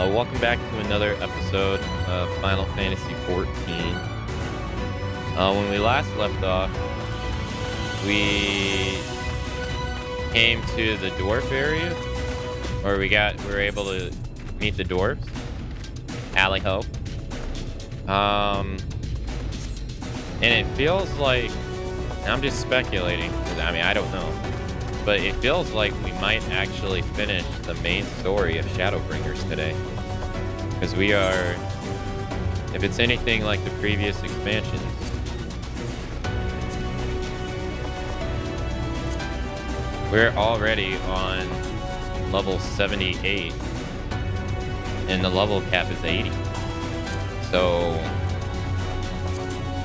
Welcome back to another episode of Final Fantasy XIV. When we last left off, we came to the dwarf area, or we were able to meet the dwarves. Alley ho. And it feels like, I'm just speculating, because I don't know, but it feels like we might actually finish the main story of Shadowbringers today. Because we are, if it's anything like the previous expansions, we're already on level 78, and the level cap is 80. So,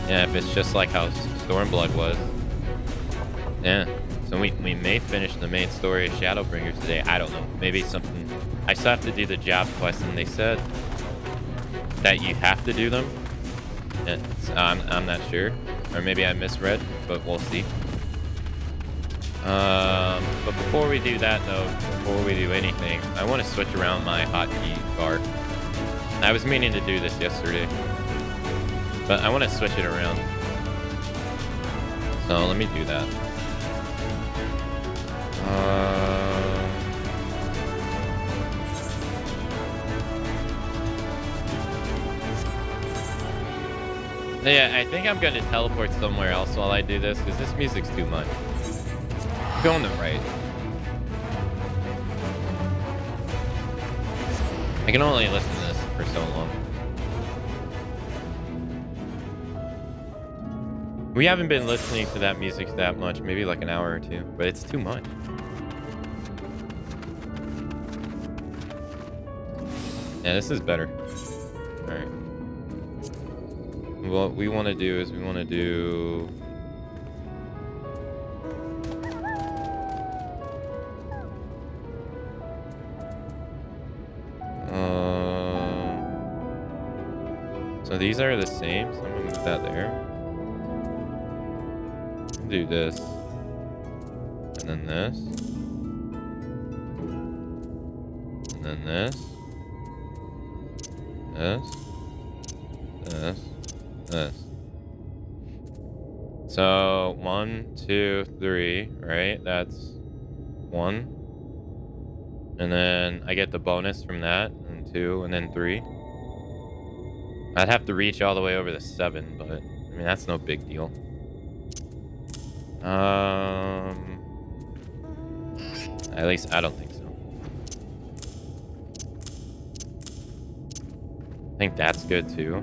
yeah, if it's just like how Stormblood was, yeah. So we may finish the main story of Shadowbringers today. I don't know. Maybe something. I still have to do the job quest, and they said that you have to do them. And I'm not sure, or maybe I misread, but we'll see. But before we do that, though, before we do anything, I want to switch around my hotkey bar. I was meaning to do this yesterday, but I want to switch it around. So let me do that. Yeah, I think I'm gonna teleport somewhere else while I do this, because this music's too much. Going to right. I can only listen to this for so long. We haven't been listening to that music that much, maybe like an hour or two, but it's too much. Yeah, this is better. All right. What we want to do is we want to do... So these are the same, so I'm going to move that there. Do this. And then this. And then this. This. So 1, 2, 3, right? That's 1. And then I get the bonus from that, and 2, and then 3. I'd have to reach all the way over to 7, but I mean that's no big deal. At least I don't think so. I think that's good too.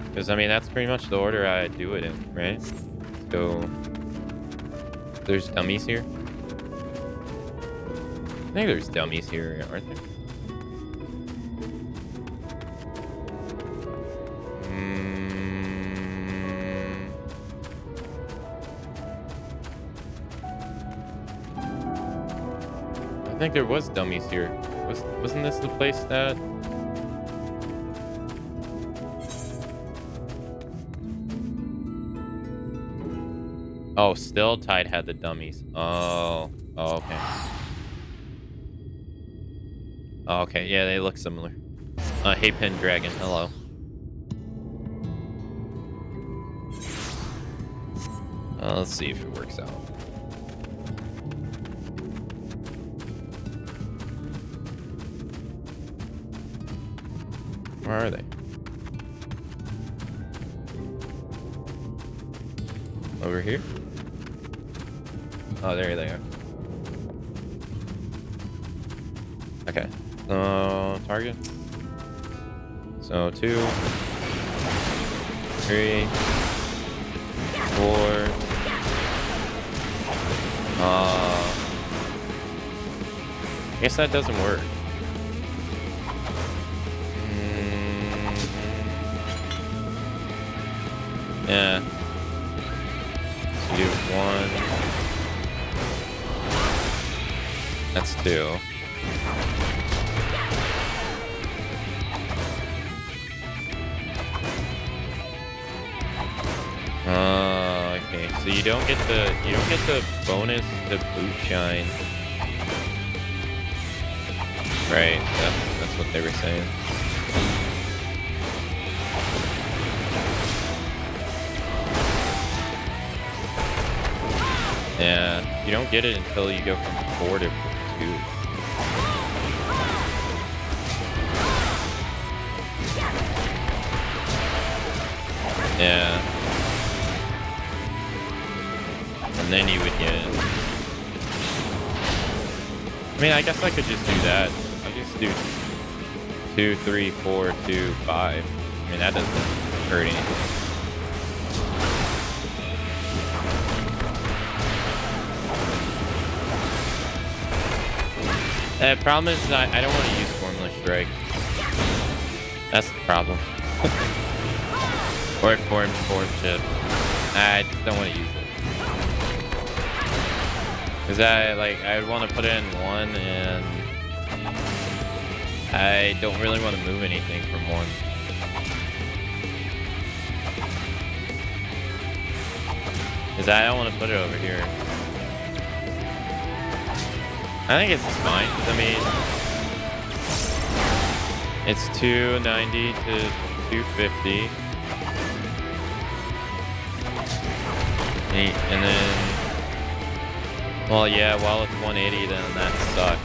Because I mean that's pretty much the order I do it in, right? So there's dummies here. I think there's dummies here, aren't there? I think there was dummies here. Wasn't this the place that... Oh, Still Tide had the dummies. Oh, okay. Oh, okay, yeah, they look similar. Hey, Pendragon, hello. Let's see if it works out. Where are they? Over here? Oh, there they are. Okay. Target. So 2, 3, 4. I guess that doesn't work. Yeah. So do 1. That's 2. Okay, so you don't get the bonus to boot shine Right, that's what they were saying. Yeah, you don't get it until you go from 4 to 2. Yeah. And then you would get it. I mean, I guess I could just do that. I just do 2, 3, 4, 2, 5. I mean, that doesn't hurt anything. The problem is I don't want to use Formless Strike. That's the problem. Or Form Shift. I just don't want to use it. Because I would want to put it in 1 and I don't really want to move anything from 1. Because I don't want to put it over here. I think it's fine. I mean, it's 290 to 250. And then, well, yeah, while it's 180, then that sucks.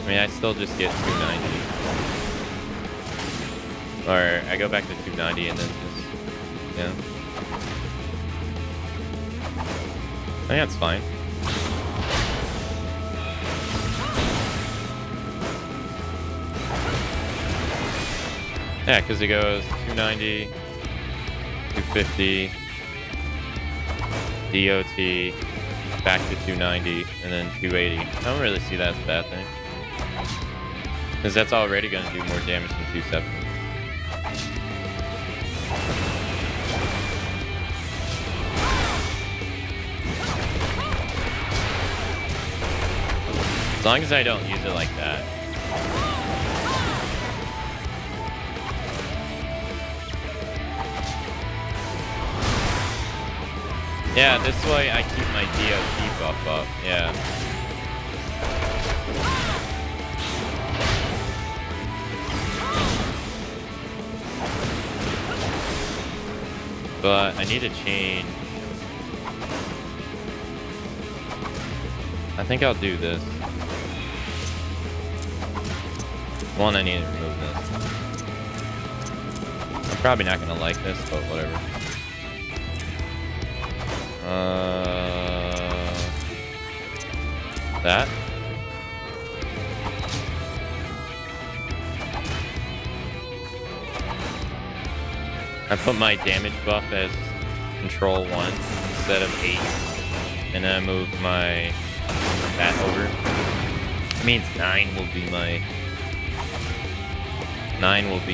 I mean, I still just get 290. Or I go back to 290 and then just, yeah. I think that's fine. Yeah, because it goes 290, 250, DOT, back to 290, and then 280. I don't really see that as a bad thing. Because that's already going to do more damage than 270. As long as I don't use it like that. Yeah, this way I keep my DOT buff up, yeah. But I need to change. I think I'll do this. One, I need to remove this. I'm probably not going to like this, but whatever. That. I put my damage buff as control 1 instead of 8. And then I move my that over. It means 9 will be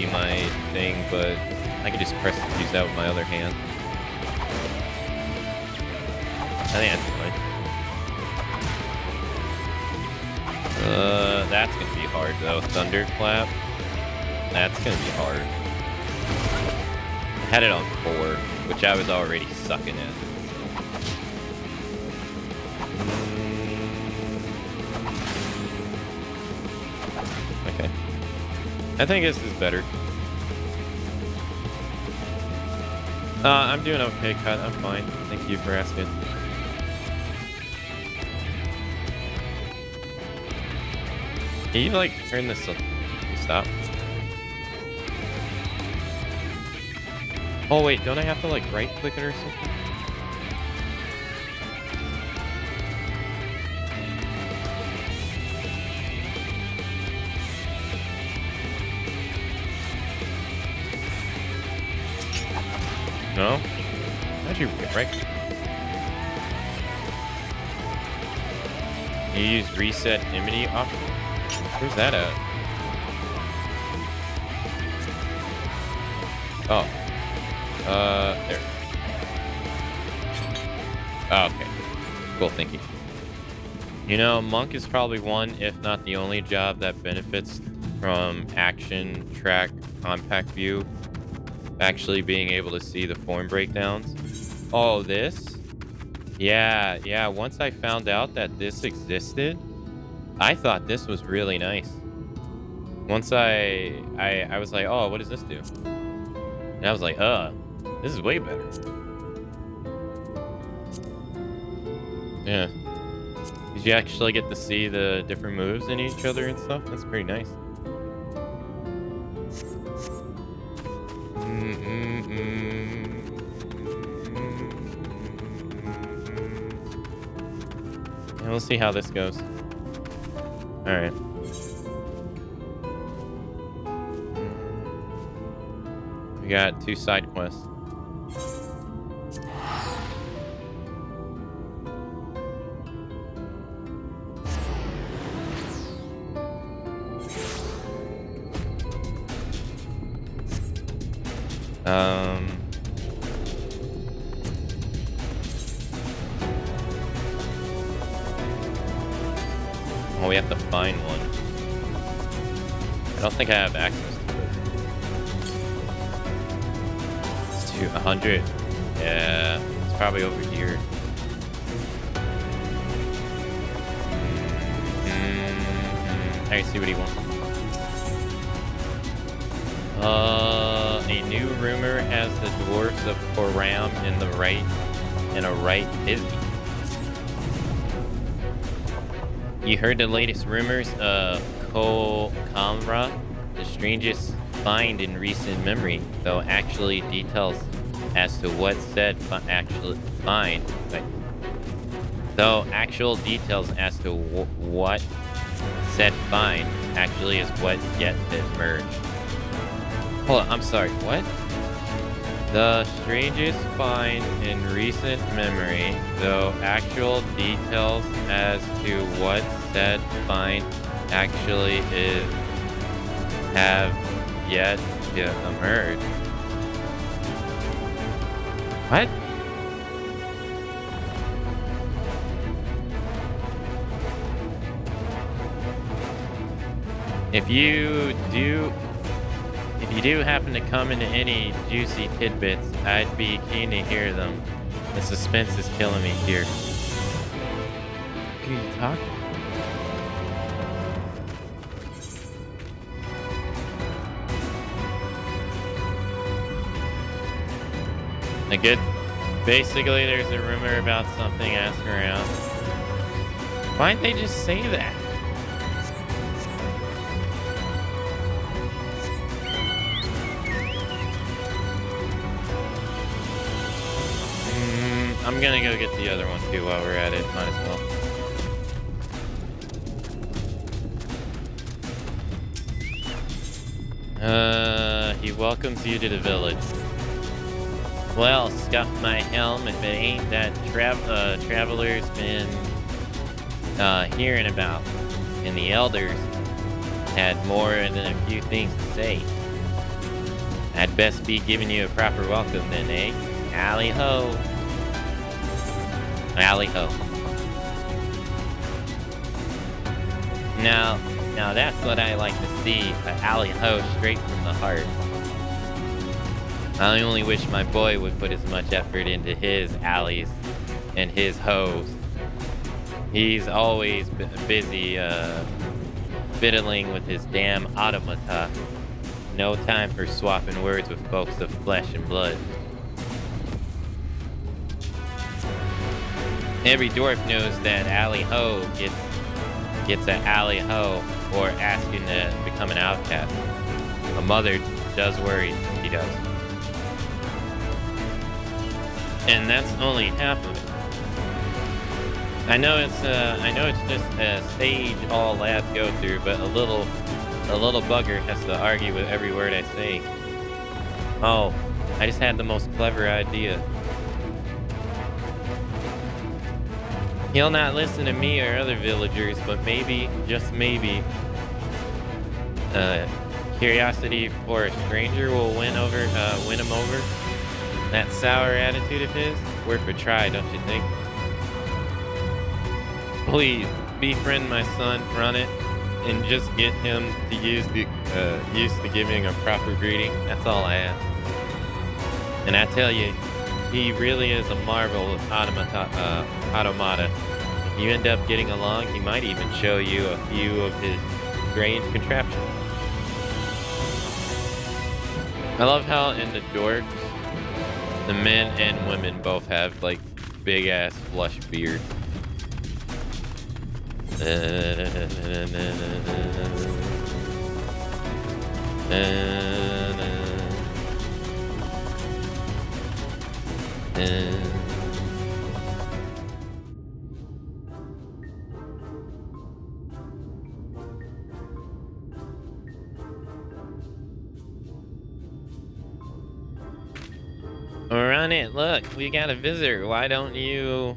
my thing, but I can just use that with my other hand. I think that's fine. That's gonna be hard though. Thunderclap. That's gonna be hard. I had it on 4, which I was already sucking at. Okay. I think this is better. I'm doing okay, Cut. I'm fine. Thank you for asking. Can you, like, turn this up? Stop. Oh, wait. Don't I have to, like, right-click it or something? No? How'd you get right? You use reset enmity option? Where's that at? Oh. There. Oh, okay. Cool, thank you. You know, Monk is probably one, if not the only job that benefits from action track compact view. Actually being able to see the form breakdowns. Oh, this? Yeah, once I found out that this existed, I thought this was really nice. Once I was like, oh, what does this do? And I was like, this is way better. Yeah. Did you actually get to see the different moves in each other and stuff? That's pretty nice. And we'll see how this goes. All right. We got 2 side quests. Oh, we have to find one. I don't think I have access to it. It's 200. Yeah, it's probably over here. I see what he wants. A new rumor has the dwarves of Koram in a right busy. You heard the latest rumors of Kamra, the strangest find in recent memory, though actually details as to what said actual details as to what said find actually is what yet emerged. Hold on, I'm sorry, what? The strangest find in recent memory, though actual details as to what said find actually is have yet to emerge. What? If you do happen to come into any juicy tidbits, I'd be keen to hear them. The suspense is killing me here. Can you talk? Basically, there's a rumor about something asking around. Why'd they just say that? I'm gonna go get the other one too while we're at it. Might as well. He welcomes you to the village. Well, scuff my helm if it ain't that travelers been hearing about. And the elders had more than a few things to say. I'd best be giving you a proper welcome then, eh? Alley ho. Alley ho. Now that's what I like to see, an alley ho straight from the heart. I only wish my boy would put as much effort into his alleys and his hoes. He's always busy fiddling with his damn automata. No time for swapping words with folks of flesh and blood. Every dwarf knows that alley ho gets an alley ho or asking to become an outcast. A mother does worry, he does. And that's only half of it. I know it's just a stage all lads go through, but a little bugger has to argue with every word I say. Oh, I just had the most clever idea. He'll not listen to me or other villagers, but maybe, just maybe, curiosity for a stranger will win him over. That sour attitude of his, worth a try, don't you think? Please, befriend my son, run it, and just get him to used to giving a proper greeting. That's all I ask. And I tell you, he really is a marvel of automata. If you end up getting along, he might even show you a few of his strange contraptions. I love how in the dwarves, the men and women both have like big ass flush beard. Run it, look, we got a visitor. Why don't you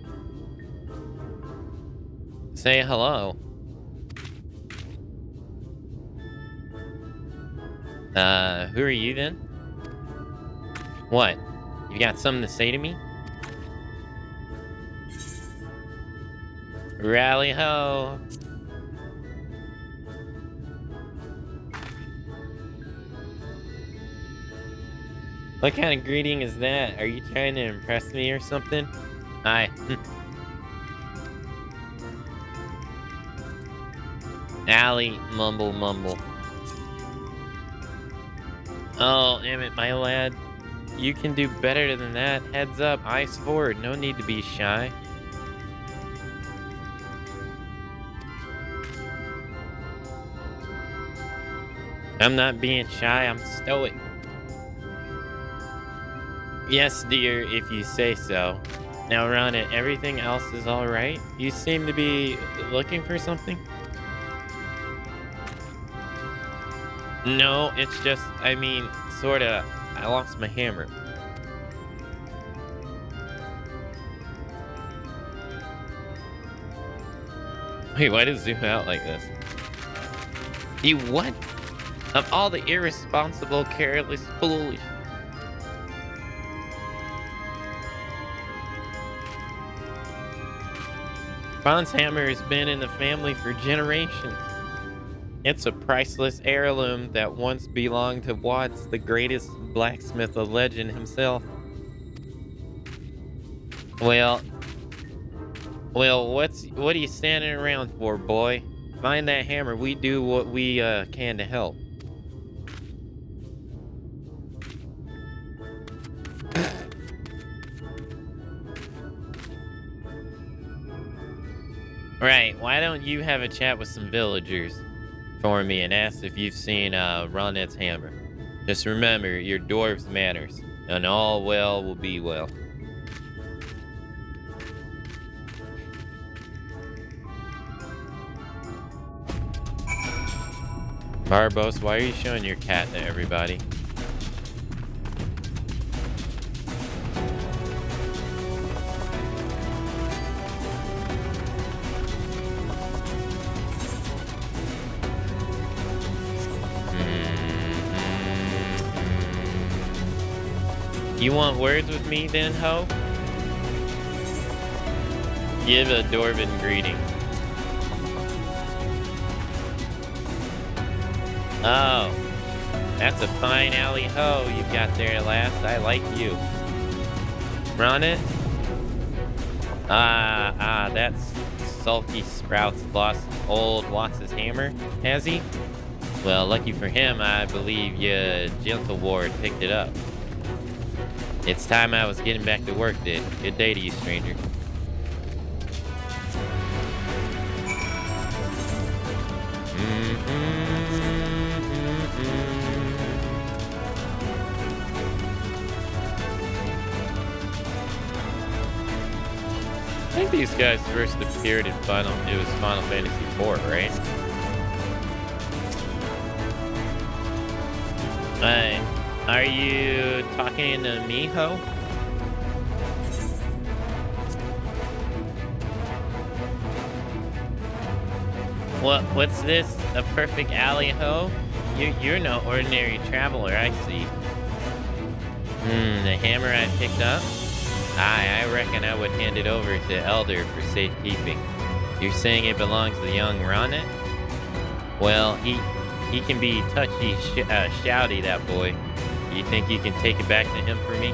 say hello? Who are you then? What? You got something to say to me? Rally ho! What kind of greeting is that? Are you trying to impress me or something? Hi. Allie, mumble mumble. Oh, damn it, my lad. You can do better than that. Heads up, eyes forward. No need to be shy. I'm not being shy, I'm stoic. Yes, dear, if you say so. Now, run it. Everything else is alright? You seem to be looking for something? No, it's just, I mean, sorta, I lost my hammer. Wait, why does it zoom out like this? You what? Of all the irresponsible, careless, foolish... Ron's hammer has been in the family for generations. It's a priceless heirloom that once belonged to Watts, the greatest blacksmith of legend himself. Well, what are you standing around for, boy? Find that hammer. We do what we can to help. Right, why don't you have a chat with some villagers for me and ask if you've seen Ronet's hammer. Just remember, your dwarves matters, and all well will be well. Barbos, why are you showing your cat to everybody? You want words with me then, ho? Give a dwarven greeting. Oh, that's a fine alley ho you've got there at last. I like you. Run it? That's sulky Sprouts lost old Watts' hammer, has he? Well, lucky for him, I believe your gentle ward picked it up. It's time I was getting back to work then. Good day to you, stranger. I think these guys first appeared in Final Fantasy XIV, right? Are you talking to me, ho? What's this? A perfect alley, ho? You're no ordinary traveler, I see. The hammer I picked up? I reckon I would hand it over to Elder for safekeeping. You're saying it belongs to the young Ronet? Well, he can be touchy, shouty, that boy. You think you can take it back to him for me?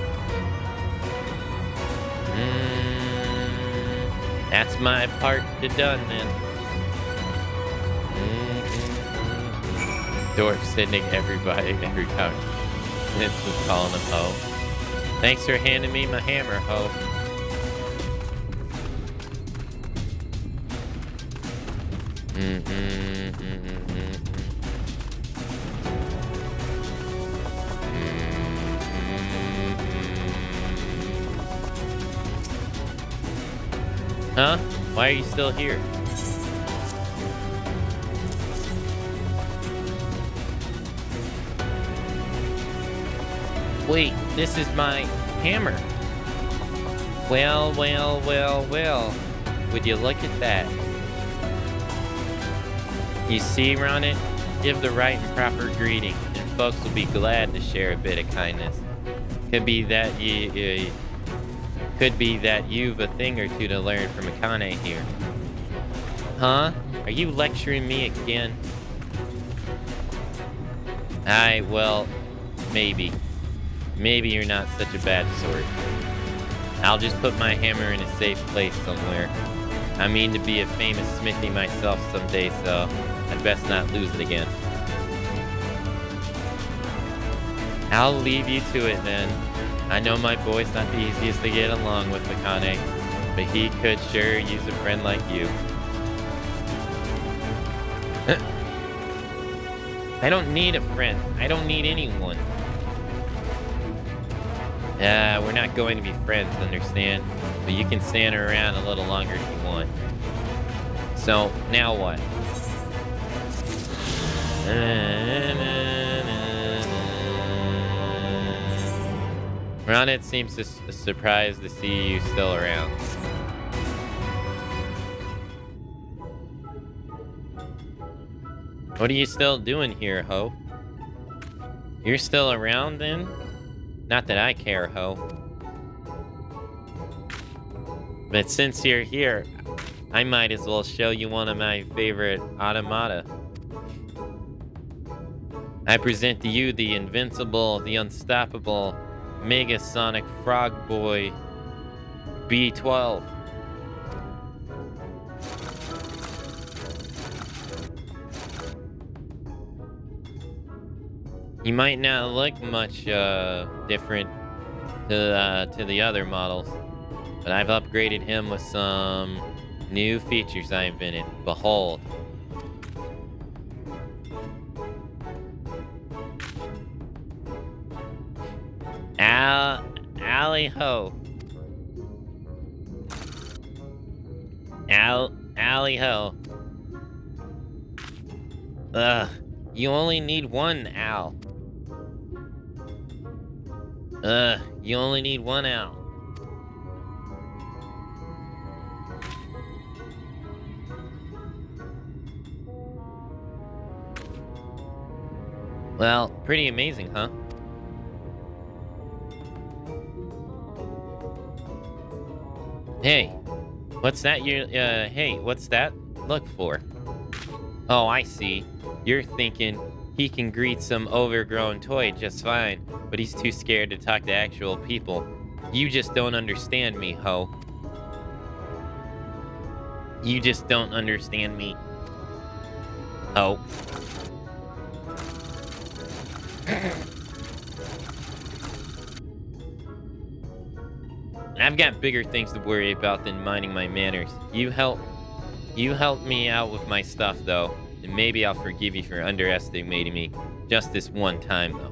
That's my part to done then. Dwarf sending everybody every couch. Vince was calling him Ho. Thanks for handing me my hammer, Ho. Huh? Why are you still here? Wait, this is my hammer. Well, well, well, well. Would you look at that? You see, Ronit? Give the right and proper greeting, and folks will be glad to share a bit of kindness. Could be that you've a thing or two to learn from Akane here. Huh? Are you lecturing me again? Well, maybe. Maybe you're not such a bad sort. I'll just put my hammer in a safe place somewhere. I mean to be a famous smithy myself someday, so I'd best not lose it again. I'll leave you to it then. I know my boy's not the easiest to get along with, Akane, but he could sure use a friend like you. I don't need a friend. I don't need anyone. We're not going to be friends, understand? But you can stand around a little longer if you want. So, now what? Ronit seems surprised to see you still around. What are you still doing here, Ho? You're still around then? Not that I care, Ho. But since you're here, I might as well show you one of my favorite automata. I present to you the invincible, the unstoppable, Mega Sonic Frog Boy B12. He might not look much different to the other models, but I've upgraded him with some new features I invented. Behold. Alley ho. Alley ho. You only need one owl. You only need one owl. Well, pretty amazing, huh? Hey, what's that hey, what's that look for? Oh, I see. You're thinking he can greet some overgrown toy just fine, but he's too scared to talk to actual people. You just don't understand me, Ho. You just don't understand me, Ho. I've got bigger things to worry about than minding my manners. You help me out with my stuff, though, and maybe I'll forgive you for underestimating me just this one time, though.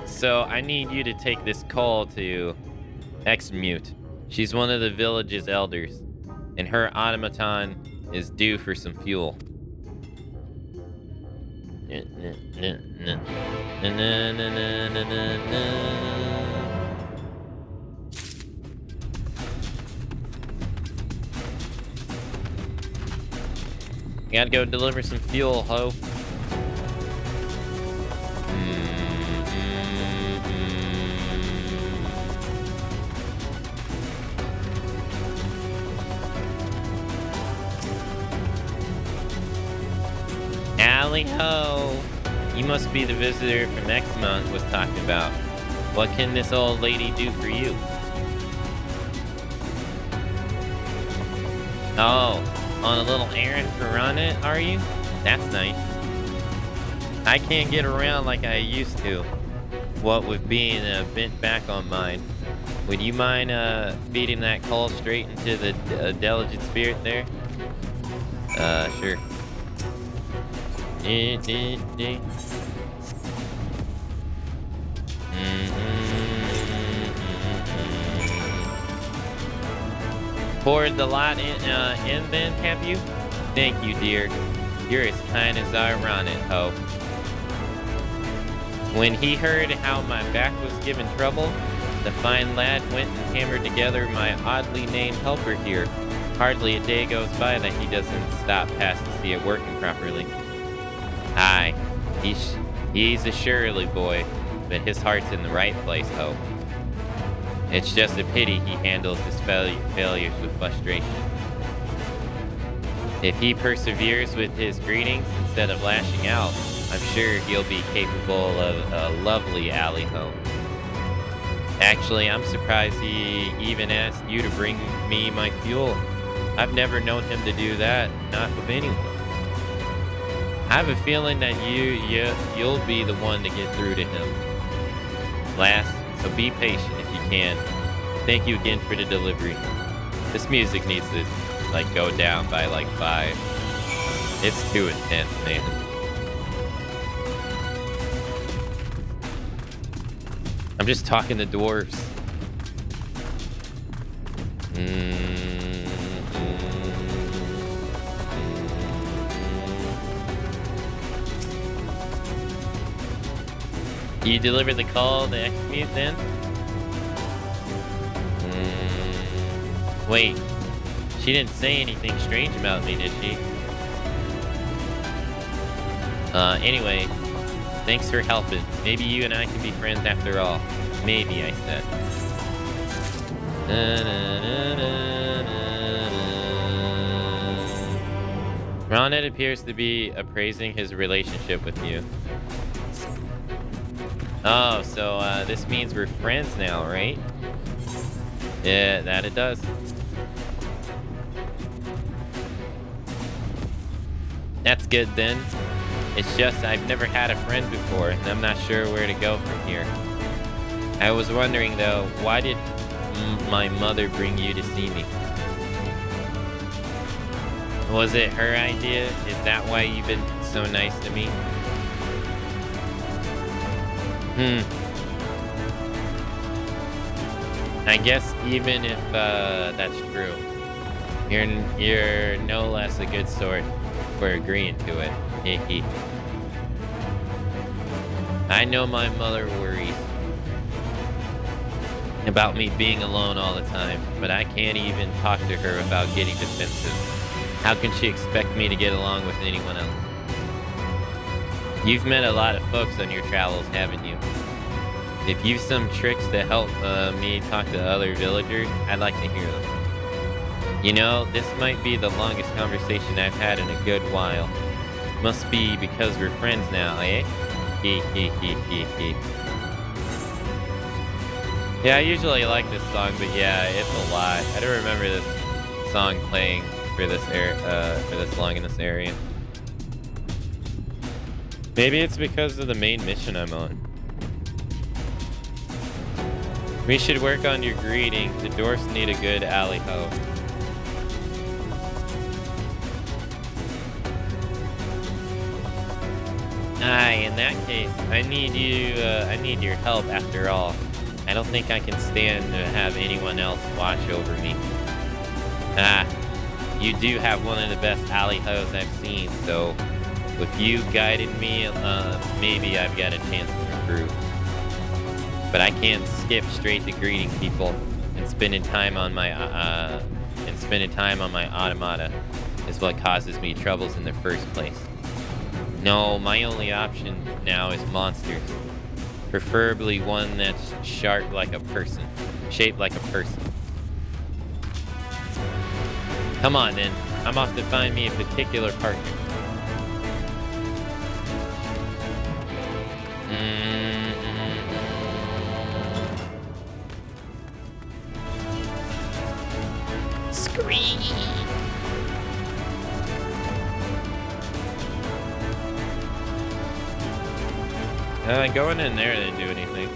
So I need you to take this call to X-Mute. She's one of the village's elders, and her automaton is due for some fuel. Gotta go deliver some fuel, Ho. Alley ho! You must be the visitor from next month was talking about. What can this old lady do for you? Oh, on a little errand for Ronnet, are you? That's nice. I can't get around like I used to. What with being bent back on mine. Would you mind feeding that coal straight into the delicate spirit there? Sure. Poured the lot in then, have you? Thank you, dear. You're as kind as I run it, Hope. When he heard how my back was giving trouble, the fine lad went and hammered together my oddly named helper here. Hardly a day goes by that he doesn't stop past to see it working properly. Aye, he's a surely boy, but his heart's in the right place, Hope. It's just a pity he handles his failures with frustration. If he perseveres with his greetings instead of lashing out, I'm sure he'll be capable of a lovely alley home. Actually, I'm surprised he even asked you to bring me my fuel. I've never known him to do that, not with anyone. I have a feeling that you'll be the one to get through to him. Last, so be patient if you can. Thank you again for the delivery. This music needs to, like, go down by, like, 5. It's too intense, man. I'm just talking to dwarves. You delivered the call to execute then? Wait, she didn't say anything strange about me, did she? Anyway, thanks for helping. Maybe you and I can be friends after all. Maybe, I said. Ronnet appears to be appraising his relationship with you. Oh, so this means we're friends now, right? Yeah, that it does. That's good then. It's just I've never had a friend before, and I'm not sure where to go from here. I was wondering though, why did my mother bring you to see me? Was it her idea? Is that why you've been so nice to me? I guess even if that's true, you're no less a good sort for agreeing to it. Hehe. I know my mother worries about me being alone all the time, but I can't even talk to her without getting defensive. How can she expect me to get along with anyone else? You've met a lot of folks on your travels, haven't you? If you've some tricks to help me talk to other villagers, I'd like to hear them. You know, this might be the longest conversation I've had in a good while. Must be because we're friends now, eh? He. Yeah, I usually like this song, but yeah, it's a lot. I don't remember this song playing for this for this long in this area. Maybe it's because of the main mission I'm on. We should work on your greeting. The dwarfs need a good alley-ho. Aye, in that case, I need your help after all. I don't think I can stand to have anyone else watch over me. Ah, you do have one of the best alley-hos I've seen, so with you guiding me, maybe I've got a chance to improve. But I can't skip straight to greeting people and spending time on my automata is what causes me troubles in the first place. No, my only option now is monsters. Preferably one that's shaped like a person. Come on then, I'm off to find me a particular partner. Scream! Going in there didn't do anything.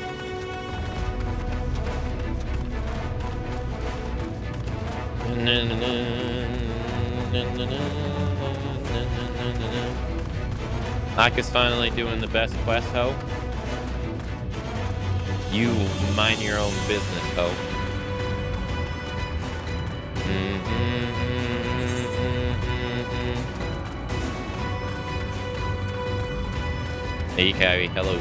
Aka's finally doing the best quest, Hope. You mind your own business, Hope. Hey, Carrie, hello.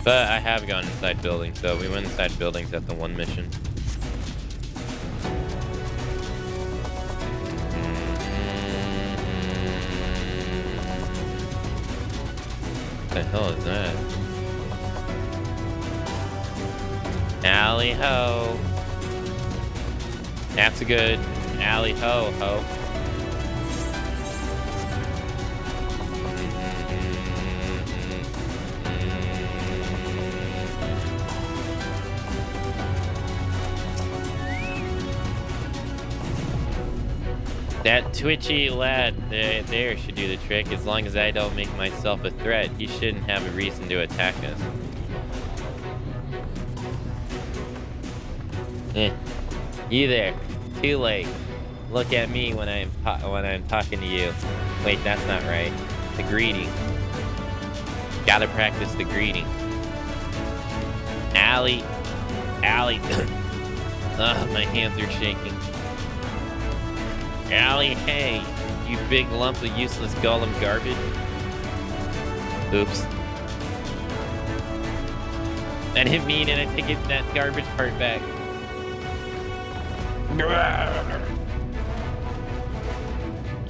But I have gone inside buildings, so we went inside buildings at the one mission. What the hell is that? Alley ho. That's a good alley ho ho. That twitchy lad there should do the trick. As long as I don't make myself a threat, he shouldn't have a reason to attack us. You there. Too late. Look at me when I'm talking to you. Wait, that's not right. The greeting. Gotta practice the greeting. Allie. Allie. Ugh, my hands are shaking. Allie, hey, you big lump of useless golem garbage. Oops. I didn't mean it. I take it that garbage part back.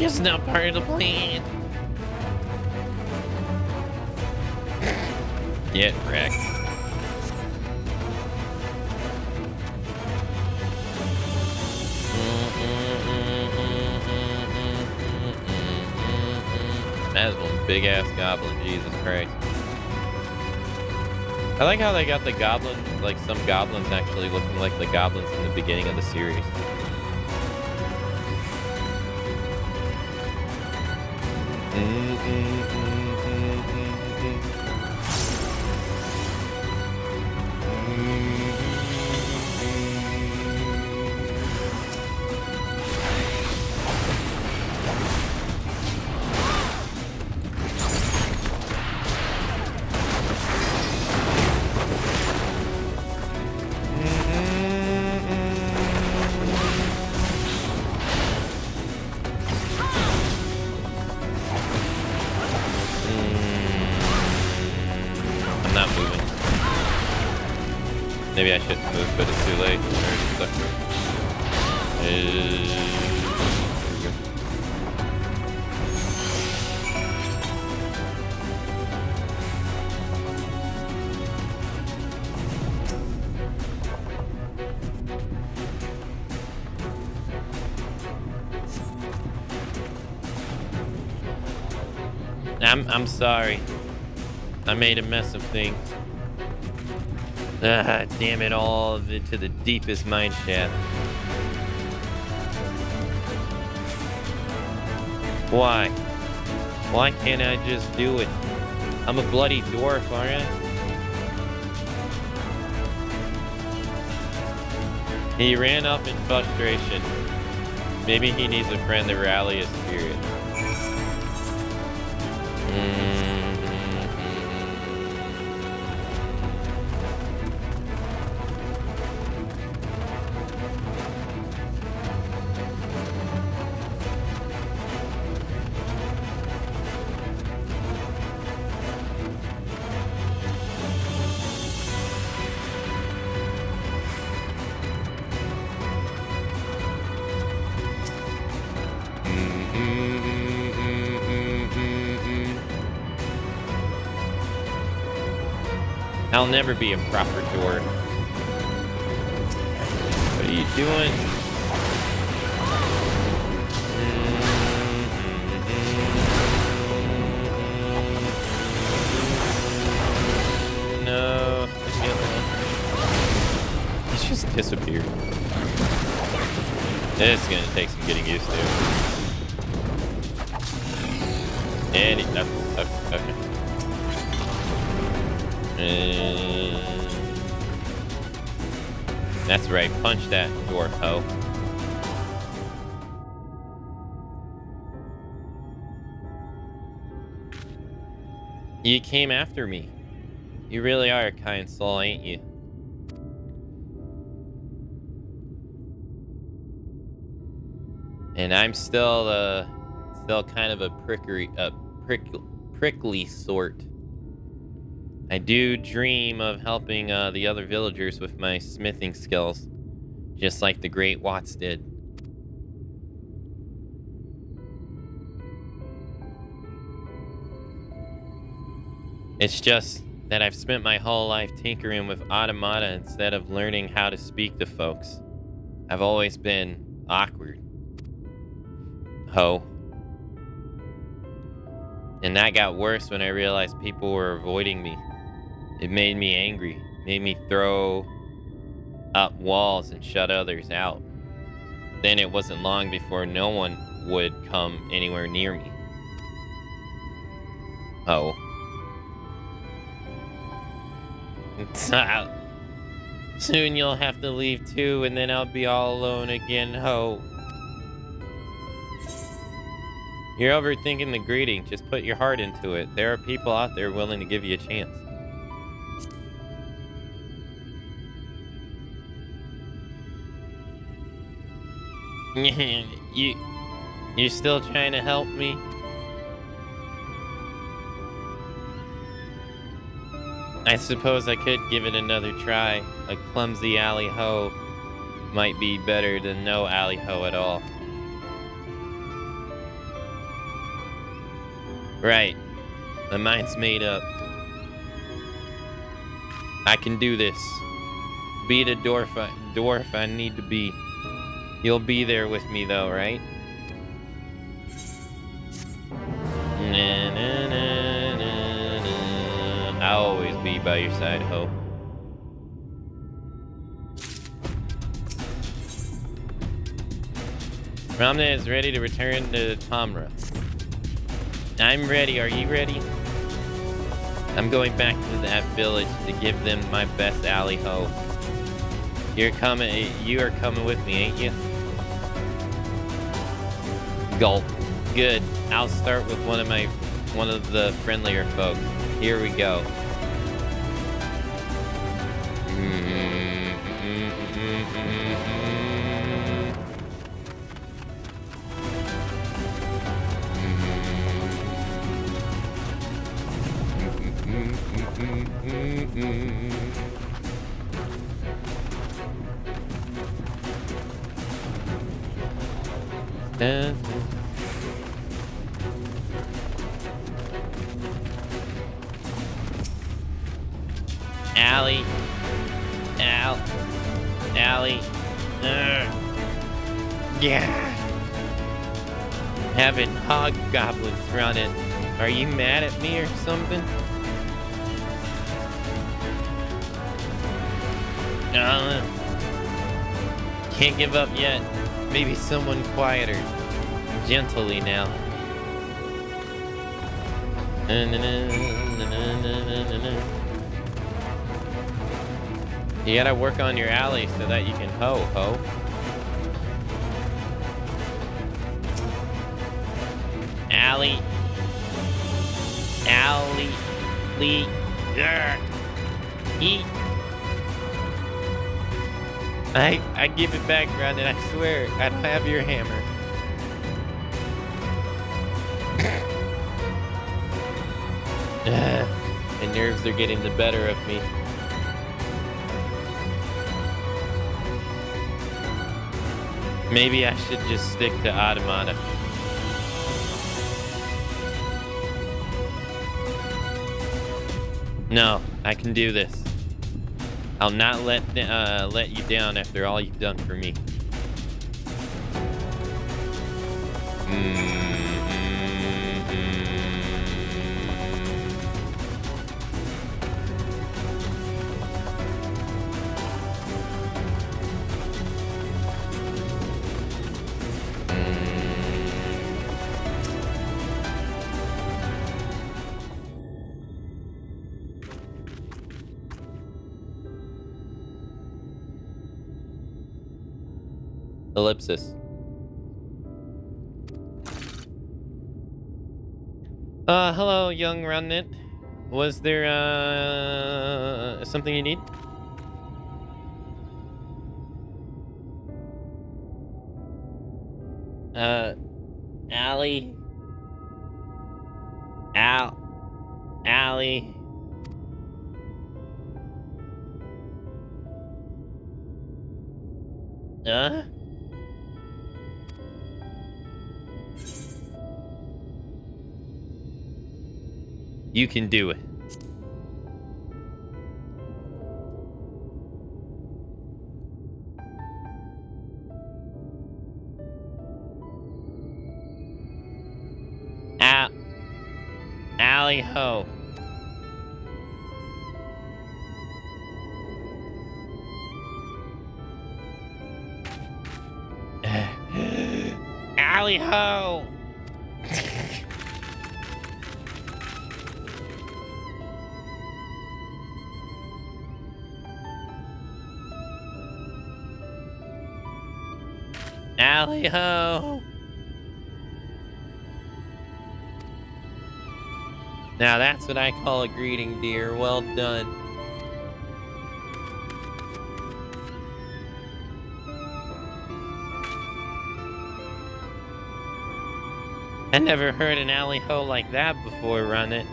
It's not part of the plan. Get wrecked. That is one big ass goblin, Jesus Christ. I like how they got the goblin, like some goblins actually looking like the goblins in the beginning of the series. Maybe I shouldn't move, but it's too late. I'm sorry. I made a mess of things. Ah, damn it all into the deepest mine shaft. Why? Why can't I just do it? I'm a bloody dwarf, aren't I? He ran off in frustration. Maybe he needs a friend to rally his spirit. I'll never be a proper dwarf. What are you doing? No. He's just disappeared. This is gonna take some getting used to. And okay. That's right. Punch that dwarf hoe. You came after me. You really are a kind soul, ain't you? And I'm still kind of a prickly sort. I do dream of helping the other villagers with my smithing skills, just like the great Watts did. It's just that I've spent my whole life tinkering with automata instead of learning how to speak to folks. I've always been awkward. Ho. And that got worse when I realized people were avoiding me. It made me angry, made me throw up walls and shut others out. Then it wasn't long before no one would come anywhere near me. Oh. Soon you'll have to leave too, and then I'll be all alone again, ho. You're overthinking the greeting. Just put your heart into it. There are people out there willing to give you a chance. You're still trying to help me? I suppose I could give it another try. A clumsy alley ho might be better than no alley ho at all. Right. My mind's made up. I can do this. Be the dwarf I need to be. You'll be there with me though, right? Na, na, na, na, na. I'll always be by your side, ho. Ramna is ready to return to Tamra. I'm ready. Are you ready? I'm going back to that village to give them my best alley ho. You are coming with me, ain't you? Gulp. Good. I'll start with one of the friendlier folk. Here we go. Allie. Allie. Yeah. Having hobgoblins running. Are you mad at me or something? Can't give up yet. Maybe someone quieter. Gently now. You gotta work on your alley so that you can ho. Alley. Eat. I give it back, Brandon. I swear, I don't have your hammer. My nerves are getting the better of me. Maybe I should just stick to automata. No, I can do this. I'll not let you down after all you've done for me. Ellipsis. Hello, young remnant. Was there, something you need? Allie? Allie? You can do it. Allie ho. Allie ho. Allie ho. Now that's what I call a greeting, dear. Well done. I never heard an alley ho like that before, Run It.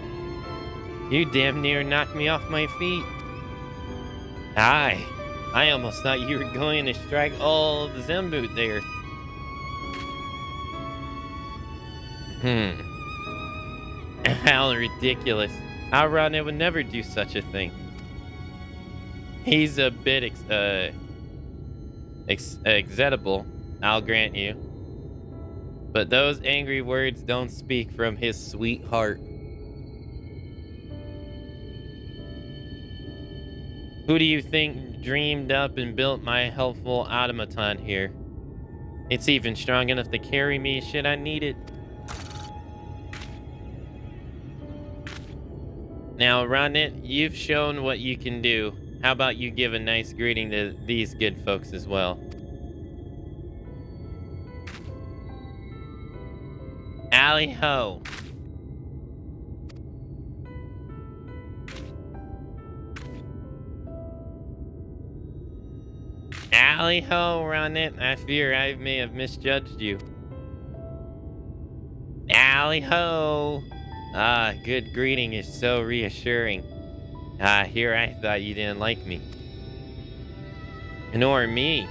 You damn near knocked me off my feet. Aye, I almost thought you were going to strike all the Zemboot there. How ridiculous. Our Run It would never do such a thing. He's a bit excitable, I'll grant you. But those angry words don't speak from his sweet heart. Who do you think dreamed up and built my helpful automaton here? It's even strong enough to carry me should I need it. Now, Run It, you've shown what you can do. How about you give a nice greeting to these good folks as well? Allie ho. Allie ho, Run It. I fear I may have misjudged you. Allie ho. Ah, good greeting is so reassuring. Ah, here I thought you didn't like me. Nor me.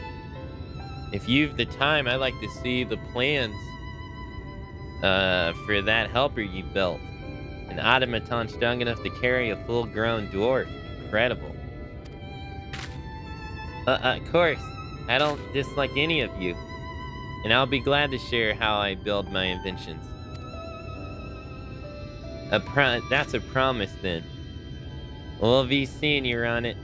If you've the time, I'd like to see the plans for that helper you built. An automaton strong enough to carry a full-grown dwarf. Incredible. Of course, I don't dislike any of you. And I'll be glad to share how I build my inventions. That's a promise then. We'll be seeing you on it.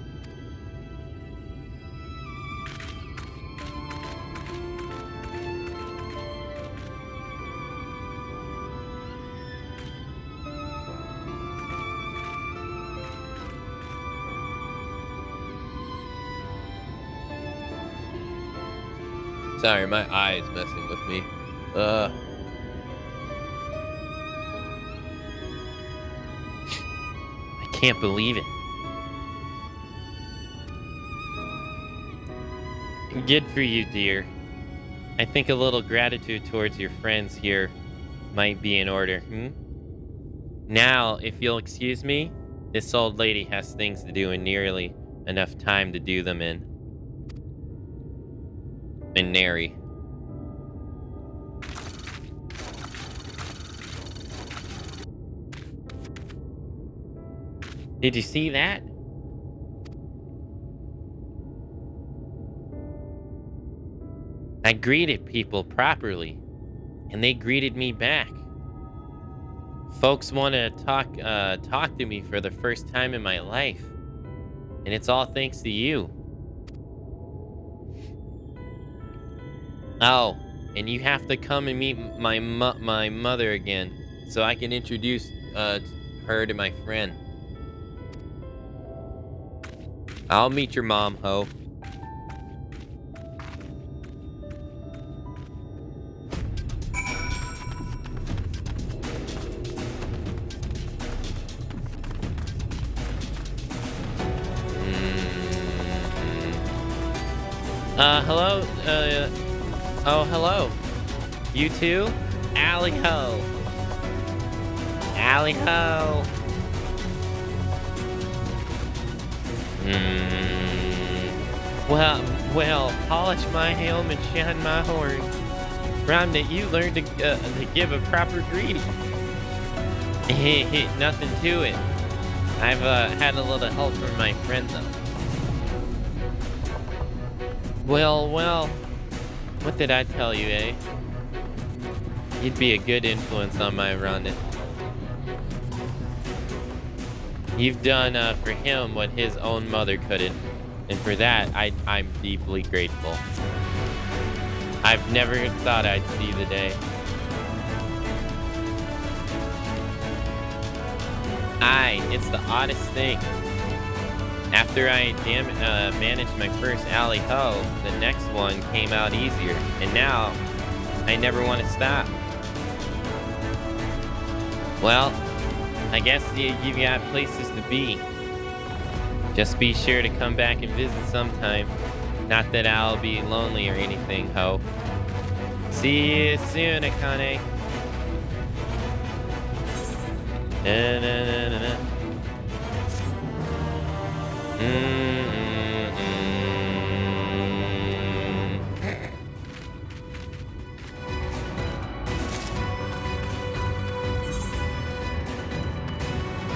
Sorry, my eye is messing with me. I can't believe it. Good for you, dear. I think a little gratitude towards your friends here might be in order, Now, if you'll excuse me, this old lady has things to do and nearly enough time to do them in. And nary. Did you see that? I greeted people properly, and they greeted me back. Folks want to talk to me for the first time in my life, and it's all thanks to you. Oh, and you have to come and meet my mother again, so I can introduce her to my friend. I'll meet your mom, ho. Hello? Oh, hello. You too? Alley ho. Alley ho. Well, polish my helm and shine my horn. Round that you learned to give a proper greeting. Nothing to it. I've had a little help from my friend though. Well, what did I tell you, eh? You'd be a good influence on my Rondit. You've done for him what his own mother couldn't, and for that, I'm deeply grateful. I've never thought I'd see the day. It's the oddest thing. After I managed my first alley ho, the next one came out easier, and now I never want to stop. Well, I guess you've got places to be. Just be sure to come back and visit sometime. Not that I'll be lonely or anything, ho. See you soon, Akane. Na-na-na-na-na.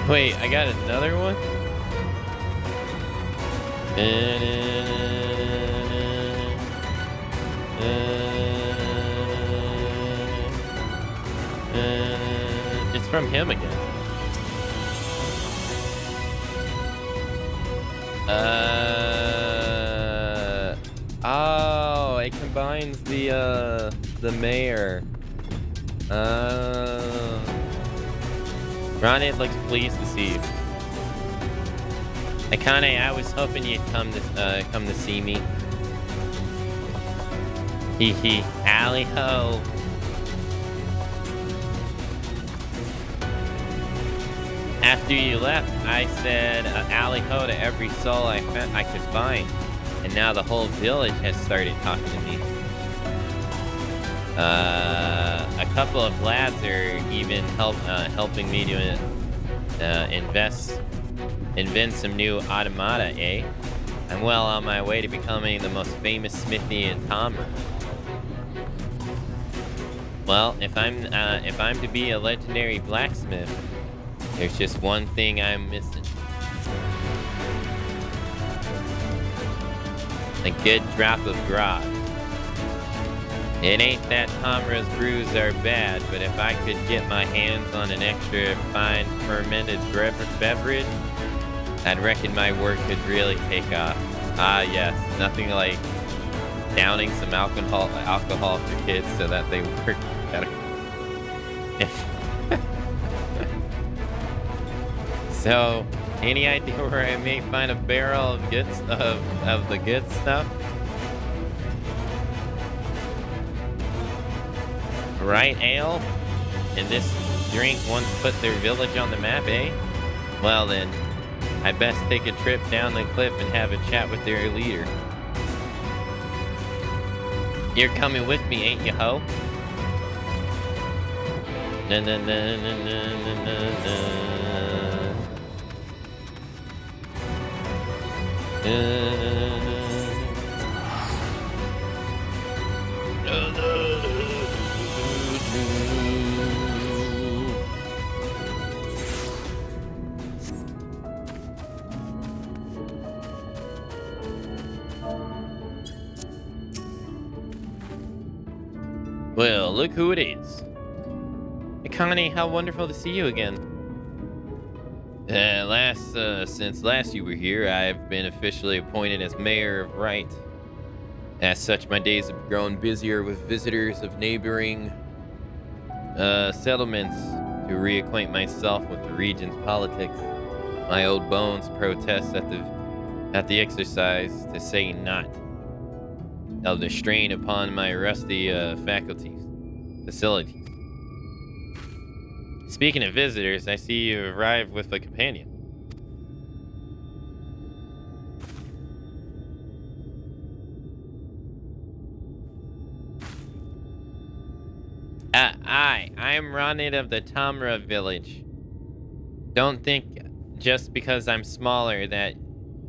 Wait, I got another one? It's from him again. Oh, it combines the mayor. Ronit looks pleased to see you. Akane, I was hoping you'd come to see me. Hee hee, alley ho. After you left, I said alley ho to every soul I could find, and now the whole village has started talking to me. A couple of lads are even helping me to invent some new automata, eh? I'm well on my way to becoming the most famous smithy in Tamra. Well, if I'm to be a legendary blacksmith, there's just one thing I'm missing. A good drop of grog. It ain't that Tamra's brews are bad, but if I could get my hands on an extra fine fermented beverage, I'd reckon my work could really take off. Ah yes, nothing like downing some alcohol for kids so that they work better. So, any idea where I may find a barrel of of the good stuff? Right, ale? And this drink once put their village on the map, eh? Well then, I'd best take a trip down the cliff and have a chat with their leader. You're coming with me, ain't you, ho? Na na na na na na na. Well, look who it is. Akane, how wonderful to see you again. Since last you were here, I've been officially appointed as mayor of Wright. As such, my days have grown busier with visitors of neighboring settlements to reacquaint myself with the region's politics. My old bones protest at the exercise, to say not of the strain upon my rusty facilities. Speaking of visitors, I see you arrived with a companion. I am Ronit of the Tamra village. Don't think just because I'm smaller than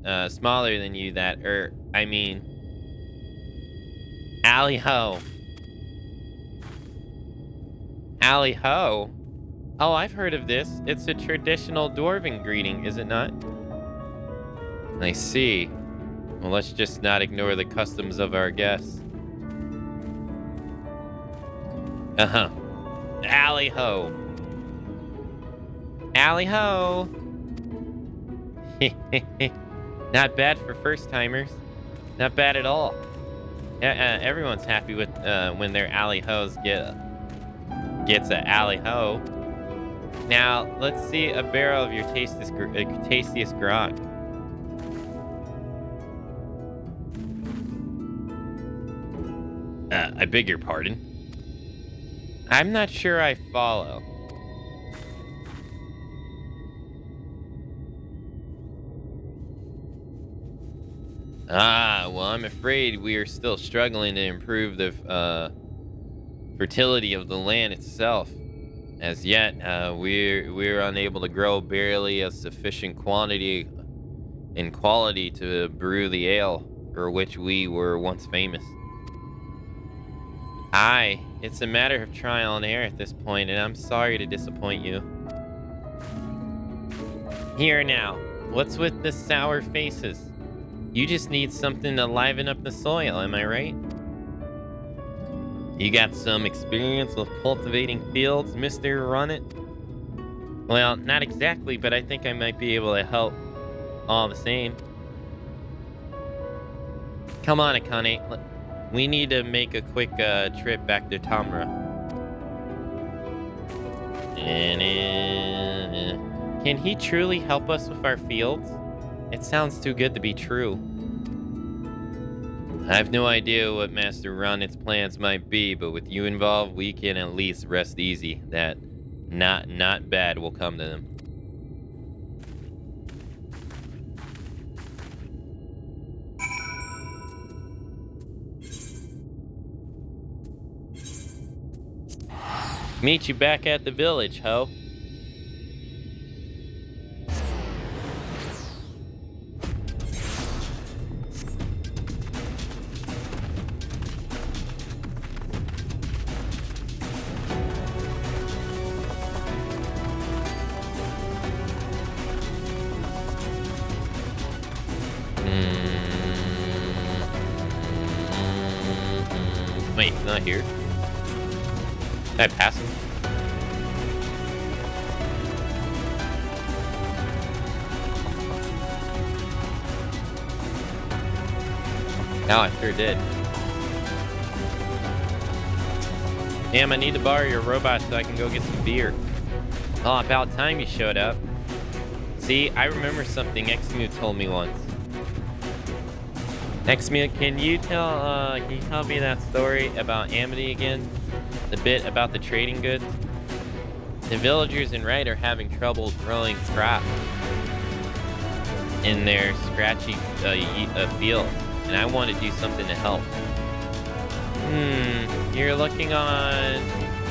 you that, I mean, Alley ho. Alley ho? Oh, I've heard of this. It's a traditional dwarven greeting, is it not? I see. Well, let's just not ignore the customs of our guests. Uh-huh. Alley ho. Alley ho. Not bad for first timers. Not bad at all. Everyone's happy with when their alley hoes gets a alley ho. Now let's see a barrel of your tastiest grog. I beg your pardon. I'm not sure I follow. Well, I'm afraid we are still struggling to improve the fertility of the land itself. As yet, we're unable to grow barely a sufficient quantity and quality to brew the ale for which we were once famous. Aye, it's a matter of trial and error at this point, and I'm sorry to disappoint you. Here now, what's with the sour faces? You just need something to liven up the soil, am I right? You got some experience with cultivating fields, Mr. Ronit? Well, not exactly, but I think I might be able to help all the same. Come on, Akane. We need to make a quick trip back to Tamra. Can he truly help us with our fields? It sounds too good to be true. I have no idea what Master Ronit's plans might be, but with you involved, we can at least rest easy that not bad will come to them. Meet you back at the village, ho. Wait, he's not here. Can I pass him? No, I sure did. Damn, I need to borrow your robot so I can go get some beer. Oh, about time you showed up. See, I remember something Xmu told me once. Xmu, can you tell me that story about Amity again? The bit about the trading goods? The villagers in Wright are having trouble growing crops in their scratchy fields, and I want to do something to help.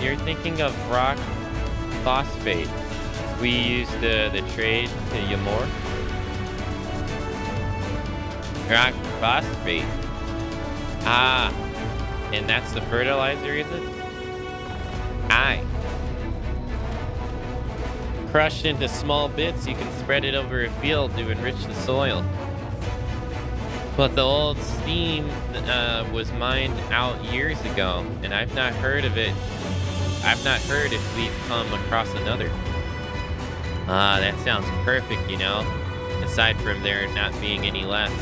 You're thinking of rock phosphate. We used the trade to Ymor. Rock phosphate. Ah, and that's the fertilizer, is it? Aye. Crushed into small bits, you can spread it over a field to enrich the soil. But the old steam was mined out years ago, and I've not heard of it. I've not heard if we've come across another. Ah, that sounds perfect, you know? Aside from there not being any left.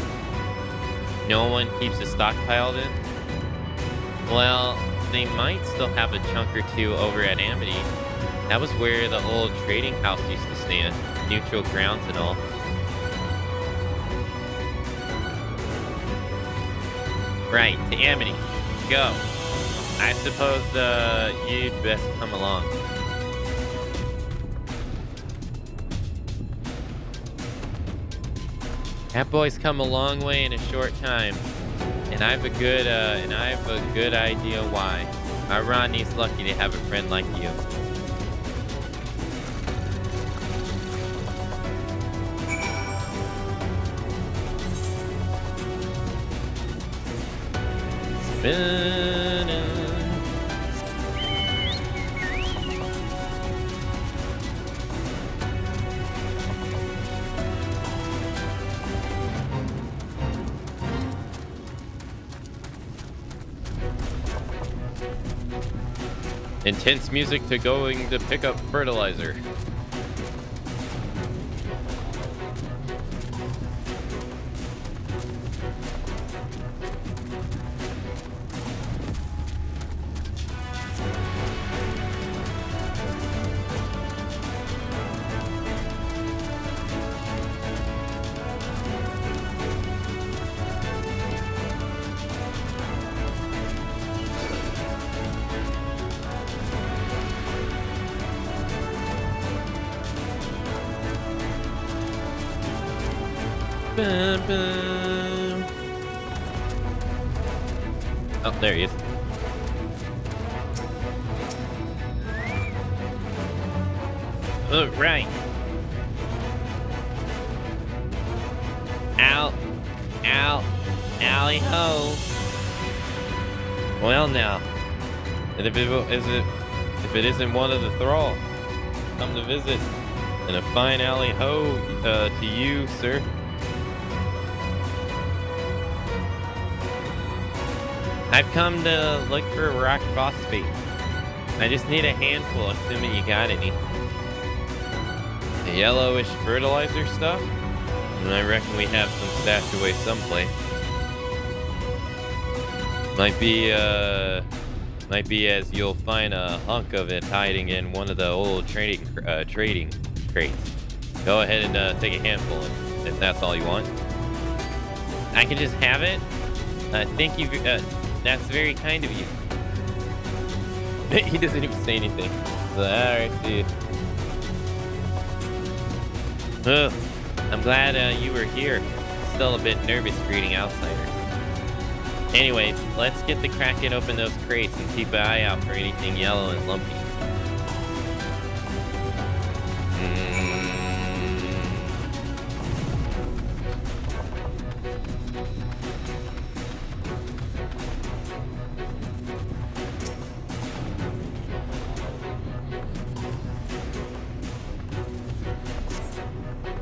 No one keeps a stockpiled in? Well, they might still have a chunk or two over at Amity. That was where the old trading house used to stand. Neutral grounds and all. Right, to Amity. Go. I suppose you'd best come along. That boy's come a long way in a short time, and I have a good idea why. Our Rodney's lucky to have a friend like you. Intense music to going to pick up fertilizer. Oh, there he is. Oh, right. Out. Out. Alley ho. Well now. And if it isn't one of the thrall, come to visit. And a fine alley ho to you, sir. I've come to look for rock phosphate. I just need a handful, assuming you got any. The yellowish fertilizer stuff? And I reckon we have some stashed away someplace. Might be as you'll find a hunk of it hiding in one of the old trading crates. Go ahead and take a handful if that's all you want. I can just have it? Thank you. That's very kind of you. He doesn't even say anything. So, alright, see you. Ugh, I'm glad you were here. Still a bit nervous greeting outsiders. Anyways, let's get the Kraken open those crates and keep an eye out for anything yellow and lumpy.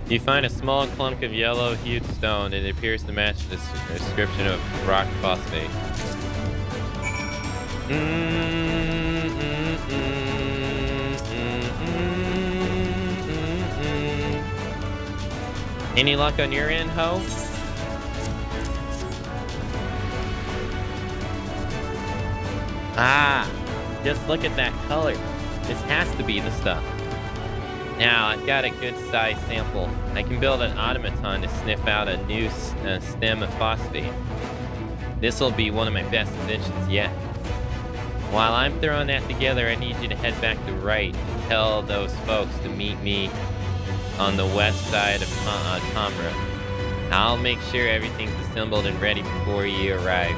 You find a small clump of yellow-hued stone. It appears to match the description of rock phosphate. Any luck on your end, ho? Ah, just look at that color. This has to be the stuff. Now, I've got a good size sample. I can build an automaton to sniff out a new stem of phosphate. This'll be one of my best inventions yet. While I'm throwing that together, I need you to head back to Wright and tell those folks to meet me on the west side of Tomra. I'll make sure everything's assembled and ready before you arrive.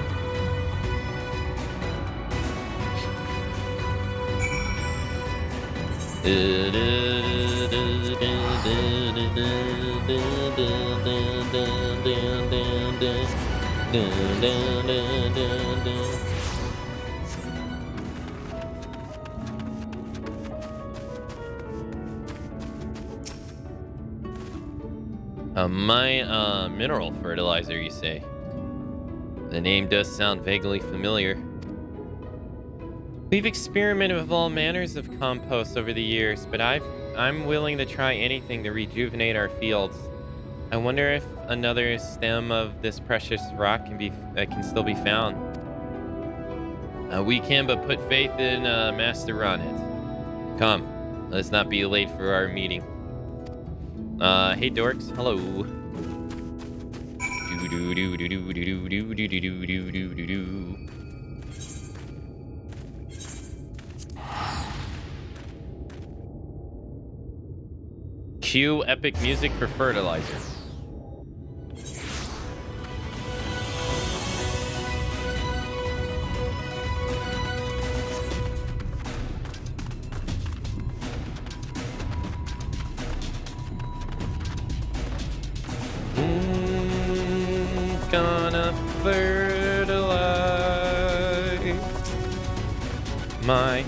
My mineral fertilizer, you say? The name does sound vaguely familiar. We've experimented with all manners of compost over the years, but I'm willing to try anything to rejuvenate our fields. I wonder if another stem of this precious rock can still be found. We can but put faith in Master Ronit. Come, let's not be late for our meeting. Hey dorks, hello. Cue epic music for fertilizer. Gonna fertilize my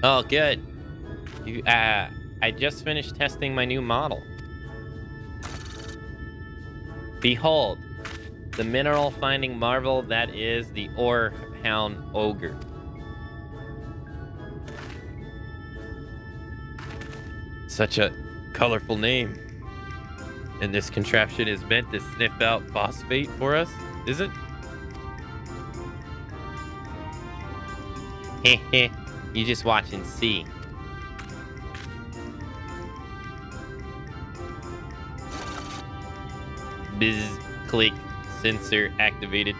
Oh, good. I just finished testing my new model. Behold, the mineral finding marvel that is the ore hound ogre. Such a colorful name. And this contraption is meant to sniff out phosphate for us, is it? Heh. You just watch and see. Biz, click, sensor activated.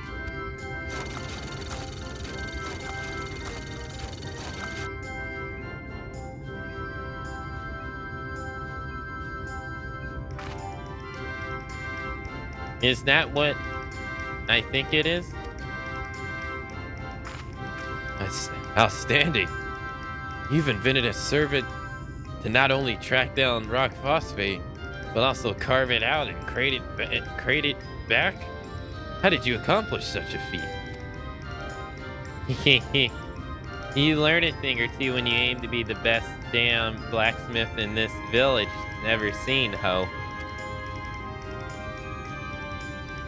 Is that what I think it is? That's outstanding. You've invented a servant to not only track down rock phosphate, but also carve it out and crate it back? How did you accomplish such a feat? You learn a thing or two when you aim to be the best damn blacksmith in this village ever seen, ho.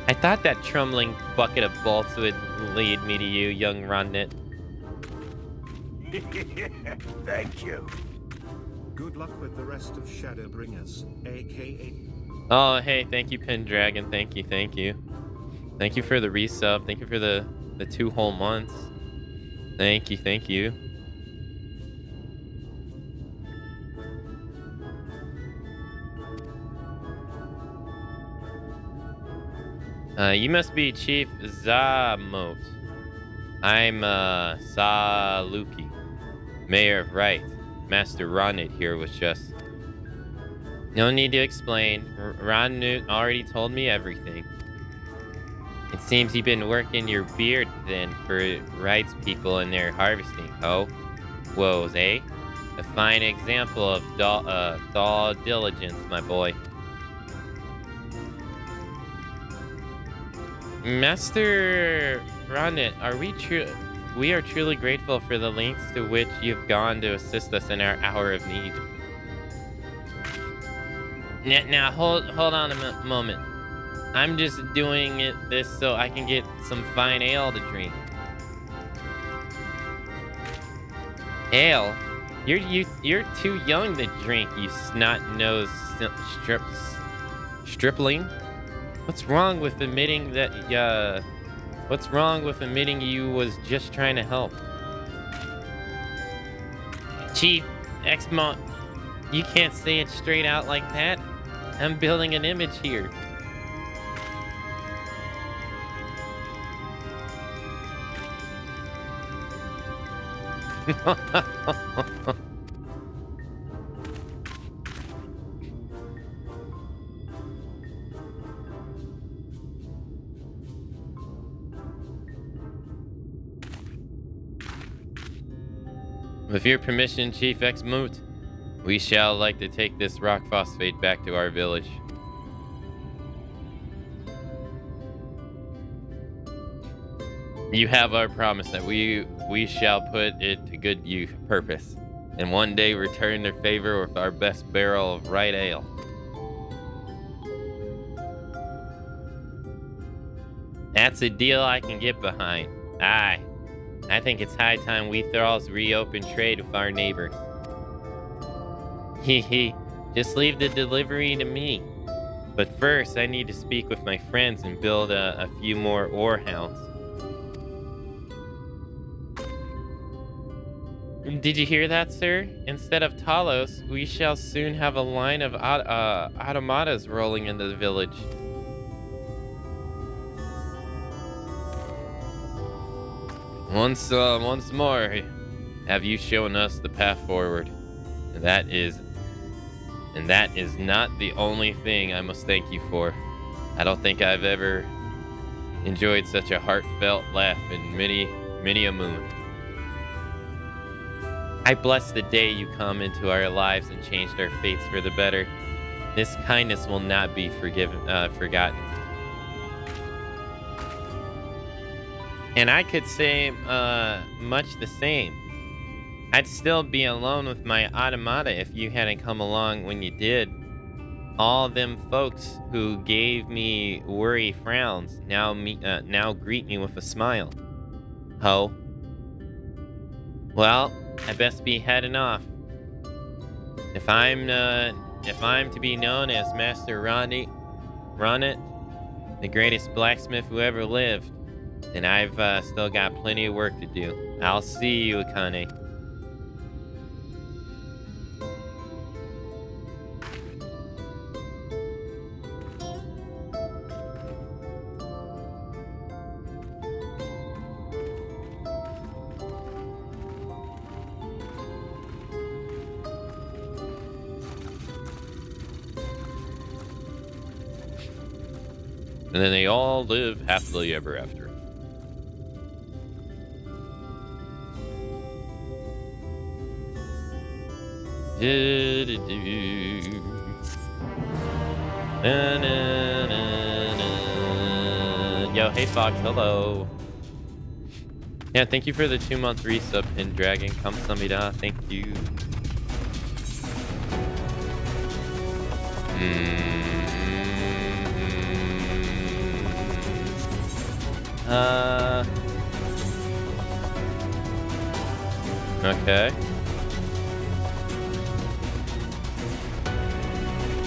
I thought that trembling bucket of bolts would lead me to you, young Rondit. Thank you. Good luck with the rest of Shadowbringers, aka. Oh, hey, thank you, Pendragon. Thank you. Thank you for the resub. Thank you for the 2 whole months. Thank you. You must be Chief Zamot. I'm Saluki, Mayor of Wright. Master Ronit here was just... No need to explain. Ronit already told me everything. It seems you've been working your beard then for Wright's people in their harvesting, ho? Woes, eh? A fine example of dull diligence, my boy. Master Ronit, we are truly grateful for the lengths to which you've gone to assist us in our hour of need. Now hold on a moment. I'm just doing this so I can get some fine ale to drink. Ale? You're too young to drink, you snot-nosed stripling. What's wrong with admitting that, what's wrong with admitting you was just trying to help? Chief Exmont, you can't say it straight out like that. I'm building an image here. With your permission, Chief Xmoot, we shall like to take this rock phosphate back to our village. You have our promise that we shall put it to good purpose, and one day return their favor with our best barrel of right ale. That's a deal I can get behind. Aye. I think it's high time we thralls reopen trade with our neighbors. Hee. Just leave the delivery to me. But first, I need to speak with my friends and build a few more ore hounds. Did you hear that, sir? Instead of Talos, we shall soon have a line of automatas rolling into the village. Once more, have you shown us the path forward? And that is not the only thing I must thank you for. I don't think I've ever enjoyed such a heartfelt laugh in many a moon. I bless the day you come into our lives and changed our fates for the better. This kindness will not be forgotten. And I could say much the same. I'd still be alone with my automata if you hadn't come along when you did. All them folks who gave me worry frowns now greet me with a smile. Ho. Well, I best be heading off. If I'm to be known as Master Ronnet, the greatest blacksmith who ever lived, then I've still got plenty of work to do. I'll see you, Akane. And then they all live happily ever after. Yo, hey Fox, hello. Yeah, thank you for the 2-month resub, Pendragon. Kamsamida, thank you. Okay.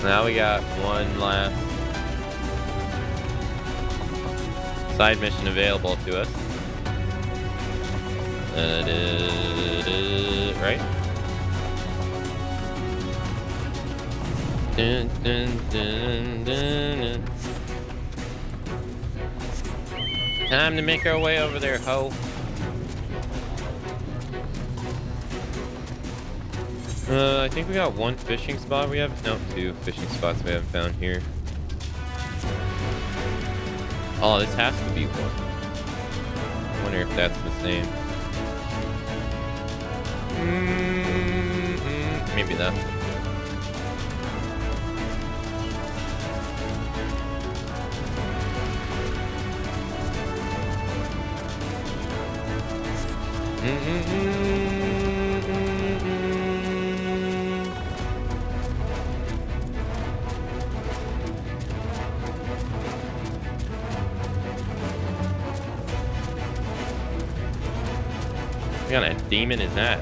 Now we got one last side mission available to us. Right? Dun, dun, dun, dun. Time to make our way over there, ho. I think we got one fishing spot we have. No, 2 fishing spots we haven't found here. Oh, this has to be one. I wonder if that's the same. Maybe that. What kind of demon is that?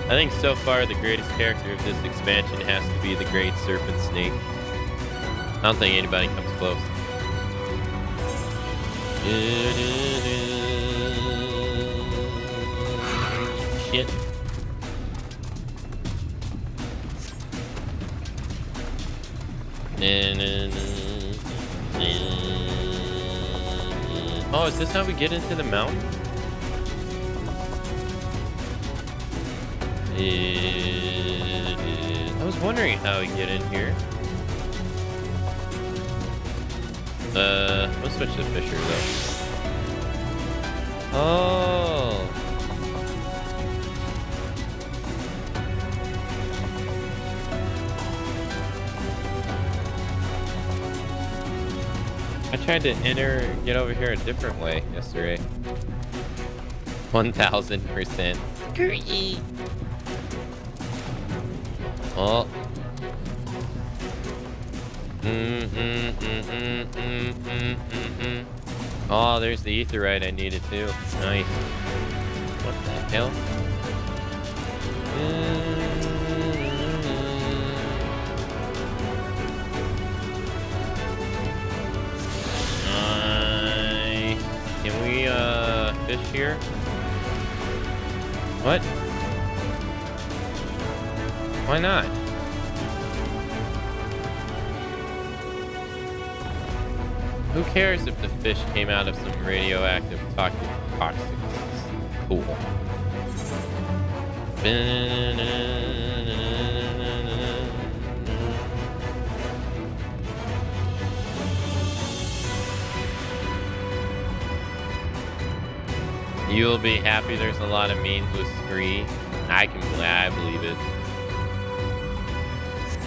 I think so far the greatest character of this expansion has to be the Great Serpent Snake. I don't think anybody comes close. Shit. Oh, is this how we get into the mountain? I was wondering how we get in here. Let's switch to Fisher though. Oh. I tried to get over here a different way yesterday. 1000%. Oh. Oh, there's the etherite I needed too. Nice. What the hell? Nice. Can we fish here? What? Why not? Who cares if the fish came out of some radioactive toxic? Cool. You'll be happy there's a lot of memes with Scree. I believe it.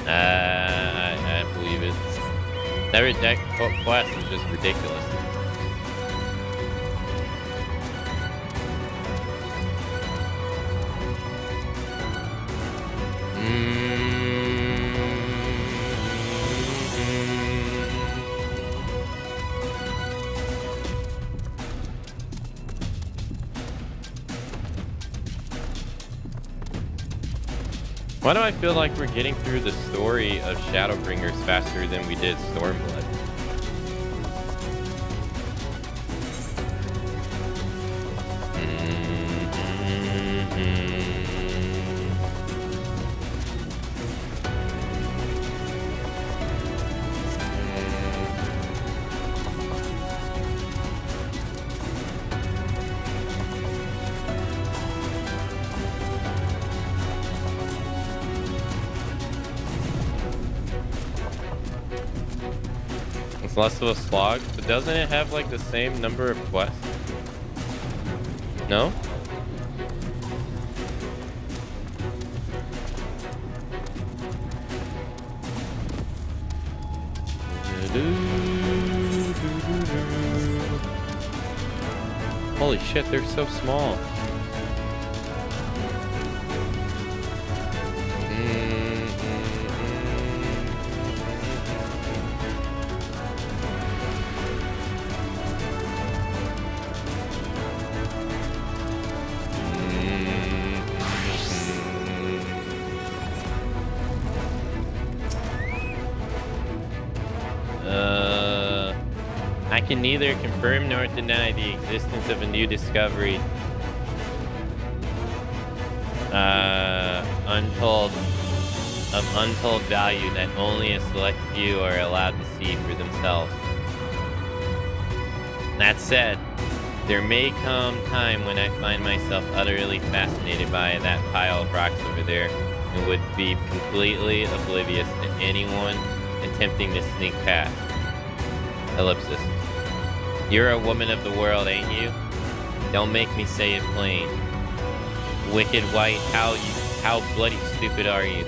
I believe it. That quest is just ridiculous. Why do I feel like we're getting through the story of Shadowbringers faster than we did Stormblood? Less of a slog, but doesn't it have like the same number of quests? No? Holy shit, they're so small. I can neither confirm nor deny the existence of a new discovery. Untold value that only a select few are allowed to see for themselves. That said, there may come time when I find myself utterly fascinated by that pile of rocks over there and would be completely oblivious to anyone attempting to sneak past. Ellipsis. You're a woman of the world, ain't you? Don't make me say it plain. Wicked white, how bloody stupid are you?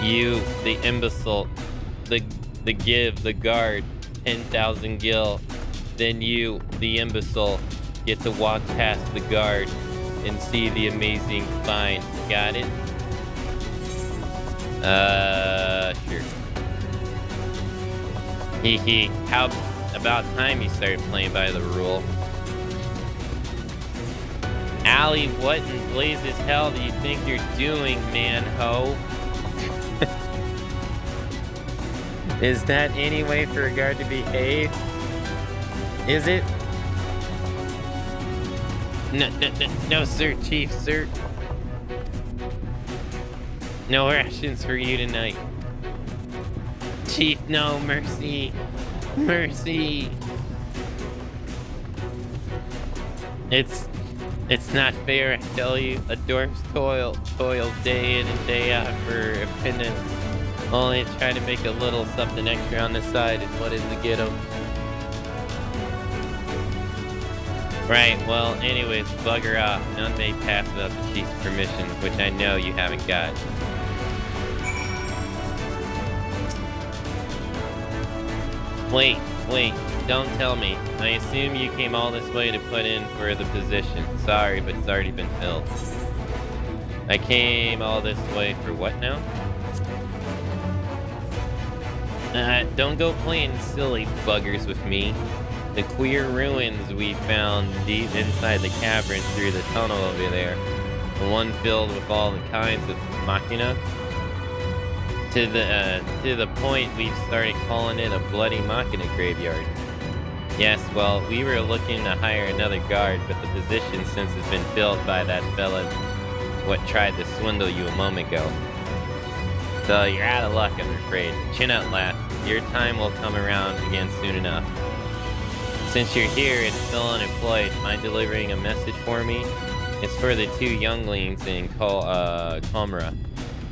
You, the imbecile, the guard, 10,000 gil. Then you, the imbecile, get to walk past the guard and see the amazing find. Got it? Sure. Hee. How about time you started playing by the rule? Allie, what in blazes hell do you think you're doing, man-ho? Is that any way for a guard to behave? Is it? No, sir, Chief, sir. No rations for you tonight. Chief, no, mercy. Mercy. It's not fair, I tell you. A dwarf's toil day in and day out for a pittance, only to try to make a little something extra on the side is what is the ghetto. Right, well, anyways, bugger off. None may pass without the chief's permission, which I know you haven't got. Wait, don't tell me. I assume you came all this way to put in for the position. Sorry, but it's already been filled. I came all this way for what now? Don't go playing silly buggers with me. The queer ruins we found deep inside the cavern through the tunnel over there. The one filled with all the kinds of machina. To the point we've started calling it a bloody machina graveyard. Yes, well, we were looking to hire another guard, but the position since has been filled by that fella what tried to swindle you a moment ago. So you're out of luck, I'm afraid. Chin up, lad. Your time will come around again soon enough. Since you're here and still unemployed, mind delivering a message for me? It's for the two younglings in Komra.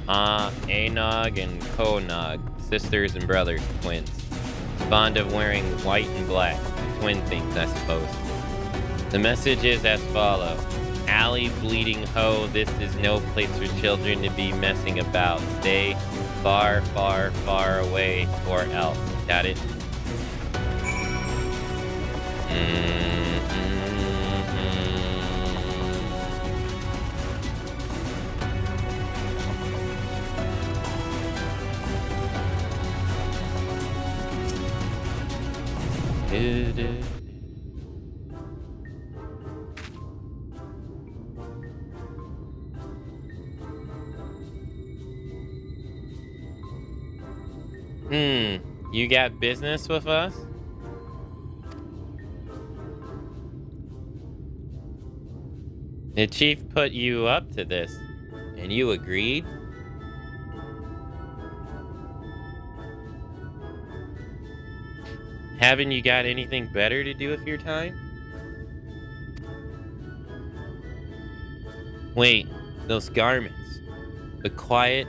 Anog and Konog, sisters and brothers, twins. Fond of wearing white and black. Twin things, I suppose. The message is as follows. Alley bleeding ho, this is no place for children to be messing about. Stay far, far, far away or else. Got it? You got business with us? The chief put you up to this, and you agreed? Haven't you got anything better to do with your time? Wait, those garments. The quiet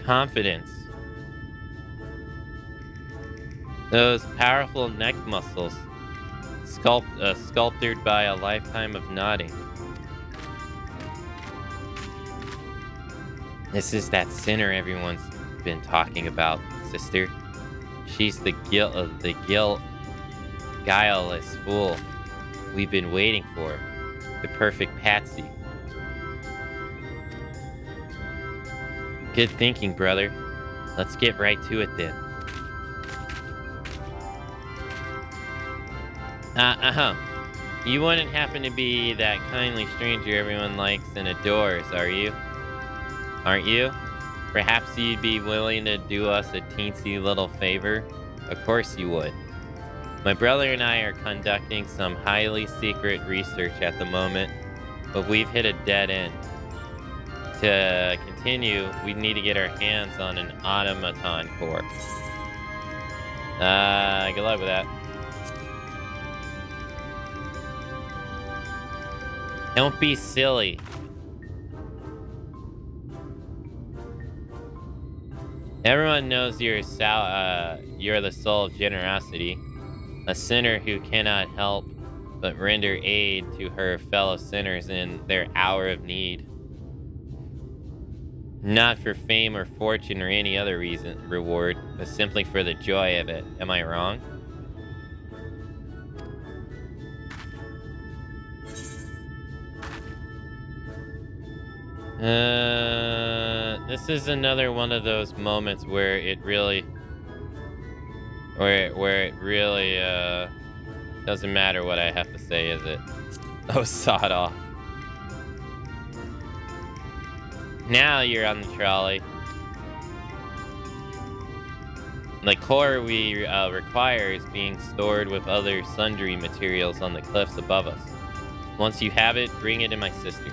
confidence. Those powerful neck muscles. Sculpted by a lifetime of nodding. This is that sinner everyone's been talking about, sister. She's the guileless fool we've been waiting for. The perfect patsy. Good thinking, brother. Let's get right to it then. You wouldn't happen to be that kindly stranger everyone likes and adores, are you? Aren't you? Perhaps you'd be willing to do us a teensy little favor? Of course you would. My brother and I are conducting some highly secret research at the moment, but we've hit a dead end. To continue, we need to get our hands on an automaton core. Good luck with that. Don't be silly. Everyone knows you're the soul of generosity, a sinner who cannot help but render aid to her fellow sinners in their hour of need. Not for fame or fortune or any other reward, but simply for the joy of it. Am I wrong? This is another one of those moments where it really doesn't matter what I have to say, is it? Oh, sod off. Now you're on the trolley. The core we require is being stored with other sundry materials on the cliffs above us. Once you have it, bring it to my sister.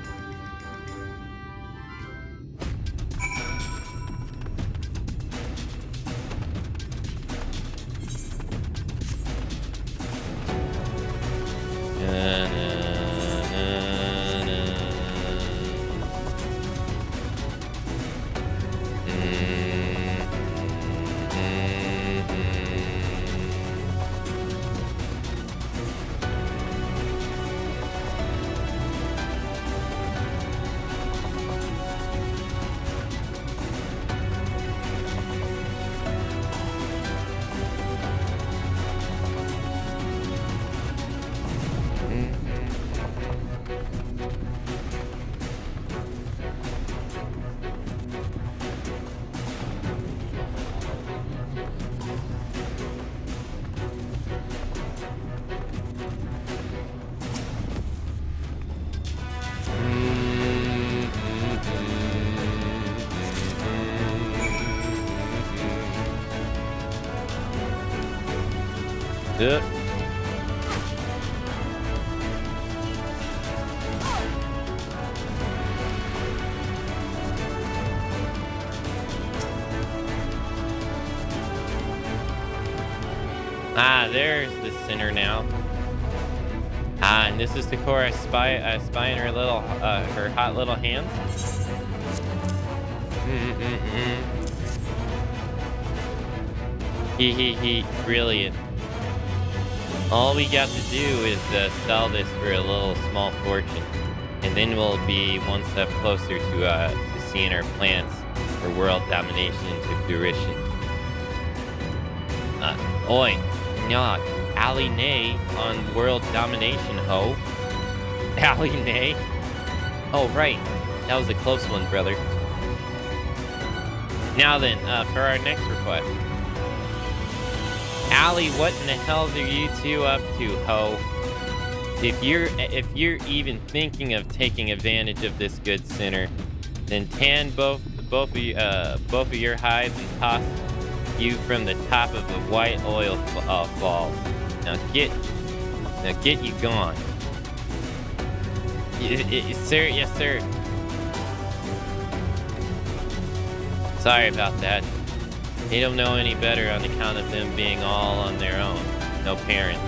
Ah, there's the sinner now. Ah, and this is Takora spying her little, her hot little hands. He, brilliant. All we got to do is sell this for a little small fortune, and then we'll be one step closer to seeing our plans for world domination into fruition. Oi, nyah, Ali Nay on world domination, ho. Ali Nay? Oh, right. That was a close one, brother. Now then, for our next request. Ali, what in the hell are you two up to, ho? If you're even thinking of taking advantage of this good sinner, then tan both of your hides and toss you from the top of the white oil falls. Now get you gone. Sir, yes, sir. Sorry about that. They don't know any better on account of them being all on their own. No parents.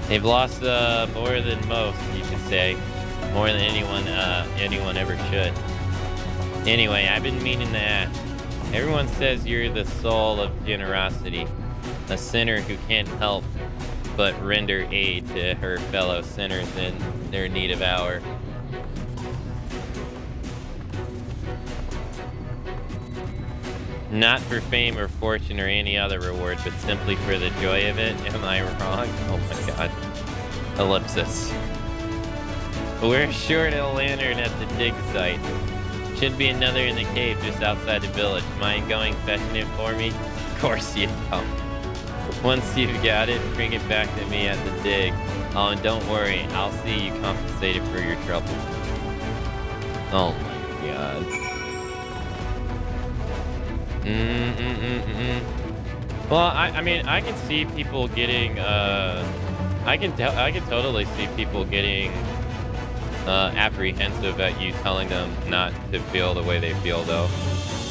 They've lost more than most, you could say. More than anyone ever should. Anyway, I've been meaning to ask. Everyone says you're the soul of generosity. A sinner who can't help but render aid to her fellow sinners in their need of hour. Not for fame or fortune or any other reward, but simply for the joy of it. Am I wrong? Oh my god. Ellipsis. We're short a lantern at the dig site. Should be another in the cave just outside the village. Mind going fetching it for me? Of course you don't. Once you've got it, bring it back to me at the dig. Oh, and don't worry, I'll see you compensated for your trouble. Oh my god. Well, I mean, I can see people getting, I can totally see people getting apprehensive at you telling them not to feel the way they feel, though.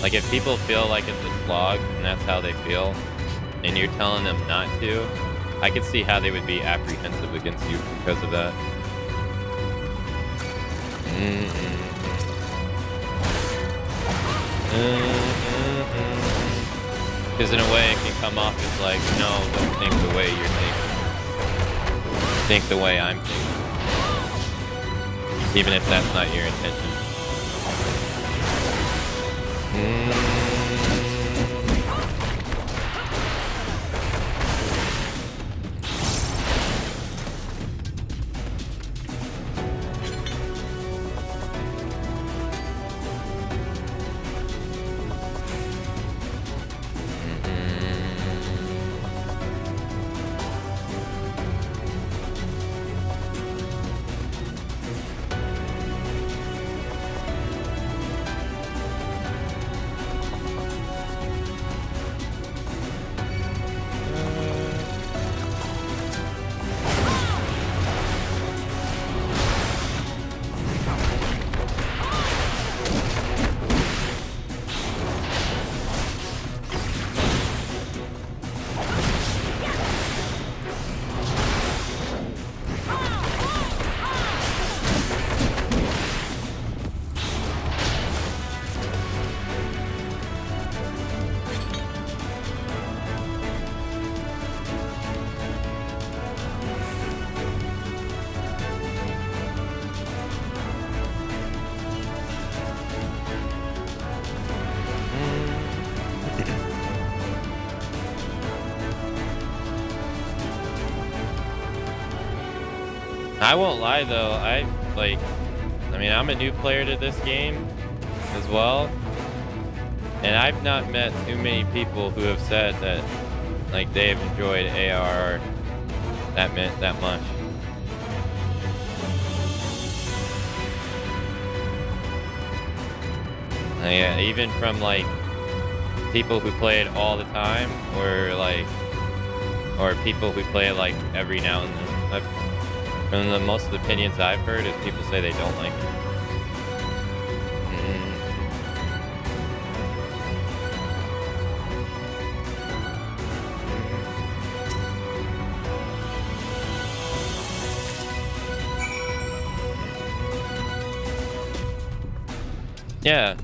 Like, if people feel like it's a slog and that's how they feel, and you're telling them not to, I could see how they would be apprehensive against you because of that. Because in a way it can come off as like, no, don't think the way you're thinking. Think the way I'm thinking. Even if that's not your intention. I won't lie though, I'm a new player to this game as well, and I've not met too many people who have said that like they've enjoyed ARR that much. Yeah, even from like people who play it all the time, or people who play it like every now and then. From the most of the opinions I've heard is people say they don't like it. Yeah.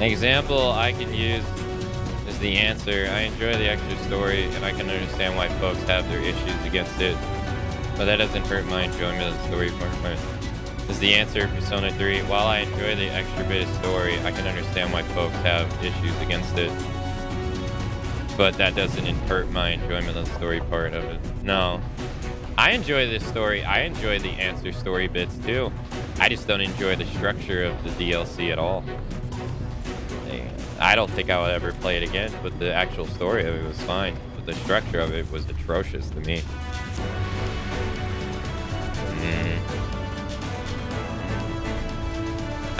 An example I can use is the answer. I enjoy the extra story, and I can understand why folks have their issues against it, but that doesn't hurt my enjoyment of the story part. Is the answer Persona 3. While I enjoy the extra bit of story, I can understand why folks have issues against it, but that doesn't hurt my enjoyment of the story part of it. No. I enjoy this story. I enjoy the answer story bits too. I just don't enjoy the structure of the DLC at all. I don't think I would ever play it again, but the actual story of it was fine. But the structure of it was atrocious to me.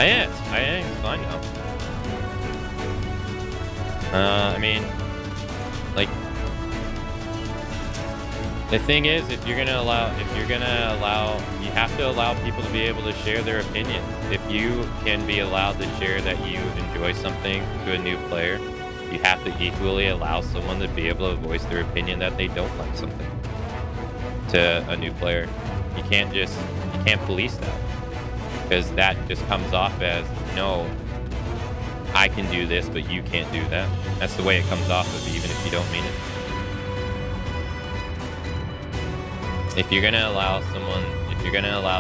I am. It's fine now. I mean, like, the thing is, you have to allow people to be able to share their opinions. If you can be allowed to share that you enjoy something to a new player, you have to equally allow someone to be able to voice their opinion that they don't like something to a new player. You can't police that, because that just comes off as, no, I can do this, but you can't do that. That's the way it comes off of, even if you don't mean it. If you're gonna allow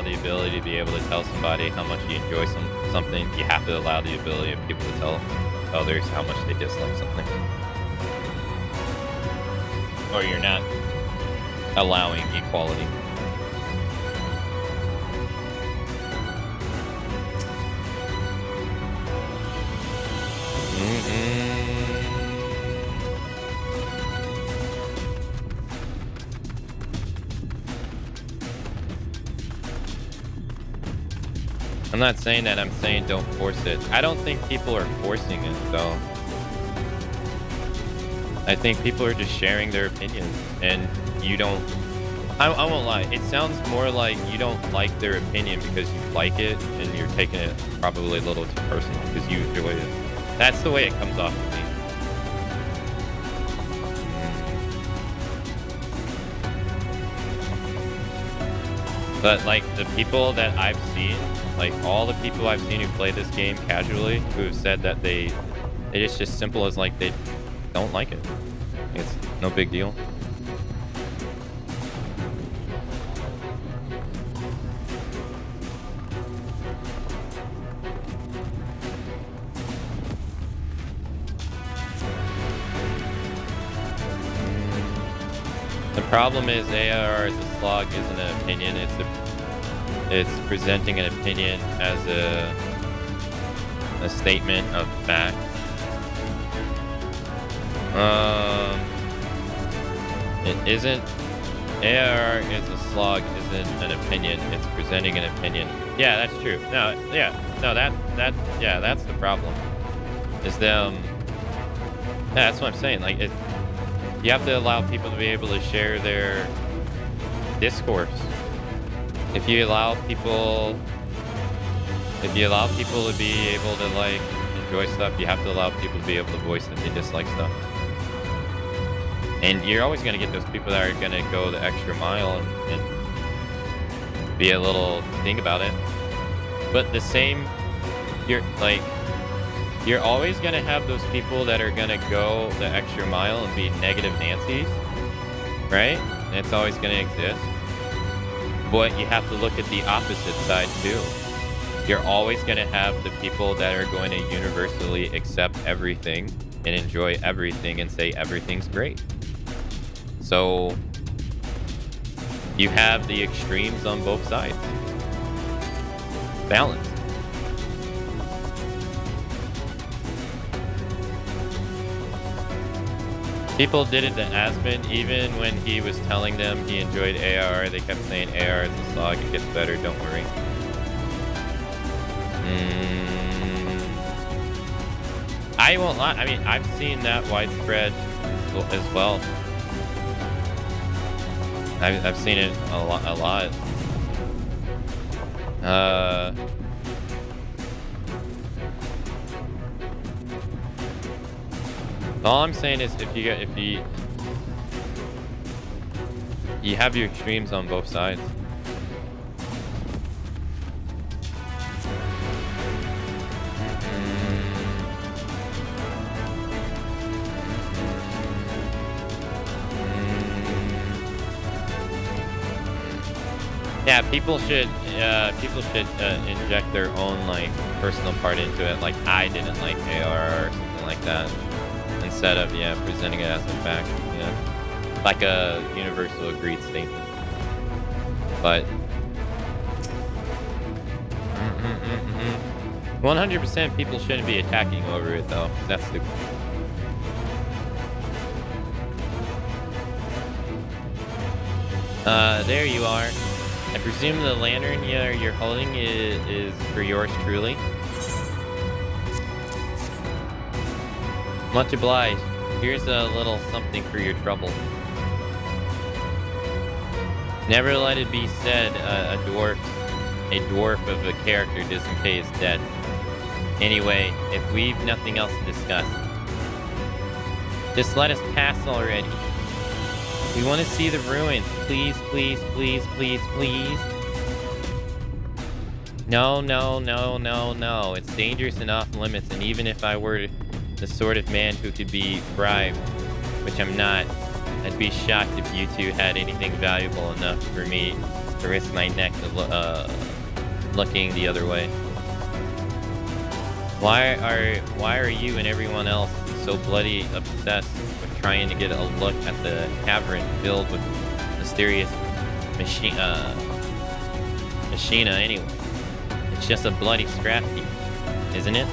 the ability to be able to tell somebody how much you enjoy something, you have to allow the ability of people to tell others how much they dislike something. Or you're not allowing equality. I'm not saying that, I'm saying don't force it. I don't think people are forcing it, though. I think people are just sharing their opinions, and you don't... I won't lie, it sounds more like you don't like their opinion because you like it, and you're taking it probably a little too personal because you enjoy it. That's the way it comes off to me. But, like, the people that I've seen, like, all the people I've seen who play this game casually, who have said that it's just simple as, like, they don't like it. It's no big deal. The problem is AR as a slog isn't an opinion, it's presenting an opinion as a statement of fact. It isn't. AR is a slog isn't an opinion, it's presenting an opinion. Yeah, that's true. That's the problem. Is them. Yeah, that's what I'm saying. Like, you have to allow people to be able to share their discourse. If you allow people to be able to, like, enjoy stuff, you have to allow people to be able to voice that they dislike stuff. And you're always going to get those people that are going to go the extra mile and be a little thing about it. But the same, you're always going to have those people that are going to go the extra mile and be negative Nancy's, right? And it's always going to exist. But you have to look at the opposite side too. You're always going to have the people that are going to universally accept everything and enjoy everything and say everything's great. So you have the extremes on both sides. Balance. People did it to Aspen, even when he was telling them he enjoyed AR, they kept saying AR is a slog, it gets better, don't worry. I won't lie, I mean, I've seen that widespread as well. I've seen it a lot. All I'm saying is if you have your streams on both sides. Yeah, people should inject their own like personal part into it. Like I didn't like AR or something like that, instead of presenting it as a fact. Like a universal agreed statement. But 100% people shouldn't be attacking over it though. That's stupid. There you are. I presume the lantern you're holding is for yours truly. Much obliged. Here's a little something for your trouble. Never let it be said a dwarf of a character doesn't pay his debt. Anyway, if we've nothing else to discuss, just let us pass already. We want to see the ruins. Please, please, please, please, please. No. It's dangerous and off limits, and even if I were the sort of man who could be bribed, which I'm not, I'd be shocked if you two had anything valuable enough for me to risk my neck looking the other way. Why are you and everyone else so bloody obsessed with trying to get a look at the cavern filled with mysterious machina anyway? It's just a bloody scrap heap, isn't it?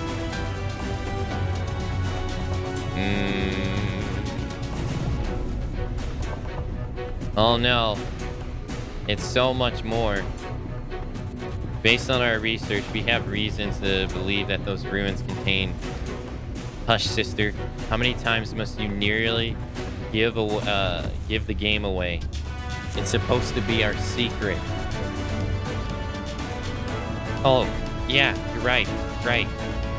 Oh no, it's so much more. Based on our research, we have reasons to believe that those ruins contain... Hush, sister. How many times must you nearly give the game away? It's supposed to be our secret. Oh, yeah, you're right.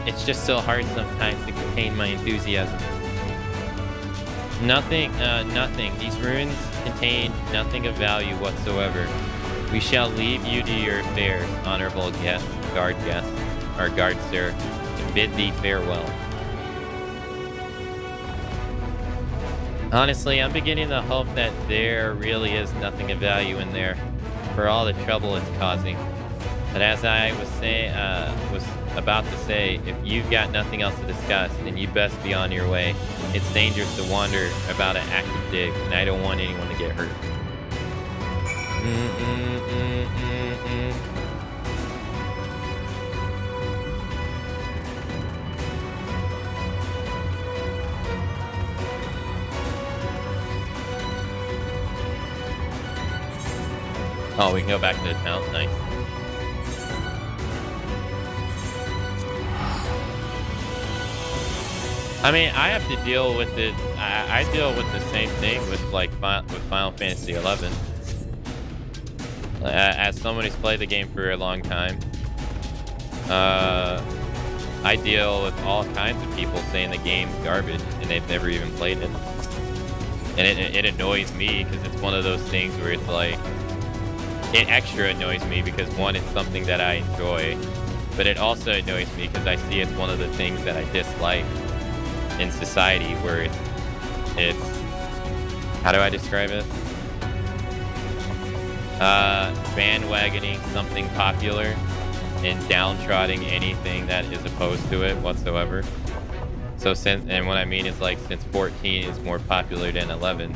It's just so hard sometimes to contain my enthusiasm. Nothing. These ruins contain nothing of value whatsoever. We shall leave you to your affairs, honorable guest, guard sir, and bid thee farewell. Honestly, I'm beginning to hope that there really is nothing of value in there, for all the trouble it's causing. But as I was about to say, if you've got nothing else to discuss, then you best be on your way. It's dangerous to wander about an active dig, and I don't want anyone to get hurt. Oh, we can go back to the town. Nice. I mean, I have to deal with it. I deal with the same thing with Final Fantasy XI. As someone who's played the game for a long time, I deal with all kinds of people saying the game's garbage and they've never even played it. And it annoys me because it's one of those things where it's like, it extra annoys me because one, it's something that I enjoy, but it also annoys me because I see it's one of the things that I dislike in society, where it's how do I describe it? Bandwagoning something popular and downtroding anything that is opposed to it whatsoever. So and what I mean is, like, since 14 is more popular than 11,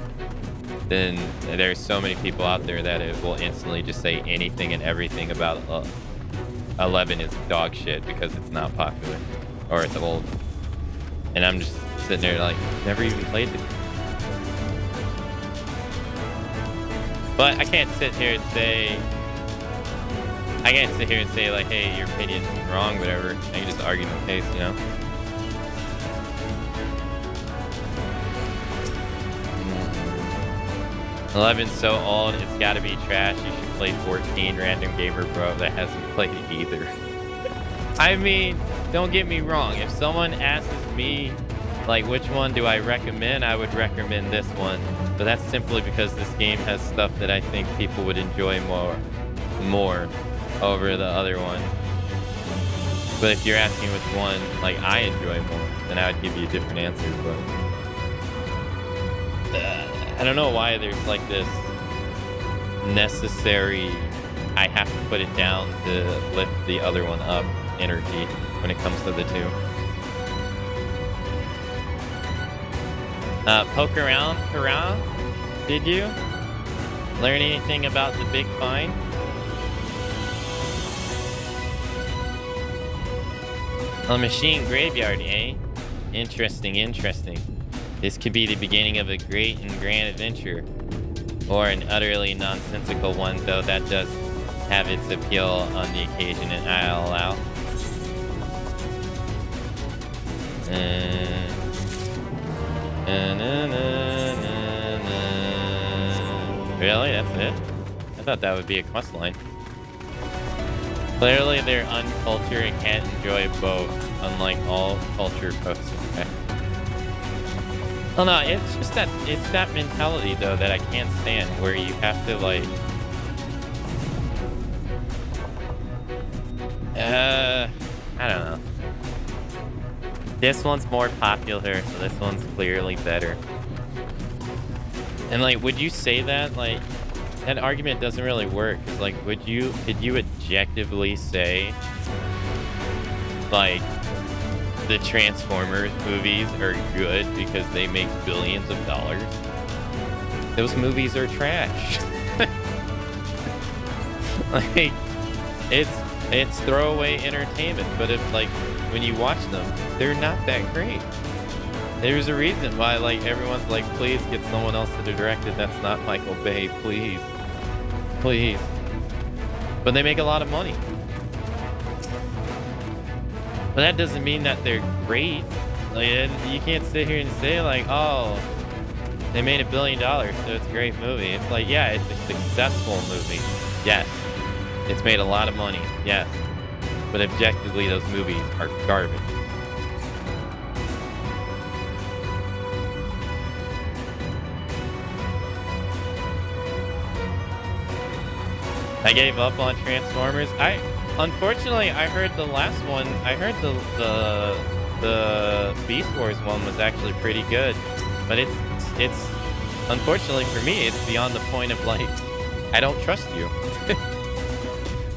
then there's so many people out there that it will instantly just say anything and everything about 11 is dog shit because it's not popular or it's old. And I'm just sitting there like, never even played it. But I can't sit here and say like, hey, your opinion's wrong, whatever. I can just argue my case, you know. 11's so old, it's gotta be trash. You should play 14, random gamer bro that hasn't played it either. I mean, don't get me wrong. If someone asks me, like, which one do I recommend, I would recommend this one. But that's simply because this game has stuff that I think people would enjoy more over the other one. But if you're asking which one, like, I enjoy more, then I would give you a different answer, but... I don't know why there's like this necessary I have to put it down to lift the other one up energy when it comes to the two. Poke around, did you? Learn anything about the big find? A machine graveyard, eh? Interesting. This could be the beginning of a great and grand adventure. Or an utterly nonsensical one, though that does have its appeal on the occasion, and I'll allow. Really? That's it? I thought that would be a quest line. Clearly they're uncultured and can't enjoy both, unlike all culture folks. Okay. Well, no, it's just that, it's that mentality, though, that I can't stand, where you have to, like... I don't know. This one's more popular, so this one's clearly better. And, like, would you say that? Like, that argument doesn't really work, because, like, could you objectively say, like, the Transformers movies are good because they make billions of dollars? Those movies are trash. Like, it's throwaway entertainment, but if, like, when you watch them, they're not that great. There's a reason why, like, everyone's like, please get someone else to direct it that's not Michael Bay, please. Please. But they make a lot of money. But that doesn't mean that they're great. Like, you can't sit here and say, like, oh, they made $1 billion, so it's a great movie. It's like, yeah, it's a successful movie. Yes. It's made a lot of money. Yes. But objectively, those movies are garbage. I gave up on Transformers. Unfortunately, I heard the last one. I heard the Beast Wars one was actually pretty good, but it's unfortunately for me, it's beyond the point of, like, I don't trust you.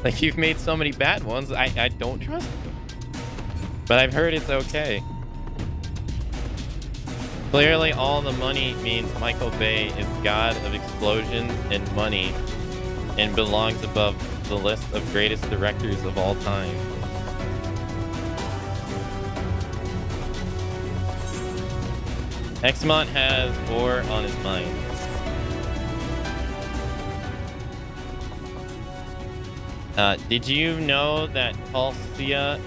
Like, you've made so many bad ones, I don't trust you. But I've heard it's okay. Clearly, all the money means Michael Bay is god of explosions and money, and belongs above the list of greatest directors of all time. Exmont has war on his mind. Did you know that Calcia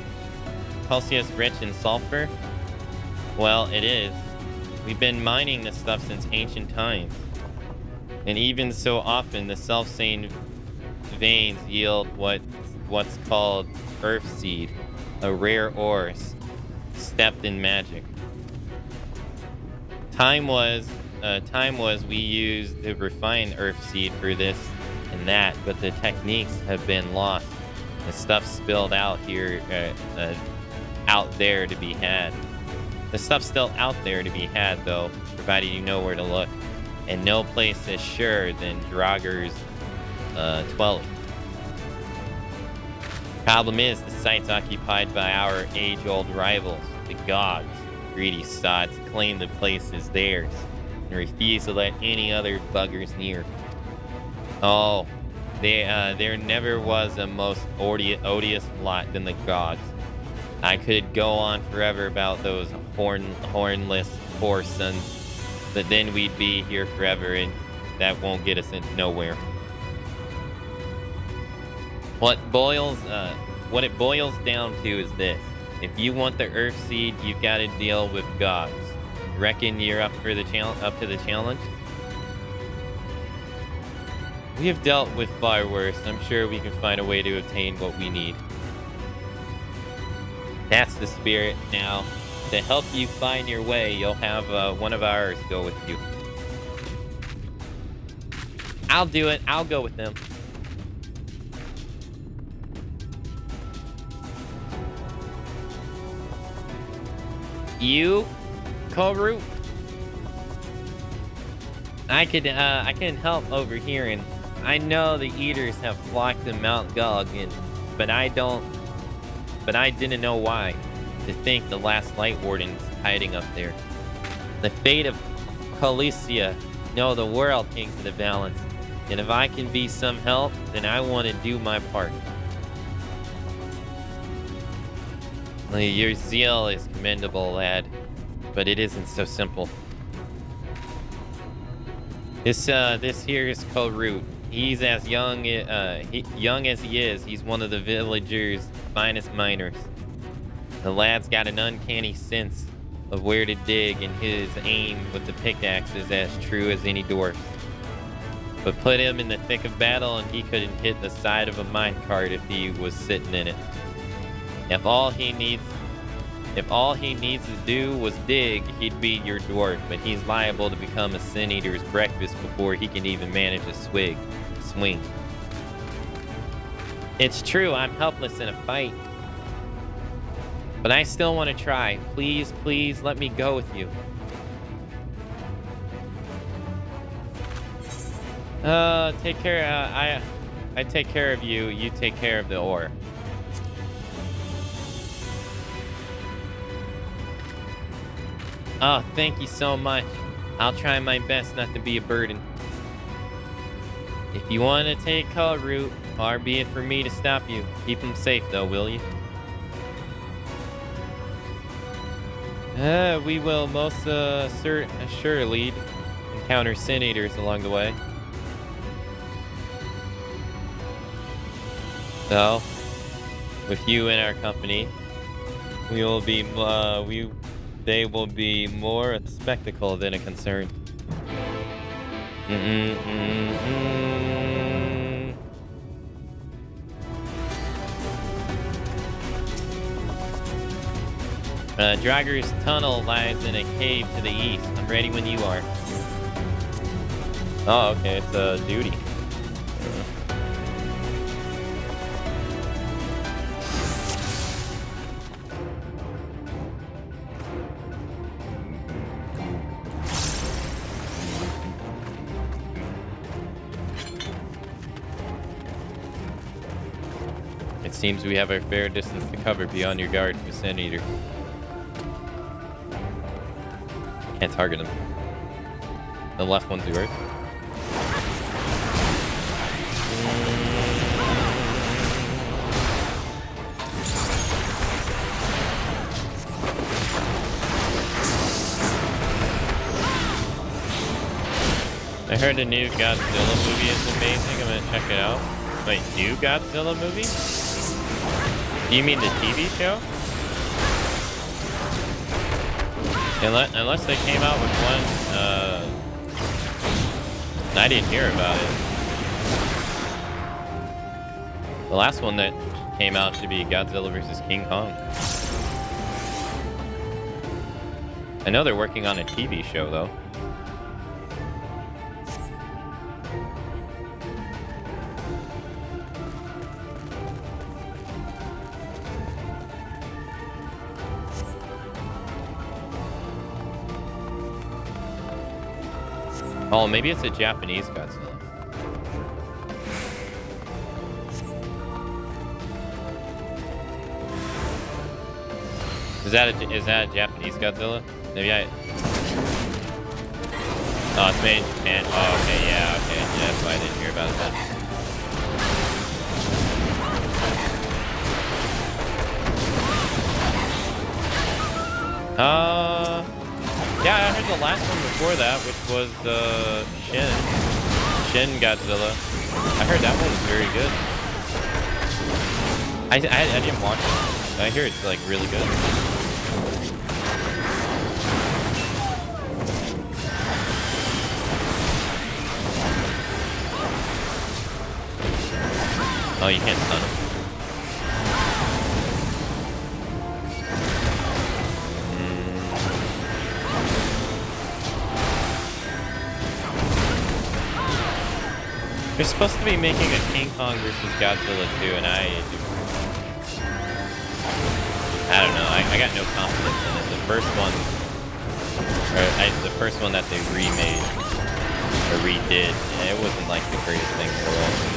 is rich in sulfur? Well, it is. We've been mining this stuff since ancient times. And even so often, the self-same veins yield what's called earth seed, a rare ore steeped in magic. Time was we used to refine earth seed for this and that, but the techniques have been lost. The stuff spilled out here, out there to be had. The stuff's still out there to be had, though, provided you know where to look. And no place is surer than Draugr's Twelly. Problem is, the site's occupied by our age-old rivals, the Gogs. Greedy sods claim the place is theirs and refuse to let any other buggers near. Oh, there never was a most odious lot than the Gogs. I could go on forever about those hornless whoresons, but then we'd be here forever, and that won't get us in nowhere. What it boils down to is this. If you want the Earth Seed, you've got to deal with gods. Reckon you're up to the challenge? We have dealt with far worse. I'm sure we can find a way to obtain what we need. That's the spirit. Now, to help you find your way, you'll have one of ours go with you. I'll do it. I'll go with them. You, Koru? I can help over here, and I know the Eaters have flocked to Mount Gulligan, but I didn't know why. To think the last Light Warden's hiding up there. The fate of Calicia. No, the world hangs in the balance. And if I can be some help, then I want to do my part. Your zeal is commendable, lad, but it isn't so simple. This here is Korut. He's as young as he is. He's one of the villager's finest miners. The lad's got an uncanny sense of where to dig, and his aim with the pickaxe is as true as any dwarf. But put him in the thick of battle, and he couldn't hit the side of a minecart if he was sitting in it. If all he needs to do was dig, he'd be your dwarf, but he's liable to become a sin eater's breakfast before he can even manage a swing. It's true, I'm helpless in a fight. But I still want to try. Please, please let me go with you. Take care. I take care of you. You take care of the ore. Oh, thank you so much. I'll try my best not to be a burden. If you want to take Call Route, far be it for me to stop you. Keep him safe, though, will you? We will most assuredly encounter Sin Eaters along the way. So, with you in our company, they will be more a spectacle than a concern. Drager's tunnel lies in a cave to the east. I'm ready when you are. Oh, okay, it's a duty. It seems we have a fair distance to cover beyond your guard for Sin Eater. Can't target him. The left one's yours. I heard the new Godzilla movie is amazing. I'm gonna check it out. Wait, new Godzilla movie? You mean the TV show? Unless they came out with one, I didn't hear about it. The last one that came out should be Godzilla vs. King Kong. I know they're working on a TV show, though. Oh, maybe it's a Japanese Godzilla. Is that a Japanese Godzilla? Maybe I... Oh, it's made in Japan. Oh, okay, yeah, okay. Yeah, that's why I didn't hear about it then. Yeah, I heard the last one before that, which was the Shin. Shin Godzilla. I heard that one was very good. I didn't watch it. I hear it's like really good. Oh, you can't stun him. They're supposed to be making a King Kong versus Godzilla 2, and I don't know. I got no confidence in it. The first one, the first one that they remade or redid, it wasn't like the greatest thing in the world.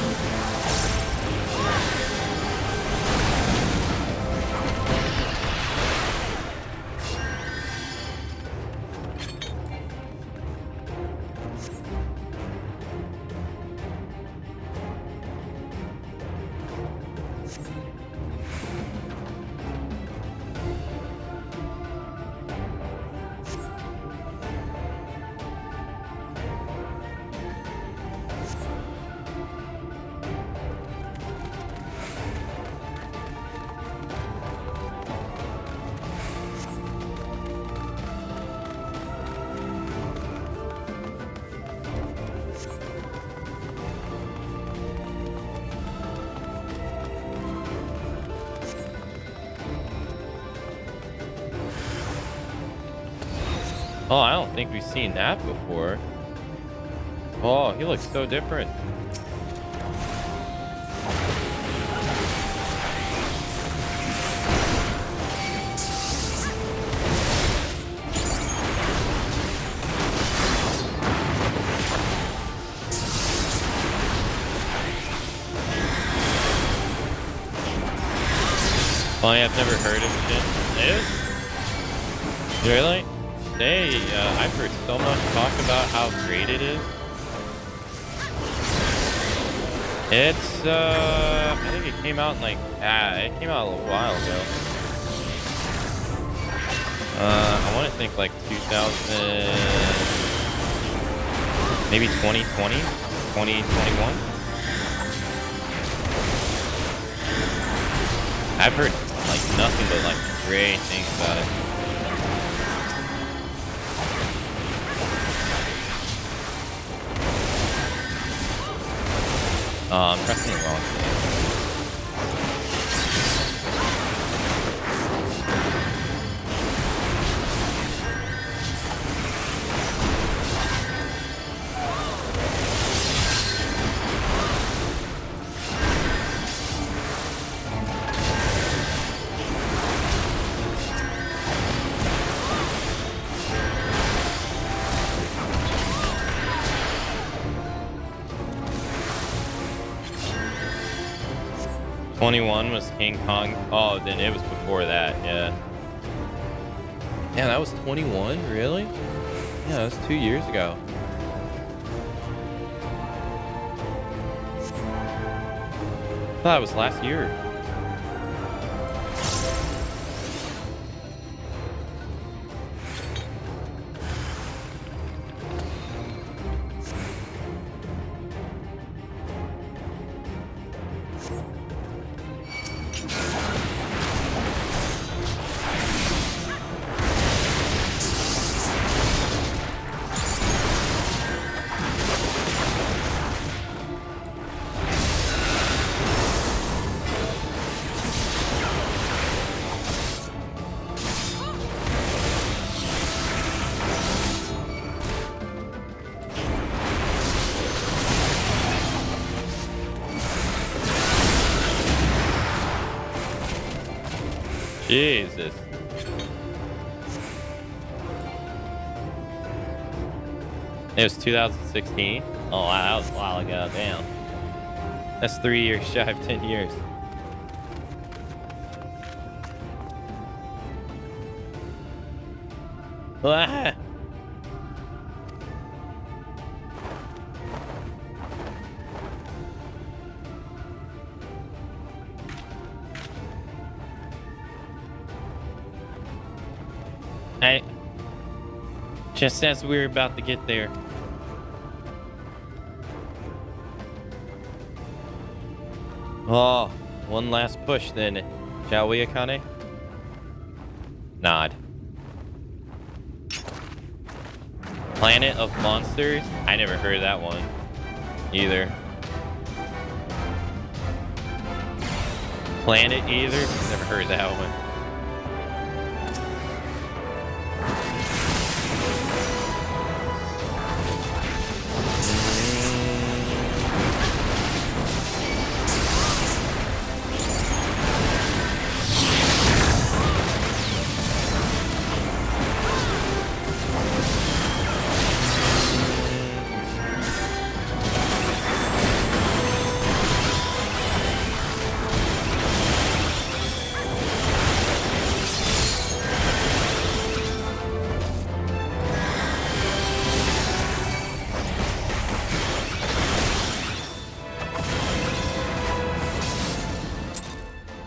Oh, I don't think we've seen that before. Oh, he looks so different. Oh, I've never heard of it. Really? I've heard so much talk about how great it is. It's, I think it came out in like, it came out a little while ago. I want to think like 2000, maybe 2020, 2021. I've heard like nothing but like great things about it. I'm pressing the wrong thing. '21 was King Kong. Oh, then it was before that, yeah. Yeah, that was 21, really? Yeah, that was 2 years ago. I thought it was last year. Jesus. It was 2016. Oh wow, that was a while ago. Damn. That's 3 years shy of 10 years. Ah. Just as we were about to get there. Oh, one last push then. Shall we, Akane? Nod. Planet of Monsters? I never heard of that one either. Planet either? Never heard of that one.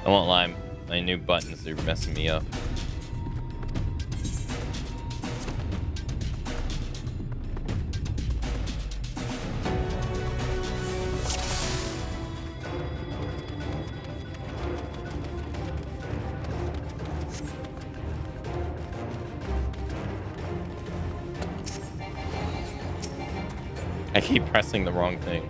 I won't lie, my new buttons are messing me up. I keep pressing the wrong thing.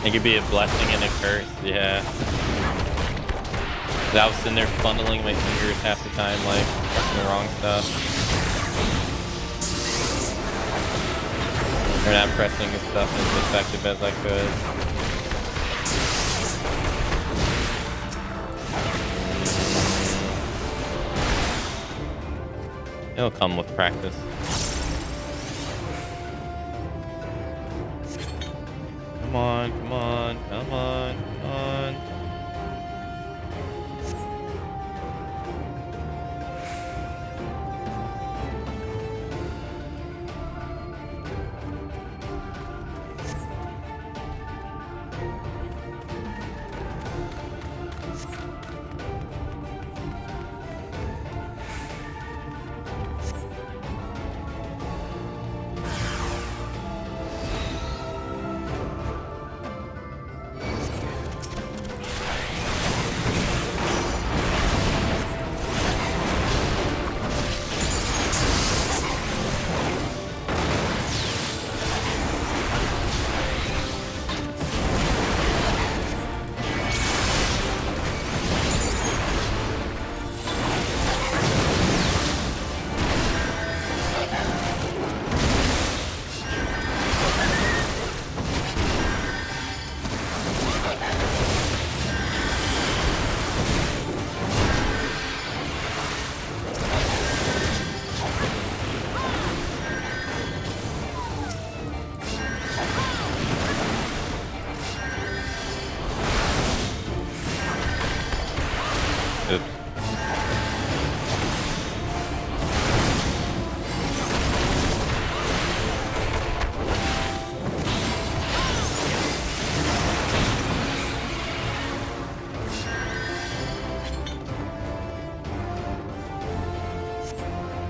It could be a blessing and a curse, yeah. I was sitting there funneling my fingers half the time, like pressing the wrong stuff. Or not pressing stuff as effective as I could. It'll come with practice. Come on, come on, come on, come on.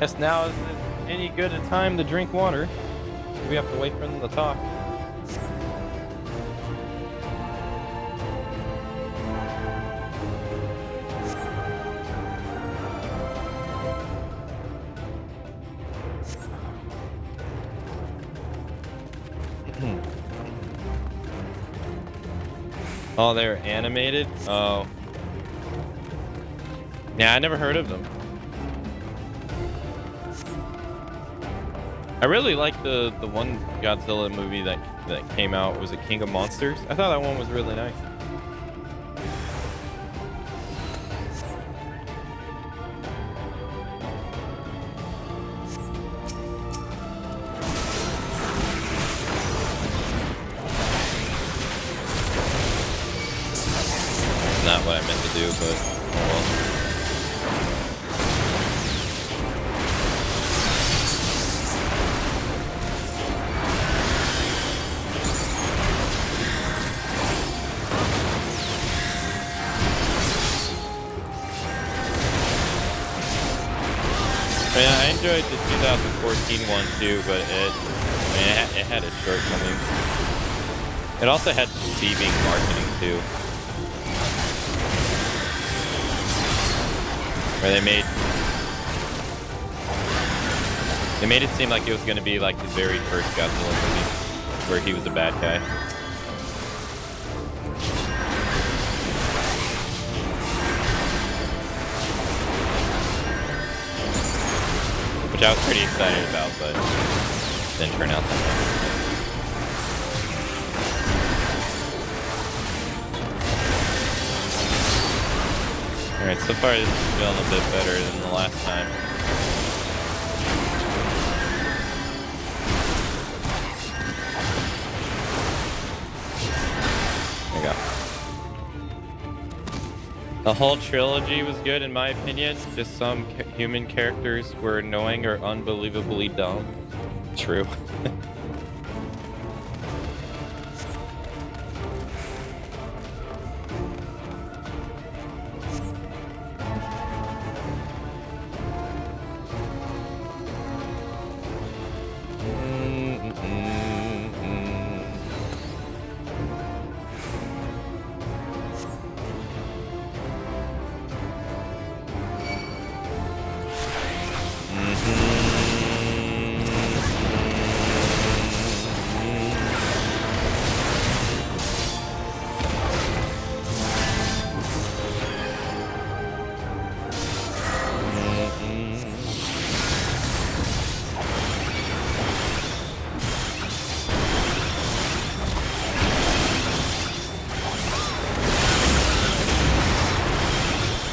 Guess now is any good a time to drink water. We have to wait for them to talk. Oh, they're animated? Oh. Yeah, I never heard of them. I really like the one Godzilla movie that came out. Was it King of Monsters? I thought that one was really nice. Not what I meant to do, but oh well. mean, I enjoyed the 2014 one too, but it had its shortcomings. It also had deceiving marketing too, where they made it seem like it was going to be like the very first Godzilla movie, where he was a bad guy. Which I was pretty excited about, but didn't turn out that way. Alright, so far this is feeling a bit better than the last time. There you go. The whole trilogy was good in my opinion. Just some human characters were annoying or unbelievably dumb. True.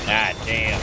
God damn.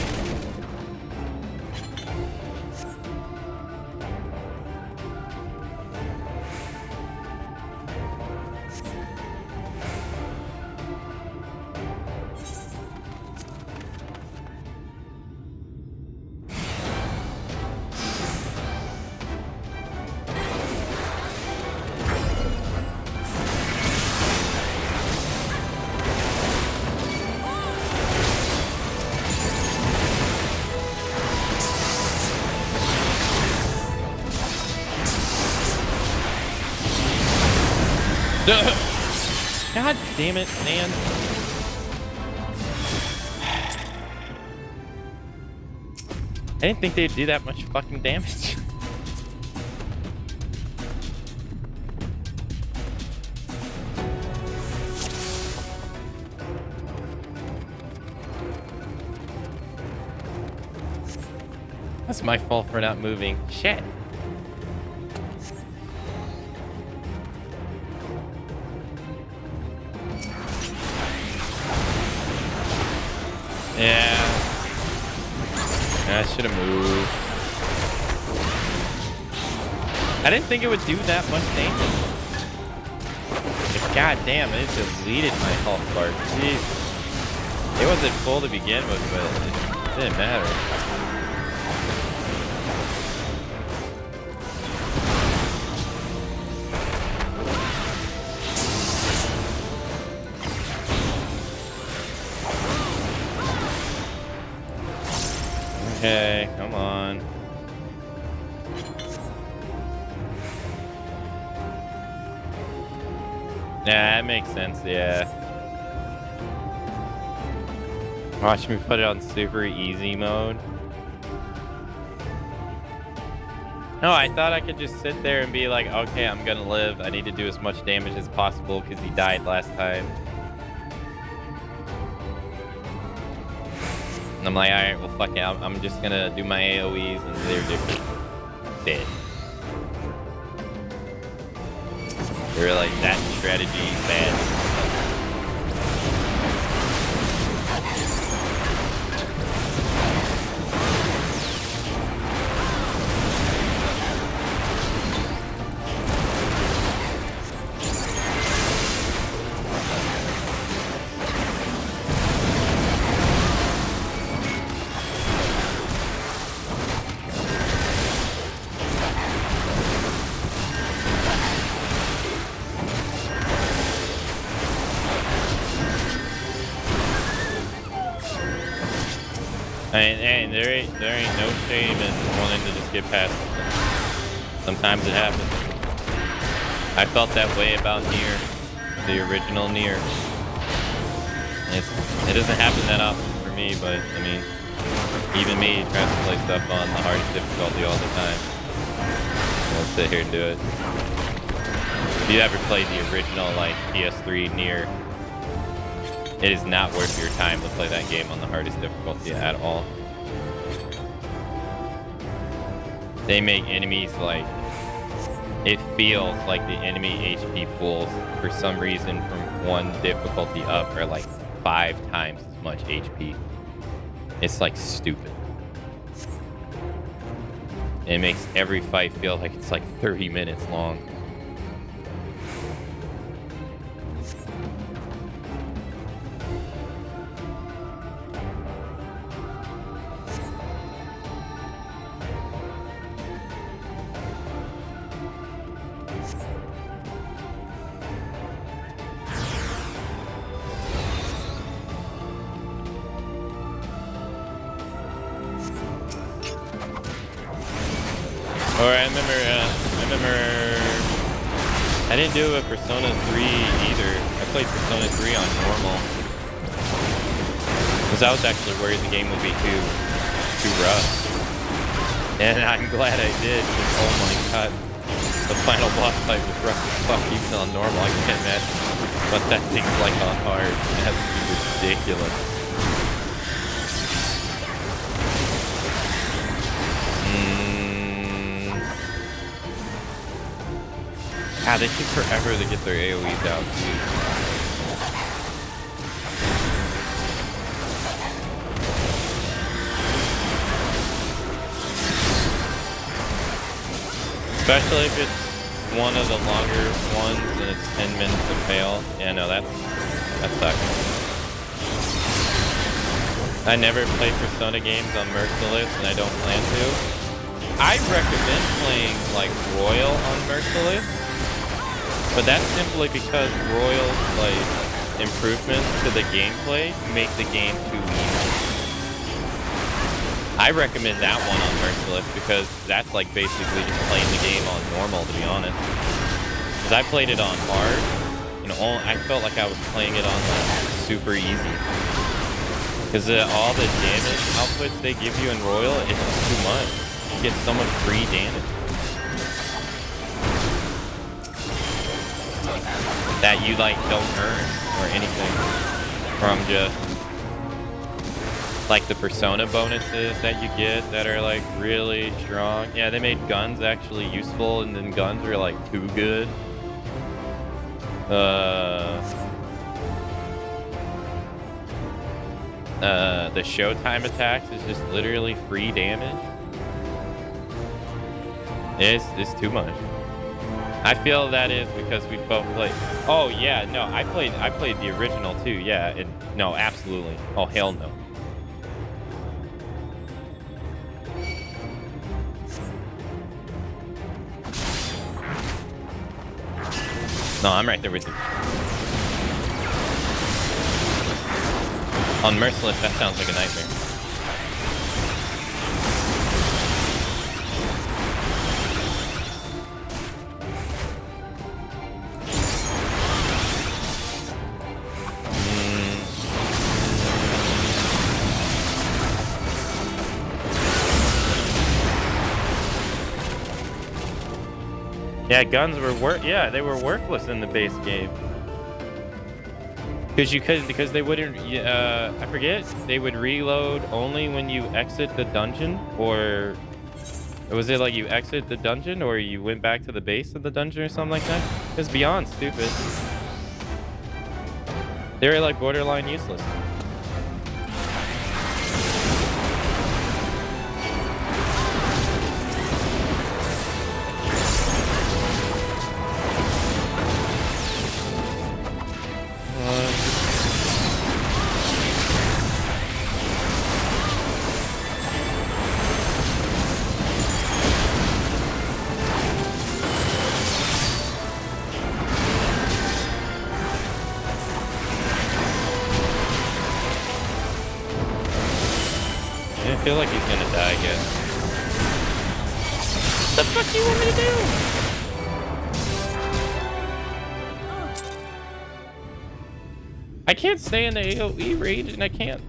God damn it, man. I didn't think they'd do that much fucking damage. That's my fault for not moving. Shit. Yeah. I should have moved. I didn't think it would do that much damage. But god damn, it deleted my health bar. Jeez. It wasn't full to begin with, but it didn't matter. Okay, come on. Yeah, that makes sense, yeah. Watch me put it on super easy mode. No, I thought I could just sit there and be like, okay, I'm gonna live. I need to do as much damage as possible because he died last time. And I'm like, alright, well, fuck it. I'm just gonna do my AoEs and they're just dead. They're like, that strategy bad. And there ain't no shame in wanting to just get past it. Sometimes it happens. I felt that way about Nier, the original Nier. It doesn't happen that often for me, but I mean, even me tries to play stuff on the hardest difficulty all the time. I'll sit here and do it. If you ever played the original like PS3 Nier, it is not worth your time to play that game on the hardest difficulty at all. They make enemies like, it feels like the enemy HP pools for some reason from one difficulty up are like 5 times as much HP. It's like stupid. It makes every fight feel like it's like 30 minutes long. Or I remember I didn't do a Persona 3 either. I played Persona 3 on normal. Because I was actually worried the game would be too rough. And I'm glad I did, because oh my god. The final boss fight was rough as fuck even on normal. I can't imagine what that thing's like on hard. It has to be ridiculous. God, they take forever to get their AoEs out, too. Especially if it's one of the longer ones and it's 10 minutes to fail. Yeah, no, that sucks. I never played Persona games on Merciless, and I don't plan to. I recommend playing, like, Royal on Merciless. But that's simply because Royal's, like, improvements to the gameplay make the game too easy. I recommend that one on Merciless because that's, like, basically just playing the game on normal, to be honest. Because I played it on hard, and I felt like I was playing it on, like, super easy. Because all the damage outputs they give you in Royal, it's just too much. You get so much free damage. That you like don't earn or anything from just like the Persona bonuses that you get that are like really strong. Yeah, they made guns actually useful, and then guns are like too good. The Showtime attacks is just literally free damage. It's too much. I feel that is because we both played. Oh yeah, no, I played the original too. Yeah, and no, absolutely. Oh hell no. No, I'm right there with you. On Merciless, that sounds like a nightmare. Yeah, guns were they were worthless in the base game. Because they wouldn't I forget, they would reload only when you exit the dungeon, or was it like you exit the dungeon or you went back to the base of the dungeon or something like that? It's beyond stupid. They were like borderline useless. feel like he's gonna die again. What the fuck do you want me to do? I can't stay in the AoE range, and I can't.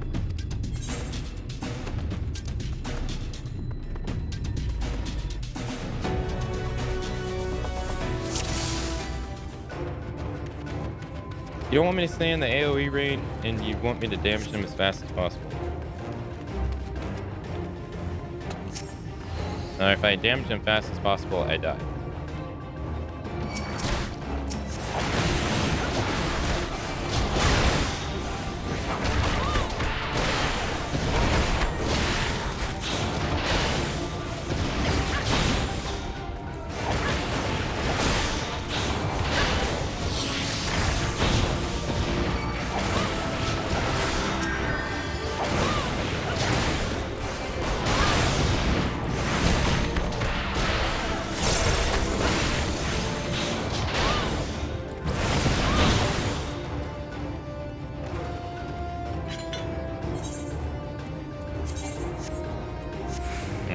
You don't want me to stay in the AoE range, and you want me to damage him as fast as possible. Now, if I damage him fast as possible, I die.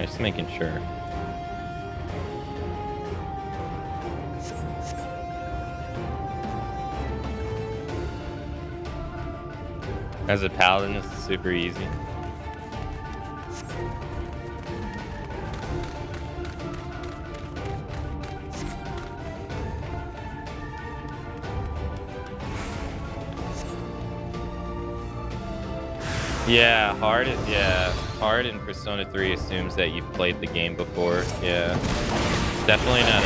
Just making sure. As a paladin, this is super easy. Yeah, hard in Persona 3 assumes that you've played the game before. Yeah. It's definitely not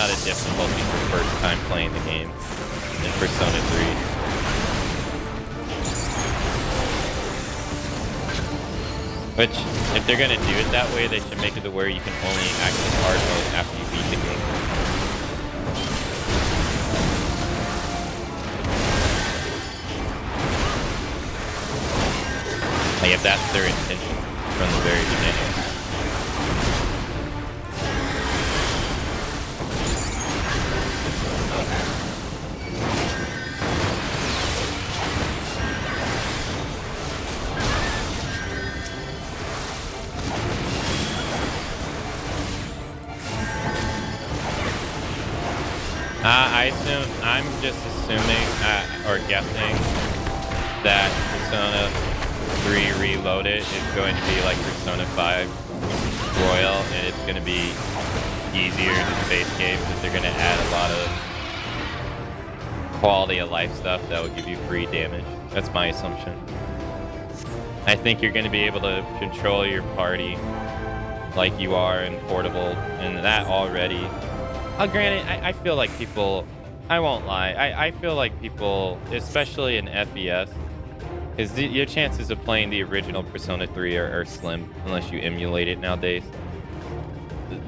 a difficulty for first time playing the game in Persona 3. Which, if they're gonna do it that way, they should make it to where you can only access hard mode after you beat the game. Like, if that's their intention from the very beginning. I'm just assuming, or guessing, that Persona 3 Reloaded is going to be like Persona 5 Royal, and it's going to be easier than the base game, because they're going to add a lot of quality of life stuff that will give you free damage. That's my assumption. I think you're going to be able to control your party like you are in Portable, and that already... granted, I feel like people... I won't lie. I feel like people, especially in FES, because your chances of playing the original Persona 3 are slim unless you emulate it nowadays.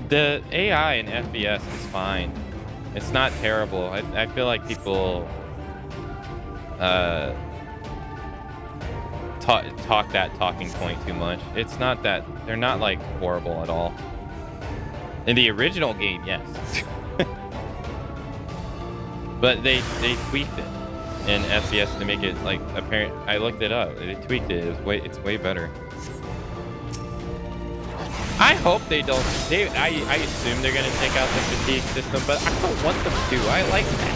The AI in FES is fine. It's not terrible. I feel like people talk that talking point too much. It's not that... They're not, like, horrible at all. In the original game, yes. But they tweaked it in FPS to make it like apparent. I looked it up. They tweaked it. It's way better. I hope they don't. I assume they're gonna take out the fatigue system, but I don't want them to. I like that.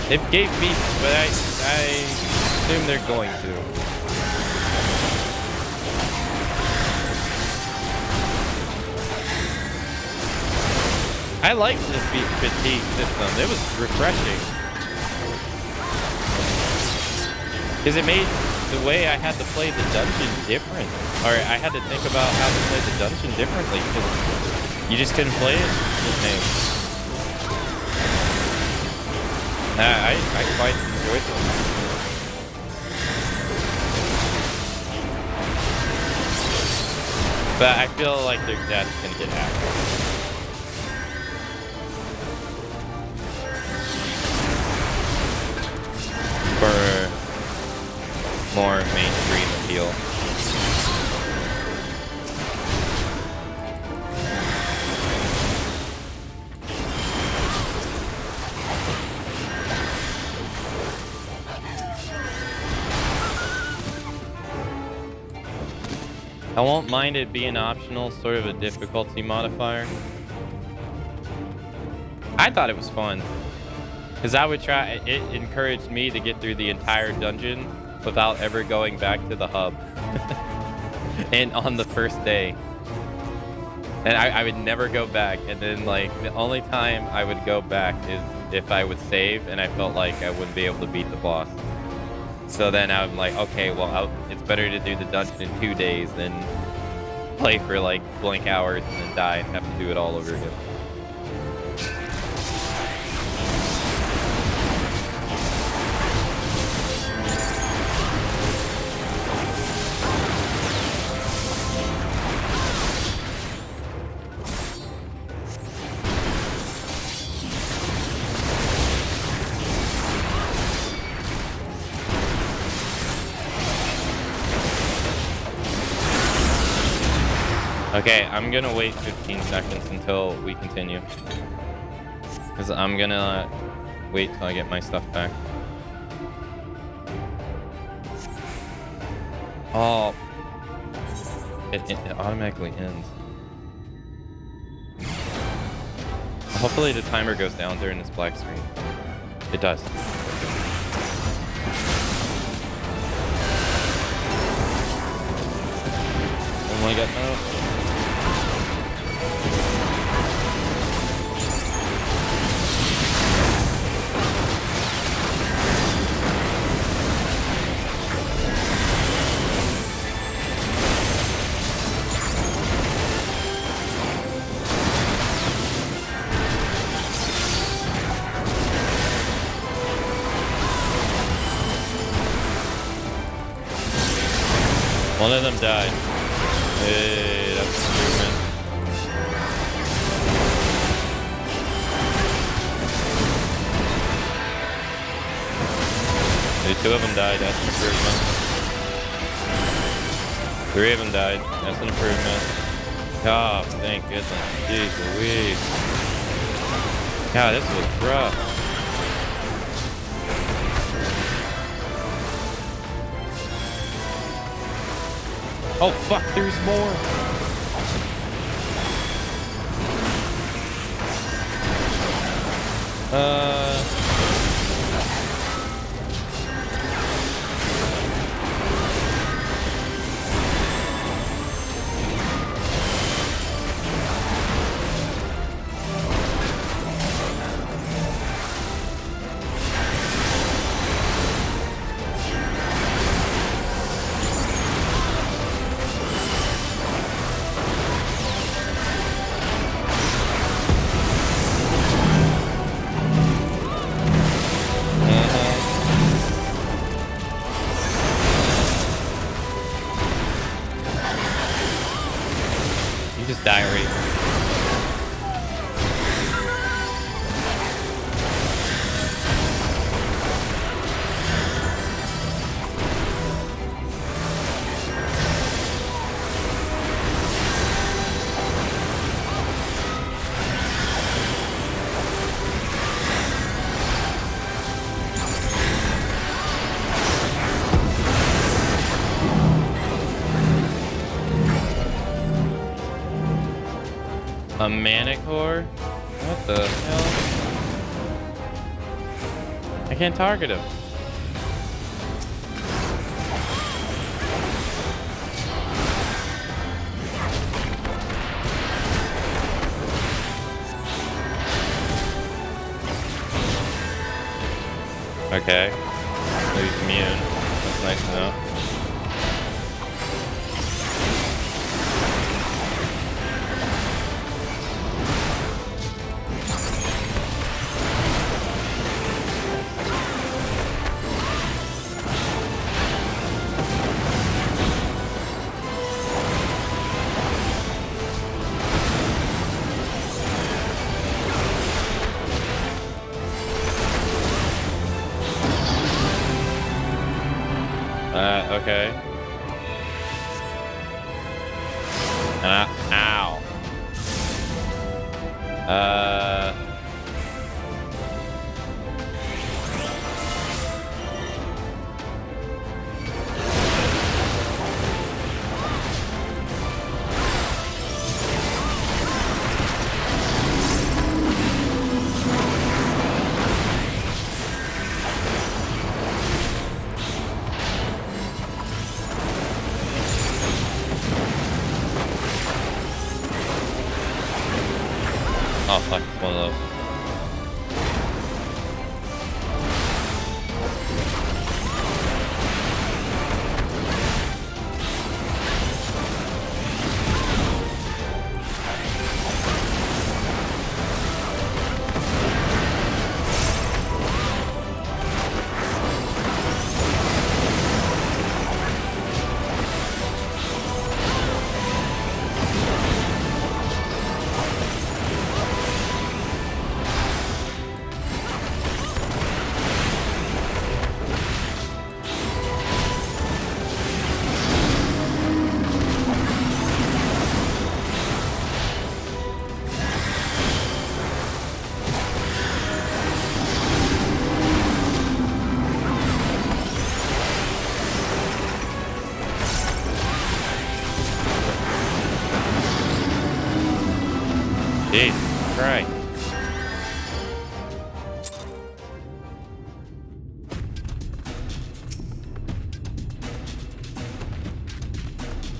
It gave me, but I assume they're going to. I liked this fatigue system. It was refreshing. Because it made the way I had to play the dungeon different. Or I had to think about how to play the dungeon differently. Because you just couldn't play it the same. I quite enjoyed it. But I feel like their death's gonna get active. For more mainstream appeal. I won't mind it being optional, sort of a difficulty modifier. I thought it was fun. Because I would try, it encouraged me to get through the entire dungeon without ever going back to the hub. And on the first day. And I would never go back. And then, like, the only time I would go back is if I would save and I felt like I wouldn't be able to beat the boss. So then I'm like, okay, well, it's better to do the dungeon in 2 days than play for, like, blank hours and then die and have to do it all over again. Okay, I'm gonna wait 15 seconds until we continue. Because I'm gonna wait till I get my stuff back. Oh. It automatically ends. Hopefully the timer goes down during this black screen. It does. Oh my god, no. One of them died. Hey, that's improvement. Hey, 2 of them died. That's an improvement. 3 of them died. That's an improvement. Oh, thank goodness. Jeez Louise. God, this was rough. Oh fuck, there's more. Diary. A manicore? What the hell? I can't target him. Okay. So he's immune. That's nice to know. Okay. Ow. Oh fuck, it's one of those. Jesus Christ.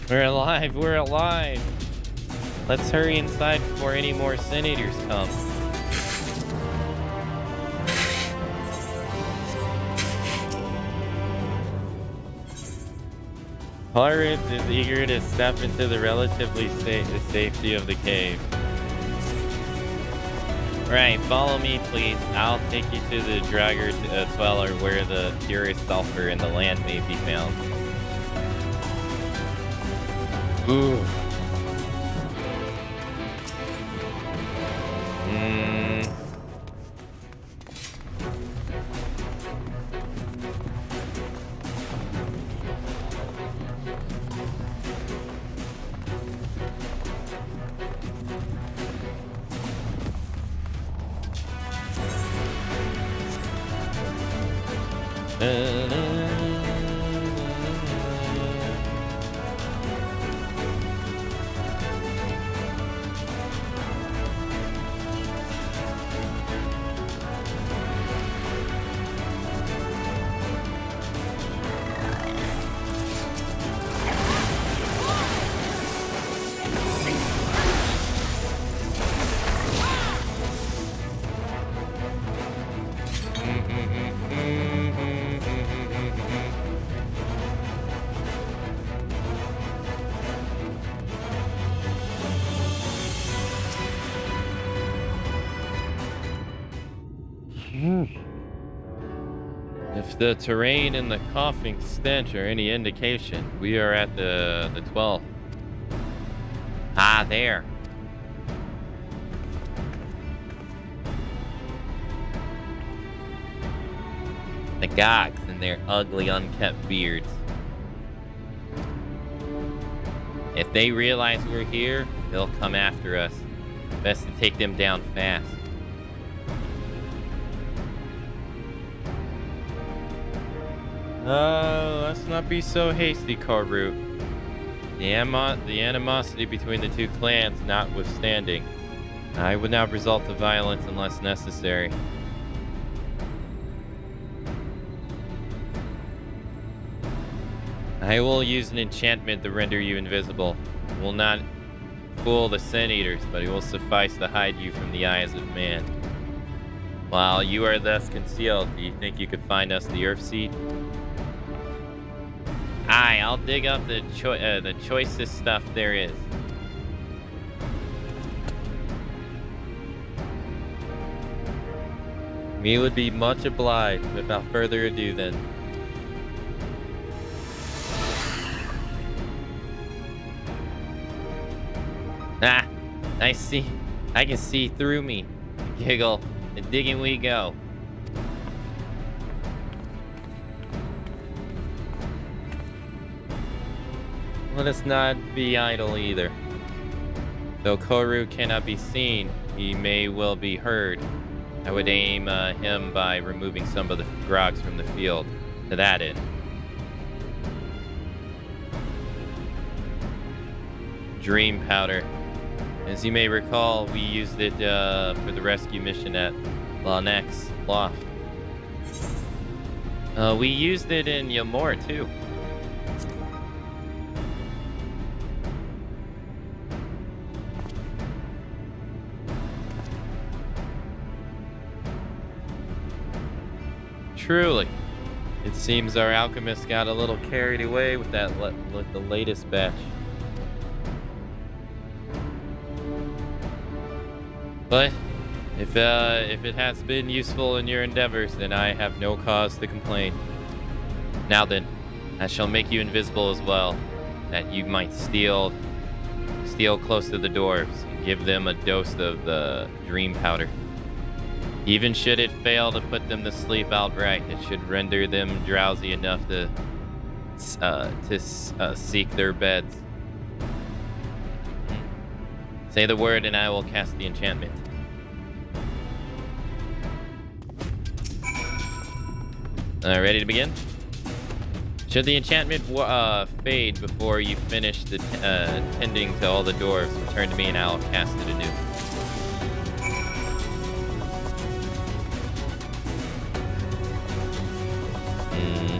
We're alive, we're alive. Let's hurry inside before any more Sin Eaters come. Pirate is eager to step into the relatively the safety of the cave. Right, follow me, please. I'll take you to the Dragger Dweller where the purest sulfur in the land may be found. Ooh. If the terrain and the coughing stench are any indication, we are at the 12th. Ah, there. The Gogs and their ugly, unkept beards. If they realize we're here, they'll come after us. Best to take them down fast. Let's not be so hasty, Karu. The animosity between the two clans notwithstanding, I would not resort to violence unless necessary. I will use an enchantment to render you invisible. It will not fool the Sin Eaters, but it will suffice to hide you from the eyes of man. While you are thus concealed, do you think you could find us the Earth Seed? Aye, I'll dig up the choicest stuff there is. We would be much obliged. Without further ado, then. Ah, I see. I can see through me. Giggle. And digging we go. Let us not be idle either. Though Koru cannot be seen, he may well be heard. I would aim him by removing some of the grogs from the field. To that end. Dream powder. As you may recall, we used it for the rescue mission at Lonex Loft. We used it in Ymor too. truly. It seems our alchemist got a little carried away with that with the latest batch. But if it has been useful in your endeavors, then I have no cause to complain. Now then, I shall make you invisible as well, that you might steal close to the dwarves and give them a dose of the dream powder. Even should it fail to put them to sleep outright, it should render them drowsy enough to seek their beds. Say the word and I will cast the enchantment. Ready to begin? Should the enchantment fade before you finish tending to all the dwarves, return to me and I will cast it anew.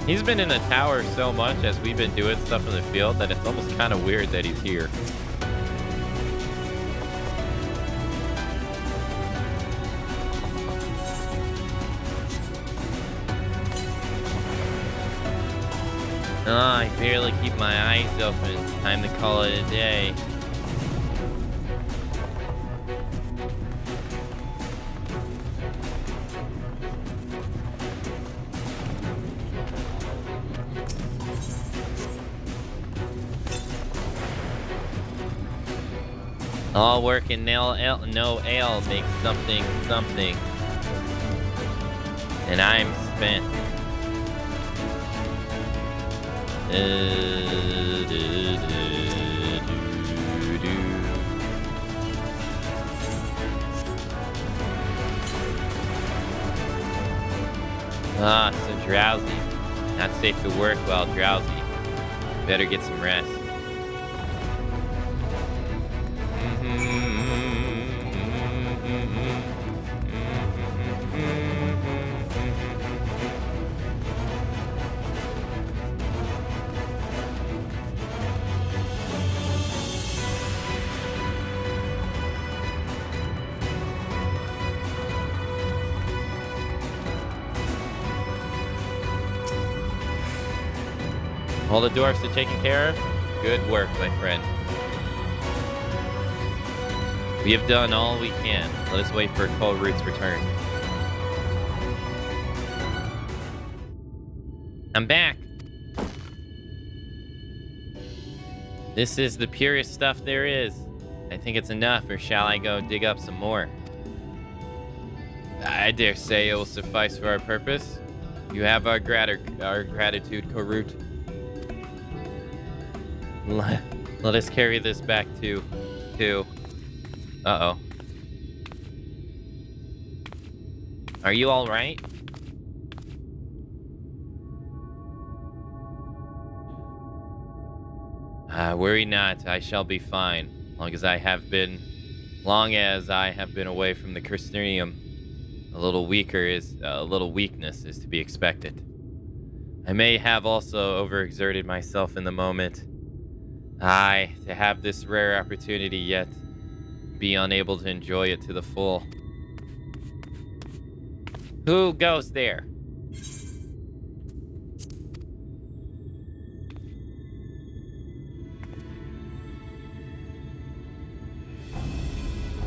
He's been in the tower so much as we've been doing stuff in the field that it's almost kind of weird that he's here. Oh, I barely keep my eyes open. Time to call it a day. All work and no ale makes something. And I'm spent. So drowsy. Not safe to work while drowsy. Better get some rest. All the dwarfs are taken care of? Good work, my friend. We have done all we can. Let us wait for Colroot's return. I'm back. This is the purest stuff there is. I think it's enough, or shall I go dig up some more? I dare say it will suffice for our purpose. You have our gratitude, Colroot. Let us carry this back to... Uh-oh. Are you all right? Worry not, I shall be fine. Long as I have been away from the Crystarium, a little weakness is to be expected. I may have also overexerted myself in the moment. Aye, to have this rare opportunity yet be unable to enjoy it to the full. Who goes there?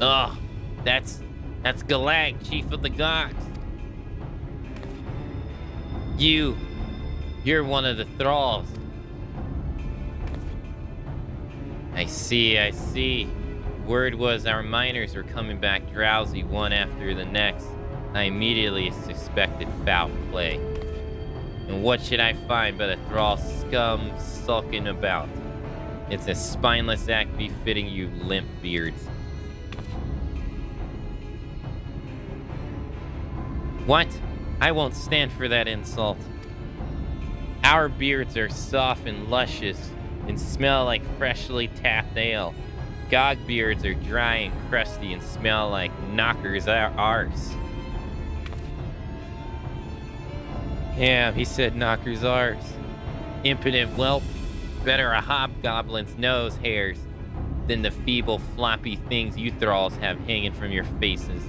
Oh, that's Galag, Chief of the Gods. You're one of the thralls. I see. Word was our miners were coming back drowsy one after the next. I immediately suspected foul play. And what should I find but a thrall scum sulking about? It's a spineless act befitting you limp beards. What? I won't stand for that insult. Our beards are soft and luscious and smell like freshly tapped ale. Gog beards are dry and crusty and smell like knockers arse. Yeah, he said knockers arse. Impotent whelp. Better a hobgoblin's nose hairs than the feeble floppy things you thralls have hanging from your faces.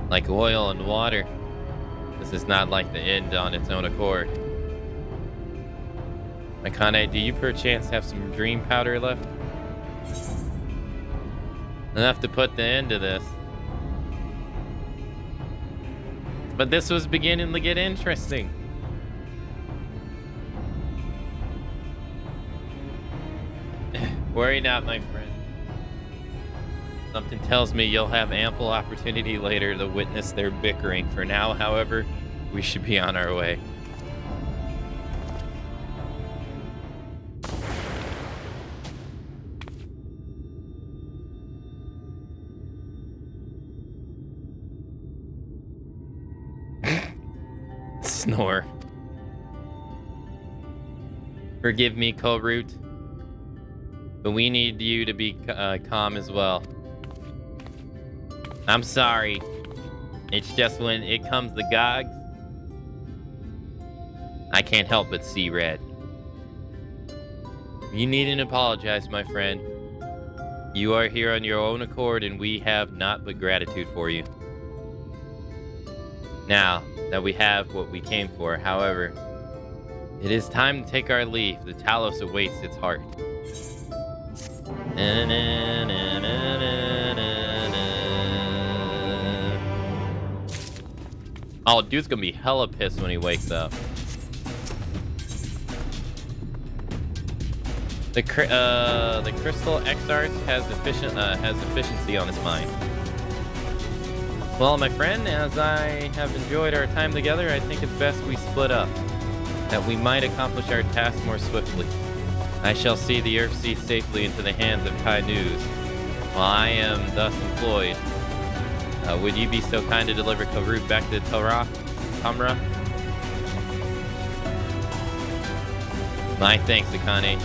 Like oil and water. This is not like the end on its own accord. Akane, do you perchance have some dream powder left? Enough to put the end to this. But this was beginning to get interesting. Worry not, my friend. Something tells me you'll have ample opportunity later to witness their bickering. For now, however, we should be on our way. Snore. Forgive me, Korut, but we need you to be calm as well. I'm sorry. It's just when it comes to Gogs, I can't help but see red. You needn't apologize, my friend. You are here on your own accord, and we have naught but gratitude for you. Now that we have what we came for, however, it is time to take our leave. The Talos awaits its heart. Oh, dude's gonna be hella pissed when he wakes up. The Crystal Exarch has efficiency on his mind. Well, my friend, as I have enjoyed our time together, I think it's best we split up, that we might accomplish our task more swiftly. I shall see the Earthsea safely into the hands of Kai News, while I am thus employed. Would you be so kind to deliver Korut back to Tamra? My thanks, Akane.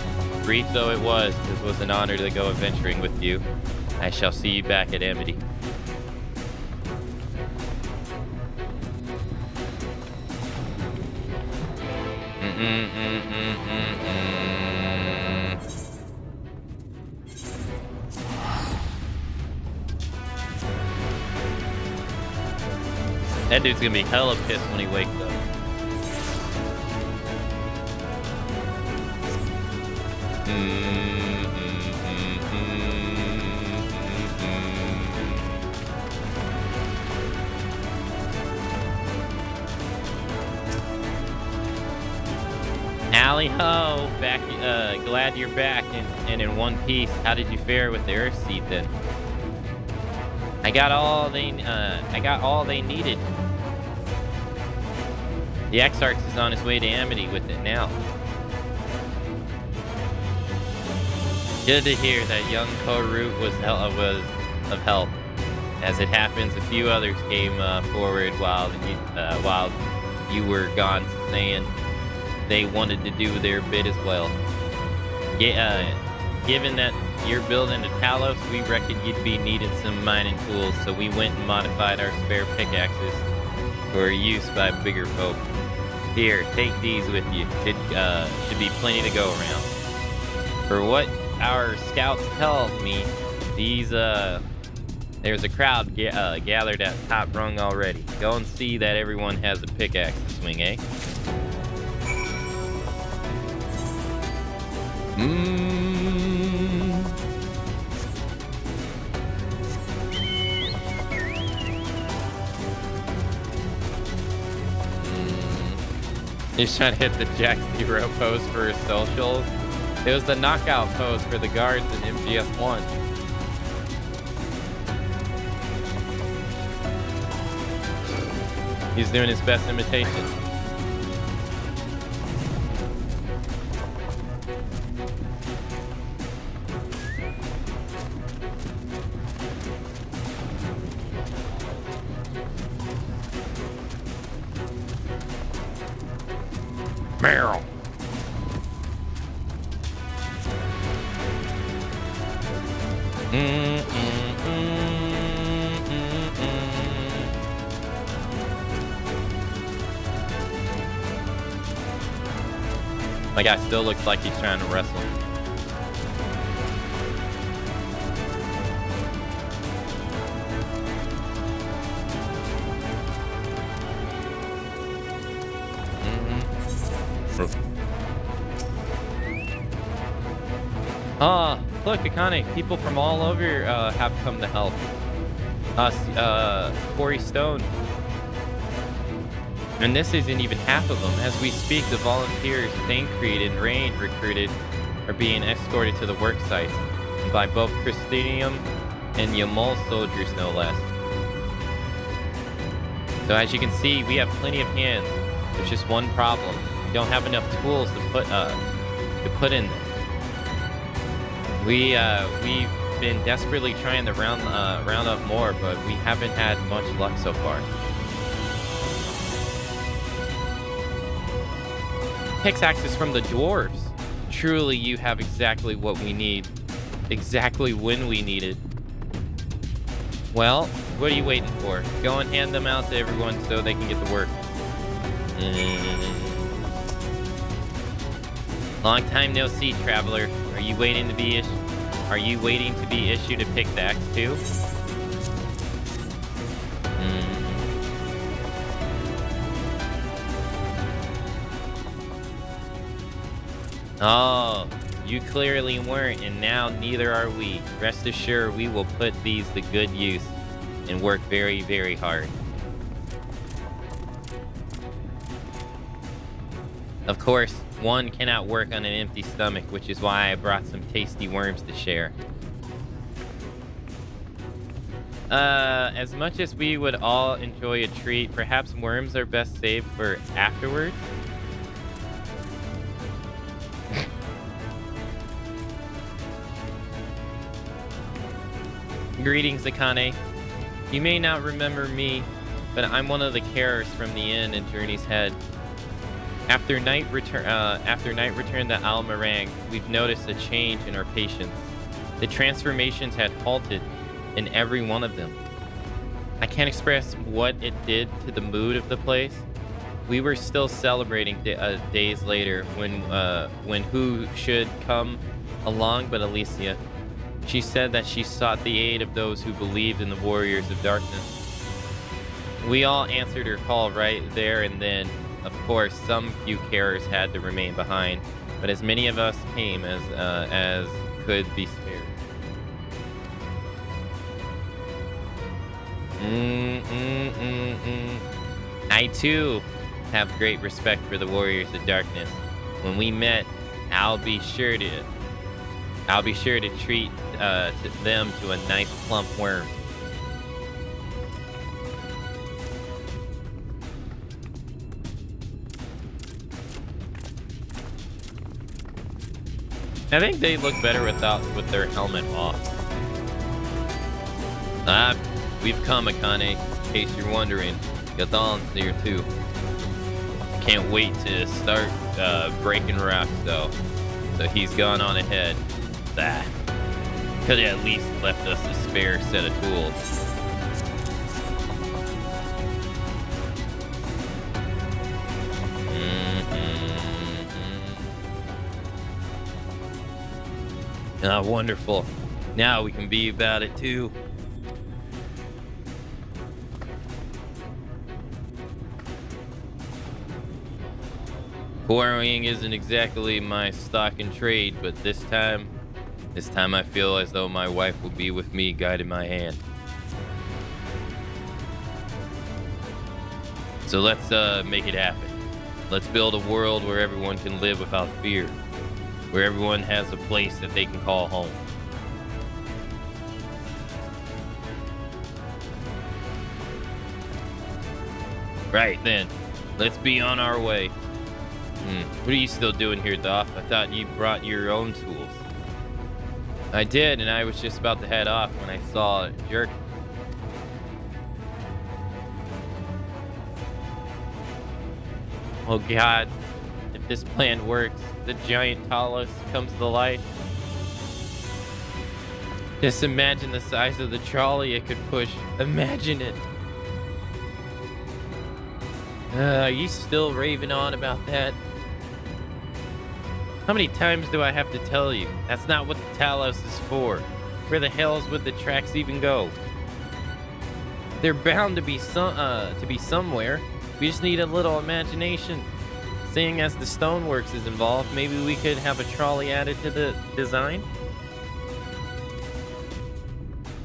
Brief though it was an honor to go adventuring with you. I shall see you back at Amity. That dude's gonna be hella pissed when he wakes up. Alley ho, back. Glad you're back and in one piece. How did you fare with the Earthsea then? I got all they needed. The Exarch is on his way to Amity with it now. Good to hear that young Korut was of help. As it happens, a few others came forward while you were gone, saying they wanted to do their bit as well. Given that you're building a Talos, we reckoned you'd be needing some mining tools, so we went and modified our spare pickaxes for use by bigger folk. Here, take these with you. It should be plenty to go around. For what our scouts tell me, there's a crowd gathered at top rung already. Go and see that everyone has a pickaxe to swing, eh? He's trying to hit the Jack Zero pose for his socials. It was the knockout pose for the guards in MGS1. He's doing his best imitation. Meryl. My guy still looks like he's trying to wrestle. Ah, look, Akane, people from all over have come to help us, Quarry Stone. And this isn't even half of them. As we speak, the volunteers Thancred and Rain recruited are being escorted to the work sites, and by both Christinium and Yamal soldiers, no less. So as you can see, we have plenty of hands. There's just one problem. We don't have enough tools to put in them. We've been desperately trying to round up more, but we haven't had much luck so far. Pickaxes from the dwarves. Truly, you have exactly what we need. Exactly when we need it. Well, what are you waiting for? Go and hand them out to everyone so they can get to work. Long time no see, traveler. Are you waiting to be issued a pickaxe too? Oh, you clearly weren't, and now neither are we. Rest assured, we will put these to good use and work very, very hard. Of course, one cannot work on an empty stomach, which is why I brought some tasty worms to share. As much as we would all enjoy a treat, perhaps worms are best saved for afterwards. Greetings, Akane. You may not remember me, but I'm one of the carers from the inn in Journey's Head. After night return to Almarang, we've noticed a change in our patients. The transformations had halted in every one of them. I can't express what it did to the mood of the place. We were still celebrating days later when who should come along but Alicia. She said that she sought the aid of those who believed in the Warriors of Darkness. We all answered her call right there and then. Of course, some few carers had to remain behind, but as many of us came as could be spared. I too have great respect for the Warriors of Darkness. When we met, I'll be sure to treat them to a nice plump worm. I think they look better with their helmet off. We've come, Akane, in case you're wondering. Gathan's here too. Can't wait to start breaking rocks though. So he's gone on ahead. Could have at least left us a spare set of tools. Ah, wonderful. Now we can be about it too. Quarrying isn't exactly my stock in trade, but this time I feel as though my wife will be with me, guiding my hand. So let's make it happen. Let's build a world where everyone can live without fear, where everyone has a place that they can call home. Right then, let's be on our way. What are you still doing here, Doff? I thought you brought your own tools. I did, and I was just about to head off when I saw a jerk. Oh God, if this plan works, the giant Talos comes to life. Just imagine the size of the trolley it could push. Imagine it. Are you still raving on about that? How many times do I have to tell you? That's not what the Talos is for. Where the hells would the tracks even go? They're bound to be somewhere. We just need a little imagination. Seeing as the stoneworks is involved, maybe we could have a trolley added to the design?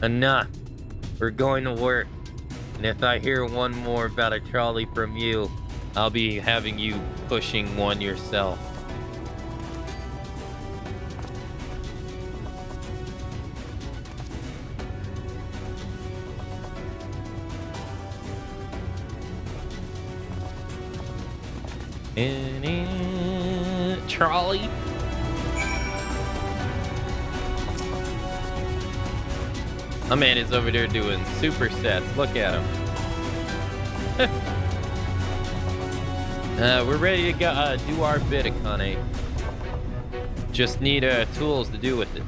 Enough. We're going to work. And if I hear one more about a trolley from you, I'll be having you pushing one yourself. Trolley. My man is over there doing supersets. Look at him. We're ready to go, do our bit, Akane. Just need tools to do with it.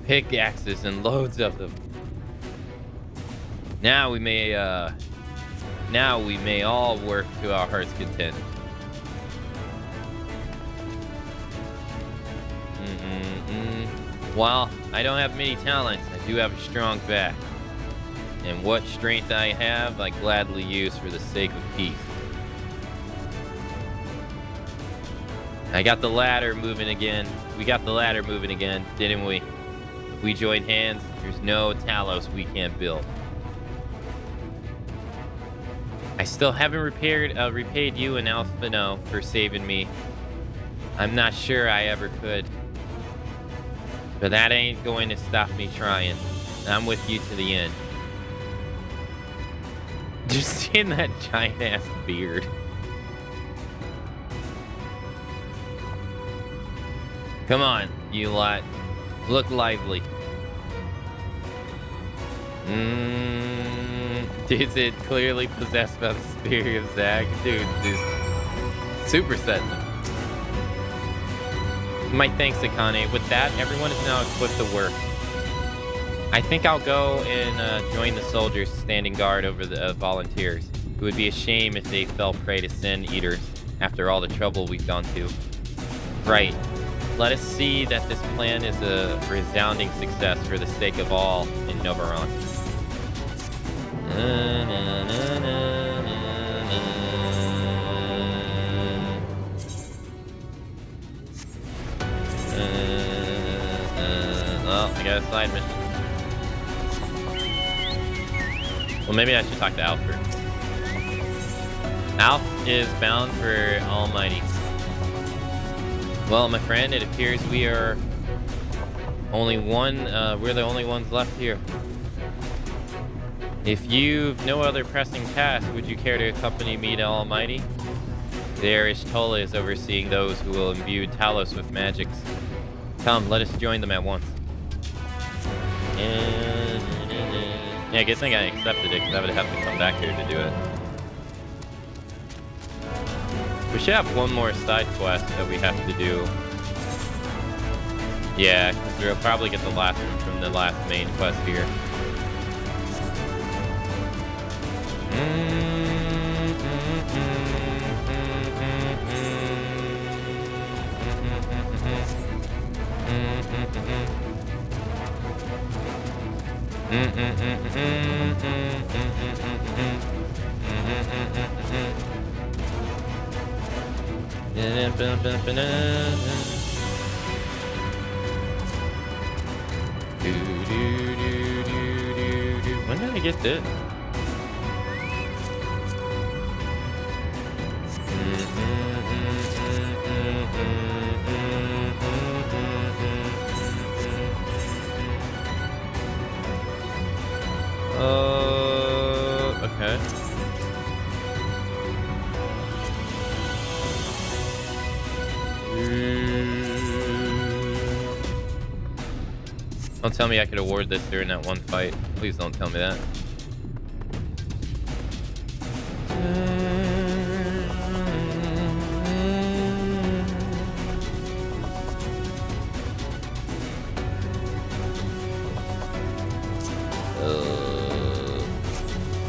Pickaxes and loads of them. Now we may all work to our heart's content. While I don't have many talents, I do have a strong back. And what strength I have, I gladly use for the sake of peace. I got the ladder moving again. We got the ladder moving again, didn't we? If we join hands, there's no Talos we can't build. I still haven't repaid you and Alphino for saving me. I'm not sure I ever could. But that ain't going to stop me trying. I'm with you to the end. Just seeing that giant ass beard. Come on, you lot. Look lively. Is it clearly possessed by the spirit of Zag? Dude, super setting them. My thanks, Akane. With that, everyone is now equipped to work. I think I'll go and join the soldiers standing guard over the volunteers. It would be a shame if they fell prey to sin eaters after all the trouble we've gone to. Right. Let us see that this plan is a resounding success for the sake of all in Novaron. Well, I got a side mission. Well, maybe I should talk to Alf first. Alf is bound for Almighty. Well, my friend, it appears we are only one. We're the only ones left here. If you've no other pressing task, would you care to accompany me to Almighty? There, Ishtola is overseeing those who will imbue Talos with magics. Come, let us join them at once. Yeah, good thing I accepted it, because I would have to come back here to do it. We should have one more side quest that we have to do. Yeah, because we'll probably get the last one from the last main quest here. When did I get this? Okay. Don't tell me I could award this during that one fight. Please don't tell me that.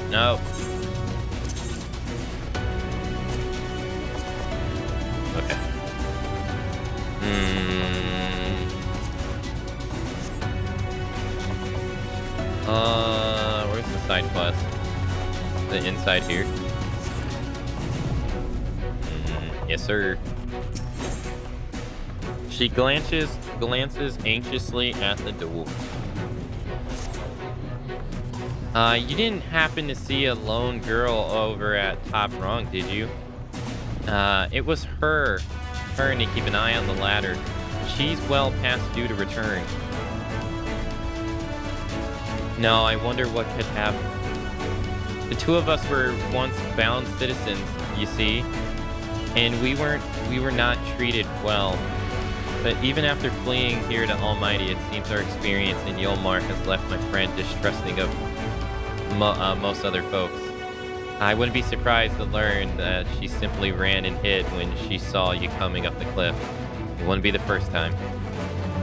No. Okay. Where's the side quest? The inside here. Yes, sir. She glances anxiously at the door. You didn't happen to see a lone girl over at top rung, did you? It was her. Her, and to keep an eye on the ladder. She's well past due to return. No, I wonder what could happen. The two of us were once bound citizens, you see, and we were not treated well. But even after fleeing here to Almighty, it seems our experience in Yolmar has left my friend distrusting of most other folks. I wouldn't be surprised to learn that she simply ran and hid when she saw you coming up the cliff. It wouldn't be the first time.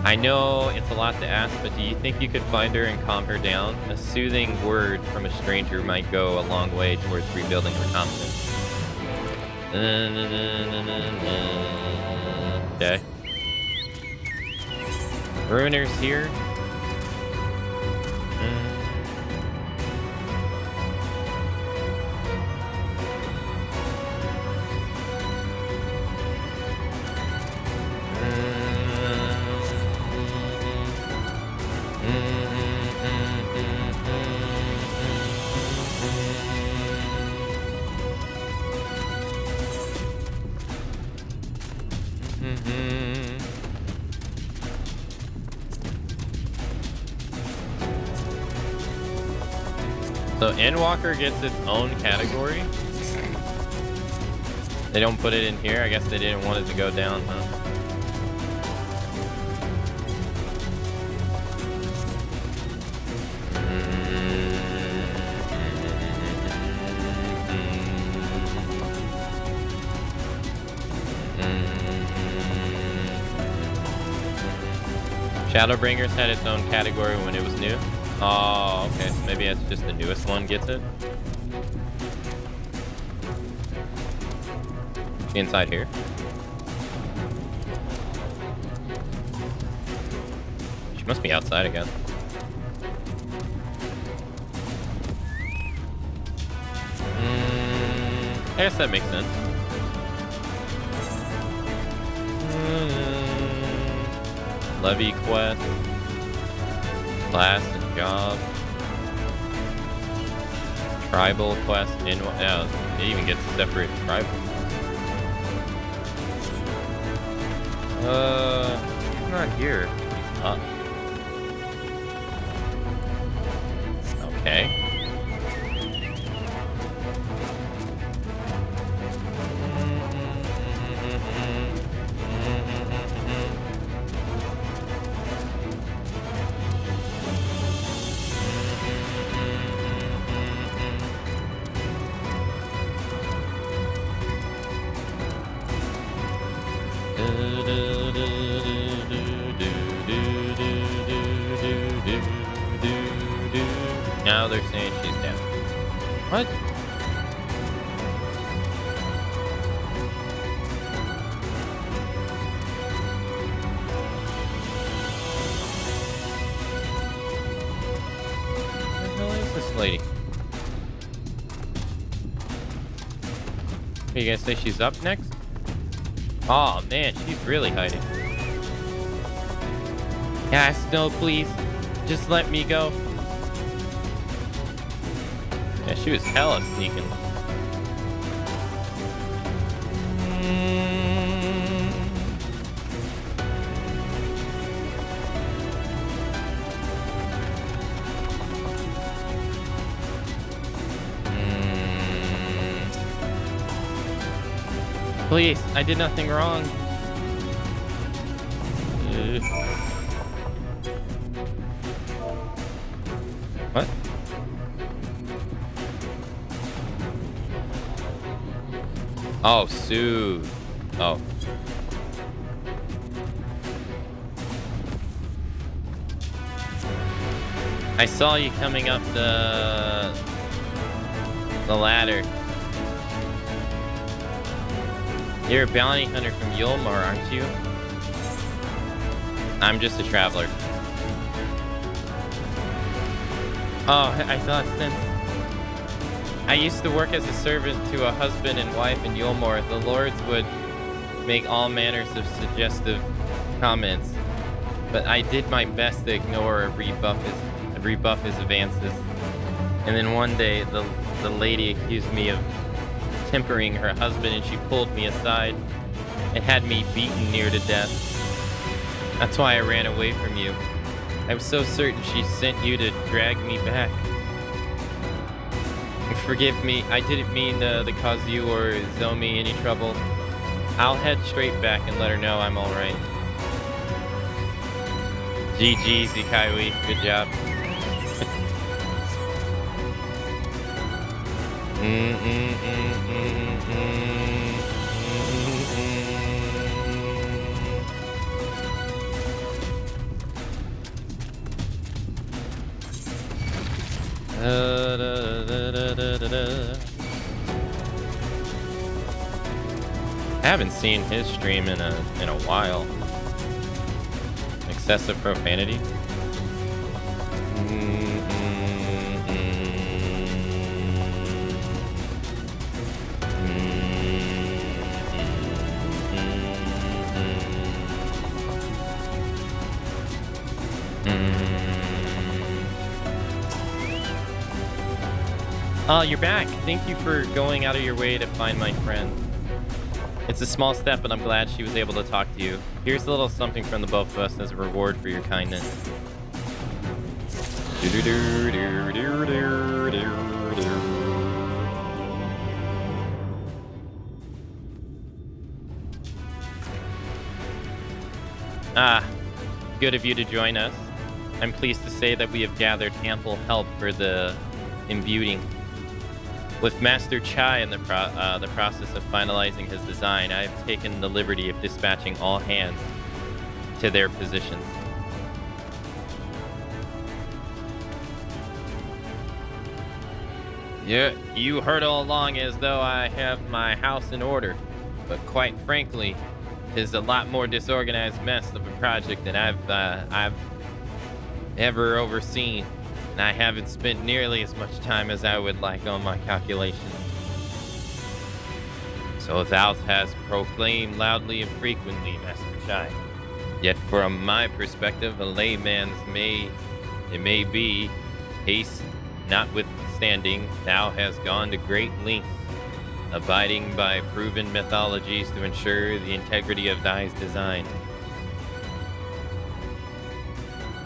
I know it's a lot to ask, but do you think you could find her and calm her down? A soothing word from a stranger might go a long way towards rebuilding her confidence. Okay. Ruiner's here. So Endwalker gets its own category. They don't put it in here. I guess they didn't want it to go down, huh? Shadowbringers had its own category when it was new. Oh, okay. So maybe that's just the newest one gets it. She inside here? She must be outside again. I guess that makes sense. Levy quest. Class and job. Tribal quest. Yeah, it even gets separate tribal. He's not here. He's up. Okay. Now they're saying she's down. What? Where the hell is this lady? You guys say she's up next? Oh man, she's really hiding. Yes, no, please. Just let me go. Yeah, she was hella sneaking. Please, I did nothing wrong. What? Oh, soothe. Oh. I saw you coming up the ladder. You're a bounty hunter from Yolmar, aren't you? I'm just a traveler. Oh, I thought since I used to work as a servant to a husband and wife in Yolmar, the lords would make all manners of suggestive comments, but I did my best to ignore or rebuff his advances. And then one day, the lady accused me of tempering her husband, and she pulled me aside and had me beaten near to death. That's why I ran away from you. I was so certain she sent you to drag me back. Forgive me, I didn't mean to cause you or Zomi any trouble. I'll head straight back and let her know I'm alright. GG, Zikaiwi, good job. I haven't seen his stream in a while. Excessive profanity. Oh, you're back. Thank you for going out of your way to find my friend. It's a small step, but I'm glad she was able to talk to you. Here's a little something from the both of us as a reward for your kindness. Ah, good of you to join us. I'm pleased to say that we have gathered ample help for the imbuing. With Master Chai in the process of finalizing his design, I have taken the liberty of dispatching all hands to their positions. Yeah, you heard all along as though I have my house in order, but quite frankly, it is a lot more disorganized mess of a project than I've ever overseen. And I haven't spent nearly as much time as I would like on my calculations. So thou hast proclaimed loudly and frequently, Master Chai. Yet from my perspective, a layman's may be, haste notwithstanding, thou hast gone to great lengths, abiding by proven methodologies to ensure the integrity of thy design.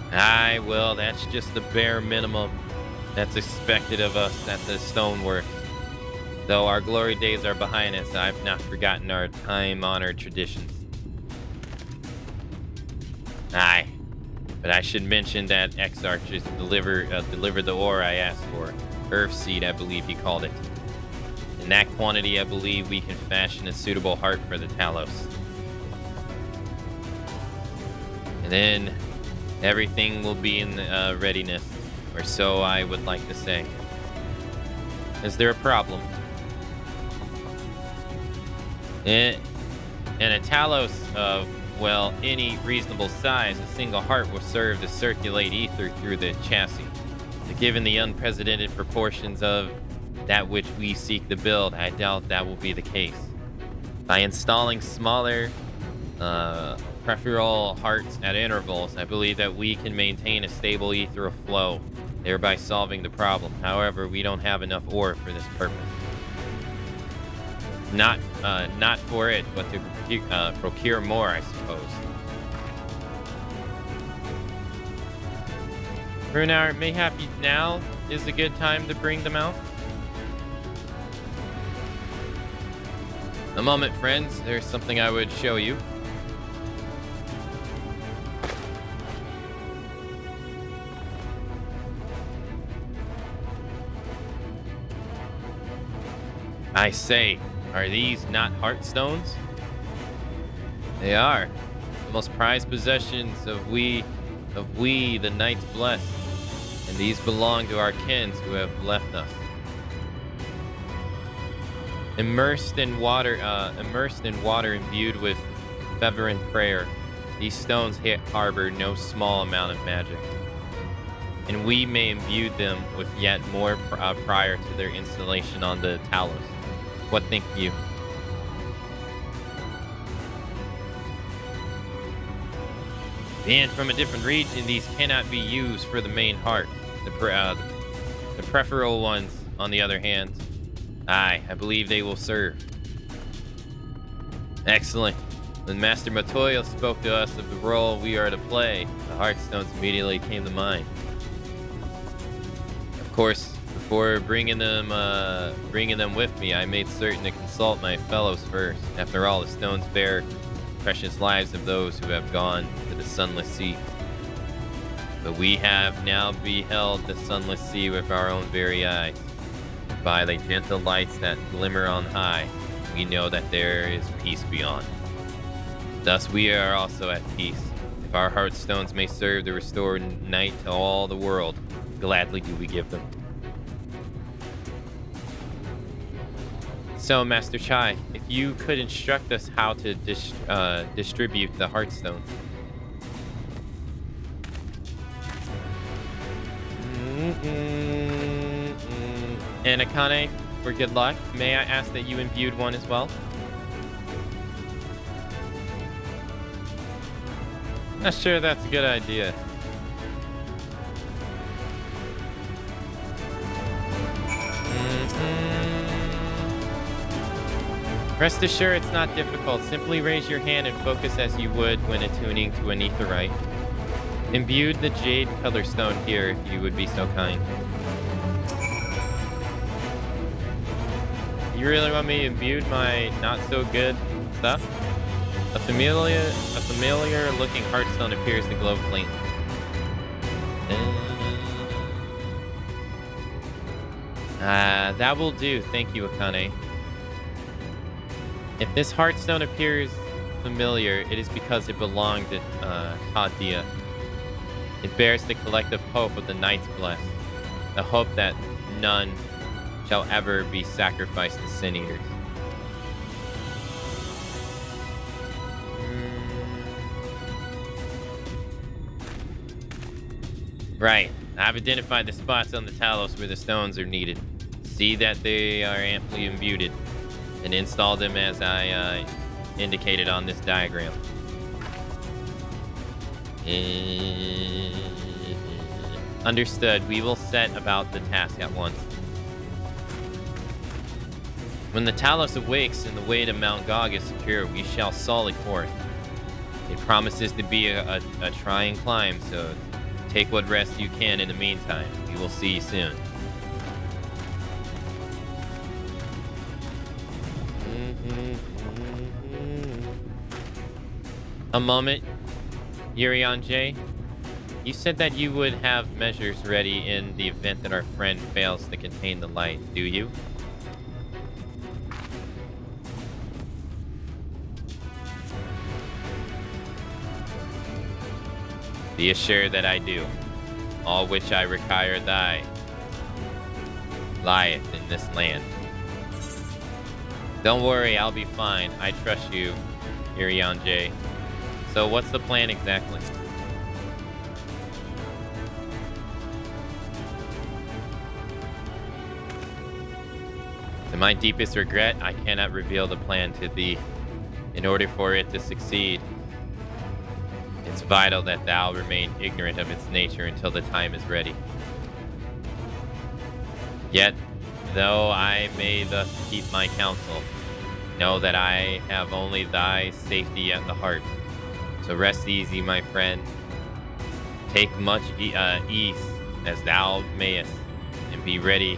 Aye, well, that's just the bare minimum that's expected of us at the Stoneworks. Though our glory days are behind us, I've not forgotten our time-honored traditions. Aye, but I should mention that X-Arch delivered the ore I asked for. Earth seed, I believe he called it. In that quantity, I believe we can fashion a suitable heart for the Talos. And then everything will be in readiness, or so I would like to say. Is there a problem? In a Talos of, well, any reasonable size, a single heart will serve to circulate ether through the chassis. But given the unprecedented proportions of that which we seek to build, I doubt that will be the case. By installing smaller peripheral hearts at intervals, I believe that we can maintain a stable ether flow, thereby solving the problem. However, we don't have enough ore for this purpose. Not for it, but to procure more, I suppose. Runar, mayhap now is a good time to bring them out. A moment, friends. There's something I would show you. I say, are these not heartstones? They are. The most prized possessions of we, the Knights Blessed. And these belong to our kins who have left us. Immersed in water imbued with fervent prayer, these stones harbor no small amount of magic. And we may imbue them with yet more prior to their installation on the Talos. What think you? Being from a different region, these cannot be used for the main heart. The peripheral ones, on the other hand, I believe they will serve. Excellent. When Master Matoyo spoke to us of the role we are to play, the Heartstones immediately came to mind. Of course, before bringing them with me, I made certain to consult my fellows first. After all, the stones bear precious lives of those who have gone to the sunless sea. But we have now beheld the sunless sea with our own very eyes. By the gentle lights that glimmer on high, we know that there is peace beyond. Thus we are also at peace. If our Heartstones may serve to restore night to all the world, gladly do we give them. So, Master Chai, if you could instruct us how to distribute the Heartstones. And Akane, for good luck, may I ask that you imbued one as well? Not sure that's a good idea. Rest assured, it's not difficult. Simply raise your hand and focus as you would when attuning to an aetherite. Imbued the jade color stone here, if you would be so kind. You really want me to imbue my not so good stuff? A familiar looking heartstone appears to glow faintly. That will do. Thank you, Akane. If this heartstone appears familiar, it is because it belonged to Tadia. It bears the collective hope of the Knights Blessed, the hope that none shall ever be sacrificed to sin eaters. Right. I've identified the spots on the Talos where the stones are needed. See that they are amply imbued, and install them as I indicated on this diagram. Understood. We will set about the task at once. When the Talos awakes and the way to Mount Gog is secure, we shall sally forth. It promises to be a trying climb, so take what rest you can in the meantime. We will see you soon. A moment, Yurion J. You said that you would have measures ready in the event that our friend fails to contain the light, do you? Be assured that I do. All which I require thy lieth in this land. Don't worry, I'll be fine. I trust you, Yurion J. So what's the plan exactly? To my deepest regret, I cannot reveal the plan to thee. In order for it to succeed, it's vital that thou remain ignorant of its nature until the time is ready. Yet, though I may thus keep my counsel, know that I have only thy safety at the heart. So rest easy, my friend. Take much ease as thou mayest, and be ready.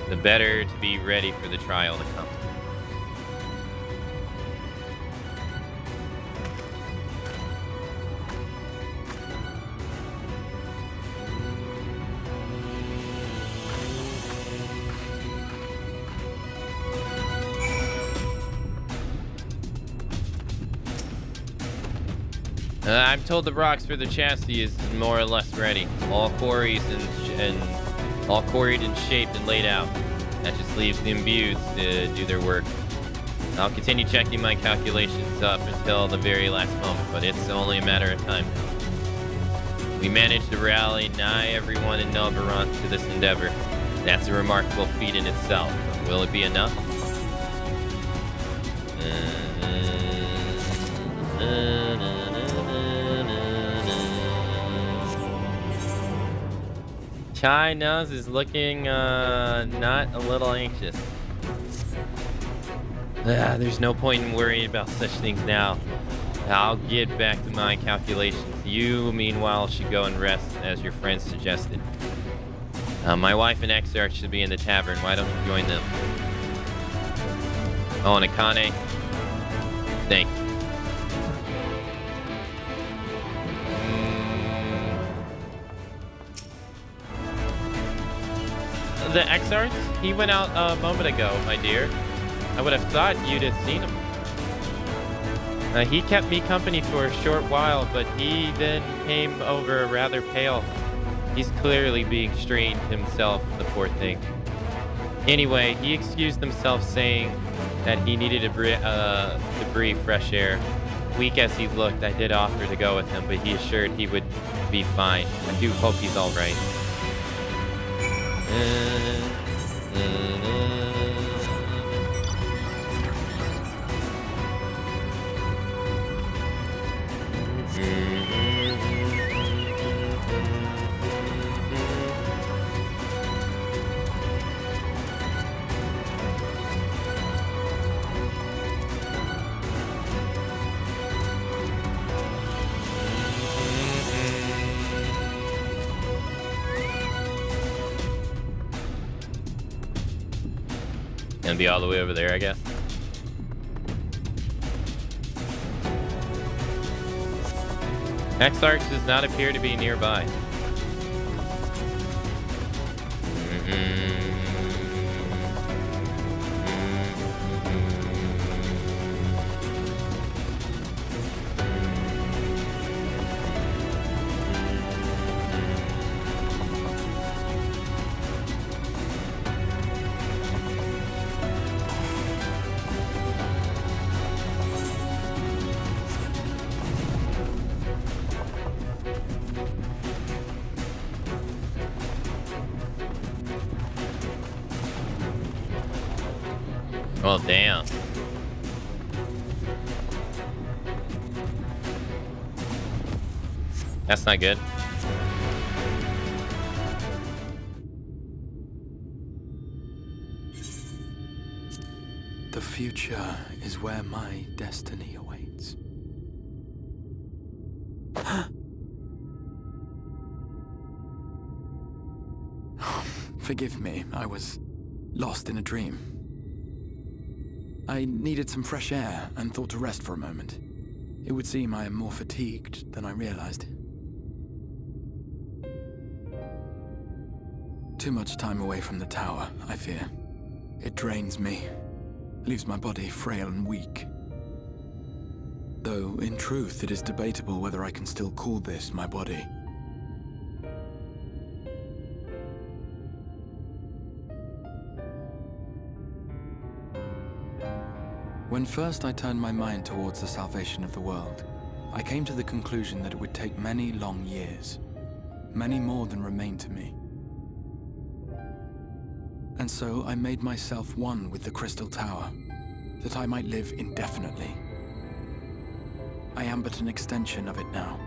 The better to be ready for the trial to come. I'm told the rocks for the chassis is more or less ready. All quarried and shaped and laid out. That just leaves the imbued to do their work. I'll continue checking my calculations up until the very last moment, but it's only a matter of time. We managed to rally nigh everyone in Novarant to this endeavor. That's a remarkable feat in itself. But will it be enough? Chai Nuz is looking not a little anxious. There's no point in worrying about such things now. I'll get back to my calculations. You, meanwhile, should go and rest, as your friend suggested. My wife and Exarch should be in the tavern. Why don't you join them? Oh, and Akane. Thank you. The Exarch? He went out a moment ago, my dear. I would have thought you'd have seen him. He kept me company for a short while, but he then came over rather pale. He's clearly being strained himself, the poor thing. Anyway, he excused himself, saying that he needed to breathe fresh air. Weak as he looked, I did offer to go with him, but he assured he would be fine. I do hope he's all right. Gonna be all the way over there, I guess. Exarch does not appear to be nearby. Well, damn. That's not good. The future is where my destiny awaits. Forgive me, I was lost in a dream. I needed some fresh air and thought to rest for a moment. It would seem I am more fatigued than I realized. Too much time away from the tower, I fear. It drains me, leaves my body frail and weak. Though, in truth, it is debatable whether I can still call this my body. When first I turned my mind towards the salvation of the world, I came to the conclusion that it would take many long years, many more than remain to me. And so I made myself one with the Crystal Tower, that I might live indefinitely. I am but an extension of it now,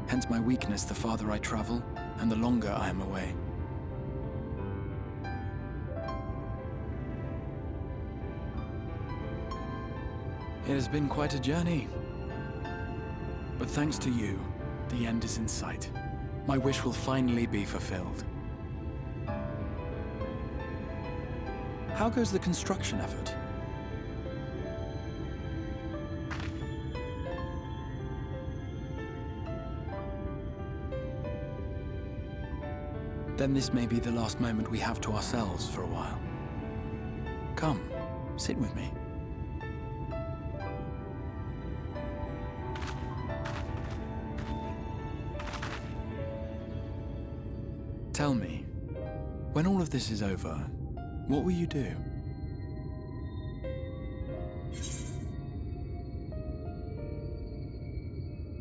hence my weakness the farther I travel, and the longer I am away. It has been quite a journey. But thanks to you, the end is in sight. My wish will finally be fulfilled. How goes the construction effort? Then this may be the last moment we have to ourselves for a while. Come, sit with me. Tell me, when all of this is over, what will you do?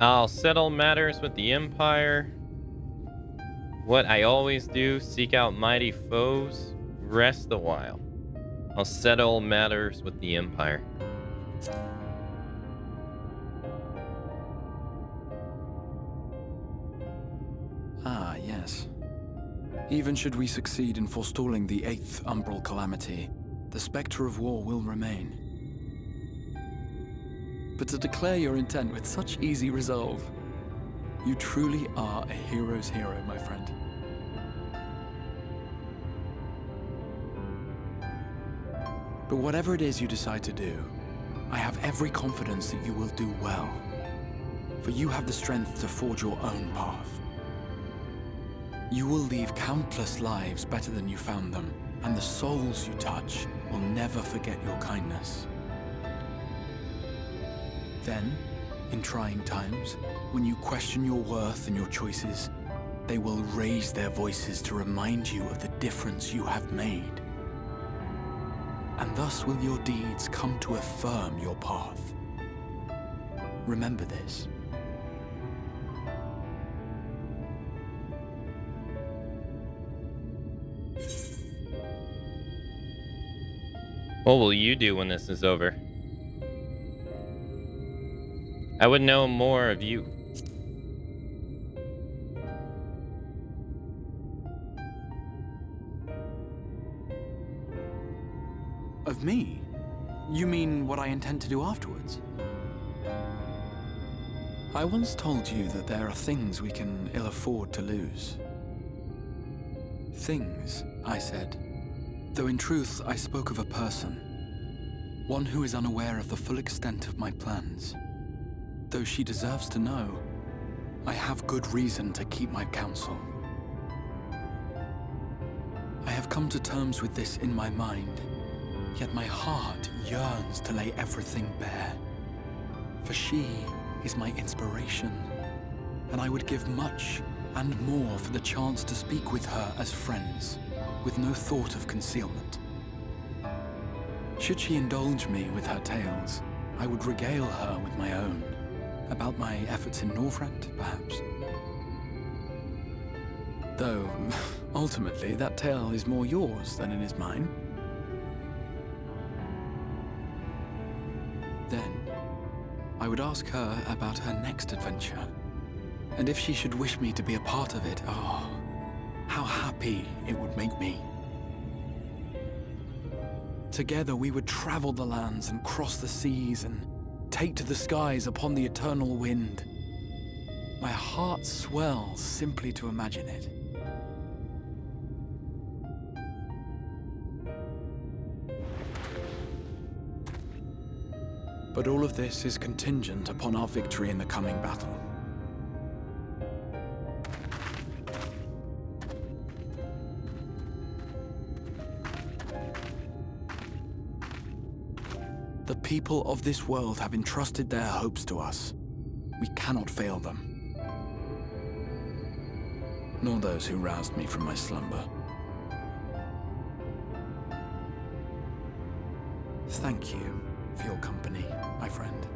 I'll settle matters with the Empire. What I always do, seek out mighty foes, rest a while. I'll settle matters with the Empire. Ah, yes. Even should we succeed in forestalling the 8th umbral calamity, the specter of war will remain. But to declare your intent with such easy resolve, you truly are a hero's hero, my friend. But whatever it is you decide to do, I have every confidence that you will do well. For you have the strength to forge your own path. You will leave countless lives better than you found them, and the souls you touch will never forget your kindness. Then, in trying times, when you question your worth and your choices, they will raise their voices to remind you of the difference you have made. And thus will your deeds come to affirm your path. Remember this. What will you do when this is over? I would know more of you. Of me? You mean what I intend to do afterwards? I once told you that there are things we can ill afford to lose. Things, I said. Though in truth, I spoke of a person. One who is unaware of the full extent of my plans. Though she deserves to know, I have good reason to keep my counsel. I have come to terms with this in my mind, yet my heart yearns to lay everything bare. For she is my inspiration, and I would give much and more for the chance to speak with her as friends, with no thought of concealment. Should she indulge me with her tales, I would regale her with my own, about my efforts in Northrend, perhaps. Though, ultimately, that tale is more yours than it is mine. Then, I would ask her about her next adventure, and if she should wish me to be a part of it, oh, how happy it would make me. Together we would travel the lands and cross the seas and take to the skies upon the eternal wind. My heart swells simply to imagine it. But all of this is contingent upon our victory in the coming battle. The people of this world have entrusted their hopes to us. We cannot fail them. Nor those who roused me from my slumber. Thank you for your company, my friend.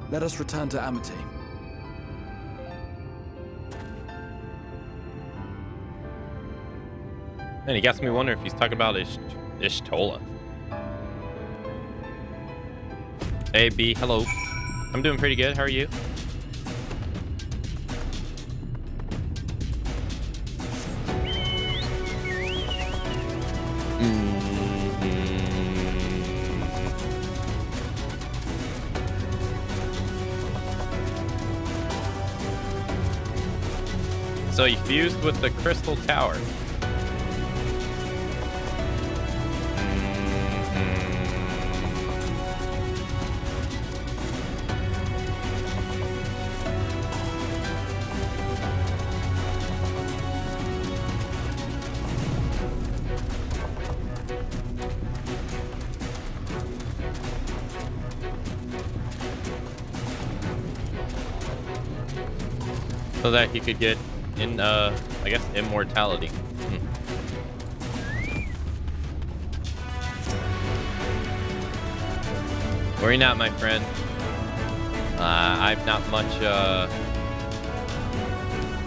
Let us return to Amity. And he gets me wondering if he's talking about Ishtola. Hey, B, hello. I'm doing pretty good. How are you? So you fused with the Crystal Tower. So that he could get in, I guess, immortality. Worry not, my friend. I've not much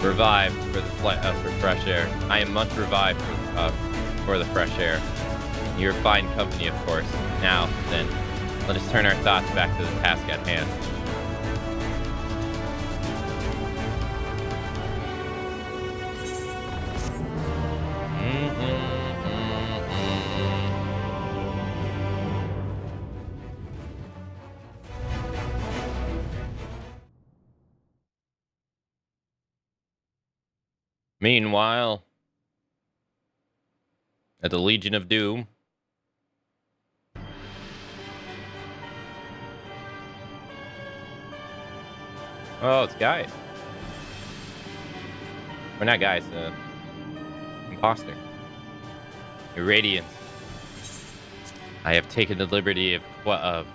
revived for the for fresh air. I am much revived for the fresh air. You're fine company, of course. Now, then, let us turn our thoughts back to the task at hand. Meanwhile, at the Legion of Doom, oh, it's guys. We're not guys, imposter. Irradiance. I have taken the liberty of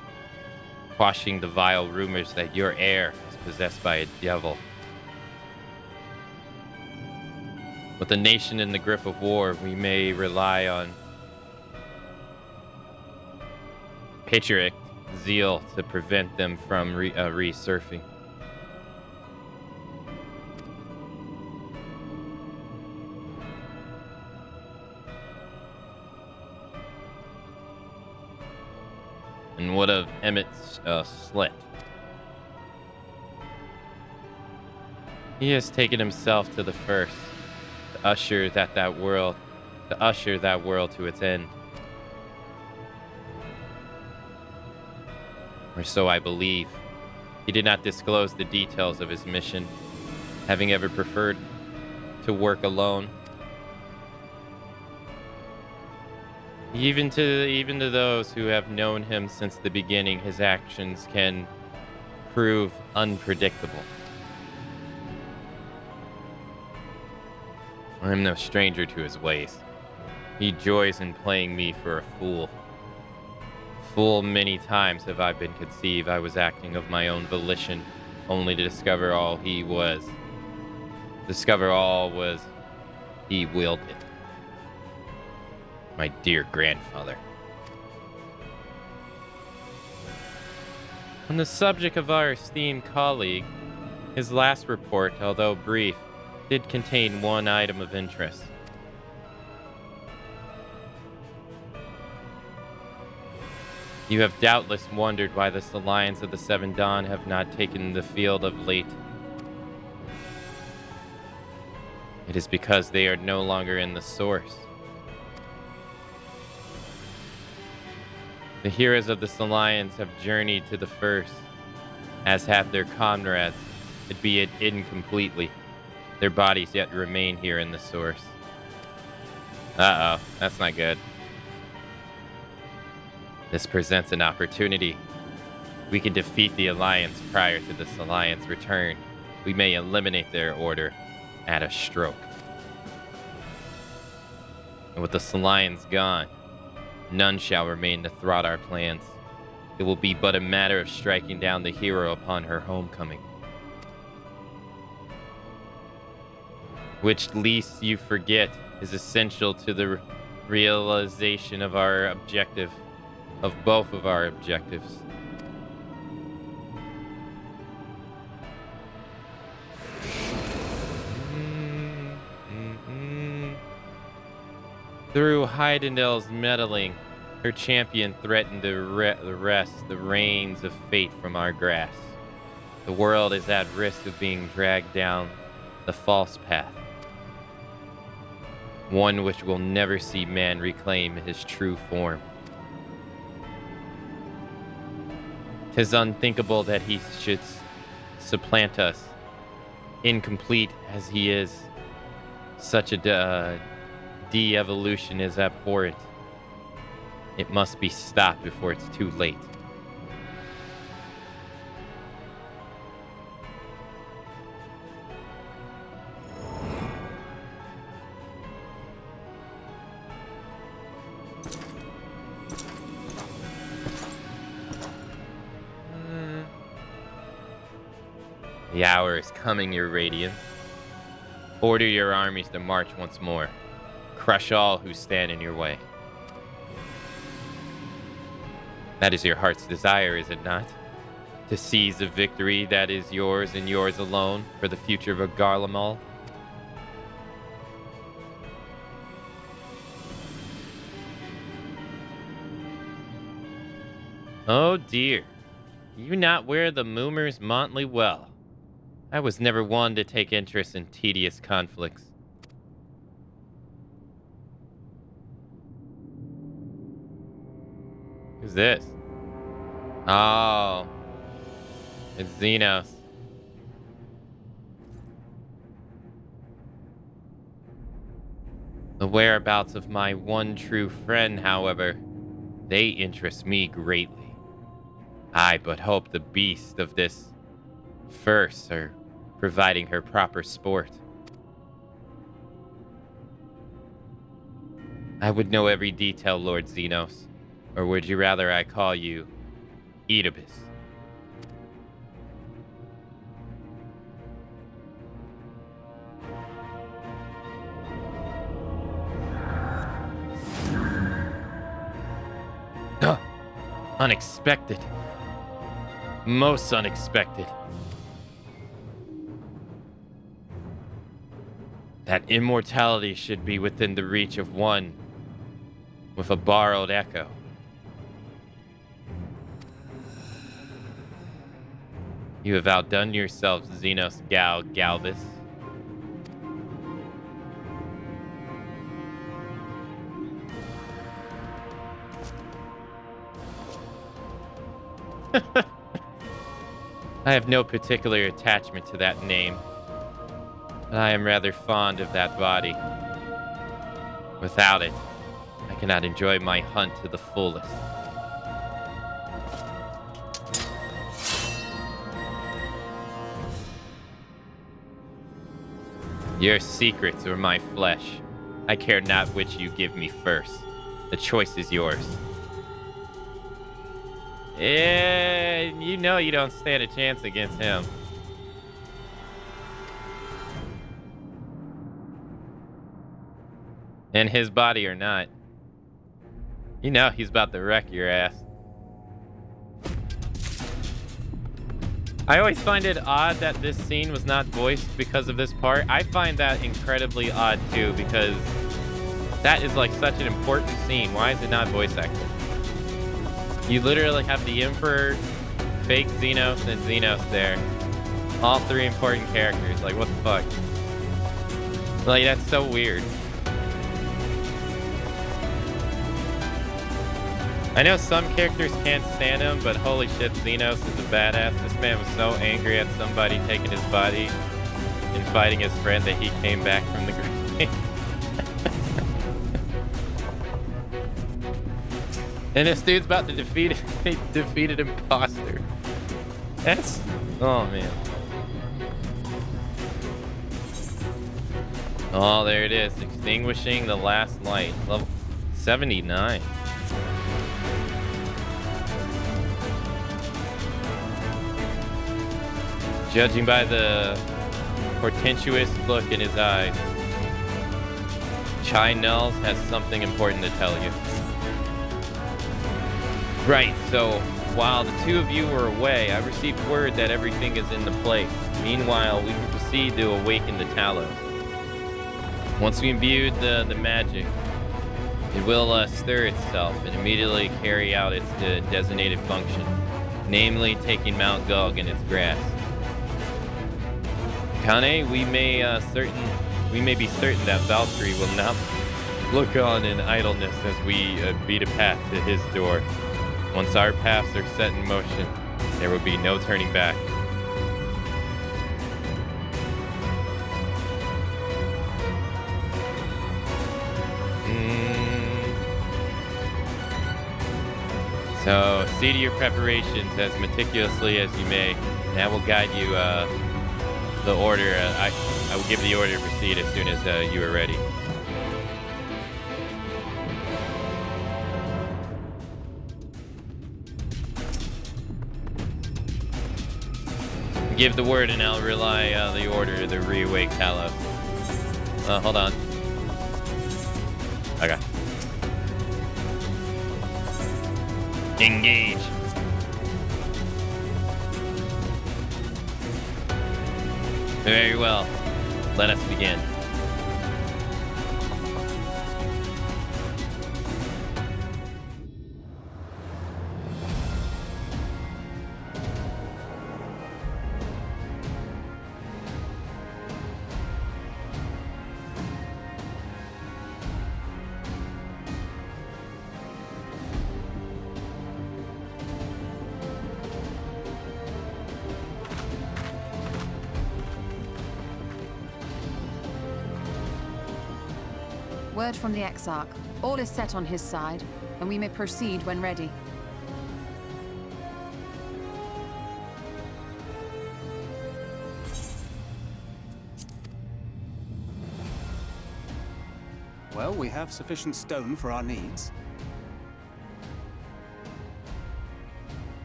quashing the vile rumors that your heir is possessed by a devil. With the nation in the grip of war, we may rely on patriotic zeal to prevent them from resurfing. And what of Emmett's slit? He has taken himself to the first, to usher that world to its end. Or so I believe. He did not disclose the details of his mission, having ever preferred to work alone. Even to those who have known him since the beginning, his actions can prove unpredictable. I am no stranger to his ways. He joys in playing me for a fool. Full many times have I been conceived I was acting of my own volition, only to discover all he was he willed it. My dear grandfather. On the subject of our esteemed colleague, his last report, although brief, did contain one item of interest. You have doubtless wondered why the Alliance of the Seven Dawn have not taken the field of late. It is because they are no longer in the source. The heroes of this alliance have journeyed to the first, as have their comrades, albeit incompletely. Their bodies yet remain here in the source. Uh-oh, that's not good. This presents an opportunity. We can defeat the alliance prior to this alliance return. We may eliminate their order at a stroke. And with this alliance gone, none shall remain to thwart our plans. It will be but a matter of striking down the hero upon her homecoming. Which, least you forget, is essential to the realization of our objective, of both of our objectives. Through Heidendel's meddling, her champion threatened to wrest the reins of fate from our grasp. The world is at risk of being dragged down the false path, one which will never see man reclaim his true form. 'Tis unthinkable that he should supplant us, incomplete as he is. Such a de-evolution is abhorrent. It must be stopped before it's too late. The hour is coming, your radiance. Order your armies to march once more. Crush all who stand in your way. That is your heart's desire, is it not? To seize the victory that is yours and yours alone for the future of Garlemald? Oh dear, you not wear the Moomers montly well. I was never one to take interest in tedious conflicts. Who's this? Oh, it's Xenos. The whereabouts of my one true friend, however, they interest me greatly. I but hope the beast of this first are providing her proper sport. I would know every detail, Lord Xenos. Or would you rather I call you Oedipus? Unexpected. Most unexpected. That immortality should be within the reach of one with a borrowed echo. You have outdone yourself, Xenos Galvis. I have no particular attachment to that name, but I am rather fond of that body. Without it, I cannot enjoy my hunt to the fullest. Your secrets or my flesh, I care not which you give me first. The choice is yours. And you know you don't stand a chance against him. And his body or not. You know he's about to wreck your ass. I always find it odd that this scene was not voiced because of this part. I find that incredibly odd too, because that is like such an important scene. Why is it not voice acted? You literally have the Emperor, fake Xenos, and Xenos there. All three important characters. Like, what the fuck? Like, that's so weird. I know some characters can't stand him, but holy shit, Xenos is a badass. This man was so angry at somebody taking his body and fighting his friend that he came back from the grave. And this dude's about to defeat an imposter. That's... oh, man. Oh, there it is. Extinguishing the last light. Level 79. Judging by the portentous look in his eyes, Chai Nulls has something important to tell you. Right, so while the two of you were away, I received word that everything is in the place. Meanwhile, we can proceed to awaken the Talos. Once we imbued the magic, it will stir itself and immediately carry out its designated function, namely taking Mount Gog in its grasp. Kane, we may be certain that Valkyrie will not look on in idleness as we beat a path to his door. Once our paths are set in motion, there will be no turning back. So, see to your preparations as meticulously as you may, and I will guide you the order. I will give the order to proceed as soon as you are ready. Give the word and I'll relay the order to reawake Talos. Hold on. Okay. Engage. Very well. Let us begin. Word from the Exarch. All is set on his side, and we may proceed when ready. Well, we have sufficient stone for our needs.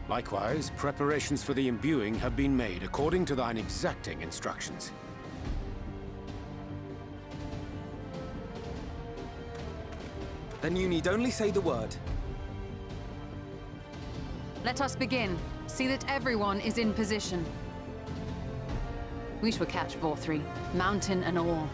Likewise, preparations for the imbuing have been made according to thine exacting instructions. Then you need only say the word. Let us begin. See that everyone is in position. We shall catch Vorthri, mountain and all.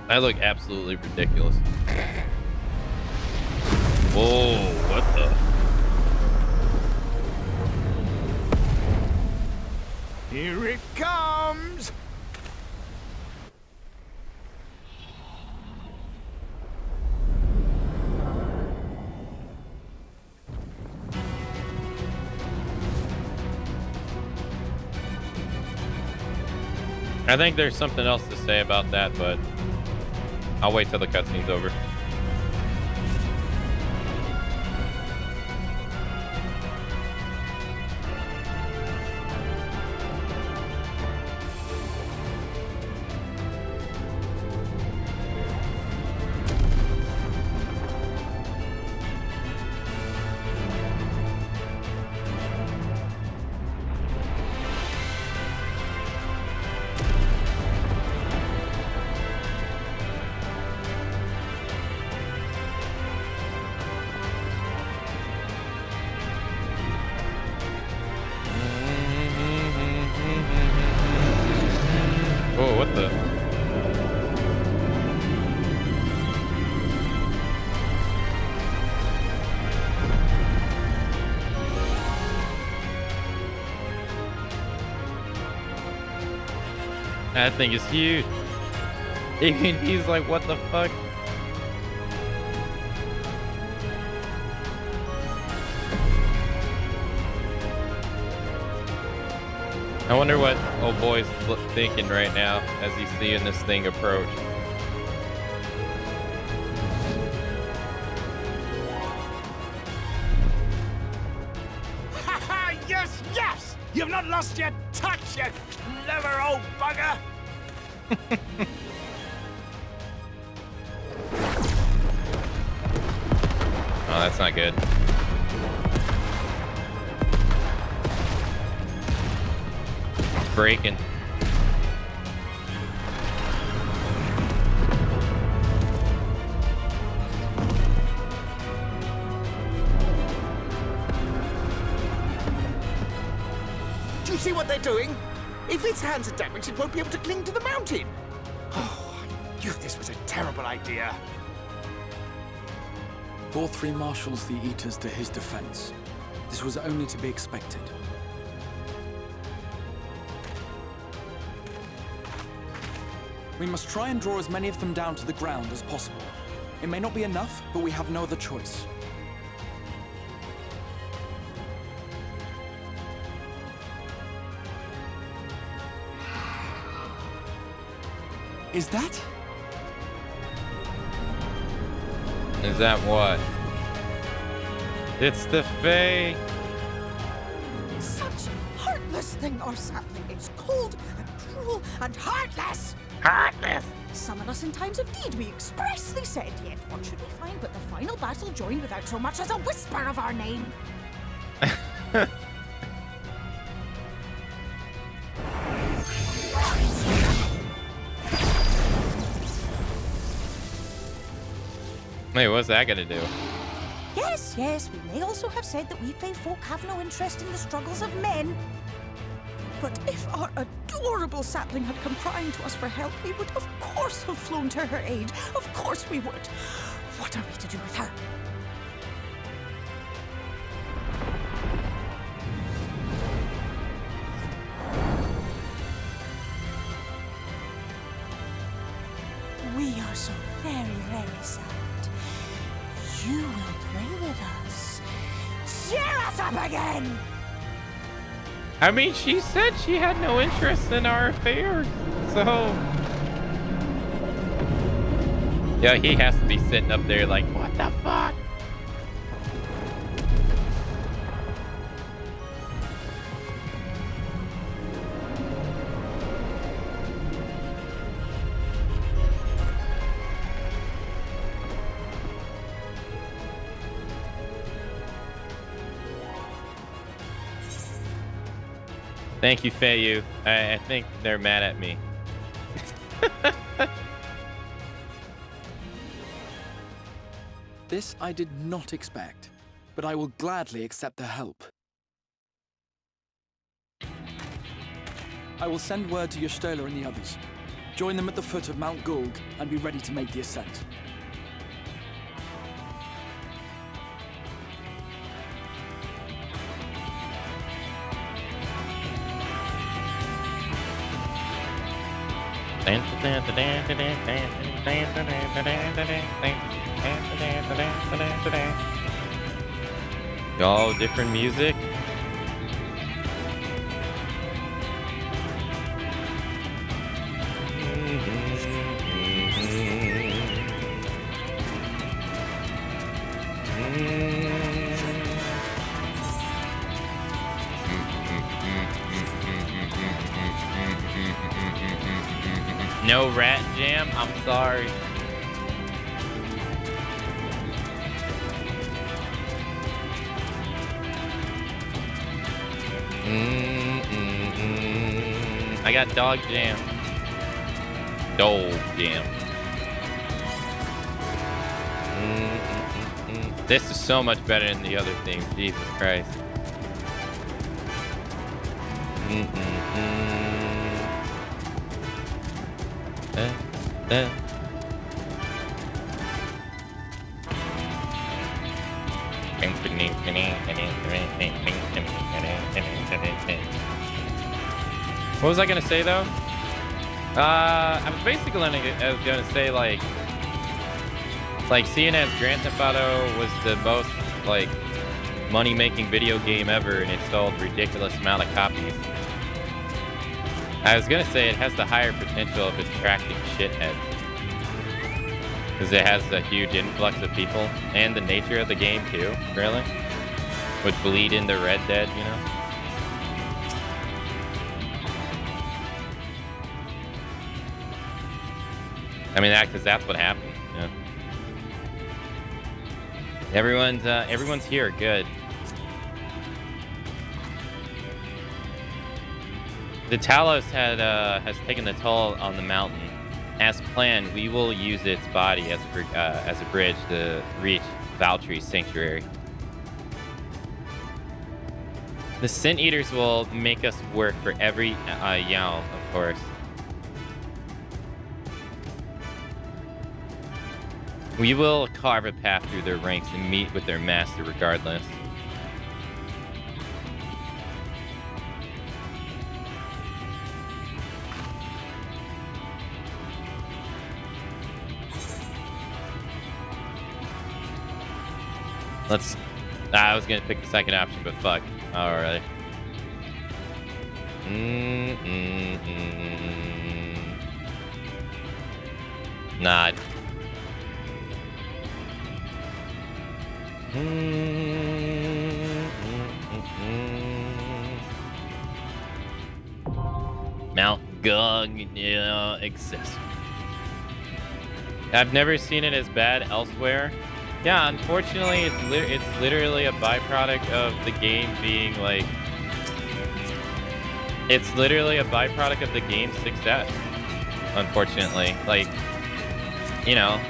I look absolutely ridiculous. Whoa, what the? Here it comes! I think there's something else to say about that, but I'll wait till the cutscene's over. Oh, what the? That thing is huge. Even he's like, what the fuck? I wonder what old boy's thinking right now as he's seeing this thing approach. Ha ha! Yes, yes! You've not lost your touch, you clever old bugger! Oh, that's not good. Breaking. Do you see what they're doing? If its hands are damaged, it won't be able to cling to the mountain. Oh, I knew this was a terrible idea. Vorthri marshals the Eaters to his defense. This was only to be expected. We must try and draw as many of them down to the ground as possible. It may not be enough, but we have no other choice. Is that? Is that what? It's the Fae. Such heartless thing, our sapling is cold and cruel and heartless. Heartless. Summon us in times of need, we expressly said, yet what should we find but the final battle joined without so much as a whisper of our name? Wait, what's that gonna do? Yes, yes, we may also have said that we Fae folk have no interest in the struggles of men. But if our adorable sapling had come crying to us for help, we would of course have flown to her aid. Of course we would. What are we to do with her? you will play with us. Cheer us up again! I mean, she said she had no interest in our affair, so... Yeah, he has to be sitting up there like, what the fuck? Thank you, Feiyu. I think they're mad at me. This I did not expect, but I will gladly accept the help. I will send word to Y'shtola and the others. Join them at the foot of Mount Gulg and be ready to make the ascent. All different music. No Rat Jam? I'm sorry. I got Dog Jam. Dole Jam. This is so much better than the other thing. Jesus Christ. What was I gonna say though? I was basically gonna say like seeing as Grand Theft Auto was the most like money-making video game ever and it sold ridiculous amount of copies. I was gonna say it has the higher potential of attracting shitheads because it has a huge influx of people and the nature of the game too, really, would bleed into Red Dead, you know. I mean, because that's what happened. Yeah. Everyone's here. Good. The Talos has taken the toll on the mountain. As planned, we will use its body as a bridge to reach Valtry's sanctuary. The Scent Eaters will make us work for every Yao, of course. We will carve a path through their ranks and meet with their master regardless. I was gonna pick the second option, but fuck. Alright. Nah. Mount Gug, yeah, excessive. I've never seen it as bad elsewhere. Yeah, unfortunately, it's literally a byproduct of the game being like... It's literally a byproduct of the game's success, unfortunately. Like, you know,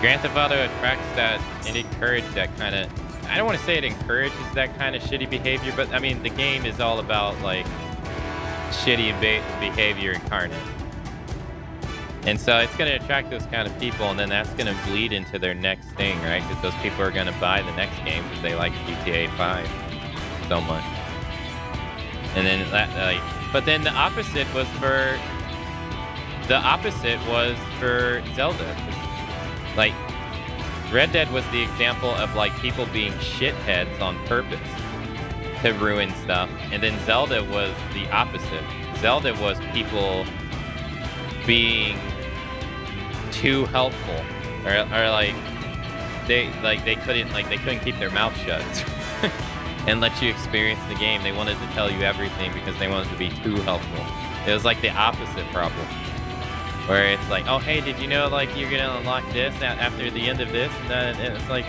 Grand Theft Auto attracts that and encourages that kind of... I don't want to say it encourages that kind of shitty behavior, but I mean, the game is all about, like, shitty behavior incarnate. And so it's going to attract those kind of people, and then that's going to bleed into their next thing, right? Because those people are going to buy the next game because they like GTA 5 so much. And then that, like, but then the opposite was for Zelda. Like, Red Dead was the example of like people being shitheads on purpose to ruin stuff, and then Zelda was the opposite. Zelda was people being too helpful, or like they couldn't keep their mouth shut and let you experience the game. They wanted to tell you everything because they wanted to be too helpful. It was like the opposite problem, where it's like, oh hey, did you know like you're gonna unlock this after the end of this? And it's like,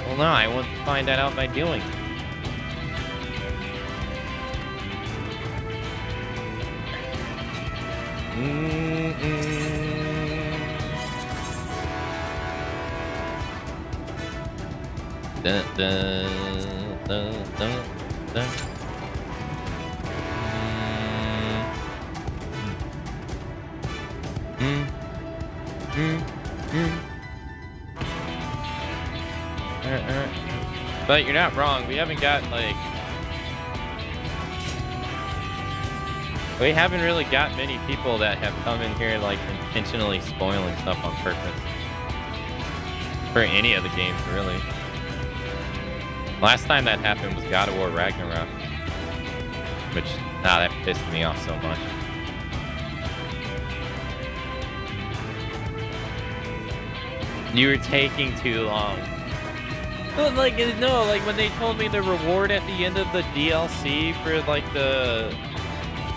well no, I want to find that out by doing it. Dun, dun, dun, dun, dun. But you're not wrong. We haven't got like... We haven't really got many people that have come in here like intentionally spoiling stuff on purpose. For any of the games, really. Last time that happened was God of War Ragnarok. Which, that pissed me off so much. You were taking too long. Well, like, no, like when they told me the reward at the end of the DLC for like the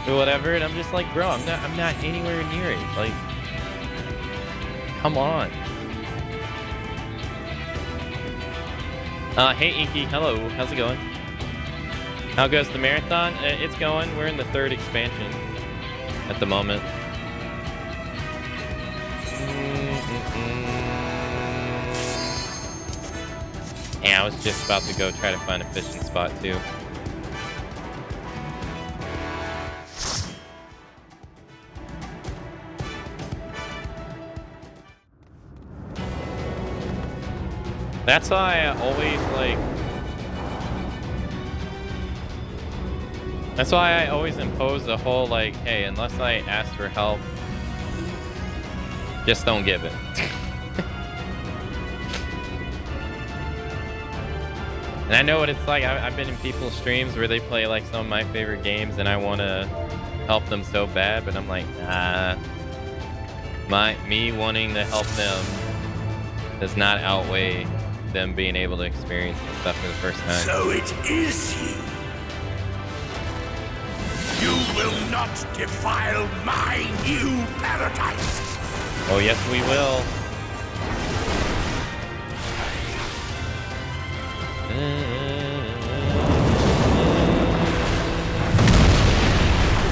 whatever, and I'm just like, bro, I'm not anywhere near it. Like, come on. Hey Inky, hello, how's it going? How goes the marathon? It's going. We're in the 3rd expansion at the moment. Yeah, I was just about to go try to find a fishing spot too. That's why I always like... That's why I always impose the whole like, hey, unless I ask for help, just don't give it. And I know what it's like. I've been in people's streams where they play like some of my favorite games and I want to help them so bad, but I'm like, nah. Me wanting to help them does not outweigh them being able to experience this stuff for the first time. So it is you. You will not defile my new paradise. Oh yes, we will.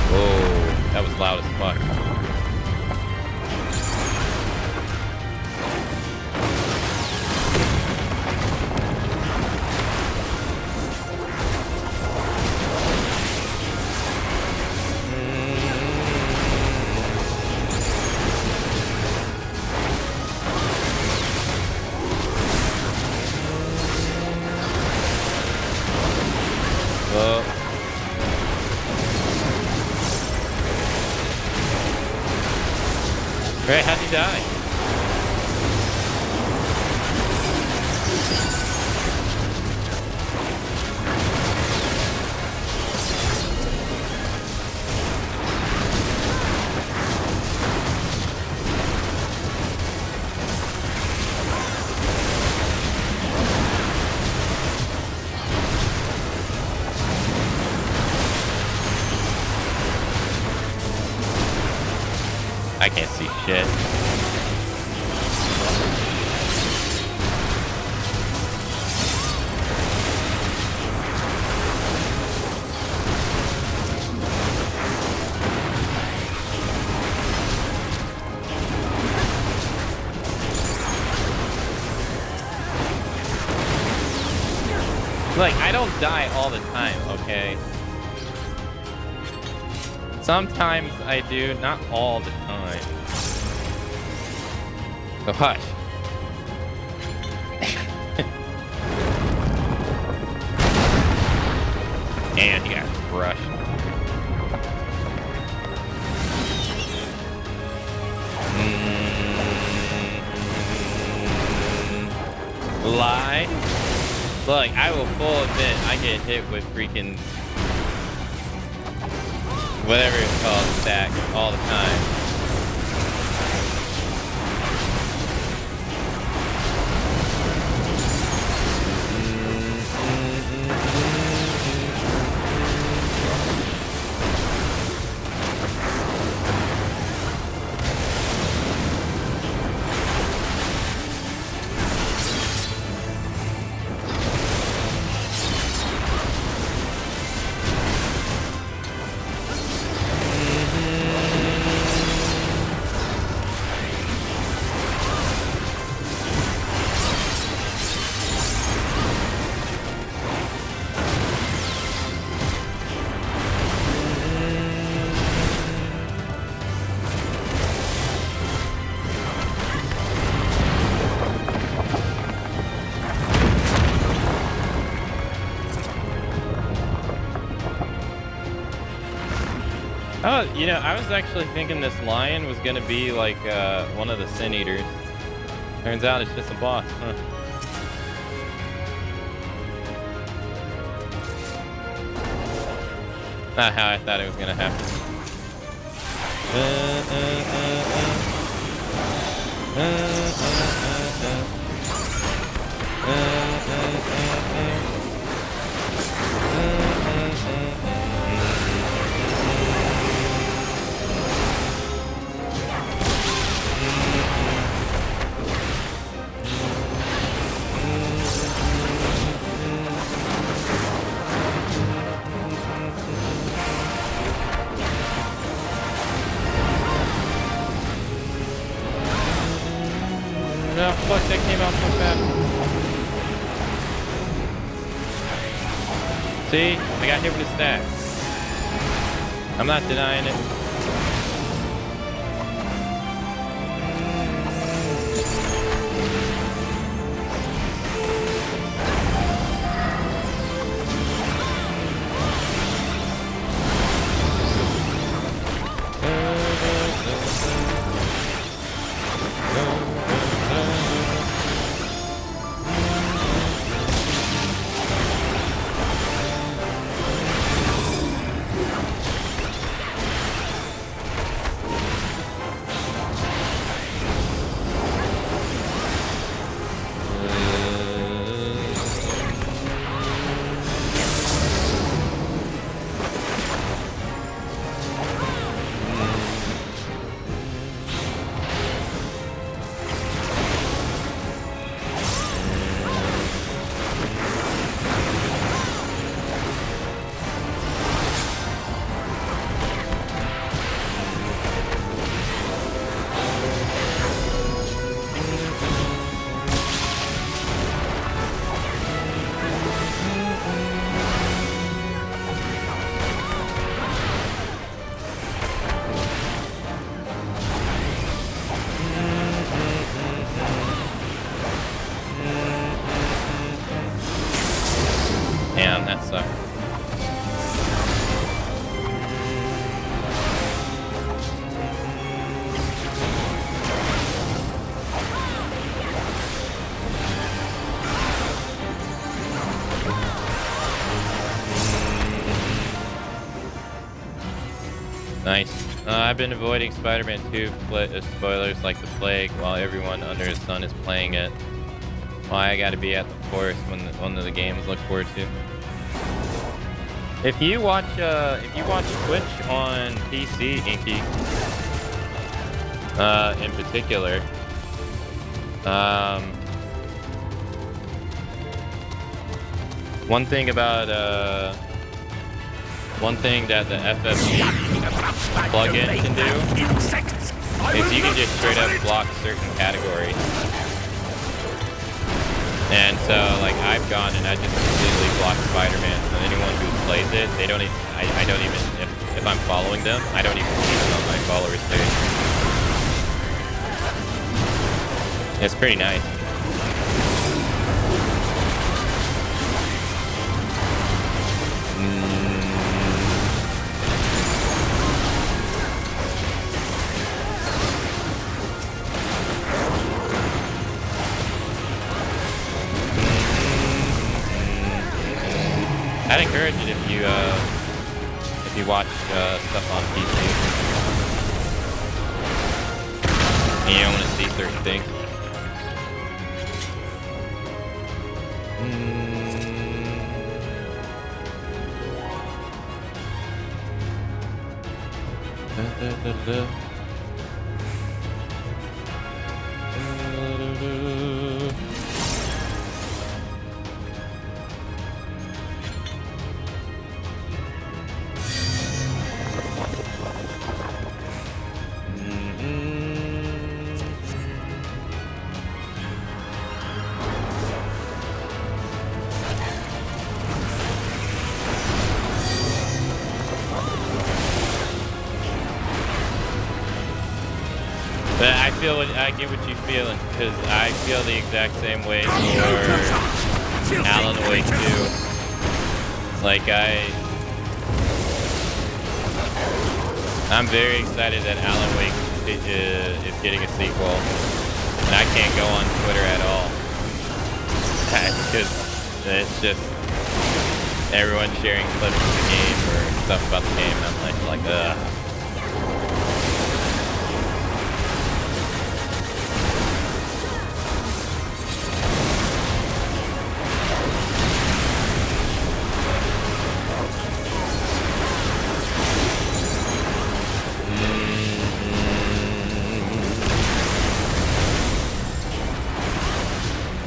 Oh, that was loud as fuck. Right, how'd you die? I can't see shit. Like, I don't die all the time, okay? Sometimes I do, not all the time. So hush. And he got crushed. Lie? Look, I will full admit I get hit with freaking whatever it's called, stack, all the time. Oh, you know, I was actually thinking this lion was gonna be like one of the Sin Eaters. Turns out it's just a boss, huh? Not how I thought it was gonna happen. No, fuck, that came out so fast. See? I got hit with a stack. I'm not denying it. Damn, that sucks. Nice. I've been avoiding Spider-Man 2 spoilers like the plague while everyone under the sun is playing it. Why I gotta be at the forest when one of the games look forward to. If you watch Twitch on PC, Inky, in particular, one thing that the FFG plugin can do is you can just straight up block certain categories. And so, like, I've gone and I just completely blocked Spider-Man. So anyone who plays it, they don't even, I don't even, if I'm following them, I don't even see them on my followers page. It's pretty nice. I'd encourage it if you watch stuff on PC. And you don't want to see certain things. But I get what you're feeling, because I feel the exact same way for Alan Wake 2. Like I'm very excited that Alan Wake is getting a sequel, and I can't go on Twitter at all because it's just everyone sharing clips of the game or stuff about the game. And I'm like, ugh.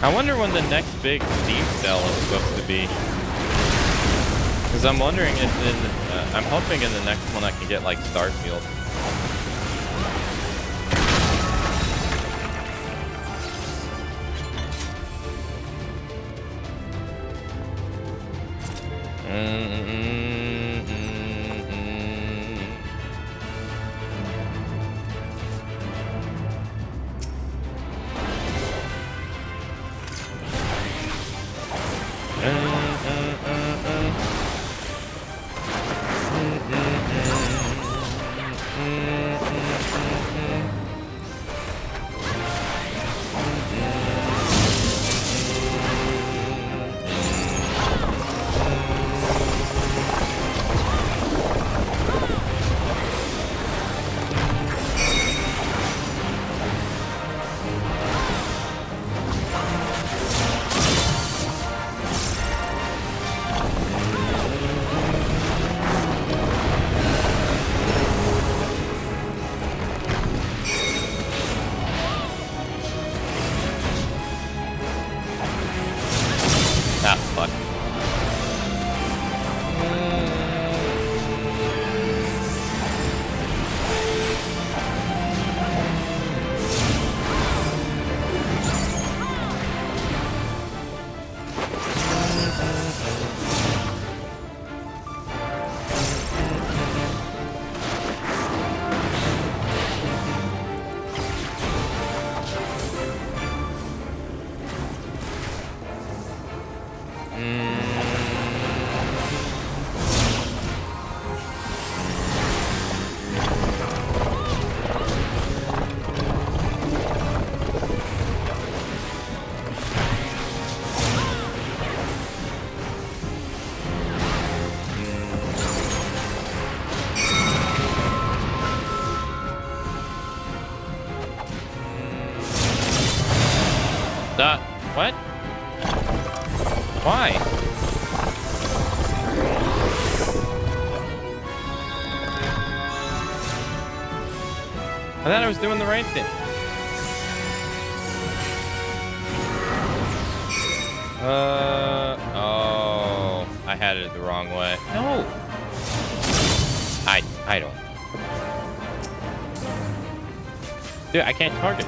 I wonder when the next big Steam sale is supposed to be. Because I'm wondering if I'm hoping in the next one I can get like Starfield. What? Why? I thought I was doing the right thing. Oh, I had it the wrong way. No. I don't. Dude, I can't target.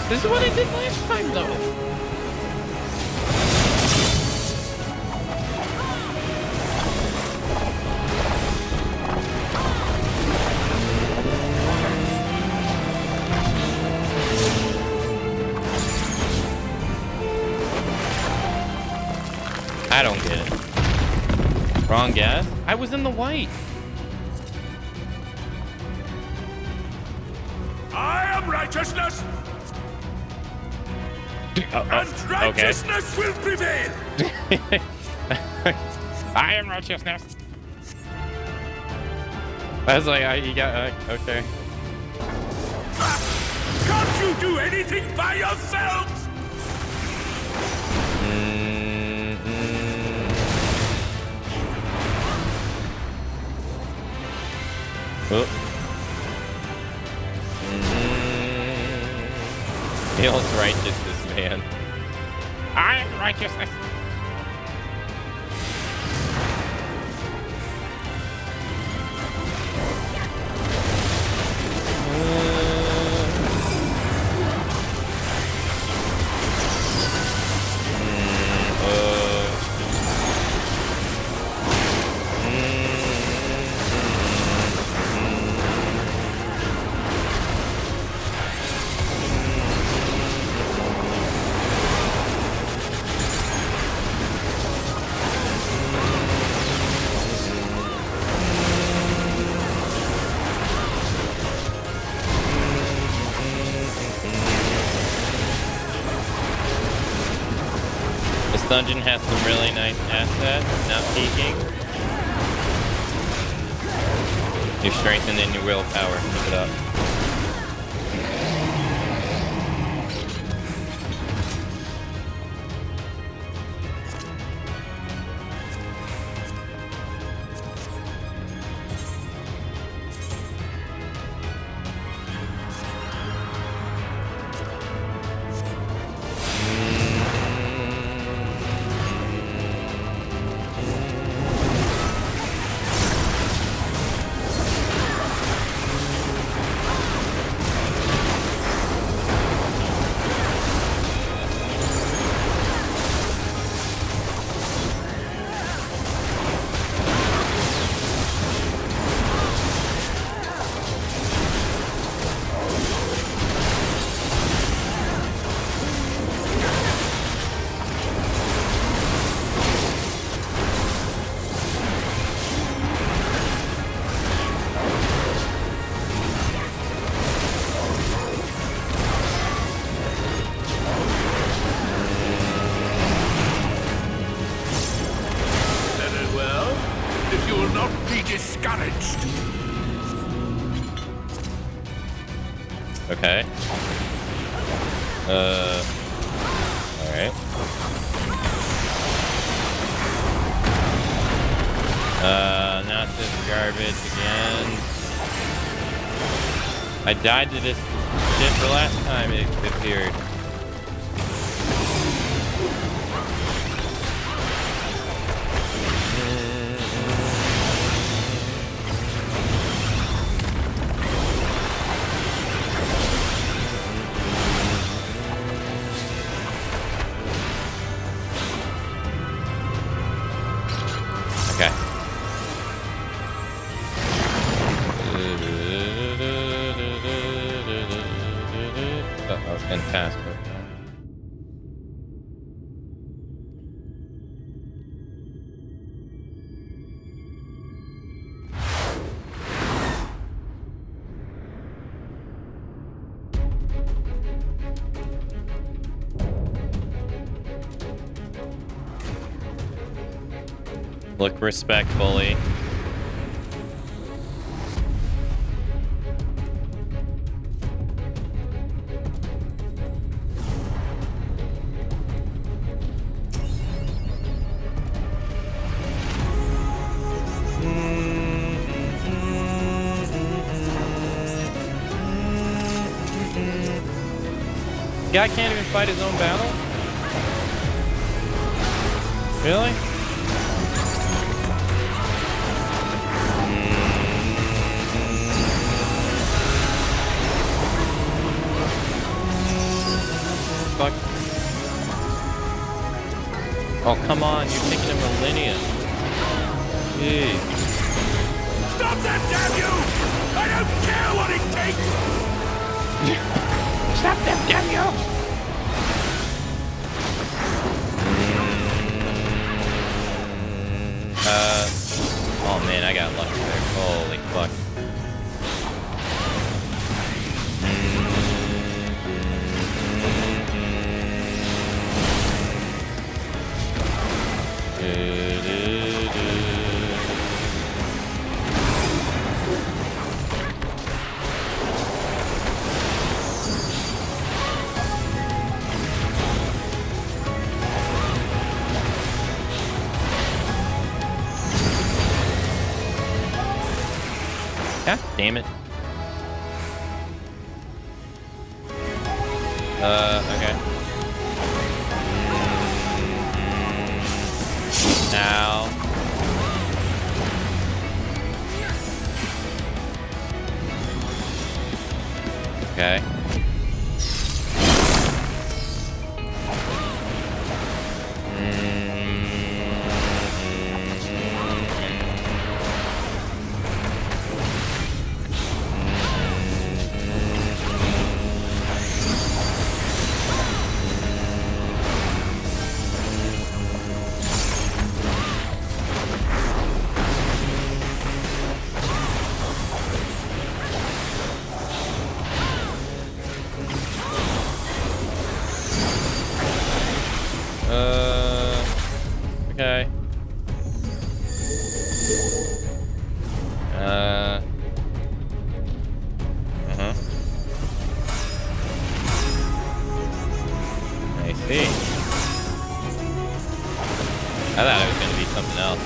This is what I did last time, though. Wrong guess. I was in the white. I am righteousness, and righteousness will prevail. I am righteousness. I was like, you got okay. Can't you do anything by yourselves? Oh. Feels righteousness, man. I am righteousness. This dungeon has some really nice assets, not peeking. You're strengthening your willpower. Keep it up. Okay. Alright. Not this garbage again. I died to this shit the last time it appeared. Okay. Oh, that was fantastic. Look respectfully. Guy can't even fight his own battle? Really? Fuck. Oh, come on, you're taking a millennia. Jeez. Stop that, damn you! I don't care what it takes! Stop that, damn you! I got lucky there. Holy fuck. God damn it. Okay. Now. Okay. Okay. I see. I thought it was going to be something else.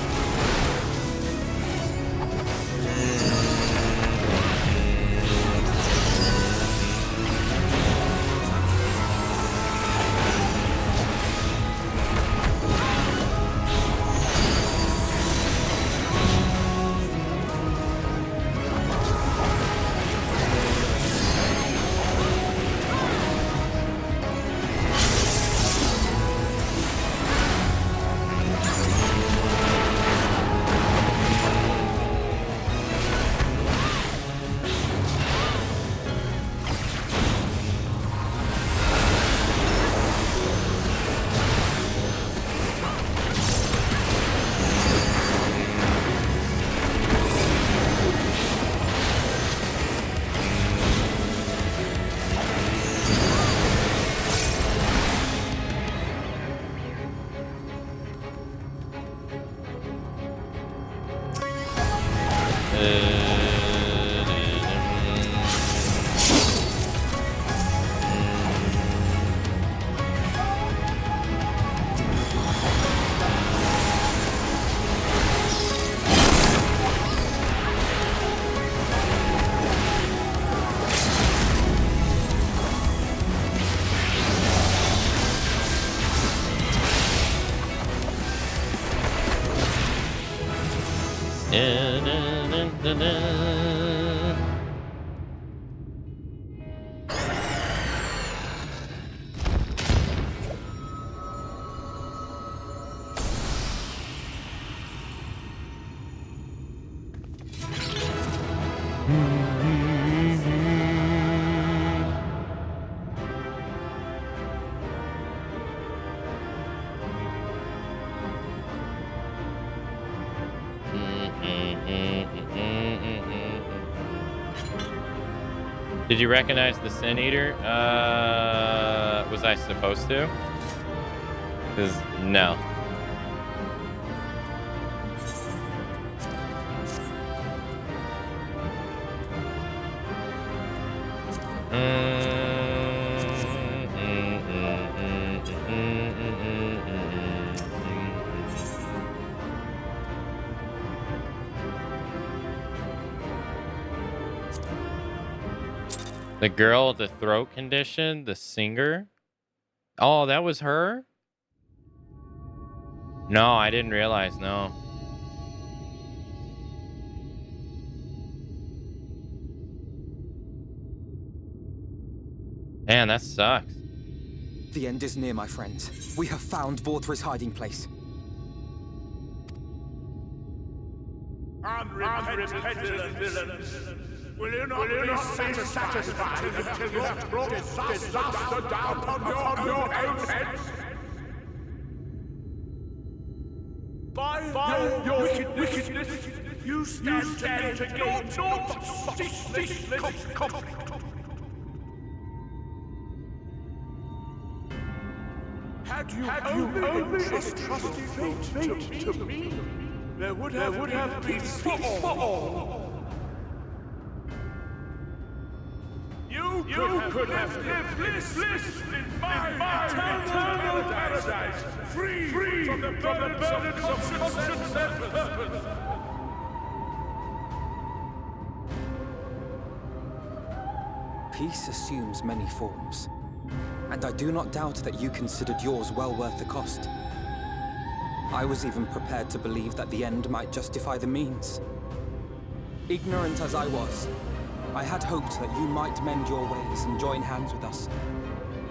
Did you recognize the Sin Eater? Was I supposed to? Because no. The girl with the throat condition, the singer. Oh, that was her? No, I didn't realize, no. Man, that sucks. The end is near, my friends. We have found Vorthra's hiding place. Unrepentant villains! Will you not be satisfied until you have brought disaster down upon your own heads? By your wickedness, You stand to gain naught but ceaseless conflict. Had you only entrusted fate to me, there would have been peace for all. You could have lived bliss in my eternal paradise, free from the burdens of conscience and purpose. Peace assumes many forms, and I do not doubt that you considered yours well worth the cost. I was even prepared to believe that the end might justify the means. Ignorant as I was, I had hoped that you might mend your ways and join hands with us,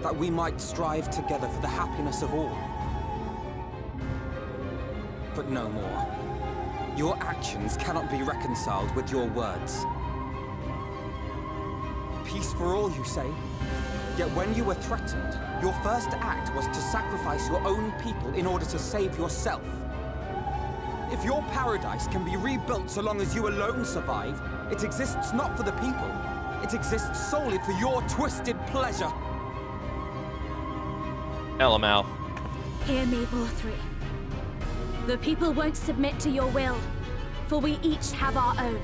that we might strive together for the happiness of all. But no more. Your actions cannot be reconciled with your words. Peace for all, you say? Yet when you were threatened, your first act was to sacrifice your own people in order to save yourself. If your paradise can be rebuilt so long as you alone survive, it exists not for the people. It exists solely for your twisted pleasure. Mouth. Hear me, Vorthri. The people won't submit to your will, for we each have our own.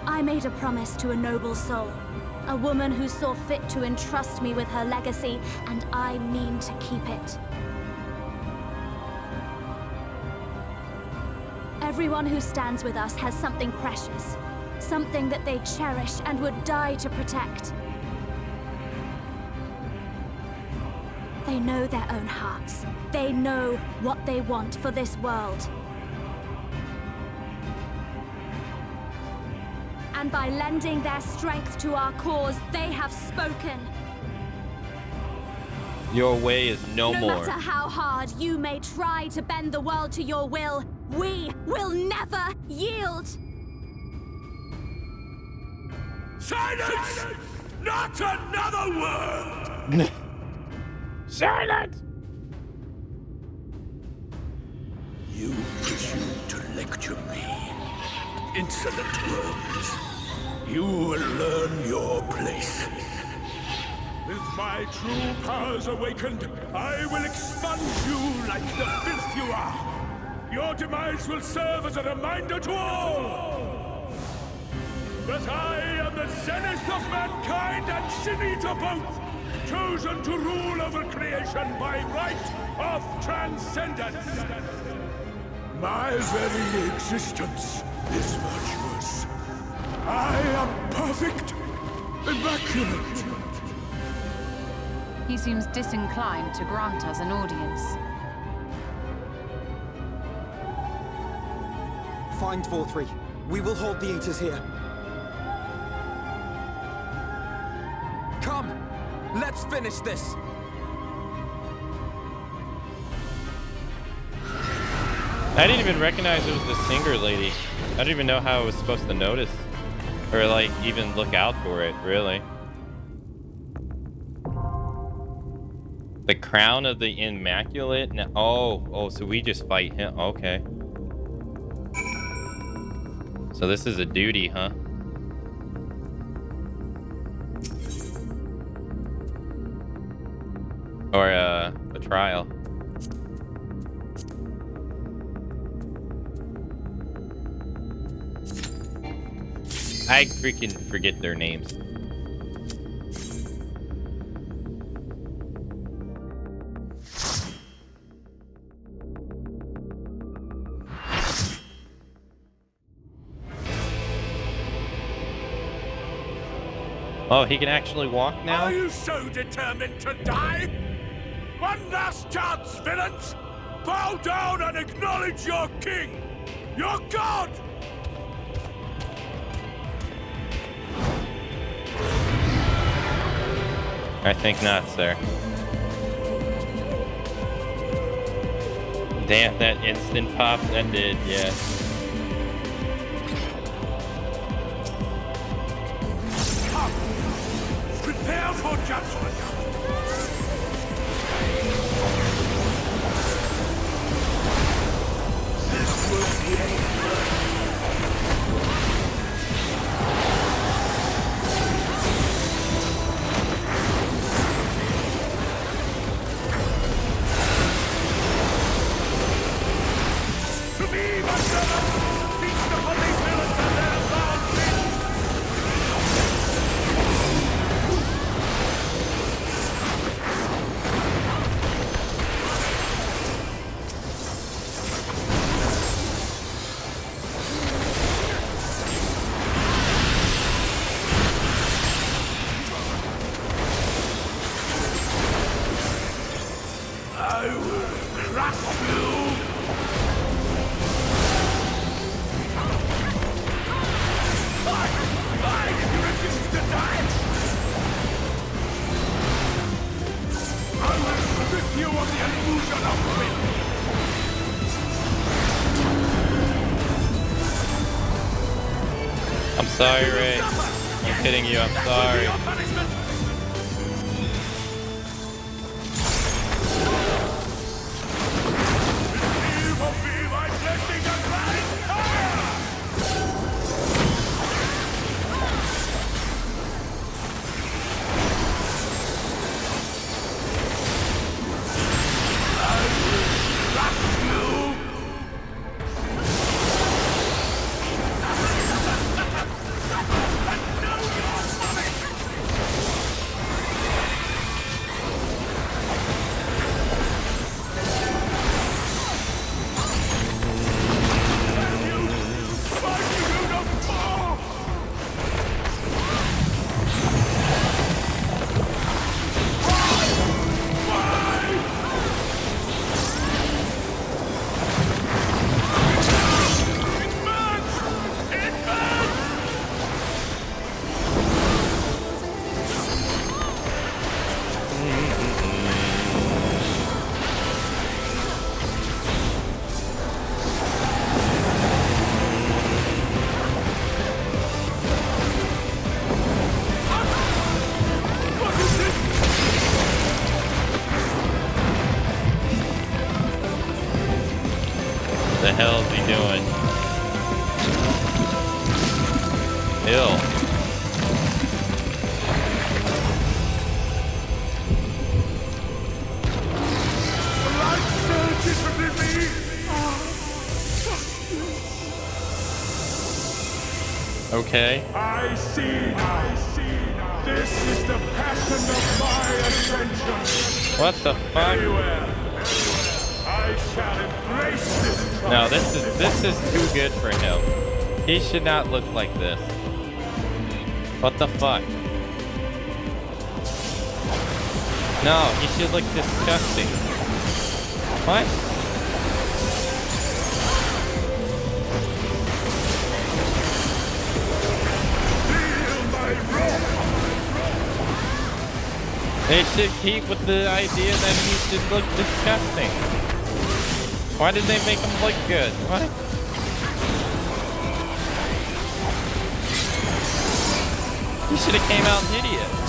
I made a promise to a noble soul, a woman who saw fit to entrust me with her legacy, and I mean to keep it. Everyone who stands with us has something precious, something that they cherish and would die to protect. They know their own hearts. They know what they want for this world. And by lending their strength to our cause, they have spoken. Your way is no more. No matter how hard you may try to bend the world to your will, we will never yield! Silence! Not another word! Silence! You presume to lecture me. Insolent words. You will learn your place. With my true powers awakened, I will expunge you like the filth you are. Your demise will serve as a reminder to all that I am the zenith of mankind and Shinita both, chosen to rule over creation by right of transcendence. My very existence is virtuous. I am perfect, immaculate. He seems disinclined to grant us an audience. Find Vorthri. We will hold the Eaters here. Come! Let's finish this! I didn't even recognize it was the singer lady. I didn't even know how I was supposed to notice. Or like even look out for it, really. The crown of the Immaculate? No, oh, so we just fight him. Okay. So this is a duty, huh? Or a trial. I freaking forget their names. Oh, he can actually walk now? Are you so determined to die? One last chance, villains! Bow down and acknowledge your king! Your god! I think not, sir. Damn, that instant pop, that did, yeah. Come! Prepare for judgment! I'm sorry, Ray. I'm kidding you. I'm sorry. The hell is he doing? Ew. Okay. I see now. This is the passion of my ascension. What the fuck? Everywhere. I shall embrace this. No, this is too good for him. He should not look like this. What the fuck? No, he should look disgusting. What? They should keep with the idea that he should look disgusting. Why did they make him look good? What? He should have came out hideous.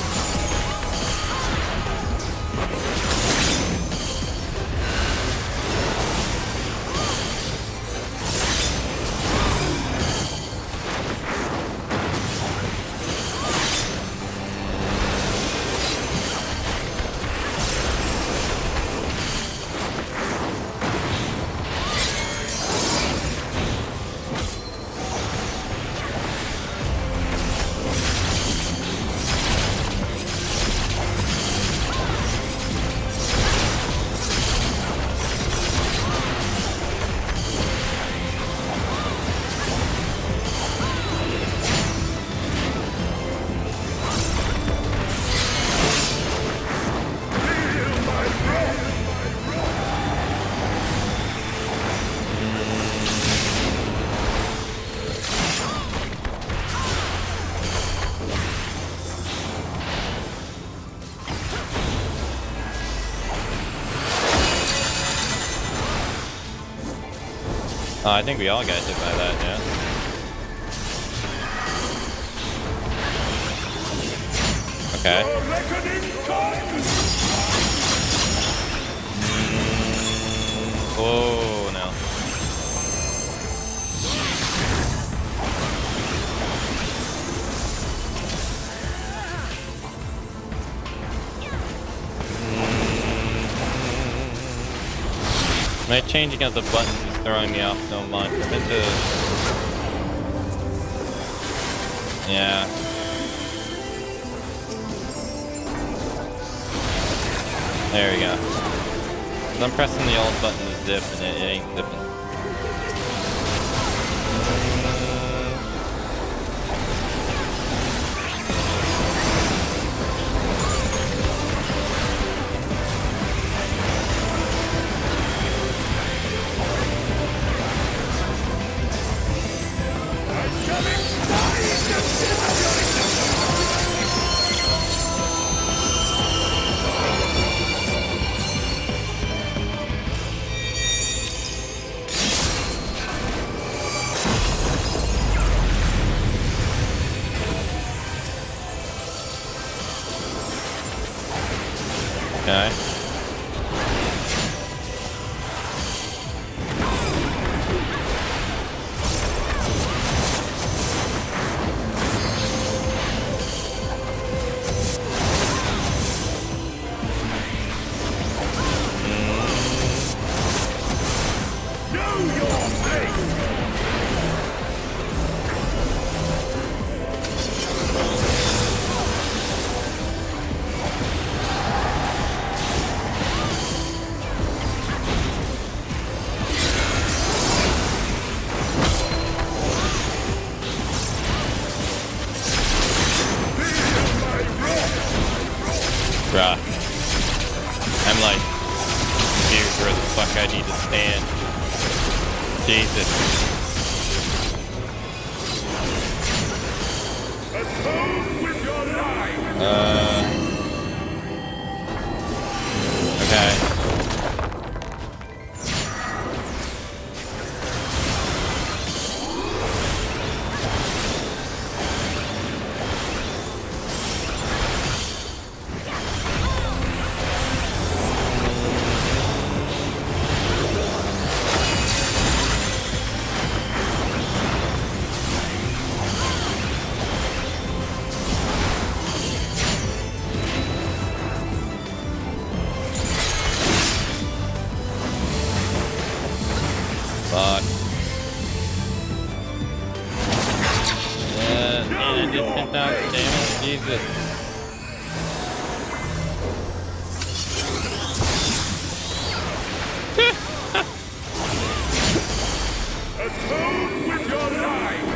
I think we all got hit by that, yeah. Okay. Oh, no. My changing of the buttons is throwing me off so much. I'm into... Yeah. There we go. I'm pressing the old button to zip and it ain't zipping. Bruh. I'm like, here's where the fuck I need to stand. Jesus. Atone with your life. Okay. Fuck. Man, I did 10,000 damage. Jesus. Atone with your life.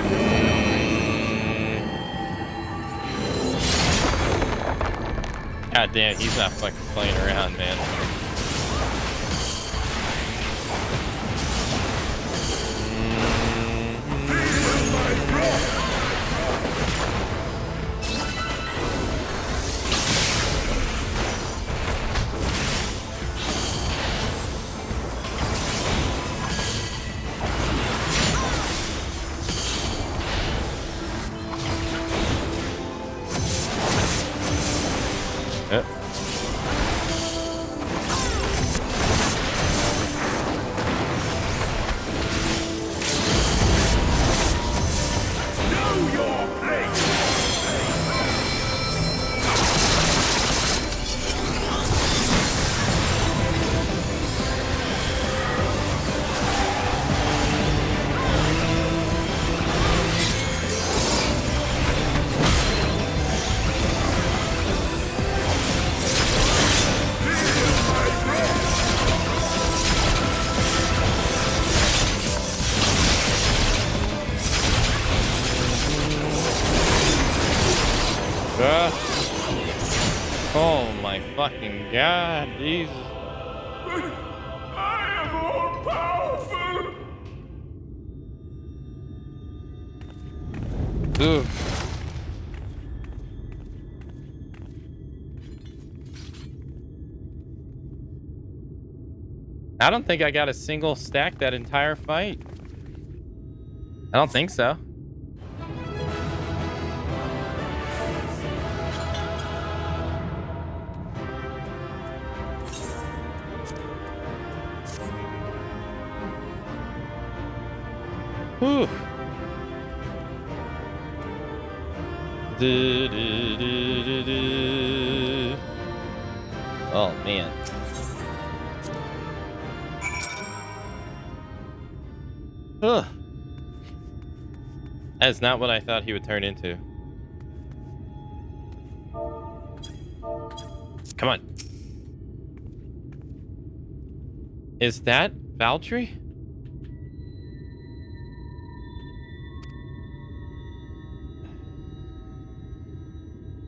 God damn, he's not fucking playing around, man. Oh my fucking god, Jesus. I am all powerful. Ugh. I don't think I got a single stack that entire fight. I don't think so. Whew. Oh man. Ugh. That is not what I thought he would turn into. Come on. Is that Valtteri?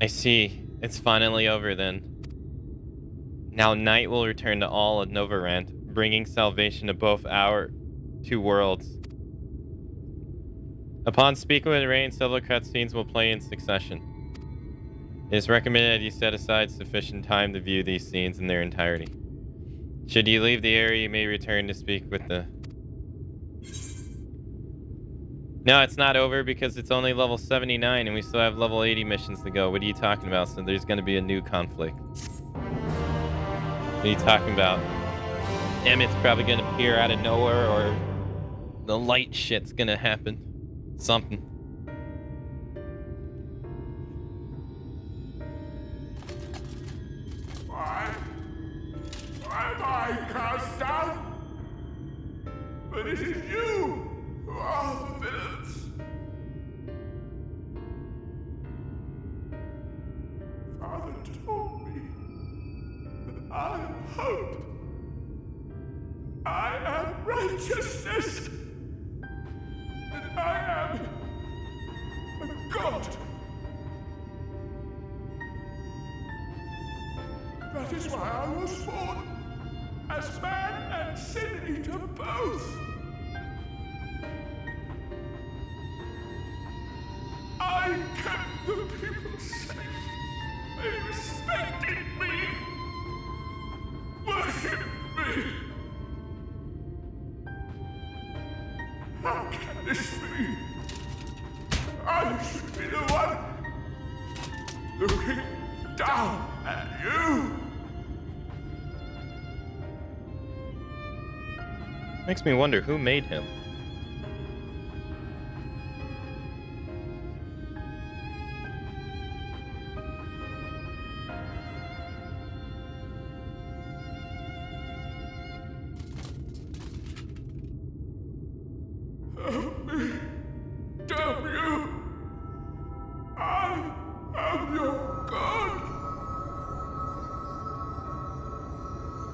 I see. It's finally over then. Now night will return to all of Novarant, bringing salvation to both our two worlds. Upon speaking with Rain, several cutscenes will play in succession. It is recommended you set aside sufficient time to view these scenes in their entirety. Should you leave the area, you may return to speak with the... No, it's not over because it's only level 79 and we still have level 80 missions to go. What are you talking about? So there's going to be a new conflict. What are you talking about? Emmett's probably going to appear out of nowhere, or the light shit's going to happen. Something. Why am I cast down? But it is you who are the villains. Father told me that I am hope. I am righteousness. And I am a god. That is why I was born. As man and sin eater both. I kept the people safe. They respected me. Worshipped me. How can this be? I should be the one looking down at you. Makes me wonder who made him. Help me. Damn you. I am your god.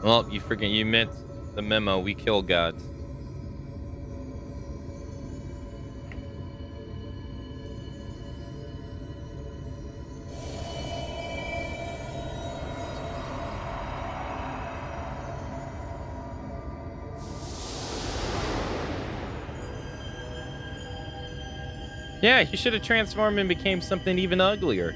Well, you meant the memo. We kill gods. Yeah, he should have transformed and became something even uglier.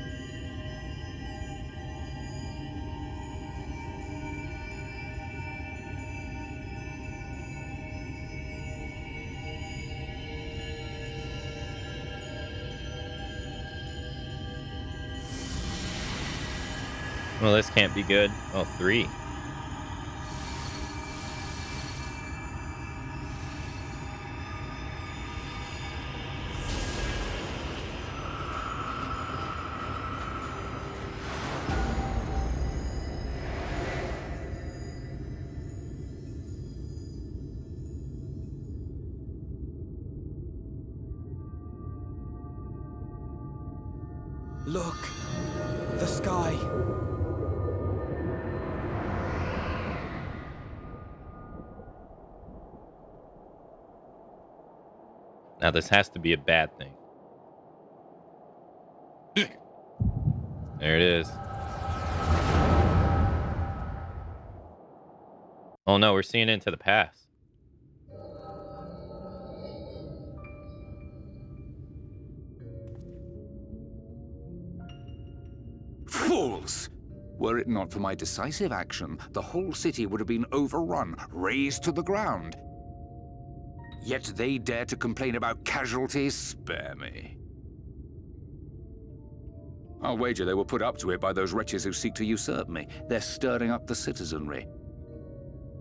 Well, this can't be good. Oh, 3. Look, the sky. Now this has to be a bad thing. There it is. Oh no, we're seeing into the past. Fools! Were it not for my decisive action, the whole city would have been overrun, razed to the ground. Yet they dare to complain about casualties? Spare me. I'll wager they were put up to it by those wretches who seek to usurp me. They're stirring up the citizenry.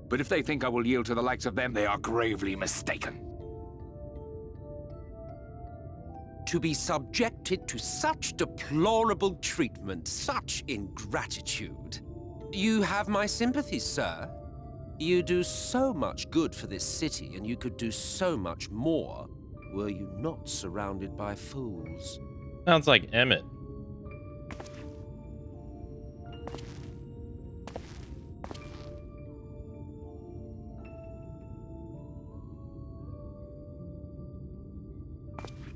But if they think I will yield to the likes of them, they are gravely mistaken. To be subjected to such deplorable treatment, such ingratitude. You have my sympathy, sir. You do so much good for this city, and you could do so much more were you not surrounded by fools. Sounds like Emmett.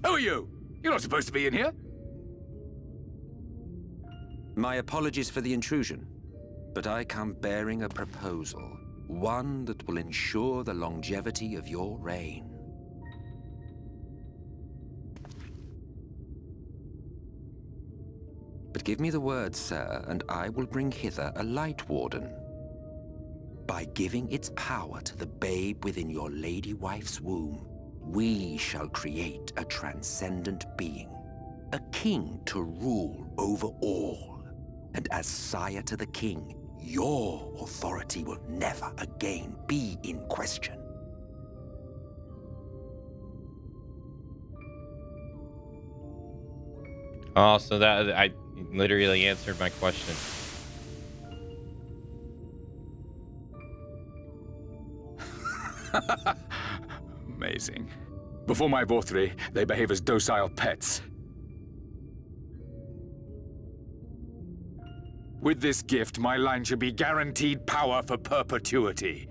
Who are you? You're not supposed to be in here. My apologies for the intrusion, but I come bearing a proposal. One that will ensure the longevity of your reign. But give me the word, sir, and I will bring hither a light warden. By giving its power to the babe within your lady wife's womb, we shall create a transcendent being, a king to rule over all. And as sire to the king, your authority will never again be in question. Oh, so that I literally answered my question. Amazing. Before my Vorthri, they behave as docile pets. With this gift, my line should be guaranteed power for perpetuity.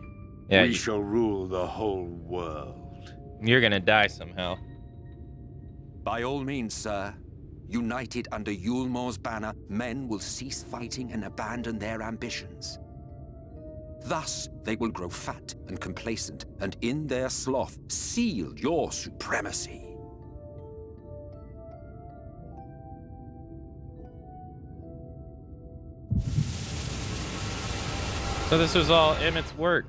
Yeah, we shall rule the whole world. You're gonna die somehow. By all means, sir. United under Yulmor's banner, men will cease fighting and abandon their ambitions. Thus, they will grow fat and complacent, and in their sloth, seal your supremacy. So this was all Emmett's work.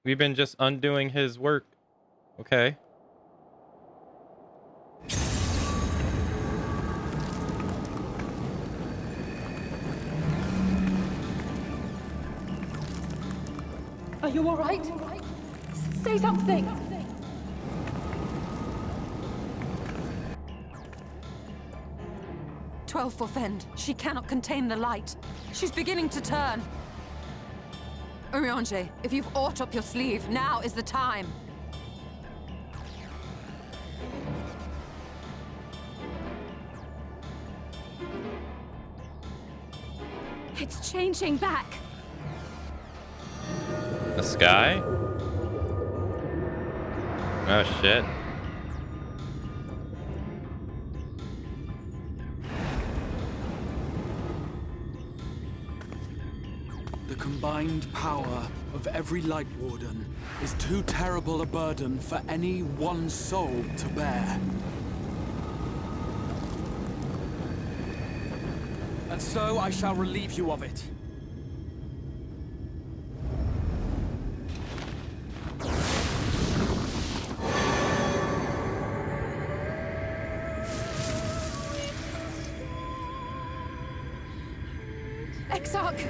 We've been just undoing his work. Okay. Are you all right? Say something! "12 for Fend. She cannot contain the light. She's beginning to turn. Urianger, if you've aught up your sleeve, now is the time." It's changing back. The sky? Oh shit. The combined power of every Light Warden is too terrible a burden for any one soul to bear. And so I shall relieve you of it. Exarch,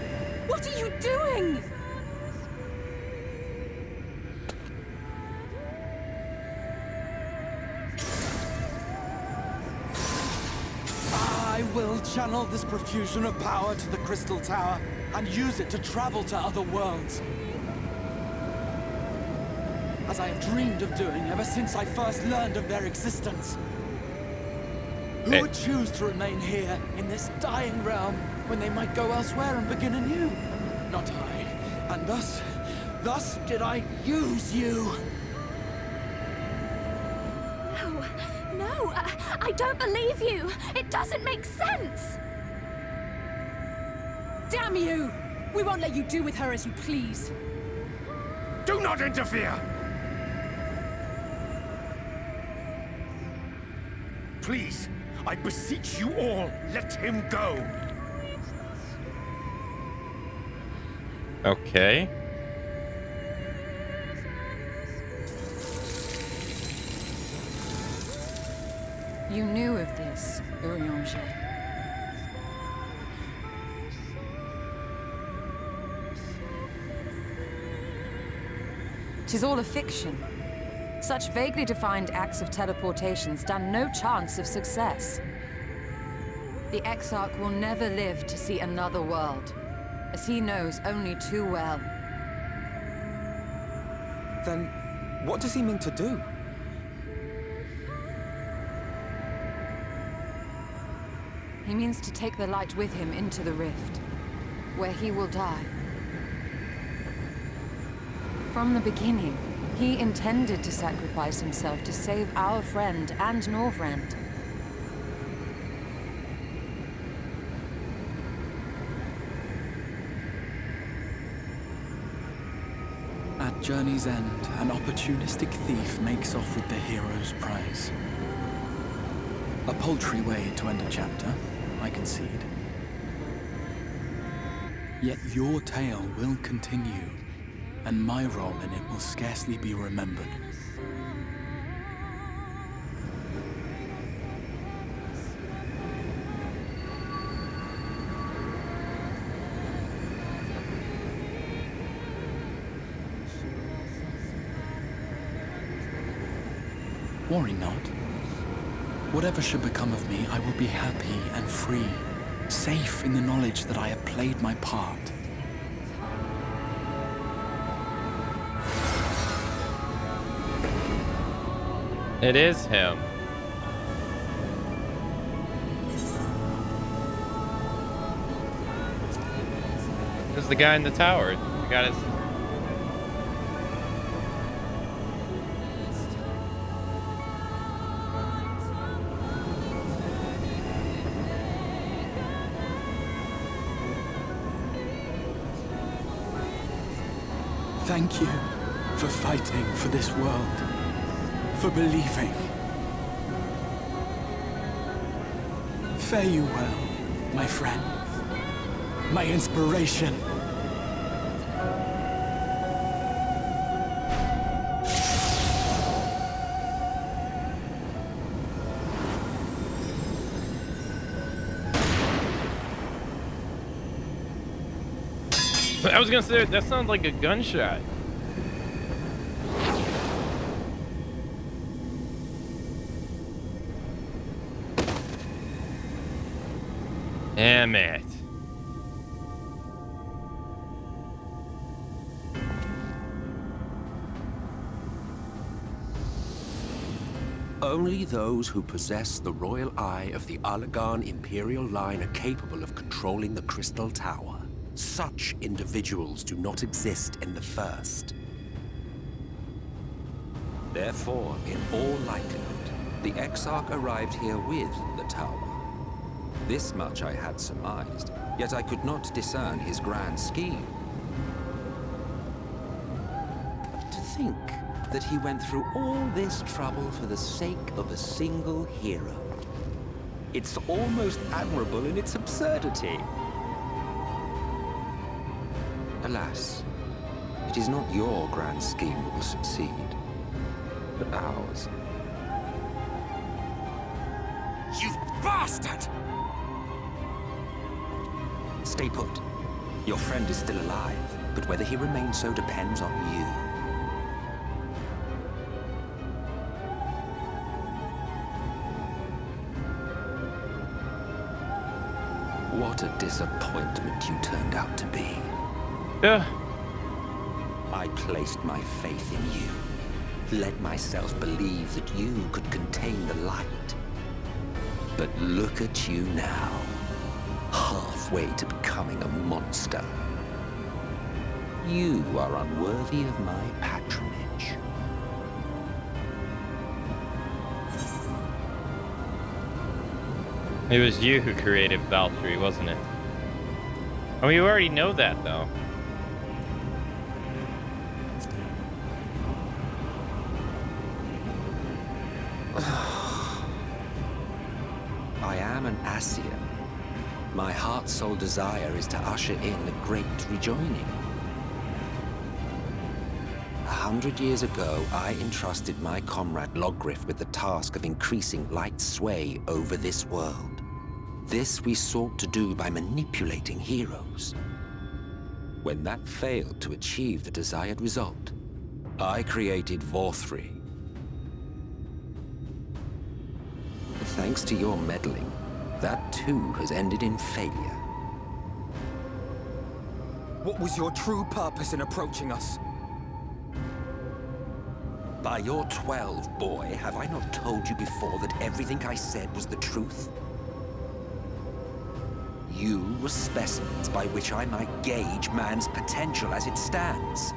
what are you doing? I will channel this profusion of power to the Crystal Tower and use it to travel to other worlds. As I have dreamed of doing ever since I first learned of their existence. Who would choose to remain here in this dying realm when they might go elsewhere and begin anew? Not I. And thus did I use you. No, I don't believe you. It doesn't make sense. Damn you! We won't let you do with her as you please. Do not interfere! Please, I beseech you all, let him go! Okay. You knew of this, Urianger. "'Tis all a fiction. Such vaguely defined acts of teleportation stand no chance of success. The Exarch will never live to see another world, as he knows only too well." Then, what does he mean to do? He means to take the light with him into the rift, where he will die. From the beginning, he intended to sacrifice himself to save our friend and Northrend. At journey's end, an opportunistic thief makes off with the hero's prize. A paltry way to end a chapter, I concede. Yet your tale will continue, and my role in it will scarcely be remembered. Worry not. Whatever should become of me, I will be happy and free, safe in the knowledge that I have played my part. It is him. This is the guy in the tower. He got his... Thank you for fighting for this world, for believing. Fare you well, my friend, my inspiration. I was gonna say, that sounds like a gunshot. Damn it. Only those who possess the royal eye of the Allagan Imperial line are capable of controlling the Crystal Tower. Such individuals do not exist in the First. Therefore, in all likelihood, the Exarch arrived here with the tower. This much I had surmised, yet I could not discern his grand scheme. To think that he went through all this trouble for the sake of a single hero. It's almost admirable in its absurdity. Alas, it is not your grand scheme that will succeed, but ours. You bastard! Stay put. Your friend is still alive, but whether he remains so depends on you. What a disappointment you turned out to be. Yeah. I placed my faith in you. Let myself believe that you could contain the light. But look at you now. Halfway to becoming a monster. You are unworthy of my patronage. It was you who created Valkyrie, wasn't it? Oh, you already know that, though. I am an Ascian. My heart's sole desire is to usher in a great rejoining. 100 years ago, I entrusted my comrade Logriff with the task of increasing light's sway over this world. This we sought to do by manipulating heroes. When that failed to achieve the desired result, I created Vorthri. But thanks to your meddling, that too has ended in failure. What was your true purpose in approaching us? By your 12, boy, have I not told you before that everything I said was the truth? You were specimens by which I might gauge man's potential as it stands.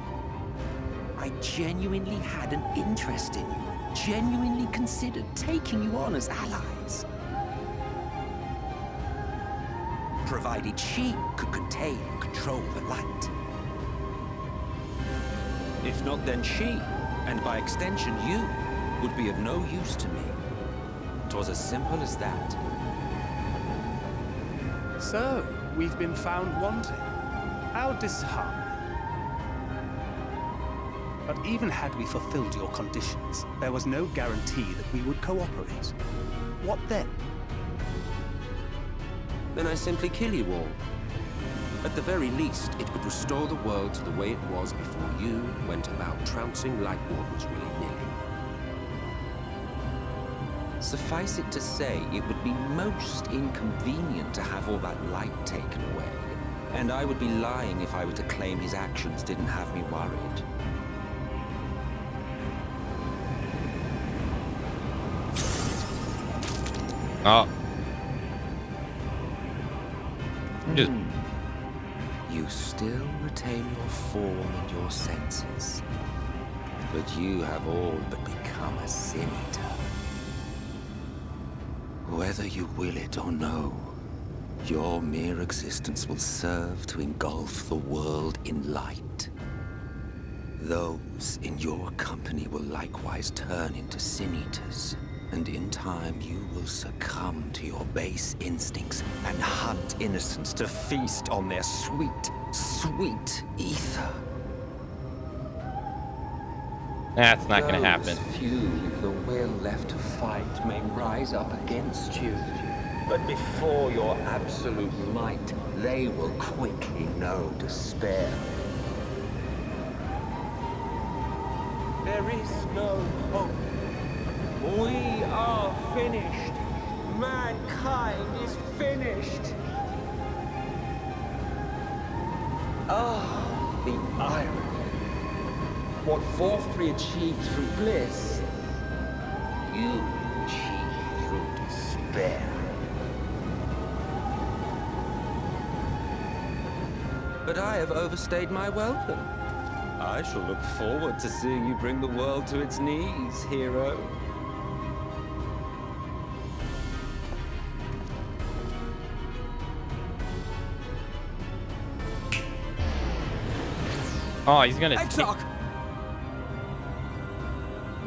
I genuinely had an interest in you, genuinely considered taking you on as allies. Provided she could contain and control the light. If not, then she, and by extension you, would be of no use to me. 'Twas as simple as that. So, we've been found wanting. How disheartening. But even had we fulfilled your conditions, there was no guarantee that we would cooperate. What then? Then I simply kill you all. At the very least, it would restore the world to the way it was before you went about trouncing Light Wardens willy-nilly. Suffice it to say, it would be most inconvenient to have all that light taken away. And I would be lying if I were to claim his actions didn't have me worried. Oh. Just... You still retain your form and your senses. But you have all but become a sin eater. Whether you will it or no, your mere existence will serve to engulf the world in light. Those in your company will likewise turn into sin-eaters, and in time you will succumb to your base instincts and hunt innocents to feast on their sweet, sweet ether. That's not gonna happen. Those few with the will left to fight may rise up against you, but before your absolute might, they will quickly know despair. There is no hope. We are finished. Mankind is finished. Ah, the irony. What fourth we achieved through bliss, You achieve through despair. But I have overstayed my welcome. I shall look forward to seeing you bring the world to its knees, hero. Oh, he's gonna. Exarch!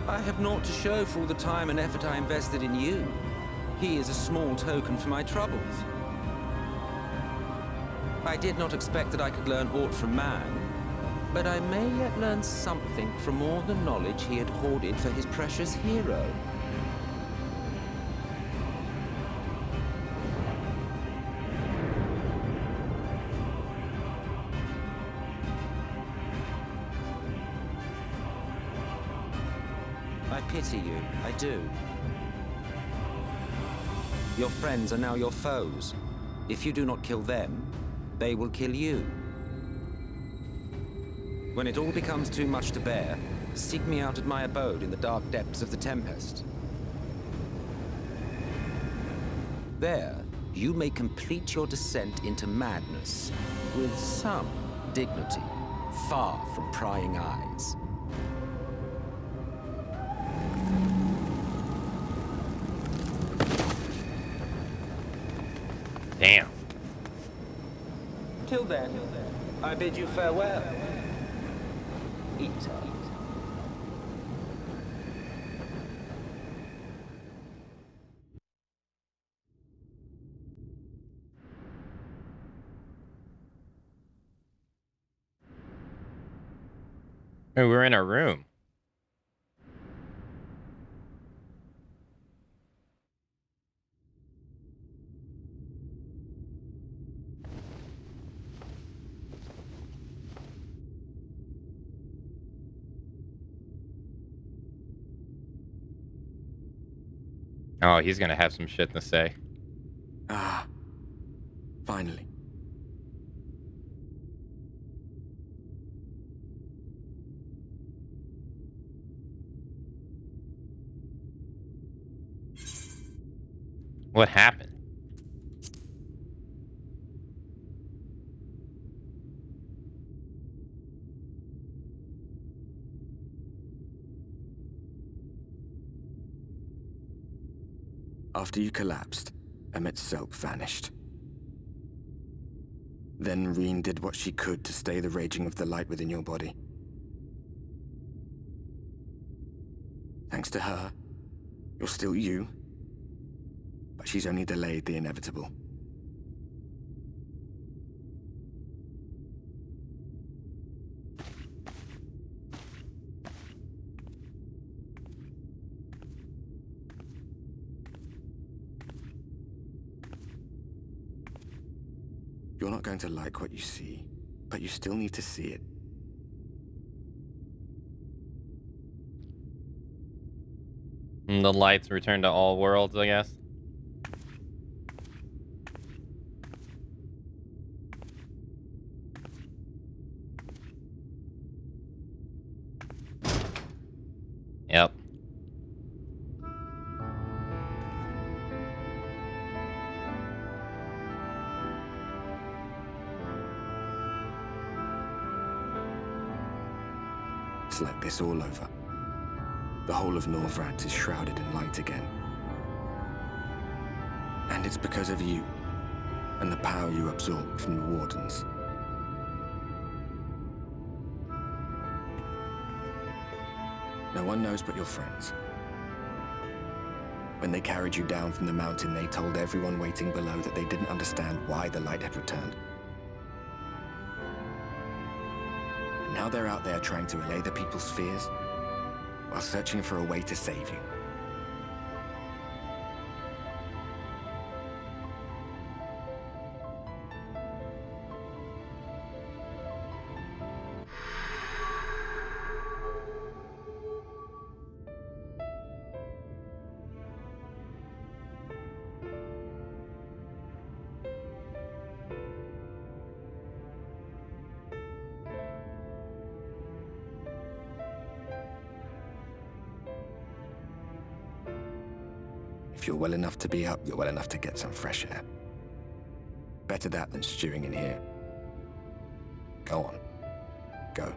I have naught to show for all the time and effort I invested in you. He is a small token for my troubles. I did not expect that I could learn aught from man, but I may yet learn something from all the knowledge he had hoarded for his precious hero. I pity you, I do. Your friends are now your foes. If you do not kill them, they will kill you. When it all becomes too much to bear, seek me out at my abode in the dark depths of the Tempest. There, you may complete your descent into madness with some dignity, far from prying eyes. Damn. till then, I bid you farewell. Eat. Oh, we're in our room. Oh, he's gonna have some shit to say. Ah, finally. What happened? After you collapsed, Emmet's self vanished. Then Reen did what she could to stay the raging of the light within your body. Thanks to her, you're still you, but she's only delayed the inevitable. You're not going to like what you see, but you still need to see it. And the lights return to all worlds, I guess. Yep. It's like this all over. The whole of Northrad is shrouded in light again. And it's because of you, and the power you absorb from the Wardens. No one knows but your friends. When they carried you down from the mountain, they told everyone waiting below that they didn't understand why the light had returned. And now they're out there trying to allay the people's fears, while searching for a way to save you. If you're well enough to be up, you're well enough to get some fresh air. Better that than stewing in here. Go on. Go.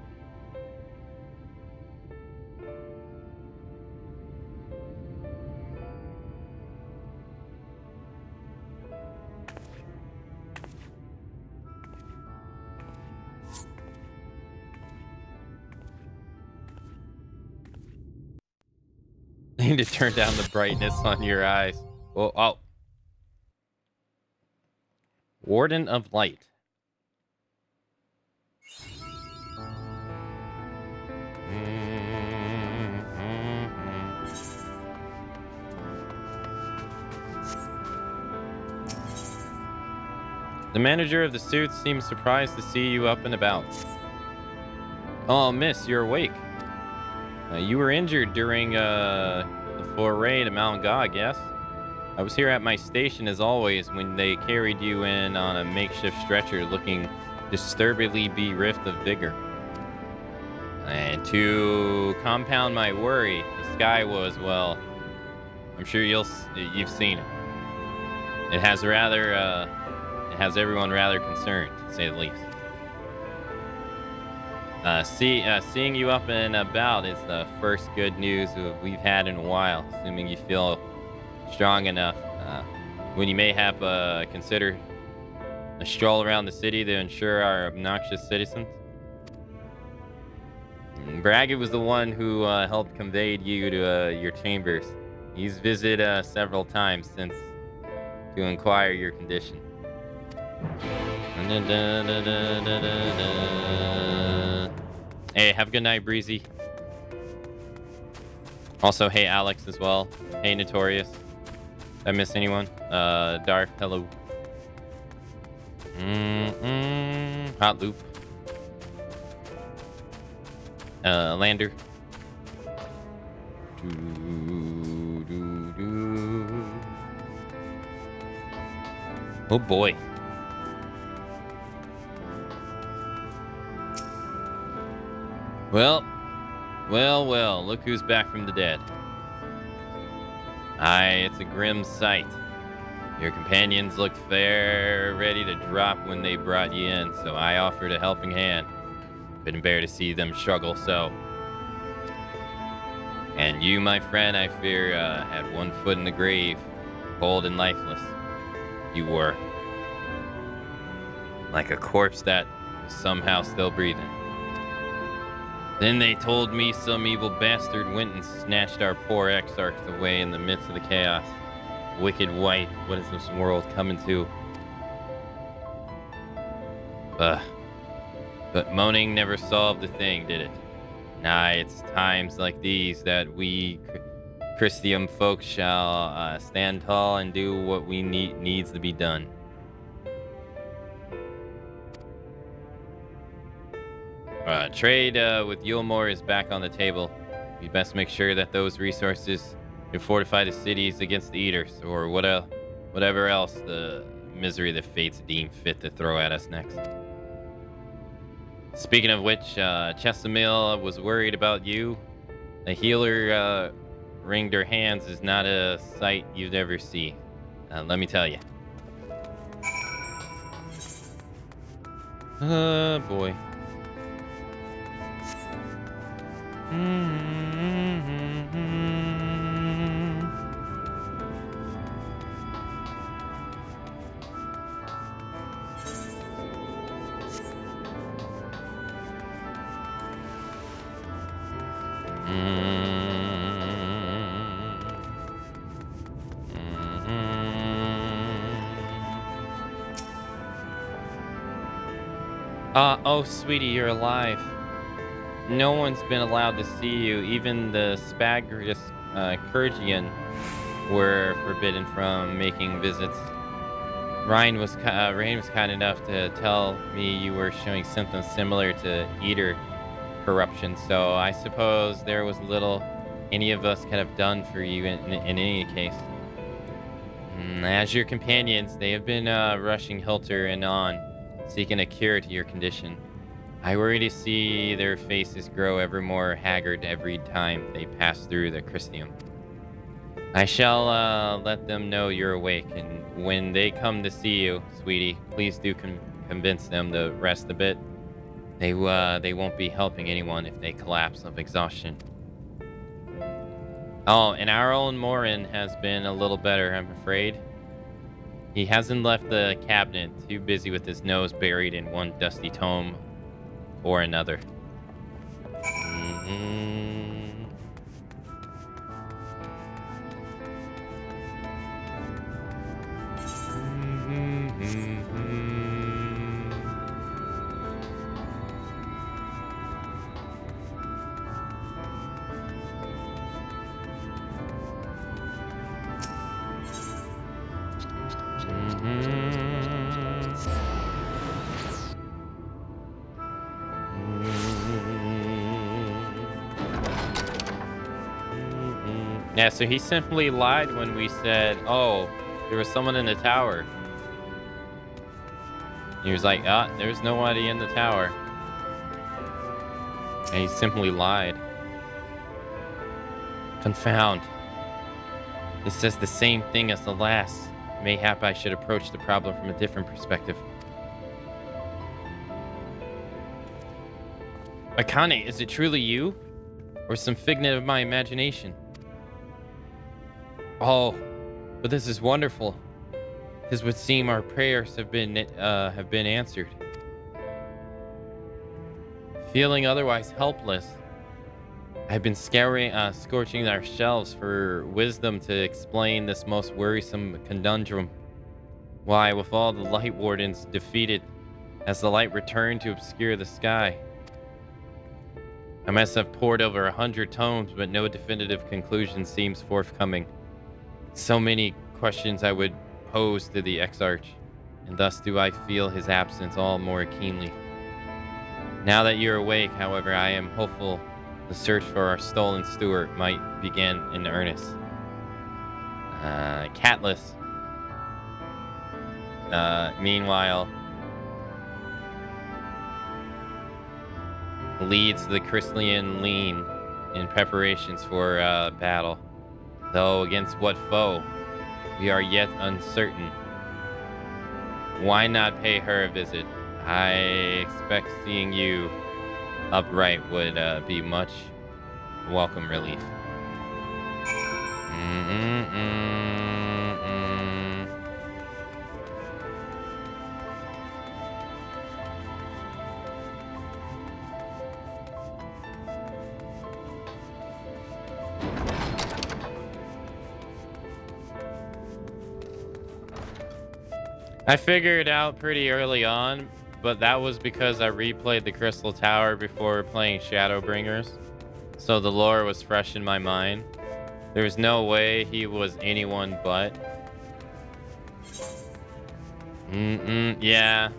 I need to turn down the brightness on your eyes. Oh, oh. Warden of Light. The manager of the suit seems surprised to see you up and about. Oh, miss, you're awake. You were injured during the foray to Mount Gog, yes? I was here at my station as always when they carried you in on a makeshift stretcher looking disturbingly bereft of vigor. And to compound my worry, the sky was, well, I'm sure you've seen it. It has everyone rather concerned, to say the least. Seeing you up and about is the first good news we've had in a while, assuming you feel strong enough. When you may have consider a stroll around the city to ensure our obnoxious citizens. Braggett was the one who helped convey you to your chambers. He's visited several times since to inquire your condition. Hey, have a good night, Breezy. Also, hey, Alex as well. Hey, Notorious. Did I miss anyone? Darth, hello. Hot Loop. Lander. Oh boy. Well, look who's back from the dead. Aye, it's a grim sight. Your companions looked fair ready to drop when they brought you in, so I offered a helping hand. Couldn't bear to see them struggle so. And you, my friend, I fear, had one foot in the grave, cold and lifeless. You were. Like a corpse that was somehow still breathing. Then they told me some evil bastard went and snatched our poor exarchs away in the midst of the chaos. Wicked white, what is this world coming to? But moaning never solved the thing, did it? Nah, it's times like these that we Christium folks shall stand tall and do what we needs to be done. Trade with Yulmore is back on the table. We best make sure that those resources can fortify the cities against the Eaters, or whatever else the misery the fates deem fit to throw at us next. Speaking of which, Chesamil was worried about you. The healer wringed her hands is not a sight you'd ever see. Let me tell you. Boy. Oh, sweetie, you're alive. No one's been allowed to see you. Even the Spagrius Kurgian were forbidden from making visits. Rain was kind enough to tell me you were showing symptoms similar to Eater corruption, so I suppose there was little any of us could have done for you in any case. As your companions, they have been rushing Hilter and on, seeking a cure to your condition. I worry to see their faces grow ever more haggard every time they pass through the Christium. I shall let them know you're awake, and when they come to see you, sweetie, please do convince them to rest a bit. They won't be helping anyone if they collapse of exhaustion. Oh, and our own Morin has been a little better, I'm afraid. He hasn't left the cabinet, too busy with his nose buried in one dusty tome or another. Yeah, so he simply lied when we said, oh, there was someone in the tower. He was like, there's nobody in the tower. And he simply lied. Confound. This says the same thing as the last. Mayhap I should approach the problem from a different perspective. Akane, is it truly you? Or some figment of my imagination? Oh, but this is wonderful. 'Tis would seem our prayers have been answered. Feeling otherwise helpless, I've been scorching our shelves for wisdom to explain this most worrisome conundrum. Why, with all the light wardens defeated, has the light returned to obscure the sky? I must have pored over 100 tomes, but no definitive conclusion seems forthcoming. So many questions I would pose to the Exarch, and thus do I feel his absence all more keenly. Now that you're awake, however, I am hopeful the search for our stolen steward might begin in earnest. Catless. Meanwhile, leads the Crystallian lean in preparations for battle. Though against what foe, we are yet uncertain. Why not pay her a visit? I expect seeing you upright would be much welcome relief. I figured out pretty early on, but that was because I replayed the Crystal Tower before playing Shadowbringers, so the lore was fresh in my mind. There was no way he was anyone but. Yeah.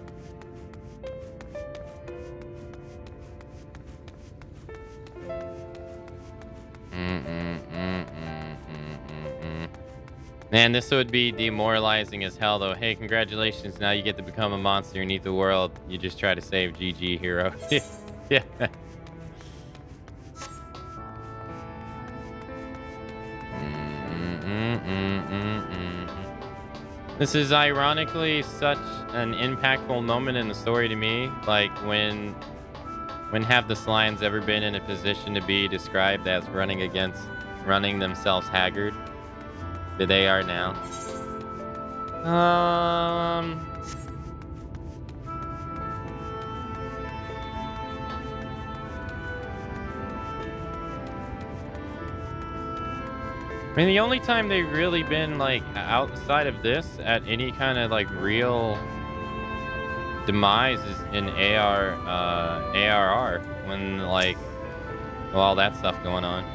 Man, this would be demoralizing as hell, though. Hey, congratulations. Now you get to become a monster and eat the world. You just try to save GG, hero. Yeah. This is ironically such an impactful moment in the story to me. Like, when have the slimes ever been in a position to be described as running themselves haggard? That they are now. I mean, the only time they've really been like outside of this at any kind of like real demise is in ARR when like all that stuff going on.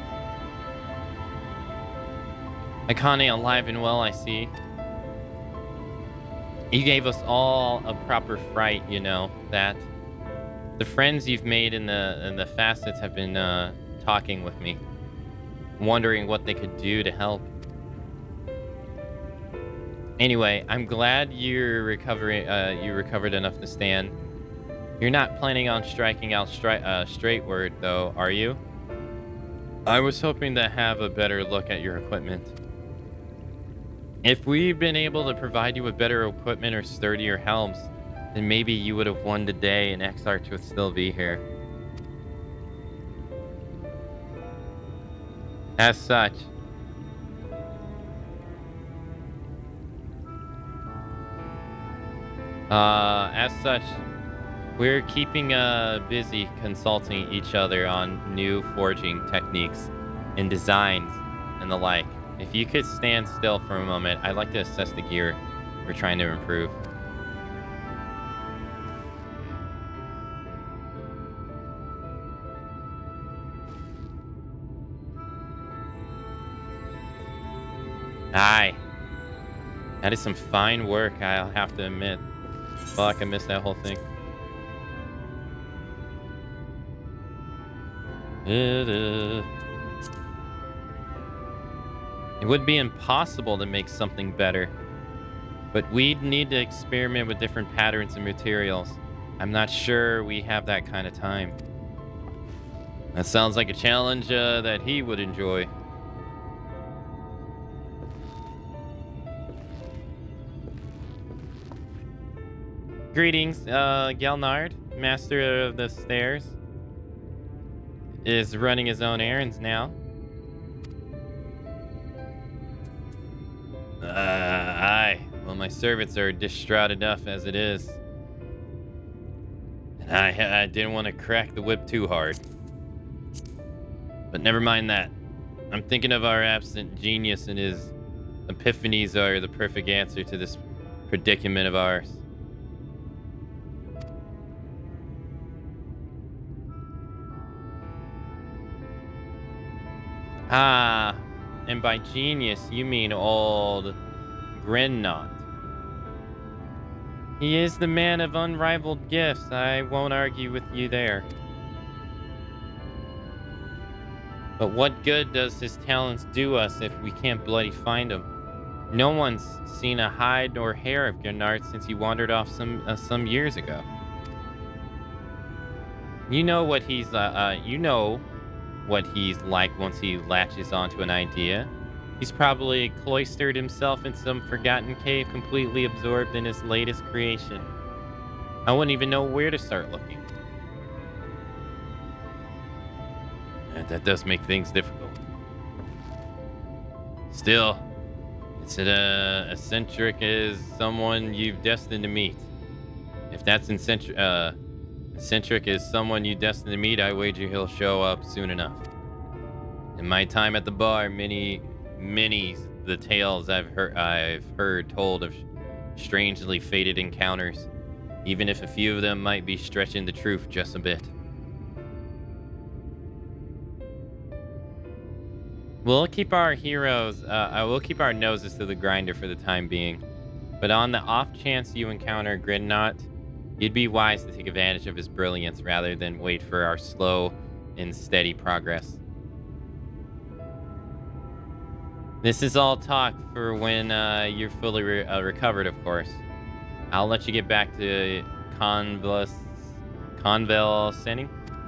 Akane alive and well, I see. You gave us all a proper fright, you know, that the friends you've made in the facets have been talking with me, wondering what they could do to help. Anyway, I'm glad you're recovering. You recovered enough to stand. You're not planning on striking out straight word, though, are you? I was hoping to have a better look at your equipment. If we've been able to provide you with better equipment or sturdier helms, then maybe you would have won today and Exarch would still be here. As such, we're keeping busy consulting each other on new forging techniques and designs and the like. If you could stand still for a moment, I'd like to assess the gear we're trying to improve. Aye. That is some fine work, I'll have to admit. Fuck, I missed that whole thing. It would be impossible to make something better, but we'd need to experiment with different patterns and materials. I'm not sure we have that kind of time. That sounds like a challenge that he would enjoy. Greetings, Gelnard, master of the stairs, is running his own errands now. Aye. Well, my servants are distraught enough as it is. And I didn't want to crack the whip too hard. But never mind that. I'm thinking of our absent genius, and his epiphanies are the perfect answer to this predicament of ours. Ah, and by genius, you mean old Grinnot. He is the man of unrivaled gifts. I won't argue with you there. But what good does his talents do us if we can't bloody find him? No one's seen a hide nor hair of Grinnot since he wandered off some years ago. You know what he's what he's like once he latches onto an idea. He's probably cloistered himself in some forgotten cave, completely absorbed in his latest creation. I wouldn't even know where to start looking. And that does make things difficult. Still, it's eccentric as someone you've destined to meet. If that's eccentric is someone you destined to meet, I wager he'll show up soon enough. In my time at the bar, many the tales I've heard told of strangely fated encounters, even if a few of them might be stretching the truth just a bit. We'll keep our we'll keep our noses to the grinder for the time being, but on the off chance you encounter Grinnot, you'd be wise to take advantage of his brilliance rather than wait for our slow and steady progress. This is all talk for when you're fully recovered, of course. I'll let you get back to convalescing,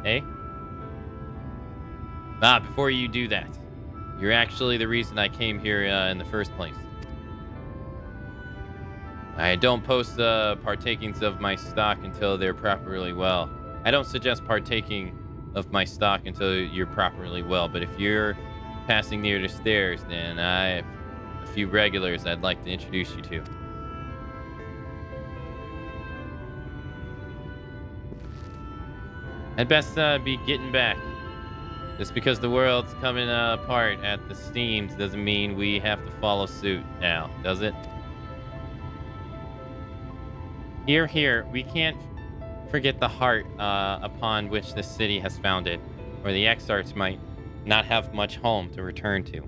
eh? Before you do that, you're actually the reason I came here in the first place. I don't post partakings of my stock until they're properly well. I don't suggest partaking of my stock until you're properly well, but if you're passing near the stairs, then I have a few regulars I'd like to introduce you to. I'd best be getting back. Just because the world's coming apart at the seams doesn't mean we have to follow suit now, does it? Here, here, we can't forget the heart upon which the city has founded, or the exarchs might not have much home to return to.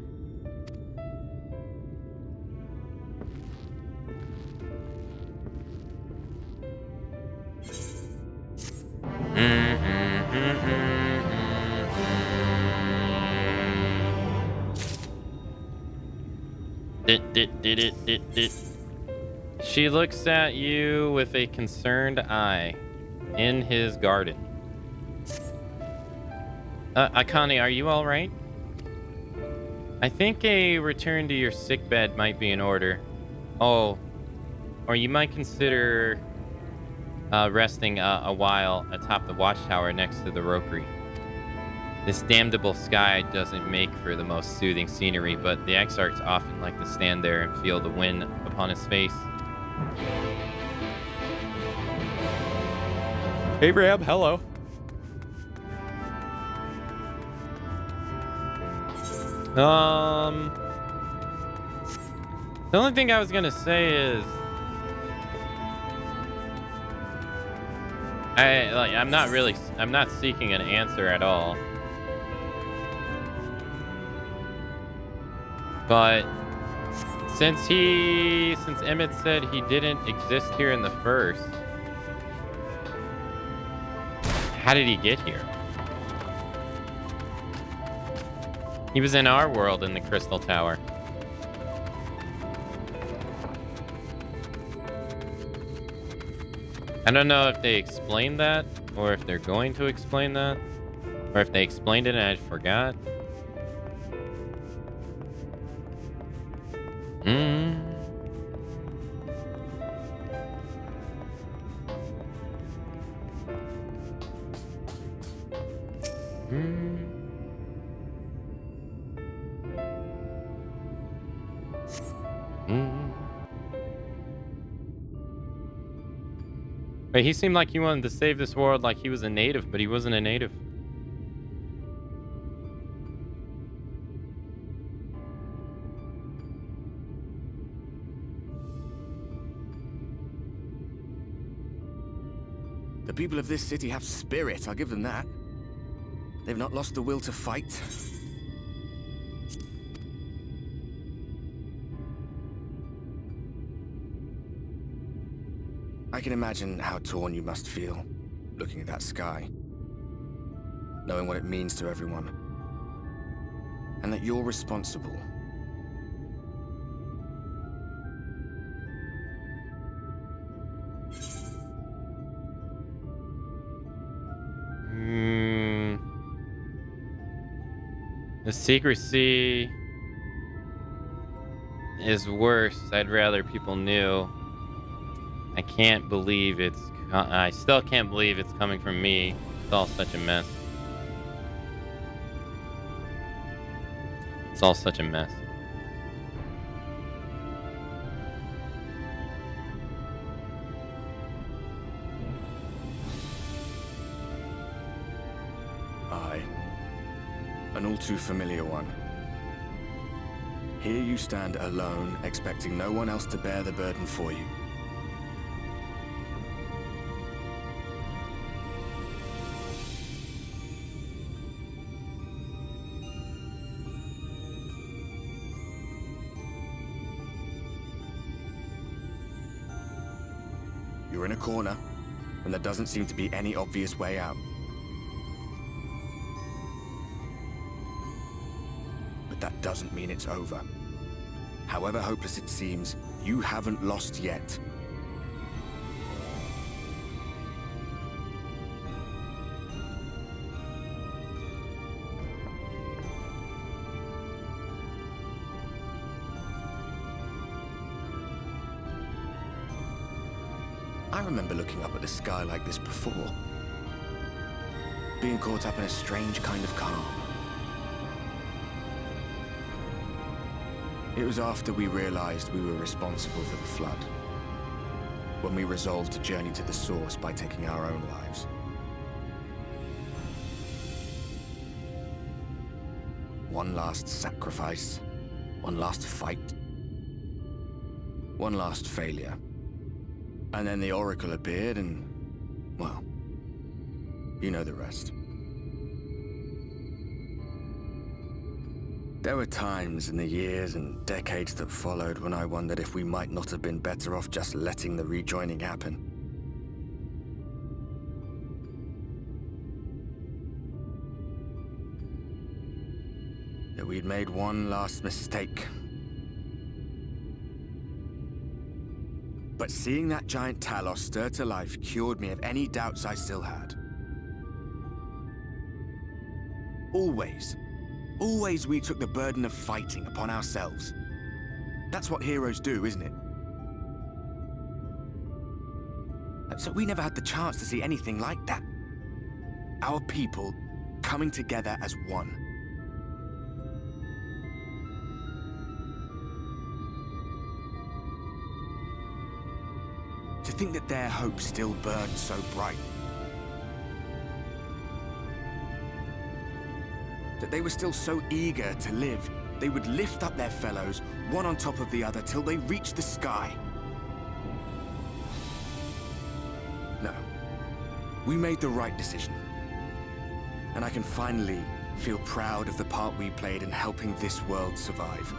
She looks at you with a concerned eye in his garden. Akane, are you all right? I think a return to your sickbed might be in order. Oh, or you might consider resting a while atop the watchtower next to the rookery. This damnable sky doesn't make for the most soothing scenery, but the exarchs often like to stand there and feel the wind upon his face. Hey, Ram, hello. The only thing I was gonna say is I'm not seeking an answer at all. But since Emmett said he didn't exist here in the first, how did he get here? He was in our world in the Crystal Tower. I don't know if they explained that, or if they're going to explain that, or if they explained it and I forgot. Wait, he seemed like he wanted to save this world like he was a native, but he wasn't a native. The people of this city have spirit, I'll give them that. They've not lost the will to fight. I can imagine how torn you must feel, looking at that sky, knowing what it means to everyone, and that you're responsible. The secrecy is worse. I'd rather people knew. I can't believe I still can't believe it's coming from me. It's all such a mess. It's all such a mess. Aye. An all too familiar one. Here you stand alone, expecting no one else to bear the burden for you. You're in a corner, and there doesn't seem to be any obvious way out. But that doesn't mean it's over. However hopeless it seems, you haven't lost yet. I remember looking up at the sky like this before. Being caught up in a strange kind of calm. It was after we realized we were responsible for the flood. When we resolved to journey to the source by taking our own lives. One last sacrifice. One last fight. One last failure. And then the Oracle appeared and, well, you know the rest. There were times in the years and decades that followed when I wondered if we might not have been better off just letting the rejoining happen. That we'd made one last mistake. But seeing that giant Talos stir to life cured me of any doubts I still had. Always we took the burden of fighting upon ourselves. That's what heroes do, isn't it? So we never had the chance to see anything like that. Our people coming together as one. To think that their hope still burned so bright. That they were still so eager to live, they would lift up their fellows, one on top of the other, till they reached the sky. No. We made the right decision. And I can finally feel proud of the part we played in helping this world survive.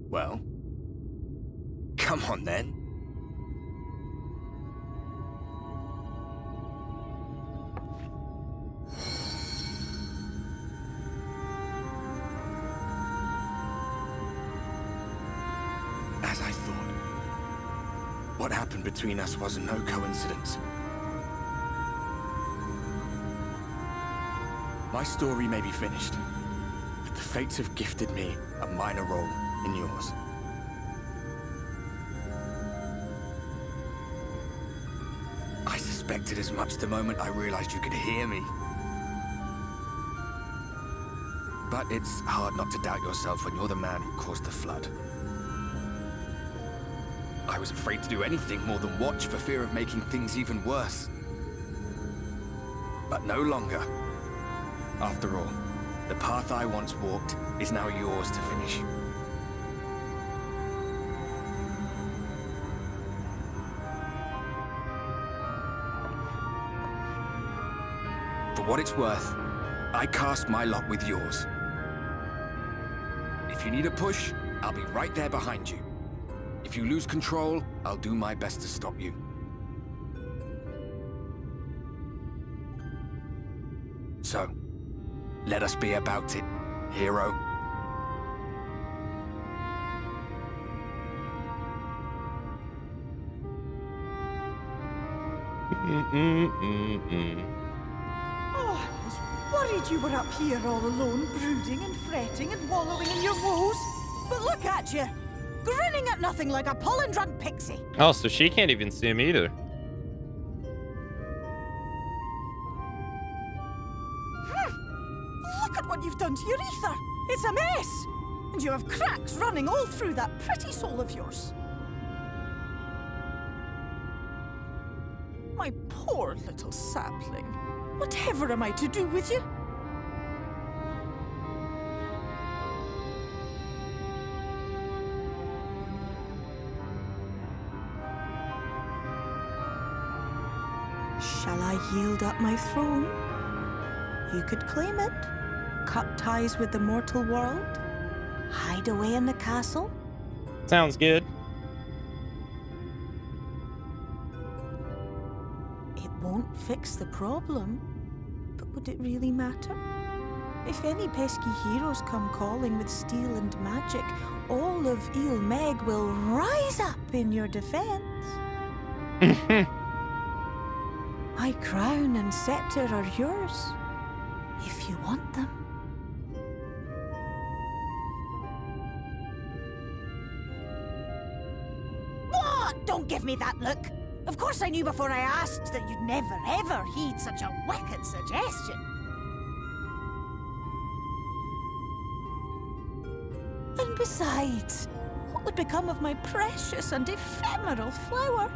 Well, come on then. As I thought, what happened between us was no coincidence. My story may be finished, but the fates have gifted me a minor role in yours. I suspected as much the moment I realized you could hear me. But it's hard not to doubt yourself when you're the man who caused the flood. I was afraid to do anything more than watch for fear of making things even worse. But no longer. After all, the path I once walked is now yours to finish. For what it's worth, I cast my lot with yours. If you need a push, I'll be right there behind you. If you lose control, I'll do my best to stop you. So, let us be about it, hero. Oh, I was worried you were up here all alone, brooding and fretting and wallowing in your woes. But look at you, grinning at nothing like a pollen-drunk pixie. Oh, so she can't even see him either. Look at what you've done to your ether. It's a mess. And you have cracks running all through that pretty soul of yours. My poor little sapling. Whatever am I to do with you? Shall I yield up my throne? You could claim it, cut ties with the mortal world, hide away in the castle. Sounds good. It won't fix the problem, but would it really matter? If any pesky heroes come calling with steel and magic, all of Il Meg will rise up in your defense. My crown and scepter are yours, if you want them. What? Don't give me that look. Of course I knew before I asked that you'd never ever heed such a wicked suggestion. And besides, what would would become of my precious and ephemeral flower?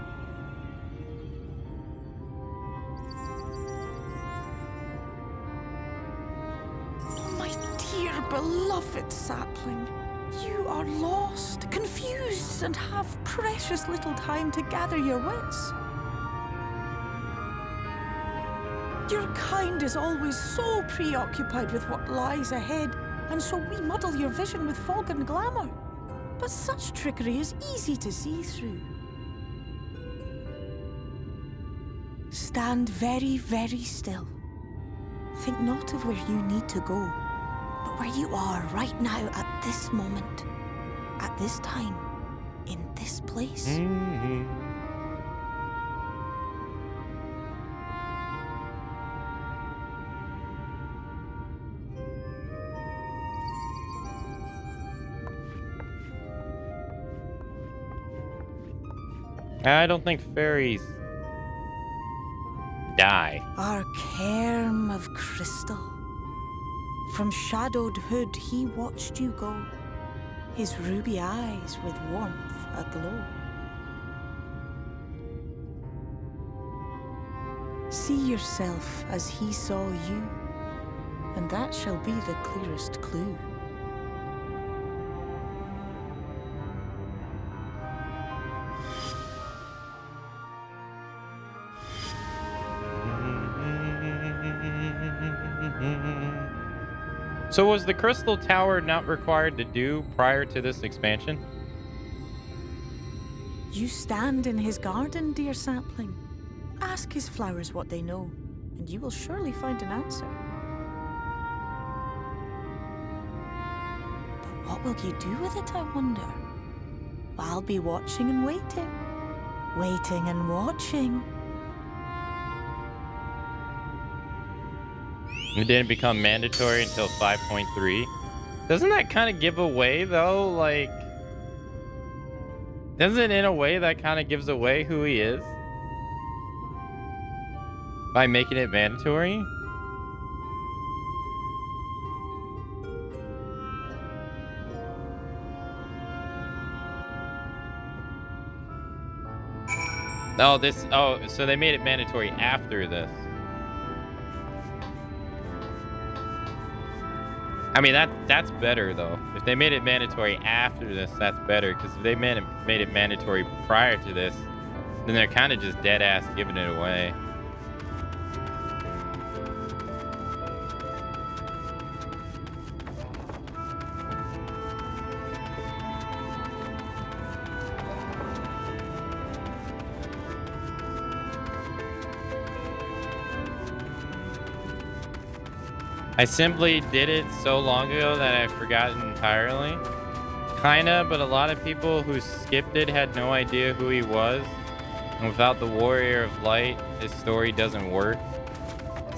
Oh, my dear beloved sapling. You are lost, confused, and have precious little time to gather your wits. Your kind is always so preoccupied with what lies ahead, and so we muddle your vision with fog and glamour. But such trickery is easy to see through. Stand very, very still. Think not of where you need to go, but where you are right now at this moment, at this time, in this place. I don't think fairies die. Our cairn of crystal. From shadowed hood he watched you go, his ruby eyes with warmth aglow. See yourself as he saw you, and that shall be the clearest clue. So was the Crystal Tower not required to do prior to this expansion? You stand in his garden, dear sapling. Ask his flowers what they know, and you will surely find an answer. But what will you do with it, I wonder? I'll be watching and waiting. Waiting and watching. It didn't become mandatory until 5.3. Doesn't that kind of give away, though? Like, doesn't in a way that kind of gives away who he is? By making it mandatory? Oh, so they made it mandatory after this. I mean, that's better, though. If they made it mandatory after this, that's better. Because if they made it mandatory prior to this, then they're kind of just dead-ass giving it away. I simply did it so long ago that I forgot entirely. Kinda, but a lot of people who skipped it had no idea who he was. And without the Warrior of Light, his story doesn't work.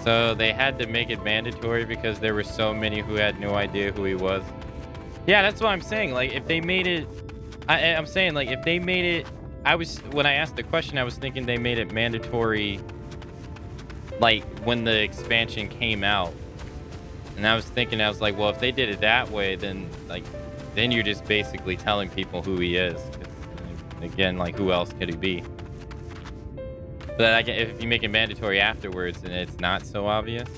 So they had to make it mandatory because there were so many who had no idea who he was. Yeah, that's what I'm saying. Like, if they made it... I'm saying, like, if they made it... When I asked the question, I was thinking they made it mandatory, like, when the expansion came out. And I was thinking, I was like, well, if they did it that way, then you're just basically telling people who he is. Again, like, who else could he be? But if you make it mandatory afterwards, then it's not so obvious.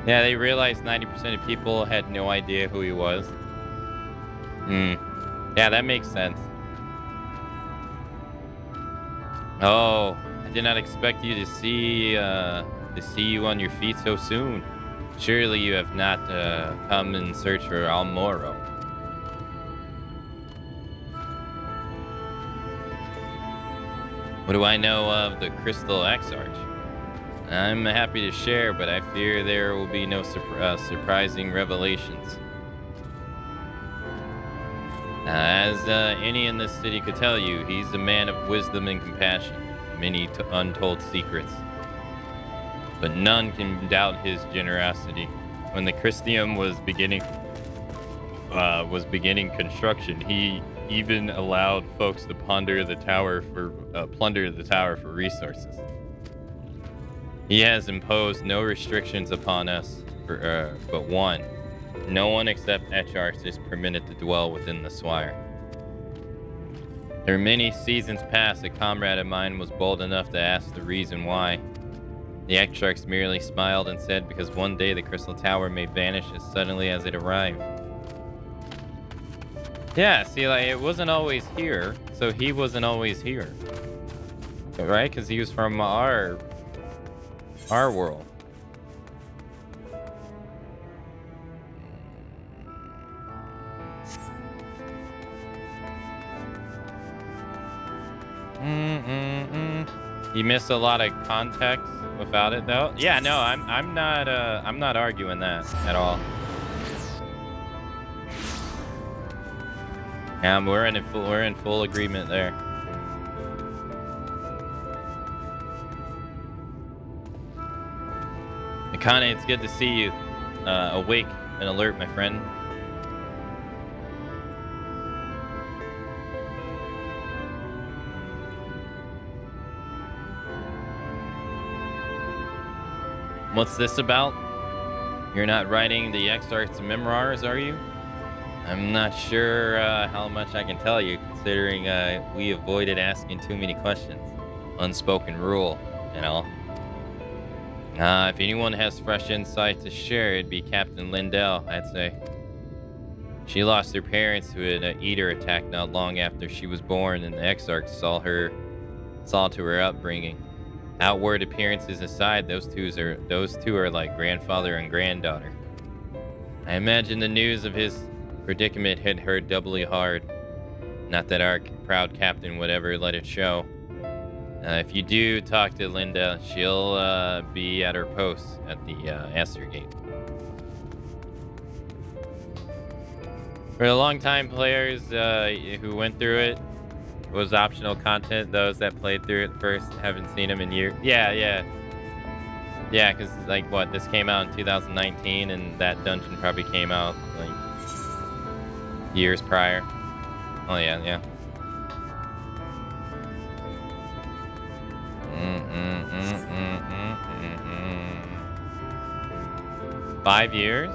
Yeah, they realized 90% of people had no idea who he was. Yeah, that makes sense. Oh, I did not expect you to see you on your feet so soon. Surely you have not come in search for Almoro. What do I know of the Crystal Exarch? I'm happy to share, but I fear there will be no surprising revelations. As any in this city could tell you, he's a man of wisdom and compassion, many untold secrets. But none can doubt his generosity. When the Christium was beginning was beginning construction, he even allowed folks to plunder the tower for resources. He has imposed no restrictions upon us, but one. No one except Etcharts is permitted to dwell within the Swire. Through many seasons past, a comrade of mine was bold enough to ask the reason why. The Etcharts merely smiled and said, because one day the Crystal Tower may vanish as suddenly as it arrived. Yeah, see, like, it wasn't always here, so he wasn't always here. Right? Because he was from our world. You miss a lot of context without it, though. Yeah, no, I'm not arguing that at all. We're in full agreement there. Akane, it's good to see you awake and alert, my friend. What's this about? You're not writing the Exarch's memoirs, are you? I'm not sure how much I can tell you, considering we avoided asking too many questions. Unspoken rule, you know. If anyone has fresh insight to share, it'd be Captain Lindell, I'd say. She lost her parents to an eater attack not long after she was born, and the Exarch saw to her upbringing. Outward appearances aside, those two are like grandfather and granddaughter. I imagine the news of his predicament hit her doubly hard. Not that our proud captain would ever let it show. If you do talk to Linda, she'll be at her post at the Esther Gate. For the long-time players who went through it, was optional content. Those that played through it first haven't seen them in years. Yeah, because like what, this came out in 2019, and that dungeon probably came out like years prior. Oh yeah. 5 years?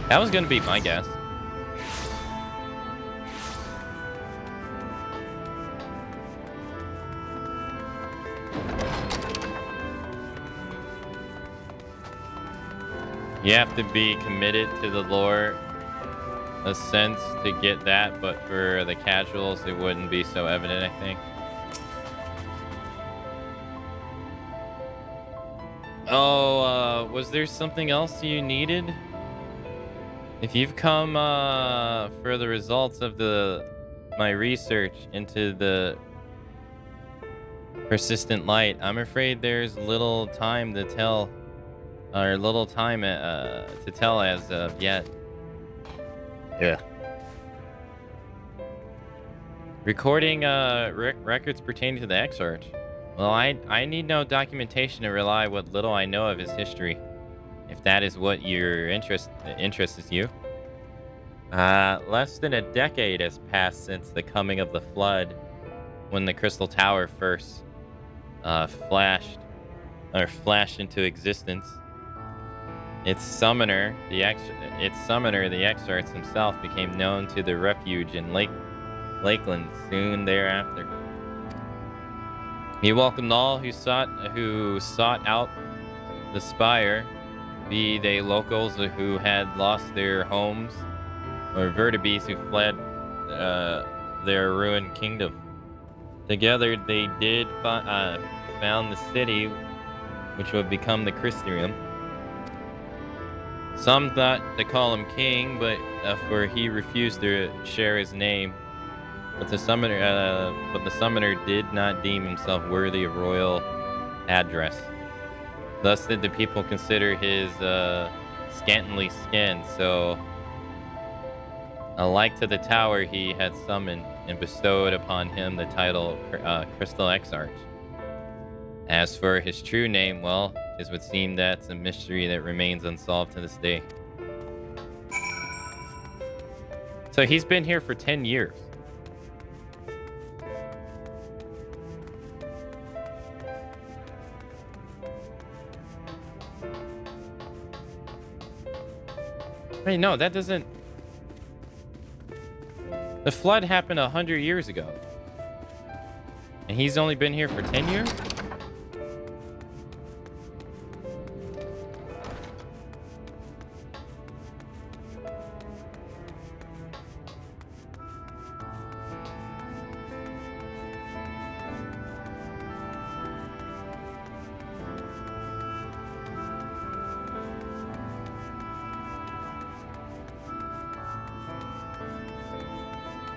That was gonna be my guess. You have to be committed to the lore a sense to get that, but for the casuals, it wouldn't be so evident, I think. Oh, was there something else you needed? If you've come for the results of my research into the persistent light, I'm afraid there's little time to tell. Or little time to tell as of yet. Yeah. Recording records pertaining to the Exarch. Well, I need no documentation to rely what little I know of his history, if that is what your interests you. Less than a decade has passed since the coming of the Flood, when the Crystal Tower first flashed into existence. Its summoner, the Exarch himself, became known to the refuge in Lakeland soon thereafter. He welcomed all who sought out the spire, be they locals who had lost their homes, or vertibes who fled their ruined kingdom. Together, they did found the city, which would become the Crystarium. Some thought to call him king, but for he refused to share his name. But the summoner did not deem himself worthy of royal address. Thus did the people consider his scantily skinned. So, alike to the tower, he had summoned and bestowed upon him the title Crystal Exarch. As for his true name, well, it would seem that's a mystery that remains unsolved to this day. So he's been here for 10 years. Wait, no, that doesn't... The flood happened 100 years ago. And he's only been here for 10 years?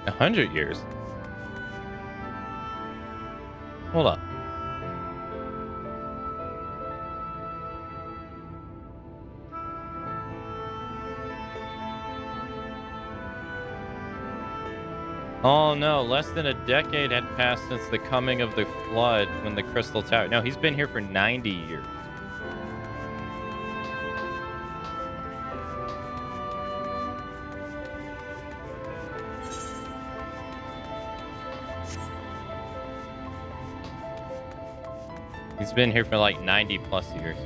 A 100 years? Hold up. Oh no, less than a decade had passed since the coming of the flood when the Crystal Tower... No, he's been here for 90 years. He's been here for like 90 plus years.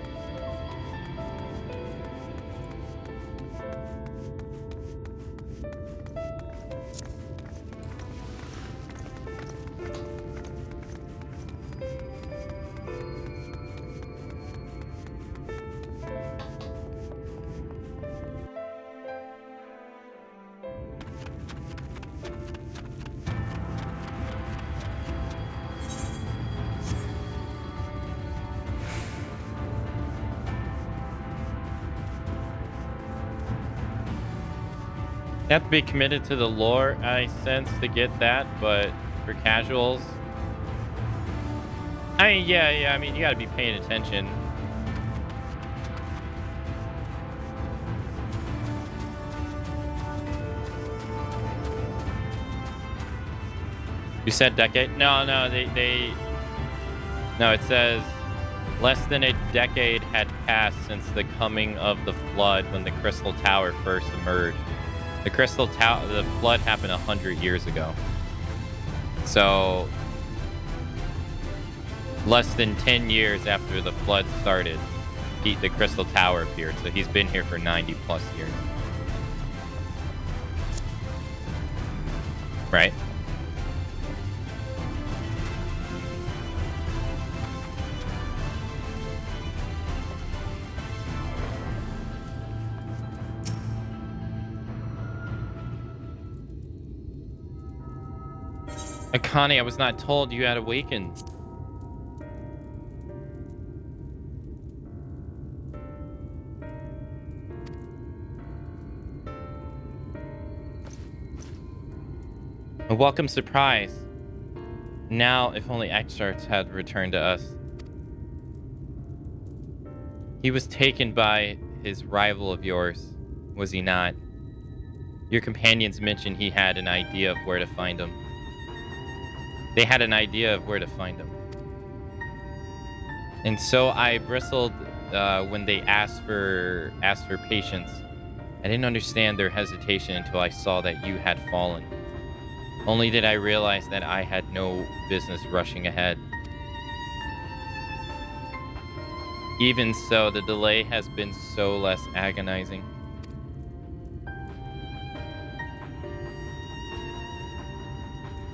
You have to be committed to the lore, I sense, to get that, but for casuals... I mean, yeah, I mean, you gotta be paying attention. You said decade? No, No, it says less than a decade had passed since the coming of the flood when the Crystal Tower first emerged. The Crystal Tower, the flood happened 100 years ago. So, less than 10 years after the flood started, the Crystal Tower appeared. So he's been here for 90 plus years. Right? Akane, I was not told you had awakened. A welcome surprise. Now, if only Exarchs had returned to us. He was taken by his rival of yours, was he not? Your companions mentioned he had an idea of where to find him. They had an idea of where to find him. And so I bristled when they asked for patience. I didn't understand their hesitation until I saw that you had fallen. Only did I realize that I had no business rushing ahead. Even so, the delay has been so less agonizing.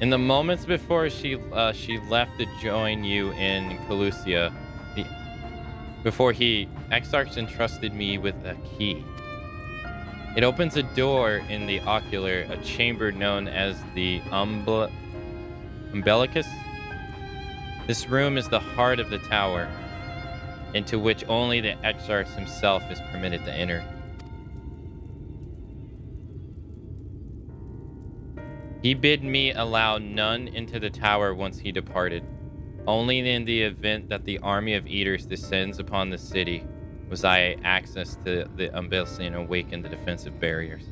In the moments before she left to join you in Calusia, Exarchs entrusted me with a key. It opens a door in the ocular, a chamber known as the umbilicus. This room is the heart of the tower, into which only the Exarchs himself is permitted to enter. He bid me allow none into the tower once he departed. Only in the event that the army of eaters descends upon the city was I access to the umbilicus and awaken the defensive barriers.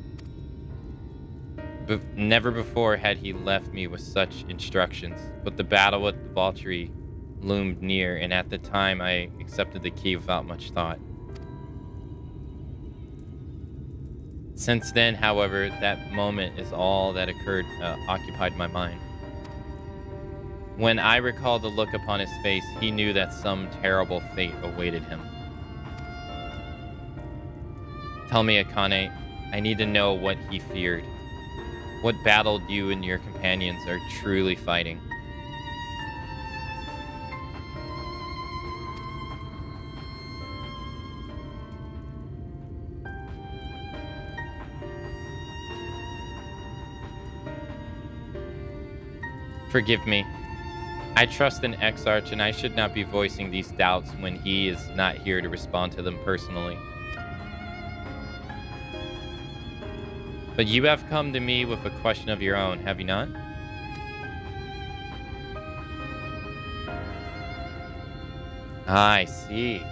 Never before had he left me with such instructions, but the battle with the Valkyrie loomed near, and at the time I accepted the key without much thought. Since then, however, that moment is all that occupied my mind. When I recalled the look upon his face, he knew that some terrible fate awaited him. Tell me, Akane, I need to know what he feared. What battle you and your companions are truly fighting. Forgive me. I trust in Exarch, and I should not be voicing these doubts when he is not here to respond to them personally. But you have come to me with a question of your own, have you not? I see.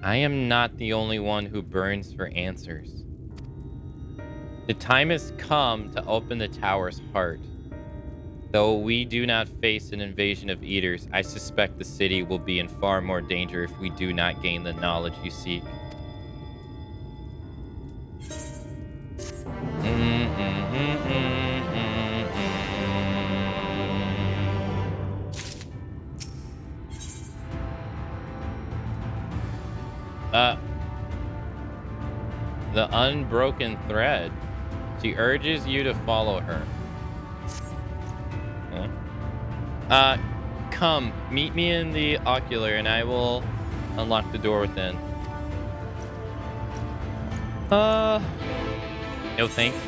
I am not the only one who burns for answers. The time has come to open the tower's heart. Though we do not face an invasion of eaters, I suspect the city will be in far more danger if we do not gain the knowledge you seek. The unbroken thread. She urges you to follow her. Come, meet me in the ocular and I will unlock the door within. No thanks.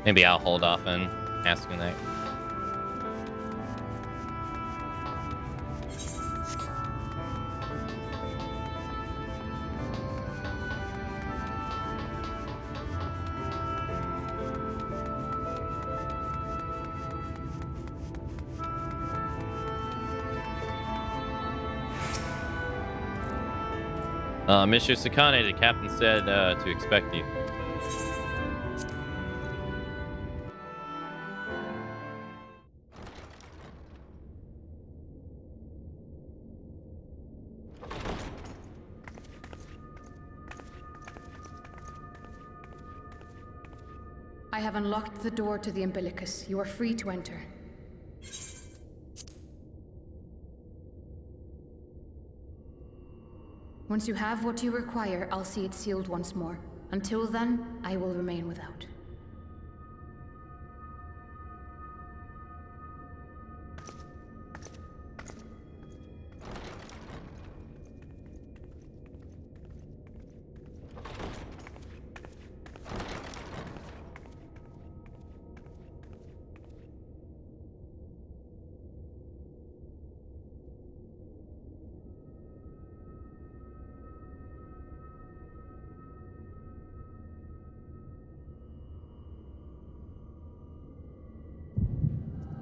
Maybe I'll hold off on asking that. Mr. Sakane, the captain said to expect you. I have unlocked the door to the umbilicus. You are free to enter. Once you have what you require, I'll see it sealed once more. Until then, I will remain without.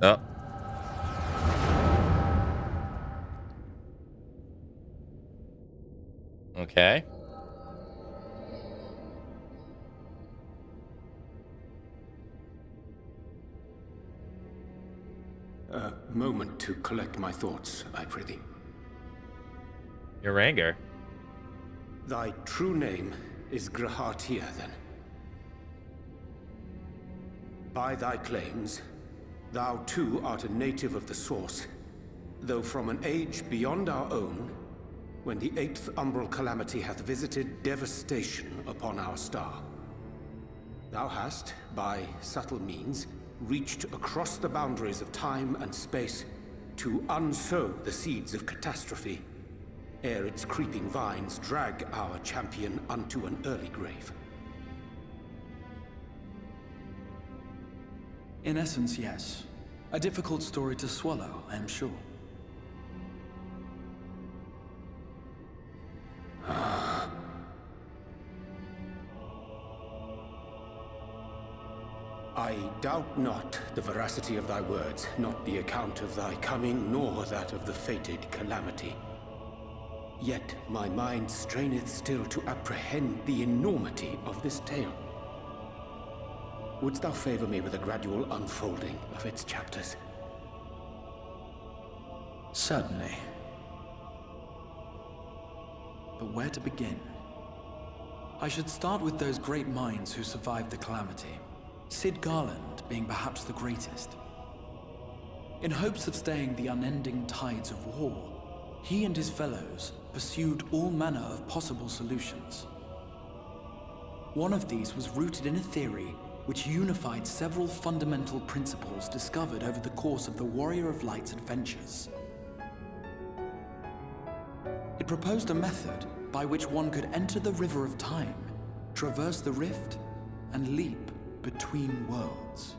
Oh. Okay. A moment to collect my thoughts, I prithee. Your anger. Thy true name is Grahatia, then. By thy claims, thou too art a native of the Source, though from an age beyond our own, when the 8th umbral calamity hath visited devastation upon our star. Thou hast, by subtle means, reached across the boundaries of time and space to unsow the seeds of catastrophe, ere its creeping vines drag our champion unto an early grave. In essence, yes. A difficult story to swallow, I am sure. I doubt not the veracity of thy words, not the account of thy coming, nor that of the fated calamity. Yet my mind straineth still to apprehend the enormity of this tale. Wouldst thou favor me with a gradual unfolding of its chapters? Certainly. But where to begin? I should start with those great minds who survived the calamity, Cid Garland being perhaps the greatest. In hopes of staying the unending tides of war, he and his fellows pursued all manner of possible solutions. One of these was rooted in a theory which unified several fundamental principles discovered over the course of the Warrior of Light's adventures. It proposed a method by which one could enter the River of Time, traverse the rift, and leap between worlds.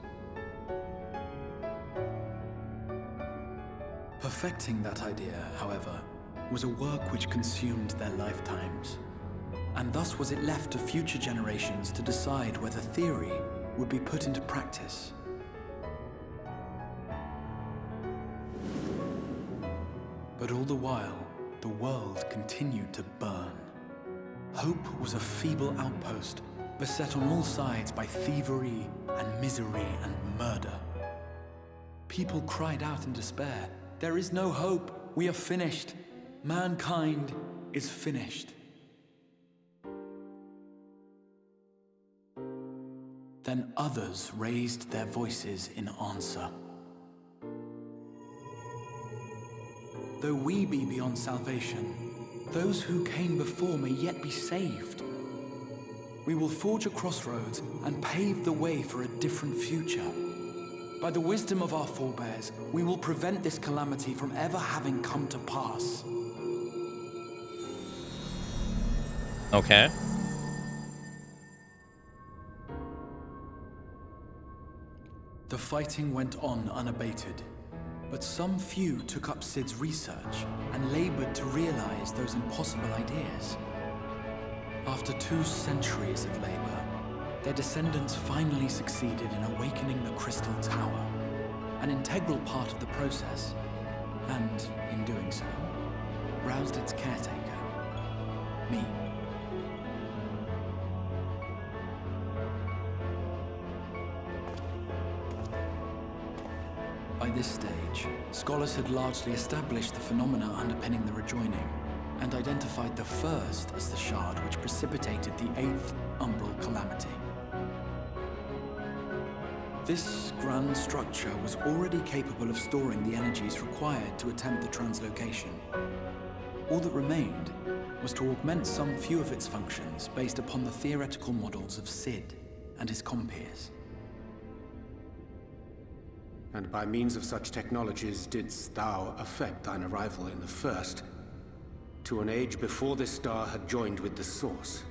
Perfecting that idea, however, was a work which consumed their lifetimes, and thus was it left to future generations to decide whether theory would be put into practice. But all the while, the world continued to burn. Hope was a feeble outpost, beset on all sides by thievery and misery and murder. People cried out in despair, "There is no hope, we are finished. Mankind is finished." Then others raised their voices in answer. Though we be beyond salvation, those who came before may yet be saved. We will forge a crossroads and pave the way for a different future. By the wisdom of our forebears, we will prevent this calamity from ever having come to pass. Okay. The fighting went on unabated, but some few took up Cid's research and labored to realize those impossible ideas. After 2 centuries of labor, their descendants finally succeeded in awakening the Crystal Tower, an integral part of the process, and, in doing so, roused its caretaker, me. By this stage, scholars had largely established the phenomena underpinning the rejoining, and identified the first as the shard which precipitated the 8th Umbral Calamity. This grand structure was already capable of storing the energies required to attempt the translocation. All that remained was to augment some few of its functions based upon the theoretical models of Cid and his compeers. And by means of such technologies didst thou effect thine arrival in the first, to an age before this star had joined with the Source.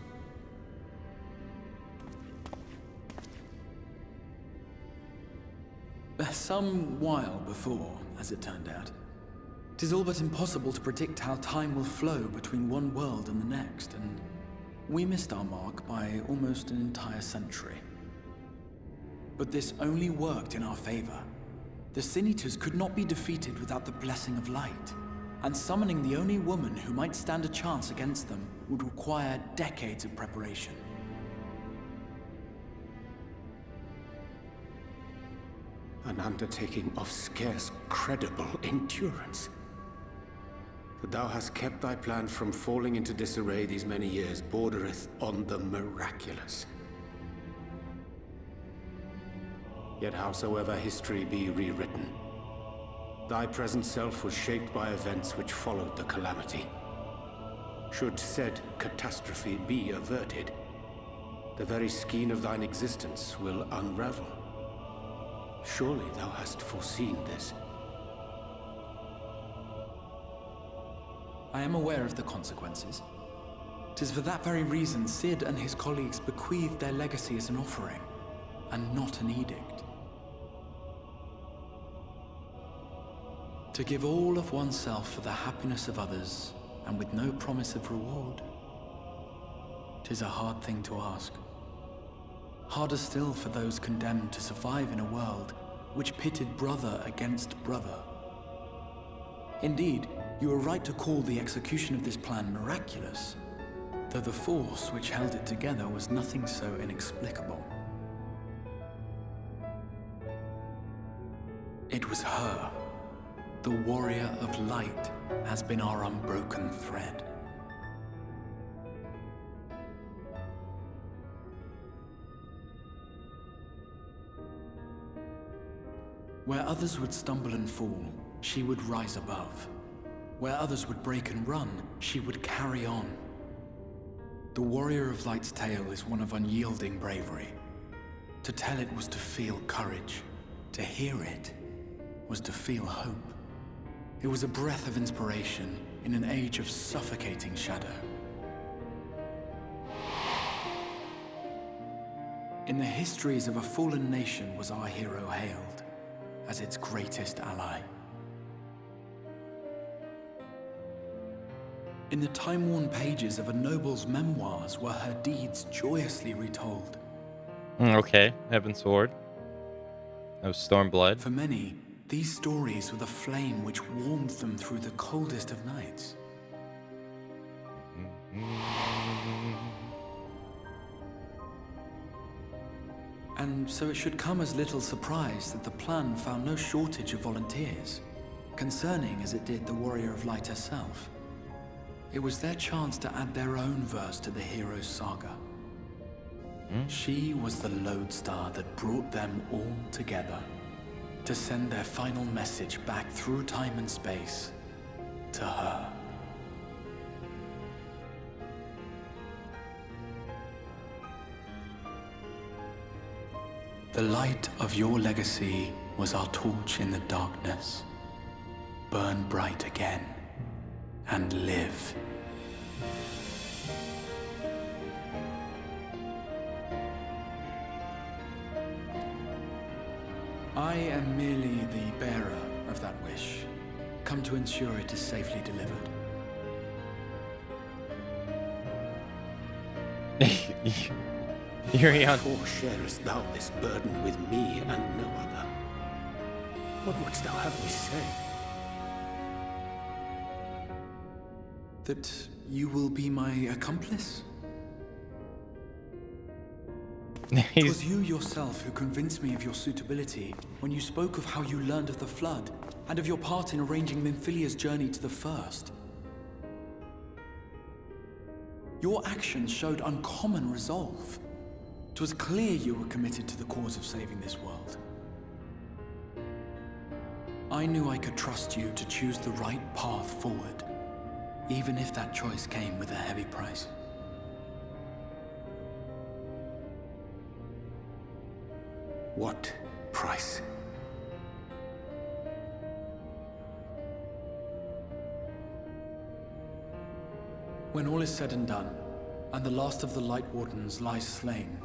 Some while before, as it turned out. 'Tis all but impossible to predict how time will flow between one world and the next, and we missed our mark by almost an entire century. But this only worked in our favor. The Sin Eaters could not be defeated without the blessing of light, and summoning the only woman who might stand a chance against them would require decades of preparation. An undertaking of scarce credible endurance. That thou hast kept thy plan from falling into disarray these many years bordereth on the miraculous. Yet howsoever history be rewritten, thy present self was shaped by events which followed the calamity. Should said catastrophe be averted, the very skein of thine existence will unravel. Surely thou hast foreseen this. I am aware of the consequences. 'Tis for that very reason Cid and his colleagues bequeathed their legacy as an offering, and not an edict. To give all of oneself for the happiness of others, and with no promise of reward. 'Tis a hard thing to ask. Harder still for those condemned to survive in a world which pitted brother against brother. Indeed, you are right to call the execution of this plan miraculous, though the force which held it together was nothing so inexplicable. It was her. The warrior of light has been our unbroken thread. Where others would stumble and fall, she would rise above. Where others would break and run, she would carry on. The Warrior of Light's tale is one of unyielding bravery. To tell it was to feel courage. To hear it was to feel hope. It was a breath of inspiration in an age of suffocating shadow. In the histories of a fallen nation was our hero hailed as its greatest ally. In the time-worn pages of a noble's memoirs were her deeds joyously retold. Okay, Heaven Sword. Of Stormblood. For many, these stories were the flame which warmed them through the coldest of nights. And so it should come as little surprise that the plan found no shortage of volunteers, concerning as it did the Warrior of Light herself. It was their chance to add their own verse to the hero's saga. She was the lodestar that brought them all together, to send their final message back through time and space to her. The light of your legacy was our torch in the darkness. Burn bright again and live. I am merely the bearer of that wish, come to ensure it is safely delivered. Wherefore sharest thou this burden with me and no other? What wouldst thou have me say? That you will be my accomplice? It was you yourself who convinced me of your suitability when you spoke of how you learned of the Flood and of your part in arranging Minfilia's journey to the First. Your actions showed uncommon resolve. It was clear you were committed to the cause of saving this world. I knew I could trust you to choose the right path forward, even if that choice came with a heavy price. What price? When all is said and done, and the last of the Light Wardens lies slain,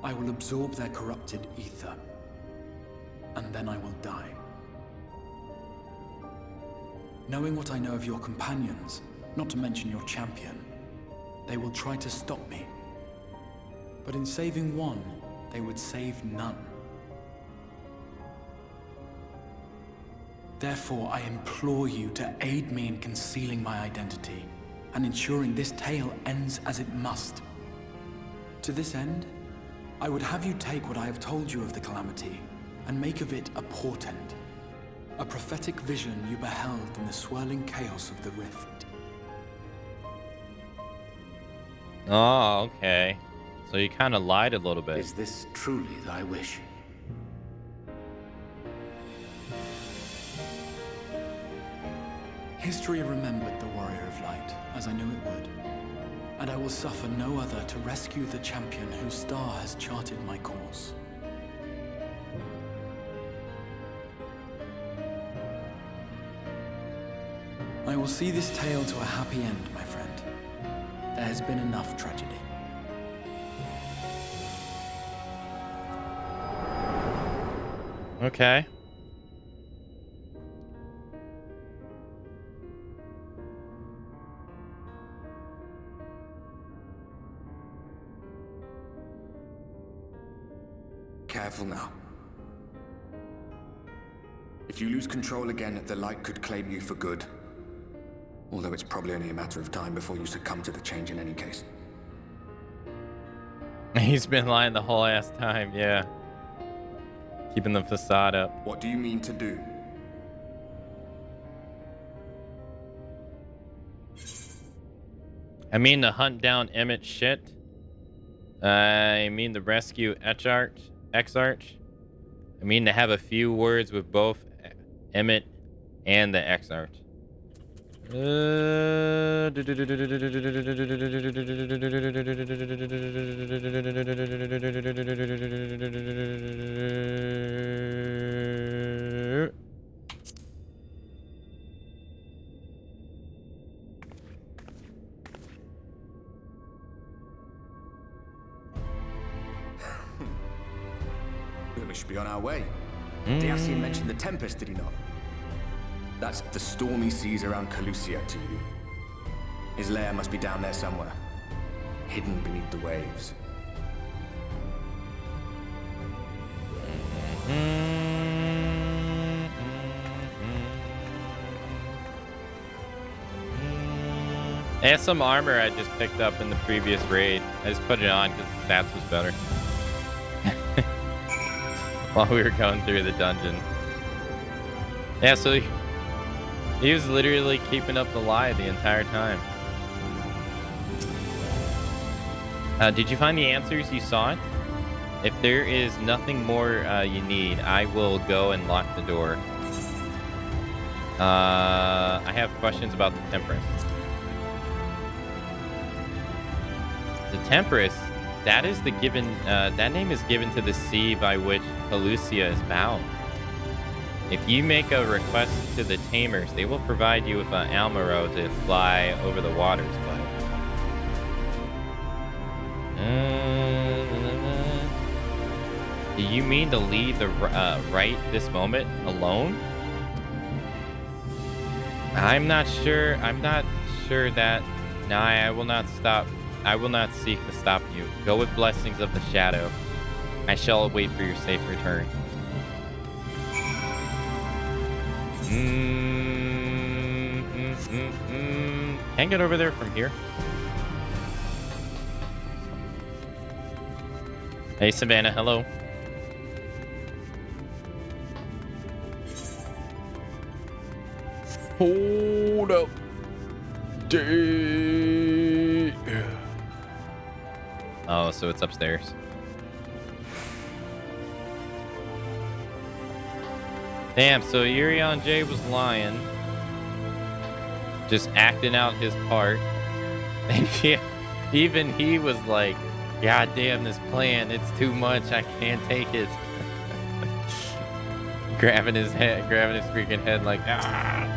I will absorb their corrupted ether, and then I will die. Knowing what I know of your companions, not to mention your champion, they will try to stop me. But in saving one, they would save none. Therefore, I implore you to aid me in concealing my identity and ensuring this tale ends as it must. To this end, I would have you take what I have told you of the Calamity and make of it a portent, a prophetic vision you beheld in the swirling chaos of the Rift. Oh, okay. So you kind of lied a little bit. Is this truly thy wish? History remembered the Warrior of Light, as I knew it would. And I will suffer no other to rescue the champion whose star has charted my course. I will see this tale to a happy end, my friend. There has been enough tragedy. Okay. Careful now. If you lose control again, the light could claim you for good. Although it's probably only a matter of time before you succumb to the change in any case. He's been lying the whole ass time, yeah. Keeping the facade up. What do you mean to do? I mean to hunt down Emmett's shit. I mean to rescue Exarch. I mean to have a few words with both Emmett and the Exarch. We should be on our way. Dacian mentioned the Tempest, did he not? That's the stormy seas around Calusia to you. His lair must be down there somewhere, hidden beneath the waves. I had some armor I just picked up in the previous raid. I just put it on because the stats was better. While we were going through the dungeon. Yeah, so he was literally keeping up the lie the entire time. Did you find the answers? You saw it? If there is nothing more you need, I will go and lock the door. I have questions about the Temperance. The Temperance, that is the given, that name is given to the sea by which Calusia is bound. If you make a request to the Tamers, they will provide you with an Almaro to fly over the waters by. Do you mean to lead the right this moment alone? I'm not sure that. No, I will not stop. I will not seek to stop you. Go with blessings of the shadow. I shall wait for your safe return. Can't get over there from here. Hey, Savannah, hello. Hold up. Oh, so it's upstairs. Damn, so Urion J was lying. Just acting out his part. And yeah, even he was like, God damn this plan, it's too much, I can't take it. grabbing his freaking head like, ah.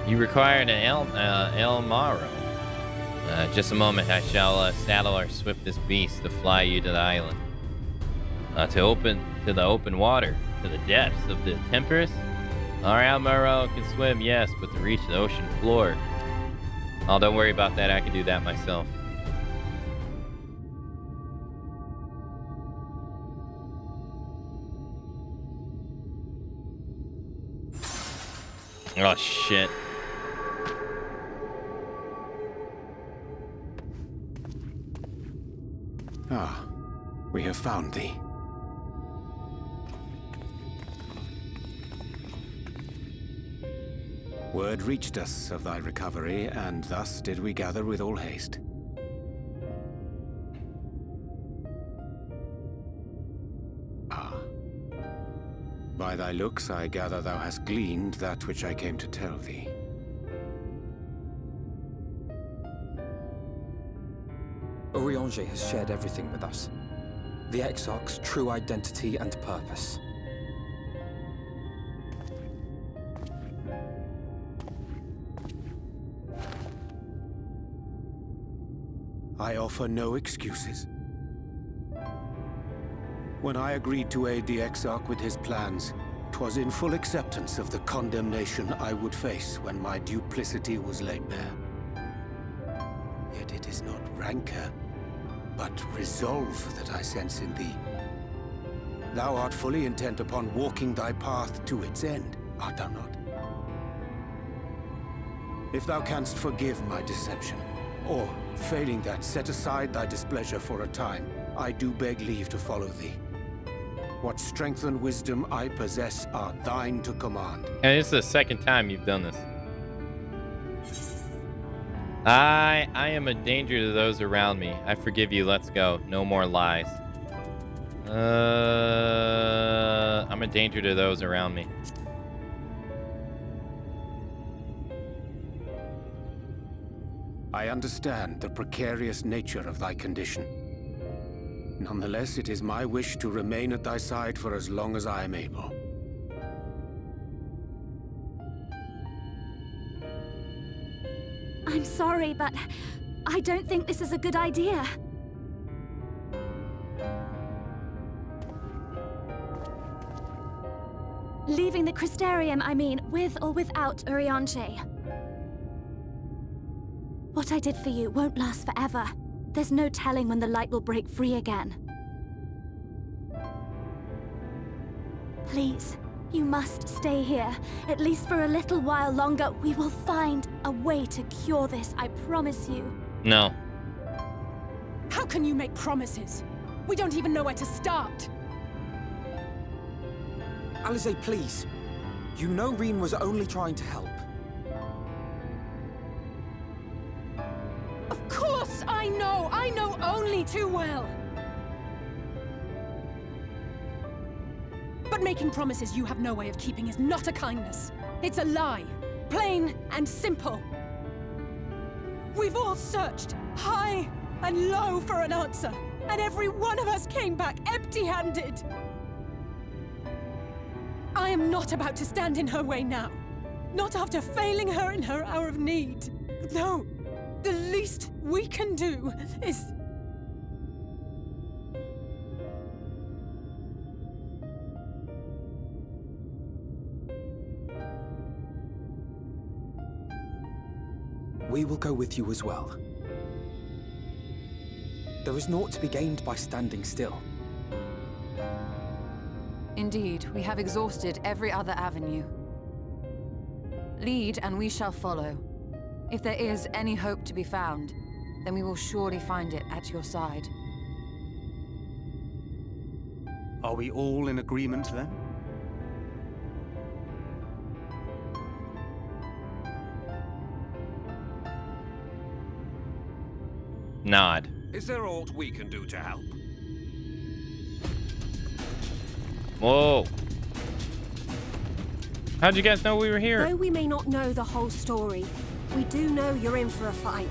You required an El Maro. Just a moment, I shall saddle our swiftest beast to fly you to the island. To the open water, to the depths of the Tempest. Our Almaro can swim, yes, but to reach the ocean floor. Oh, don't worry about that, I can do that myself. Oh, shit. Ah, we have found thee. Word reached us of thy recovery, and thus did we gather with all haste. Ah. By thy looks, I gather thou hast gleaned that which I came to tell thee. Urianger has shared everything with us. The Exarch's true identity and purpose. I offer no excuses. When I agreed to aid the Exarch with his plans, 'twas in full acceptance of the condemnation I would face when my duplicity was laid bare. Yet it is not rancor, but resolve that I sense in thee. Thou art fully intent upon walking thy path to its end, art thou not? If thou canst forgive my deception, or, failing that, set aside thy displeasure for a time, I do beg leave to follow thee. What strength and wisdom I possess are thine to command. And this is the second time you've done this. I am a danger to those around me. I forgive you. Let's go. No more lies. I'm a danger to those around me. I understand the precarious nature of thy condition. Nonetheless, it is my wish to remain at thy side for as long as I am able. I'm sorry, but I don't think this is a good idea. Leaving the Crystarium, I mean, with or without Urianche. What I did for you won't last forever. There's no telling when the light will break free again. Please, you must stay here. At least for a little while longer. We will find a way to cure this, I promise you. No. How can you make promises? We don't even know where to start. Alize, please. You know Reen was only trying to help. Of course I know! I know only too well! But making promises you have no way of keeping is not a kindness. It's a lie. Plain and simple. We've all searched high and low for an answer, and every one of us came back empty-handed. I am not about to stand in her way now. Not after failing her in her hour of need. No, the least we can do is... We will go with you as well. There is naught to be gained by standing still. Indeed, we have exhausted every other avenue. Lead, and we shall follow. If there is any hope to be found, then we will surely find it at your side. Are we all in agreement then? Nod. Is there aught we can do to help? Whoa. How'd you guys know we were here? Though we may not know the whole story, we do know you're in for a fight.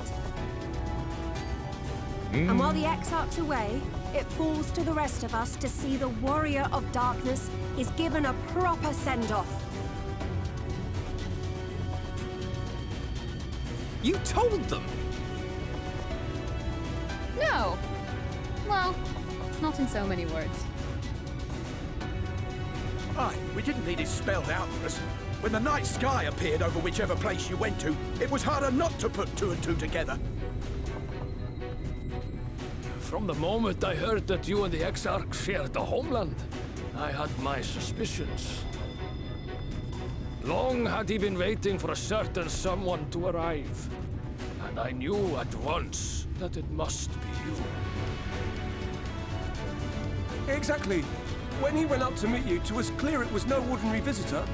And while the Exarch's away, it falls to the rest of us to see the Warrior of Darkness is given a proper send-off. You told them! No! Well, not in so many words. Aye, we didn't need it spelled out for us. When the night sky appeared over whichever place you went to, it was harder not to put two and two together. From the moment I heard that you and the Exarch shared the homeland, I had my suspicions. Long had he been waiting for a certain someone to arrive, and I knew at once that it must be you. Exactly. When he went up to meet you, it was clear it was no ordinary visitor.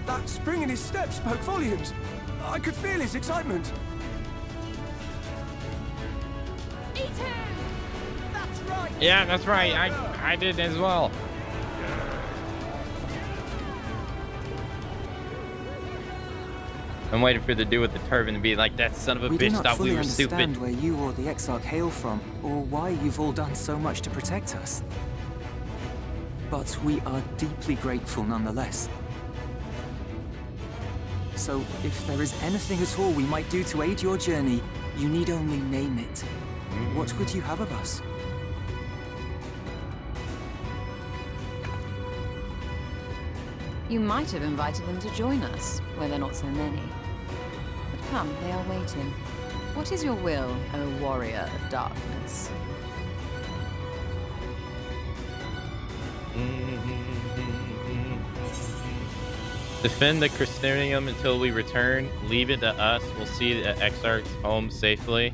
That spring in his step spoke volumes. I could feel his excitement. Eat him! That's right! Yeah, that's right. I did as well. I'm waiting for the dude with the turban to be like, that son of a bitch thought we were stupid. We do not fully understand where you or the Exarch hail from, or why you've all done so much to protect us. But we are deeply grateful nonetheless. So, if there is anything at all we might do to aid your journey, you need only name it. What would you have of us? You might have invited them to join us, where there are not so many. But come, they are waiting. What is your will, O Warrior of Darkness? Defend the Crystarium until we return. Leave it to us. We'll see the Exarch's home safely.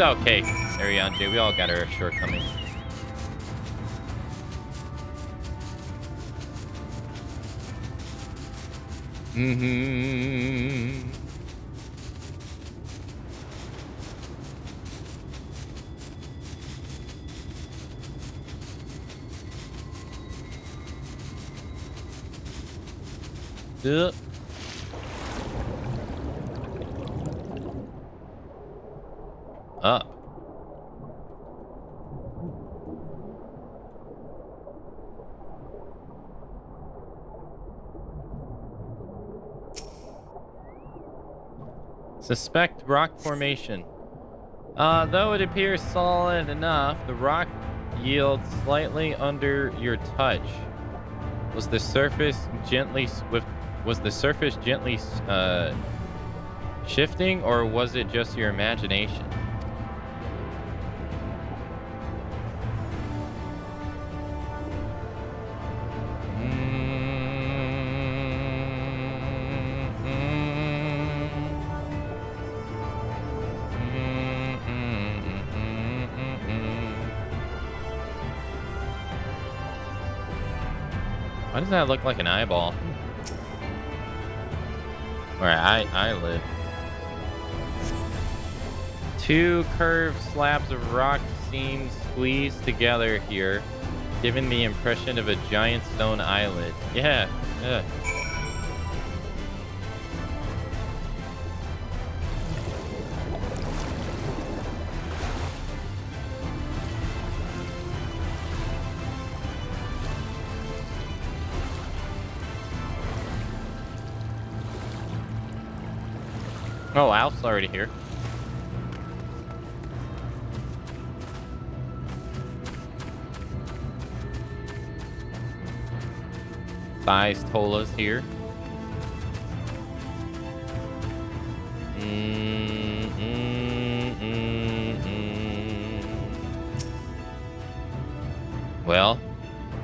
It's okay, Ariane. We all got our shortcomings. Up. Suspect rock formation. Though it appears solid enough, the rock yields slightly under your touch. Was the surface gently shifting, or was it just your imagination? Why does that look like an eyeball? Or eyelid. Two curved slabs of rock seem squeezed together here, giving the impression of a giant stone eyelid. Yeah. Oh, Alf's already here. Thighs Tola's here. Well,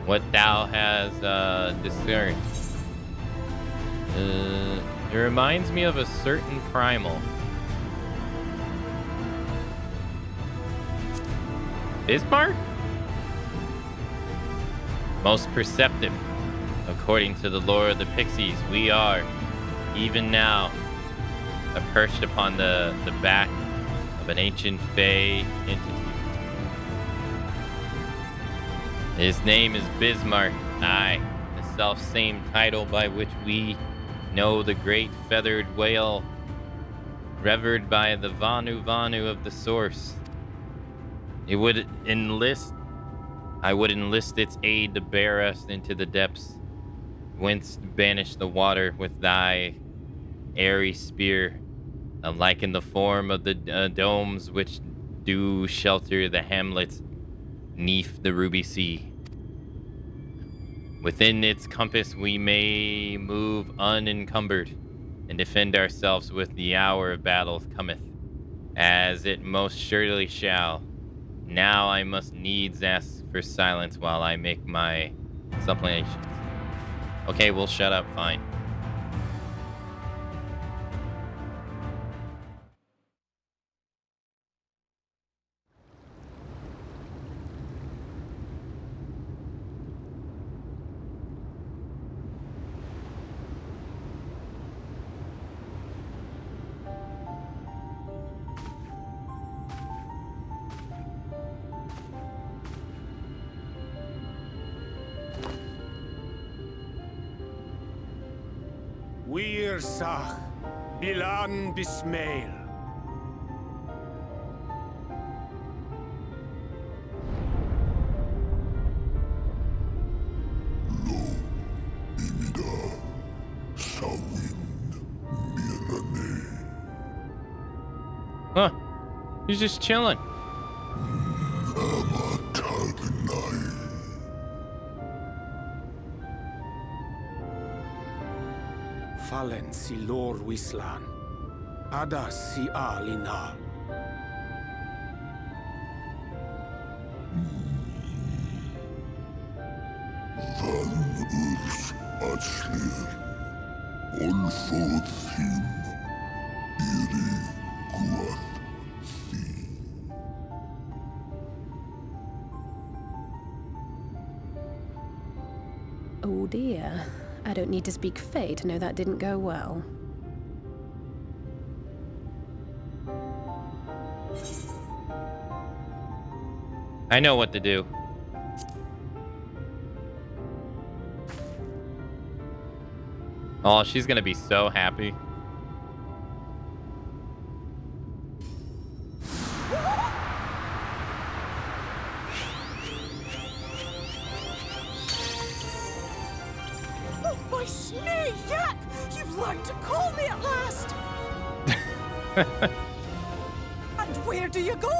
what thou has discerned. It reminds me of a certain primal. Bismarck? Most perceptive. According to the lore of the Pixies, we are, even now, perched upon the back of an ancient Fey entity. His name is Bismarck. Aye, the self-same title by which we know the great feathered whale revered by the Vanu Vanu of the source. I would enlist its aid to bear us into the depths, whence banish the water with thy airy spear, like in the form of the domes which do shelter the hamlets neath the ruby sea. Within its compass we may move unencumbered, and defend ourselves with the hour of battle cometh, as it most surely shall. Now I must needs ask for silence while I make my supplications. Okay, we'll shut up, fine. Wir Sach, Bilan Bismail. Huh. He's just chilling. Fallen si lor wislan. Ada si alina. Van urs atslir. Olfothim. Iri guath thi. Oh dear. I don't need to speak Fae to know that didn't go well. I know what to do. Oh, she's gonna be so happy. Oh, my snake yak! You've learned to call me at last! And where do you go?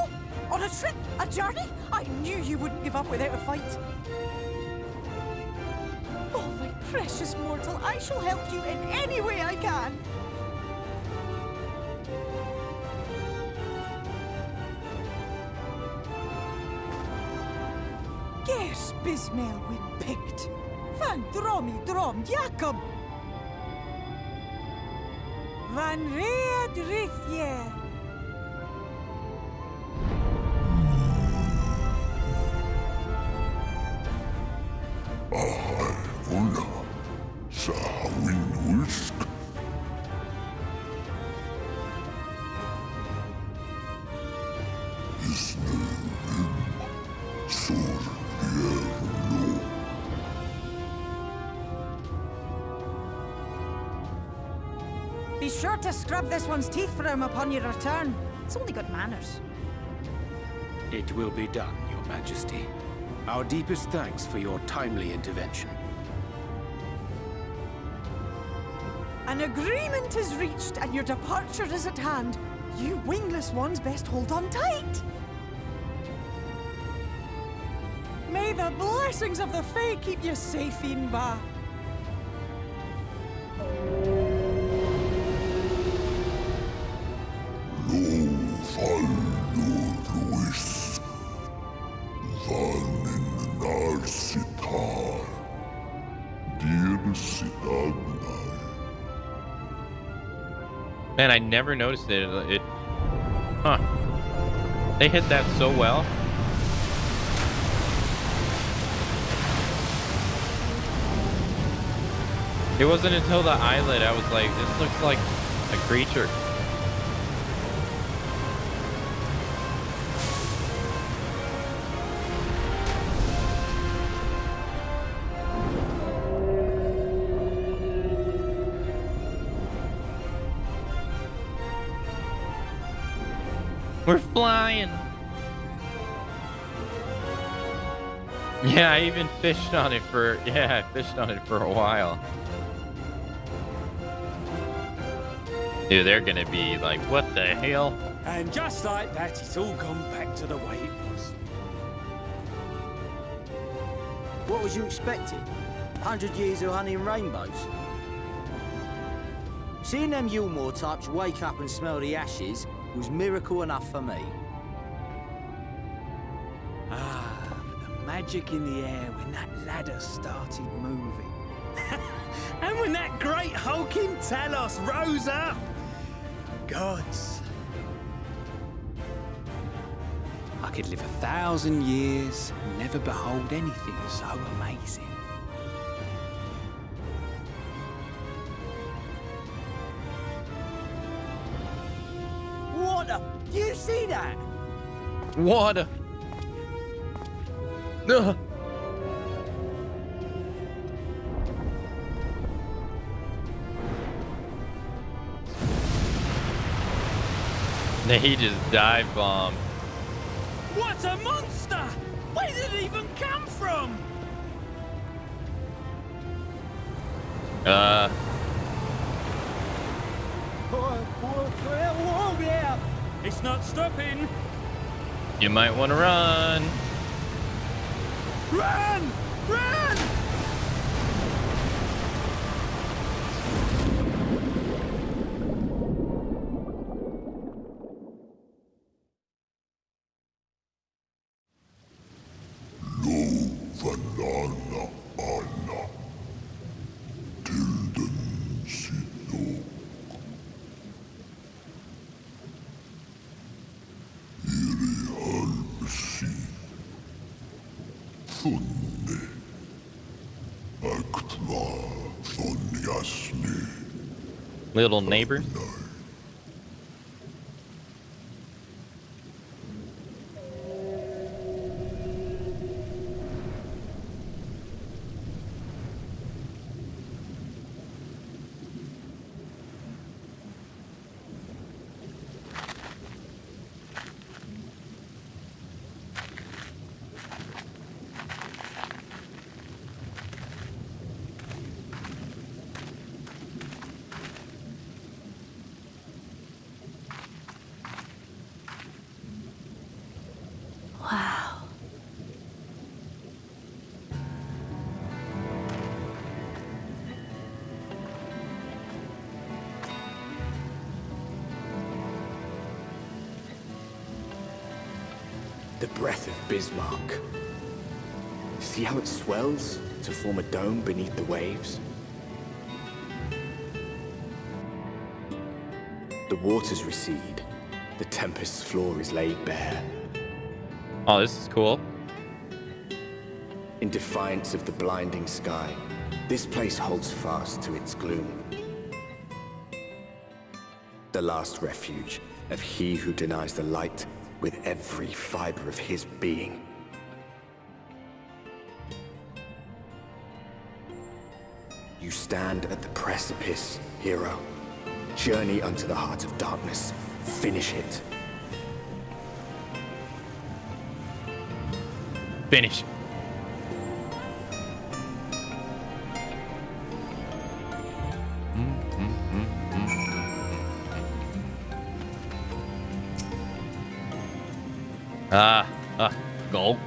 On a trip? A journey? I knew you wouldn't give up without a fight. Oh, my precious mortal, I shall help you in any way I can. Gers Bismael win picked. Van dromi drom Jacob. Van Read Rithje. Be sure to scrub this one's teeth for him upon your return. It's only good manners. It will be done, Your Majesty. Our deepest thanks for your timely intervention. An agreement is reached and your departure is at hand. You wingless ones best hold on tight. May the blessings of the Fae keep you safe, Inba. Man, I never noticed it. Huh. They hit that so well. It wasn't until the eyelid I was like, this looks like a creature. We're flying. Yeah, I even fished on it for, I fished on it for a while. Dude, they're gonna be like, what the hell? And just like that, it's all gone back to the way it was. What was you expecting? 100 years of honey and rainbows? Seeing them Yulmore types wake up and smell the ashes was miracle enough for me. Ah, but the magic in the air when that ladder started moving. And when that great hulking Talos rose up. Gods. I could live 1,000 years and never behold anything so amazing. Water! Do you see that? Water. Ugh. He just dive bombed. What a monster! Where did it even come from? It's not stopping. You might want to run. Run! Run! Funne. Ak Little neighbors. Wow. The breath of Bismarck. See how it swells to form a dome beneath the waves? The waters recede. The tempest's floor is laid bare. Oh, this is cool. In defiance of the blinding sky, this place holds fast to its gloom. The last refuge of he who denies the light with every fiber of his being. You stand at the precipice, hero. Journey unto the heart of darkness. Finish it. Finish. Gulp.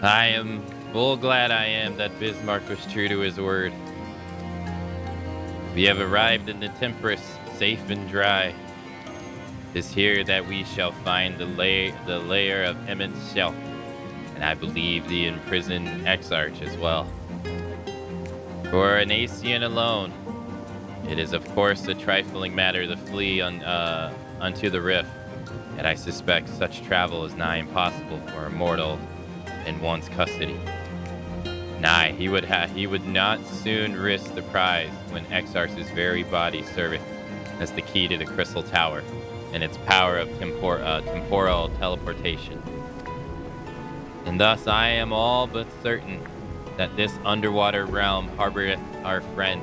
I am full glad I am that Bismarck was true to his word. We have arrived in the Temperance, safe and dry. 'Tis here that we shall find the lair of Emmett's shelf, and I believe the imprisoned Exarch as well. For an Asian alone, it is of course a trifling matter to flee unto the rift, yet I suspect such travel is nigh impossible for a mortal in one's custody. Nay, he would not soon risk the prize when Exarch's very body serveth as the key to the Crystal Tower and its power of temporal teleportation. And thus I am all but certain that this underwater realm harboreth our friend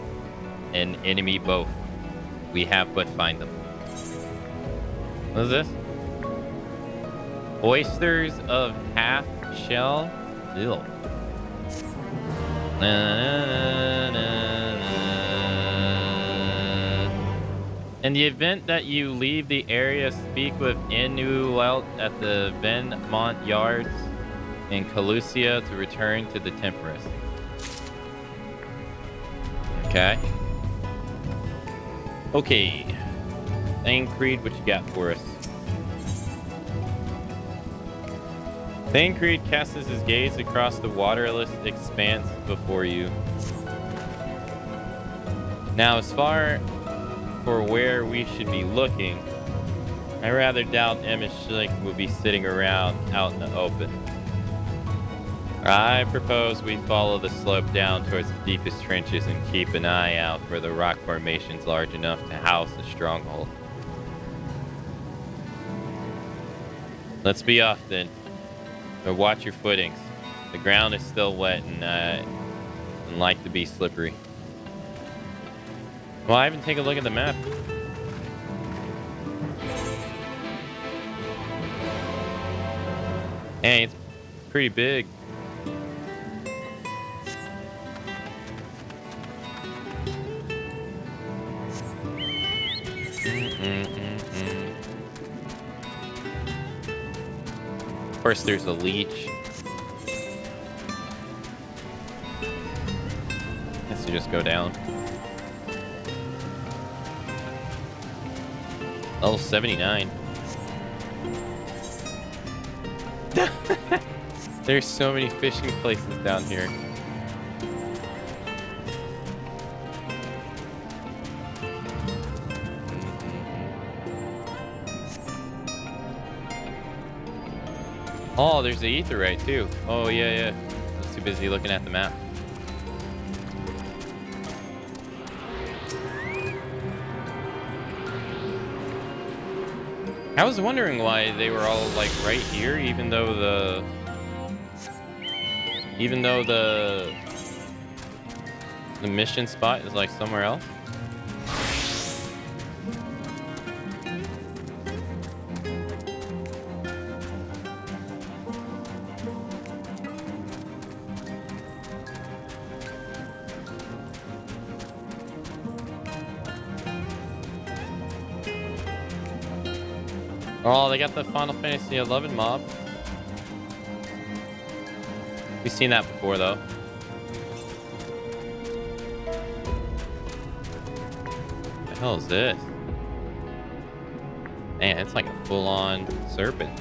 and enemy both. We have but find them. What is this? Oysters of half shell? Ew. In the event that you leave the area, speak with Inuelt at the Venmont Yards in Calusia to return to the Temperance. Okay. Okay. Thancred, what you got for us? Thancred casts his gaze across the waterless expanse before you. Now, as far for where we should be looking, I rather doubt Emmett Schlick will be sitting around out in the open. I propose we follow the slope down towards the deepest trenches and keep an eye out for the rock formations large enough to house the stronghold. Let's be off then. But watch your footings. The ground is still wet and like to be slippery. Well, I haven't taken a look at the map. Hey, it's pretty big. Of course, there's a leech. Guess you just go down. Level 79. There's so many fishing places down here. Oh, there's the aetheryte too. Oh, yeah. I was too busy looking at the map. I was wondering why they were all like right here, even though the mission spot is like somewhere else. Oh, they got the Final Fantasy XI mob. We've seen that before, though. What the hell is this? Man, it's like a full-on serpent.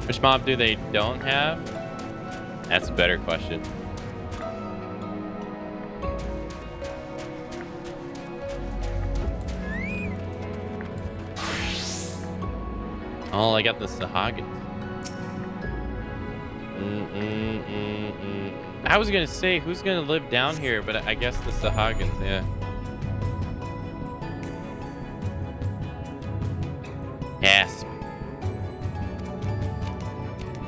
Which mob do they don't have? That's a better question. Oh, I got the Sahagins. I was gonna say, who's gonna live down here, but I guess the Sahagins, yeah. Yes.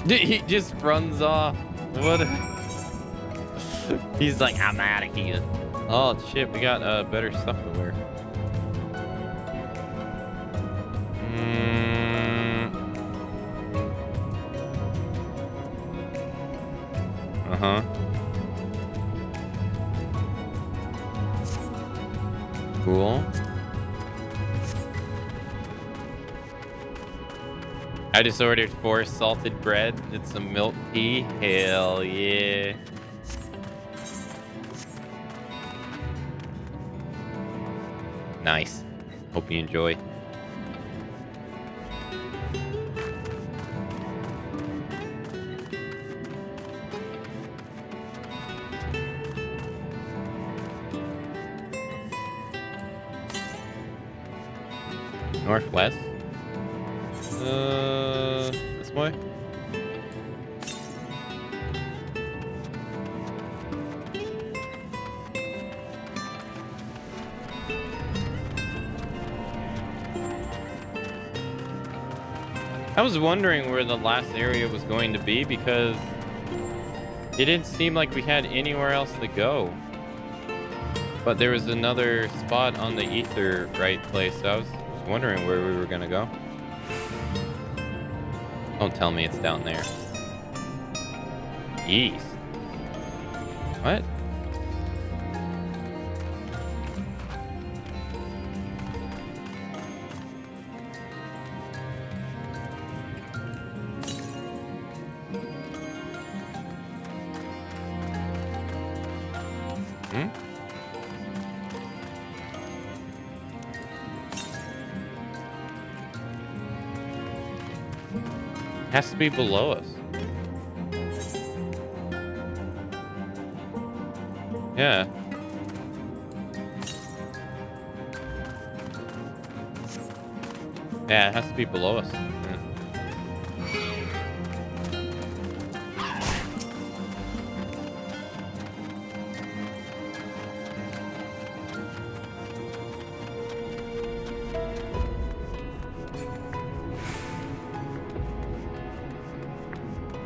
He just runs off. What? He's like, I'm out of here. Oh shit, we got better stuff to wear. Uh-huh. Cool. I just ordered 4 salted bread and some milk tea. Hell yeah. Nice. Hope you enjoy. Northwest. This way. I was wondering where the last area was going to be because it didn't seem like we had anywhere else to go. But there was another spot on the ether right place. So I was wondering where we were gonna go. Don't tell me it's down there. East. What? Has to be below us. Yeah. Yeah, it has to be below us. Yeah.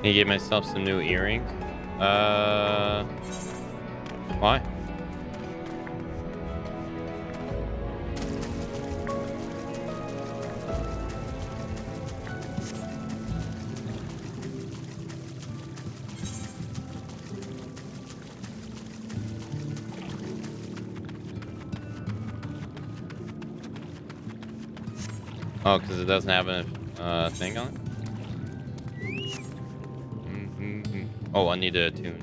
Need to get myself some new earrings. Why? Oh, because it doesn't have a thing on it? Oh, I need a tune.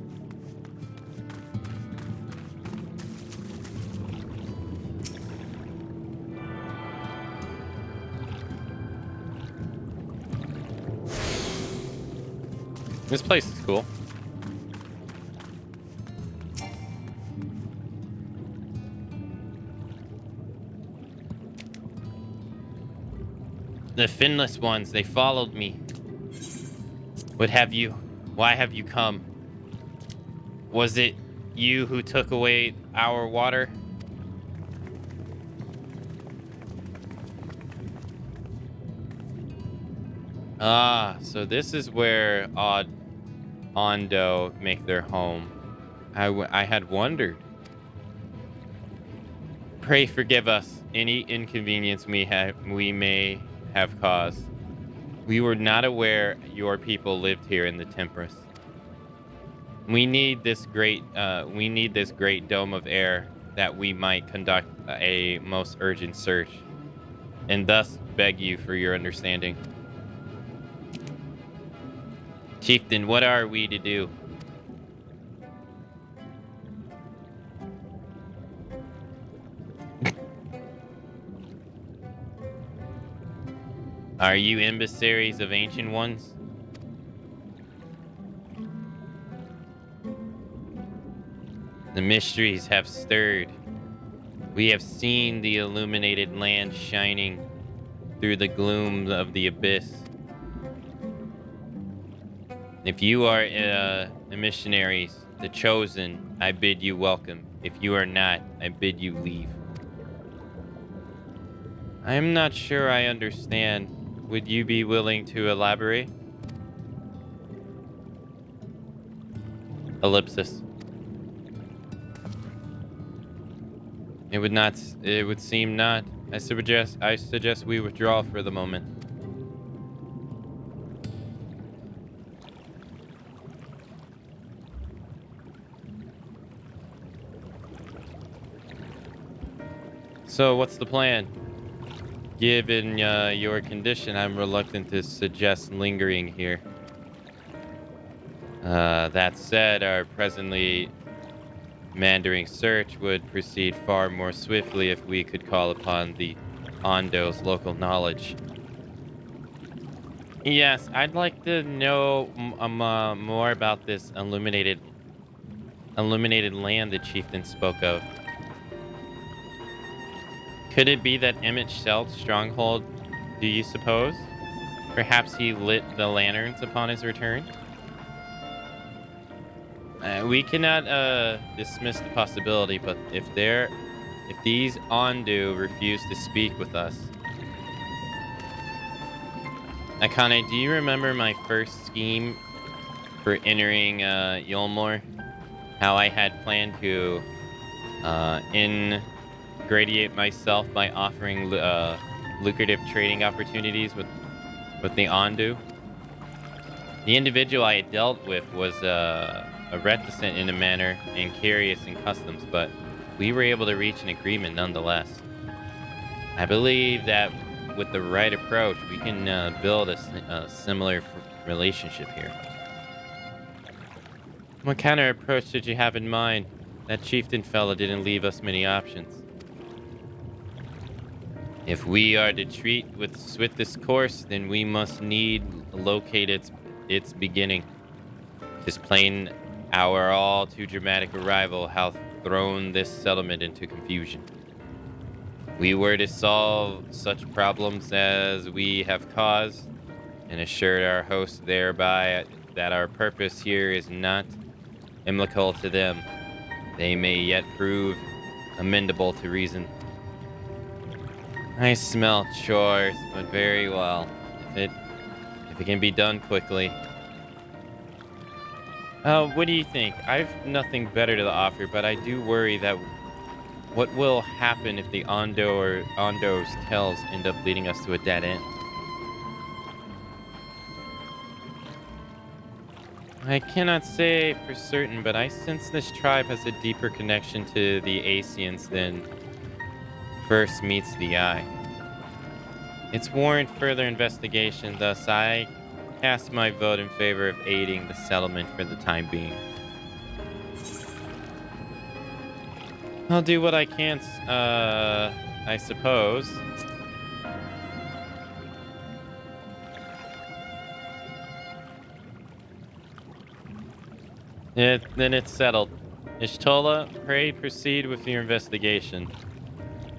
This place is cool. The finless ones, they followed me. What have you? Why have you come? Was it you who took away our water? Ah, so this is where Ondo make their home. I had wondered. Pray forgive us any inconvenience we may have caused. We were not aware your people lived here in the Temperance. We need this great dome of air that we might conduct a most urgent search, and thus beg you for your understanding. Chieftain, what are we to do? Are you emissaries of Ancient Ones? The mysteries have stirred. We have seen the illuminated land shining through the gloom of the abyss. If you are emissaries, the chosen, I bid you welcome. If you are not, I bid you leave. I am not sure I understand. Would you be willing to elaborate? Ellipsis. It would seem not. I suggest we withdraw for the moment. So what's the plan? Given your condition, I'm reluctant to suggest lingering here. That said, our presently meandering search would proceed far more swiftly if we could call upon the Ondo's local knowledge. Yes, I'd like to know more about this illuminated land the chieftain spoke of. Could it be that Emmett Sheld's stronghold, do you suppose? Perhaps he lit the lanterns upon his return? We cannot dismiss the possibility, but if these Ondo refuse to speak with us... Akane, do you remember my first scheme for entering Yulmore? How I had planned to ingratiate myself by offering lucrative trading opportunities with the Ondu. The individual I had dealt with was reticent in a manner and curious in customs, but we were able to reach an agreement nonetheless. I believe that with the right approach, we can build a similar relationship here. What kind of approach did you have in mind? That chieftain fella didn't leave us many options. If we are to treat with swiftest course, then we must need locate its beginning. Tis plain our all too dramatic arrival hath thrown this settlement into confusion. We were to solve such problems as we have caused, and assured our hosts thereby that our purpose here is not inimical to them. They may yet prove amendable to reason. I smell chores, but very well. If it can be done quickly. What do you think? I've nothing better to offer, but I do worry that what will happen if the Ondo's tells end up leading us to a dead end? I cannot say for certain, but I sense this tribe has a deeper connection to the Asians than first meets the eye. It's warrant further investigation, thus I cast my vote in favor of aiding the settlement for the time being. I'll do what I can, I suppose. Then it's settled. Ishtola, pray proceed with your investigation.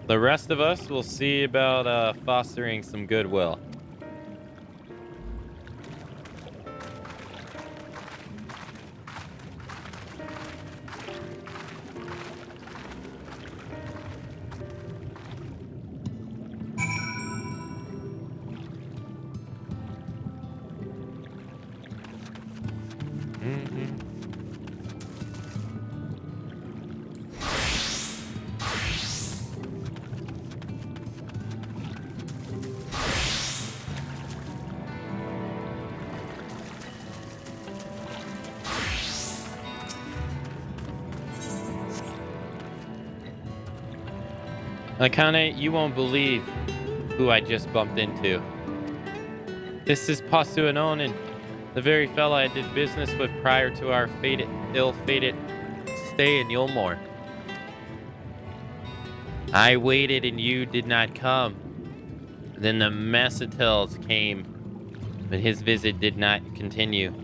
The rest of us will see about fostering some goodwill. Akane, you won't believe who I just bumped into. This is Pasu Anonin, the very fella I did business with prior to our ill-fated stay in Yulmore. I waited and you did not come. Then the Massatels came, but his visit did not continue.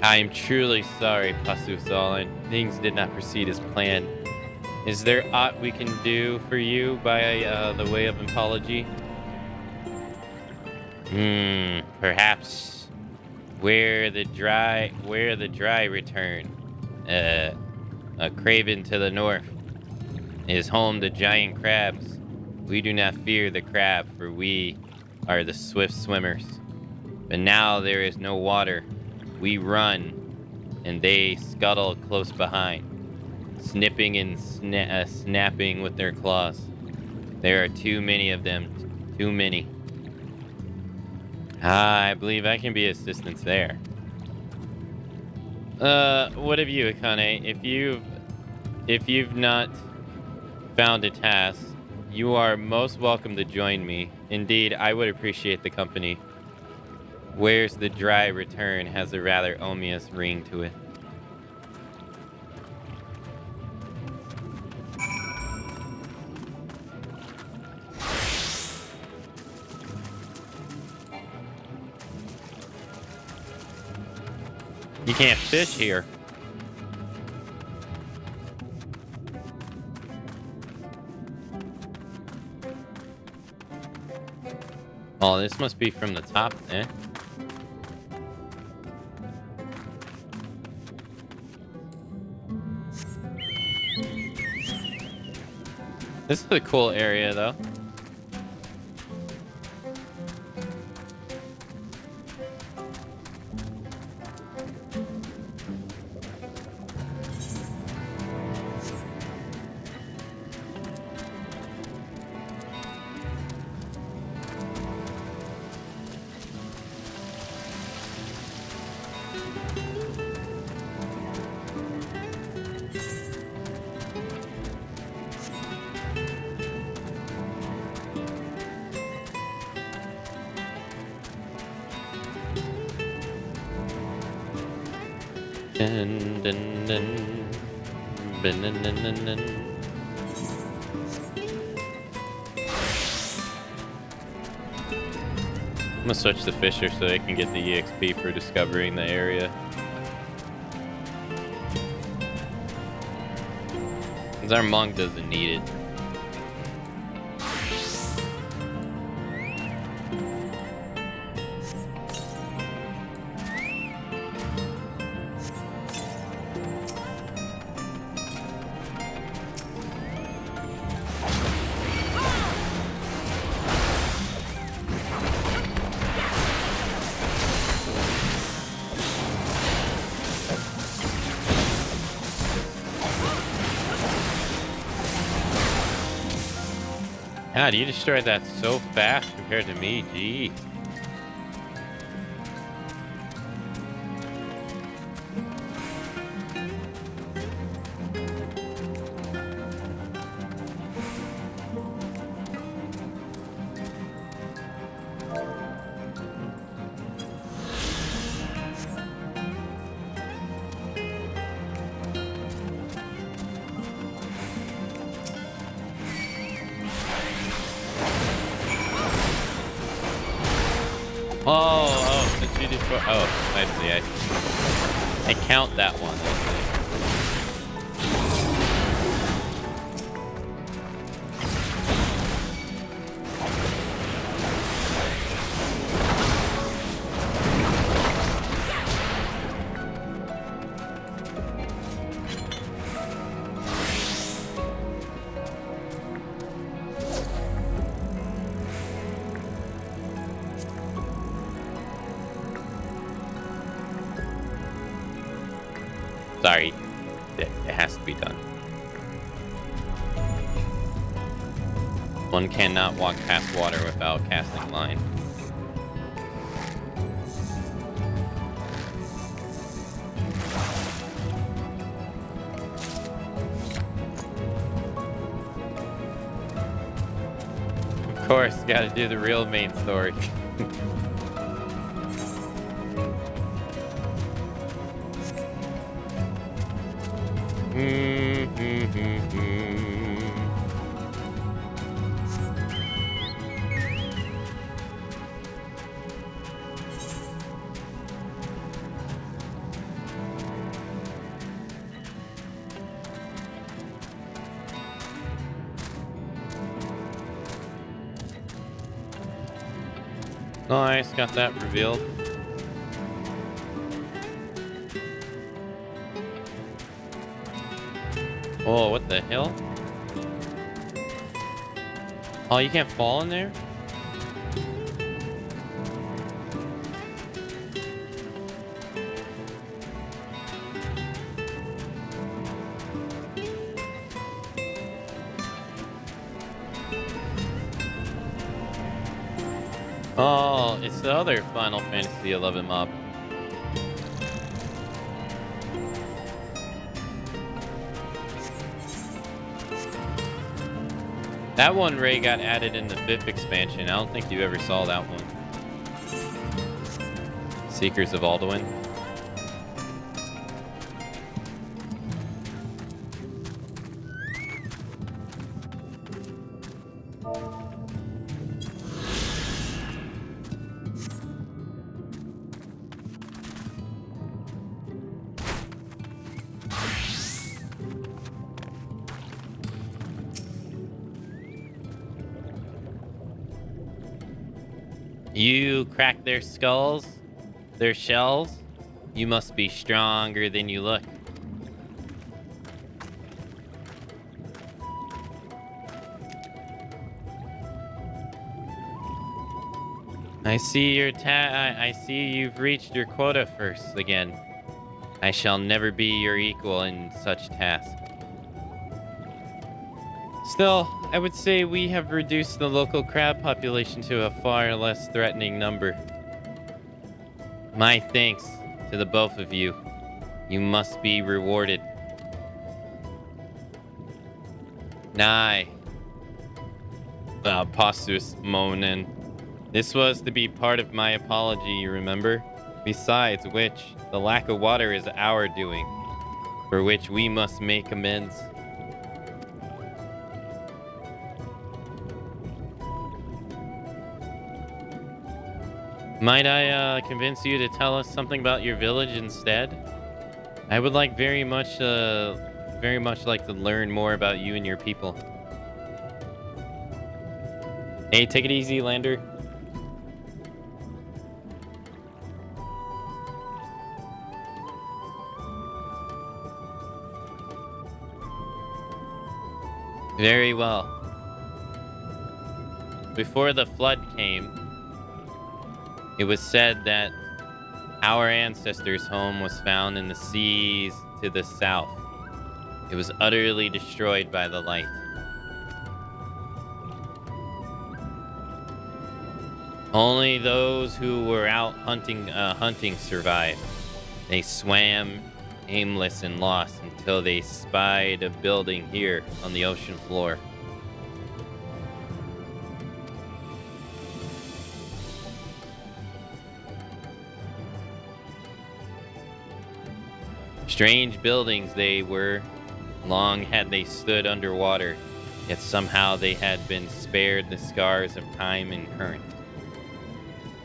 I am truly sorry, Pasu Solin. Things did not proceed as planned. Is there aught we can do for you by the way of apology? Perhaps where the dry return. A craven to the north is home to giant crabs. We do not fear the crab, for we are the swift swimmers. But now there is no water. We run, and they scuttle close behind, snipping and snapping with their claws. There are too many of them. Too many. I believe I can be assistance there. What of you, Akane? If you've not found a task, you are most welcome to join me. Indeed, I would appreciate the company. Where's the dry return has a rather ominous ring to it. You can't fish here. Oh, this must be from the top, eh? This is a cool area, though. Dun, dun, dun. Dun, dun, dun, dun, dun. I'm gonna switch to Fisher so I can get the EXP for discovering the area. Because our monk doesn't need it. God, you destroyed that so fast compared to me, gee. Oh, did you destroy? Oh, I see. I count that one. Sorry, it has to be done. One cannot walk past water without casting line. course, gotta do the real main story. Nice, got that revealed. Oh, what the hell? Oh, you can't fall in there? Oh, it's the other Final Fantasy XI mob. That one, Ray, got added in the 5th expansion. I don't think you ever saw that one. Seekers of Alduin. You crack their skulls, their shells. You must be stronger than you look. I see I see you've reached your quota first again. I shall never be your equal in such tasks. Still, I would say we have reduced the local crab population to a far less threatening number. My thanks to the both of you. You must be rewarded. Nye. Postus moaning. This was to be part of my apology, you remember? Besides which, the lack of water is our doing, for which we must make amends. Might I convince you to tell us something about your village instead? I would like very much like to learn more about you and your people. Hey, take it easy, Lander. Very well. Before the flood came, it was said that our ancestors' home was found in the seas to the south. It was utterly destroyed by the light. Only those who were out hunting survived. They swam aimless and lost until they spied a building here on the ocean floor. Strange buildings they were. Long had they stood underwater, yet somehow they had been spared the scars of time and current.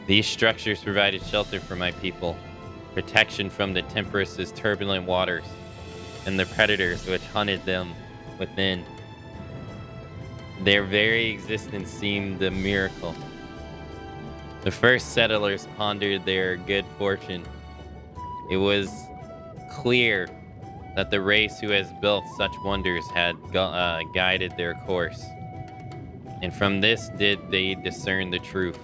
These structures provided shelter for my people, protection from the Temperous's turbulent waters, and the predators which hunted them within. Their very existence seemed a miracle. The first settlers pondered their good fortune. It was clear that the race who has built such wonders had guided their course, and from this did they discern the truth.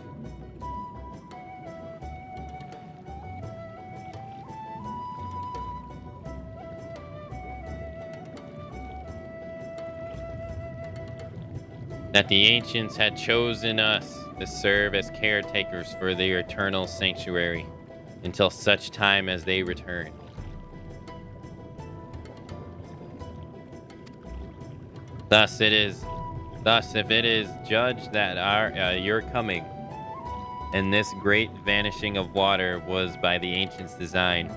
That the ancients had chosen us to serve as caretakers for their eternal sanctuary until such time as they return. Thus it is Thus, if it is judged that your coming and this great vanishing of water was by the ancients' design,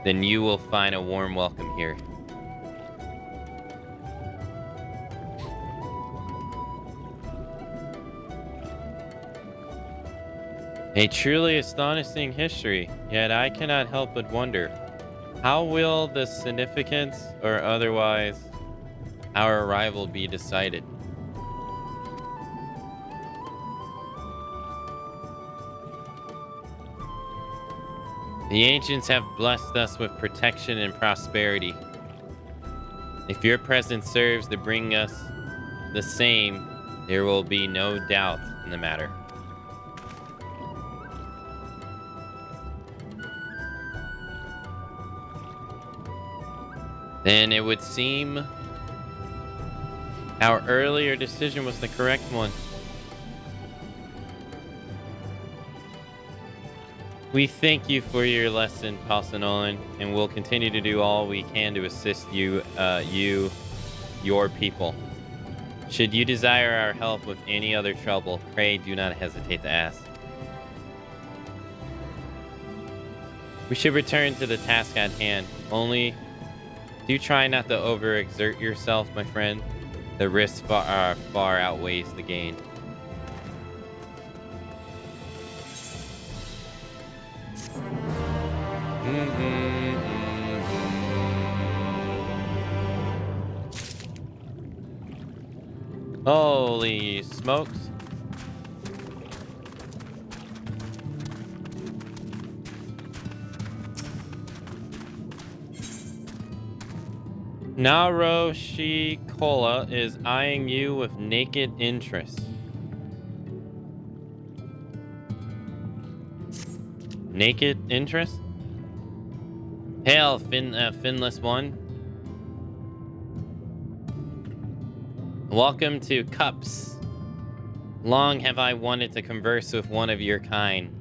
then you will find a warm welcome here. A truly astonishing history, yet I cannot help but wonder, how will the significance or otherwise our arrival be decided? The ancients have blessed us with protection and prosperity. If your presence serves to bring us the same, there will be no doubt in the matter. Then it would seem our earlier decision was the correct one. We thank you for your lesson, Pasanolan, and we'll continue to do all we can to assist you, your people. Should you desire our help with any other trouble, pray do not hesitate to ask. We should return to the task at hand. Only, do try not to overexert yourself, my friend. The risk far outweighs the gain. Holy smokes. Naroshikola is eyeing you with naked interest. Naked interest? Hail, finless one. Welcome to Cups. Long have I wanted to converse with one of your kind.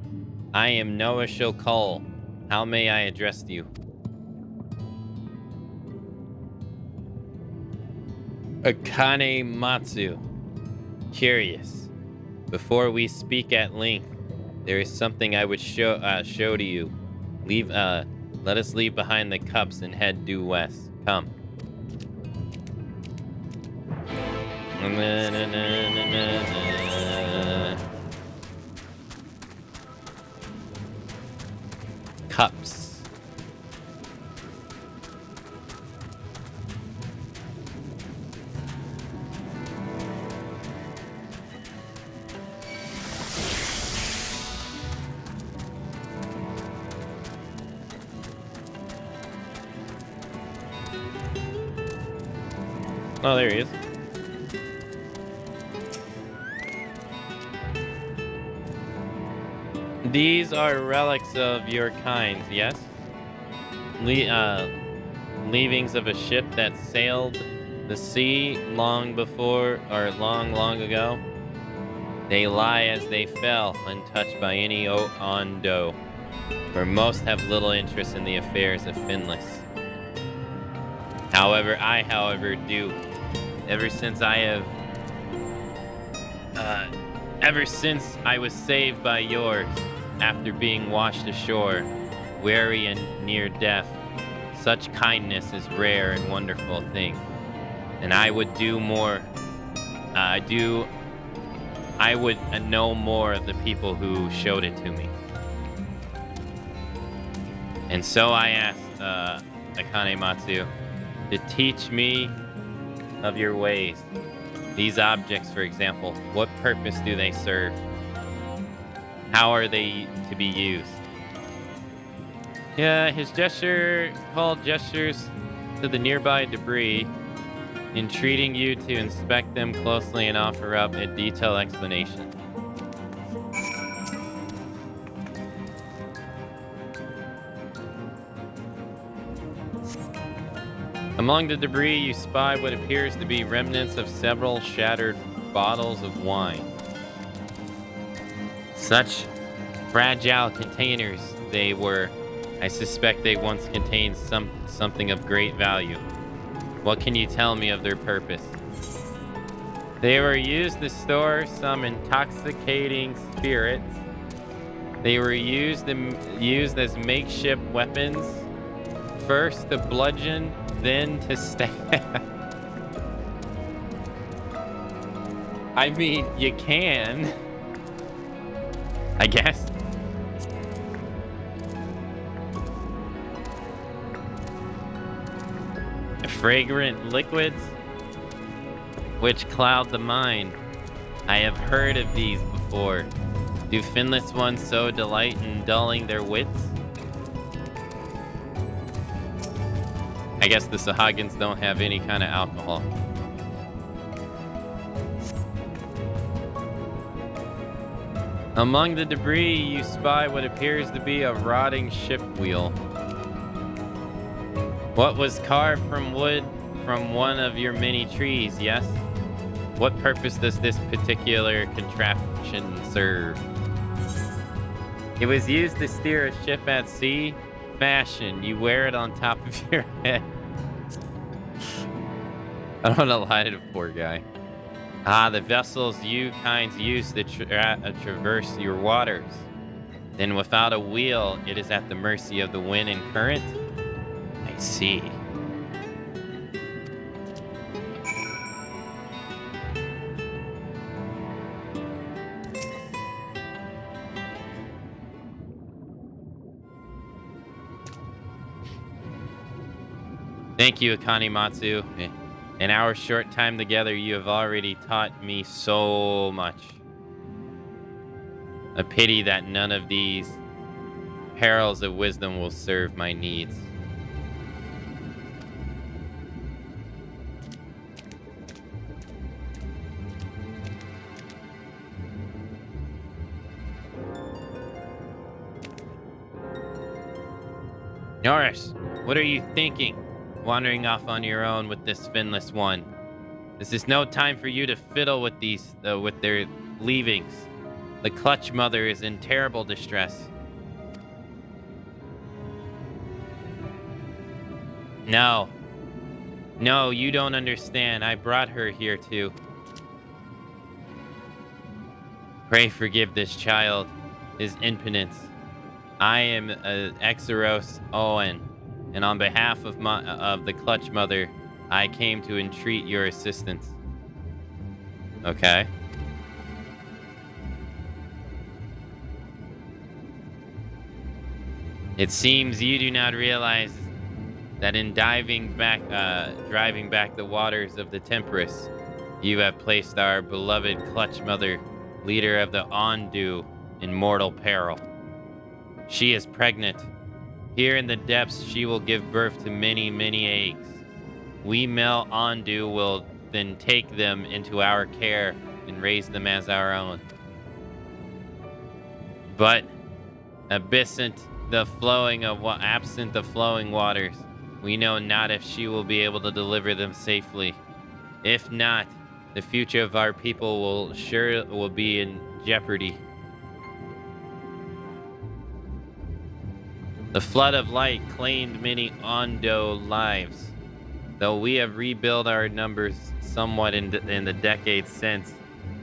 I am Noah Shokol. How may I address you? Akamatzu. Curious. Before we speak at length, there is something I would show to you. Let us leave behind the cups and head due west. Come. Cups. Oh, there he is. These are relics of your kind, yes? Leavings of a ship that sailed the sea long ago. They lie as they fell, untouched by any Ondo, for most have little interest in the affairs of Finless. However, I do. Ever since I was saved by yours, after being washed ashore, weary and near death, such kindness is rare and wonderful thing. And I would do more. I would know more of the people who showed it to me. And so I asked Akamatzu to teach me of your ways. These objects, for example, what purpose do they serve? How are they to be used? Yeah, his gestures to the nearby debris, entreating you to inspect them closely and offer up a detailed explanation. Among the debris, you spy what appears to be remnants of several shattered bottles of wine. Such fragile containers they were. I suspect they once contained something of great value. What can you tell me of their purpose? They were used to store some intoxicating spirits. They were used as makeshift weapons. First to bludgeon, then to stab. I mean, you can. I guess. Fragrant liquids, which cloud the mind. I have heard of these before. Do finless ones so delight in dulling their wits? I guess the Sahagins don't have any kind of alcohol. Among the debris, you spy what appears to be a rotting ship wheel. What was carved from wood from one of your many trees, yes? What purpose does this particular contraption serve? It was used to steer a ship at sea. Fashion, you wear it on top of your head. I don't want to lie to the poor guy. Ah, the vessels you kinds use to traverse your waters. Then without a wheel, it is at the mercy of the wind and current? I see. Thank you, Akamatzu. In our short time together, you have already taught me so much. A pity that none of these perils of wisdom will serve my needs. Norris, what are you thinking? Wandering off on your own with this finless one. This is no time for you to fiddle with these, with their leavings. The clutch mother is in terrible distress. No, you don't understand. I brought her here too. Pray forgive this child, his impotence. I am Exeros Owen. And on behalf of the Clutch Mother, I came to entreat your assistance. Okay. It seems you do not realize that in driving back the waters of the Temperance, you have placed our beloved Clutch Mother, leader of the Ondu, in mortal peril. She is pregnant. Here in the depths, she will give birth to many, many eggs. We male Ondu will then take them into our care and raise them as our own. But absent the flowing waters, we know not if she will be able to deliver them safely. If not, the future of our people will be in jeopardy. The flood of light claimed many Ondo lives. Though we have rebuilt our numbers somewhat in the decades since,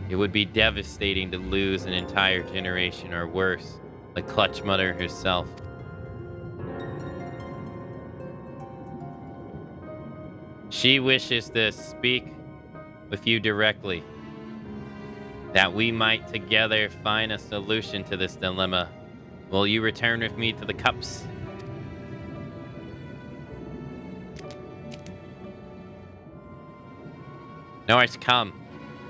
it would be devastating to lose an entire generation, or worse, the Clutch Mother herself. She wishes to speak with you directly, that we might together find a solution to this dilemma. Will you return with me to the cups? Norris, come.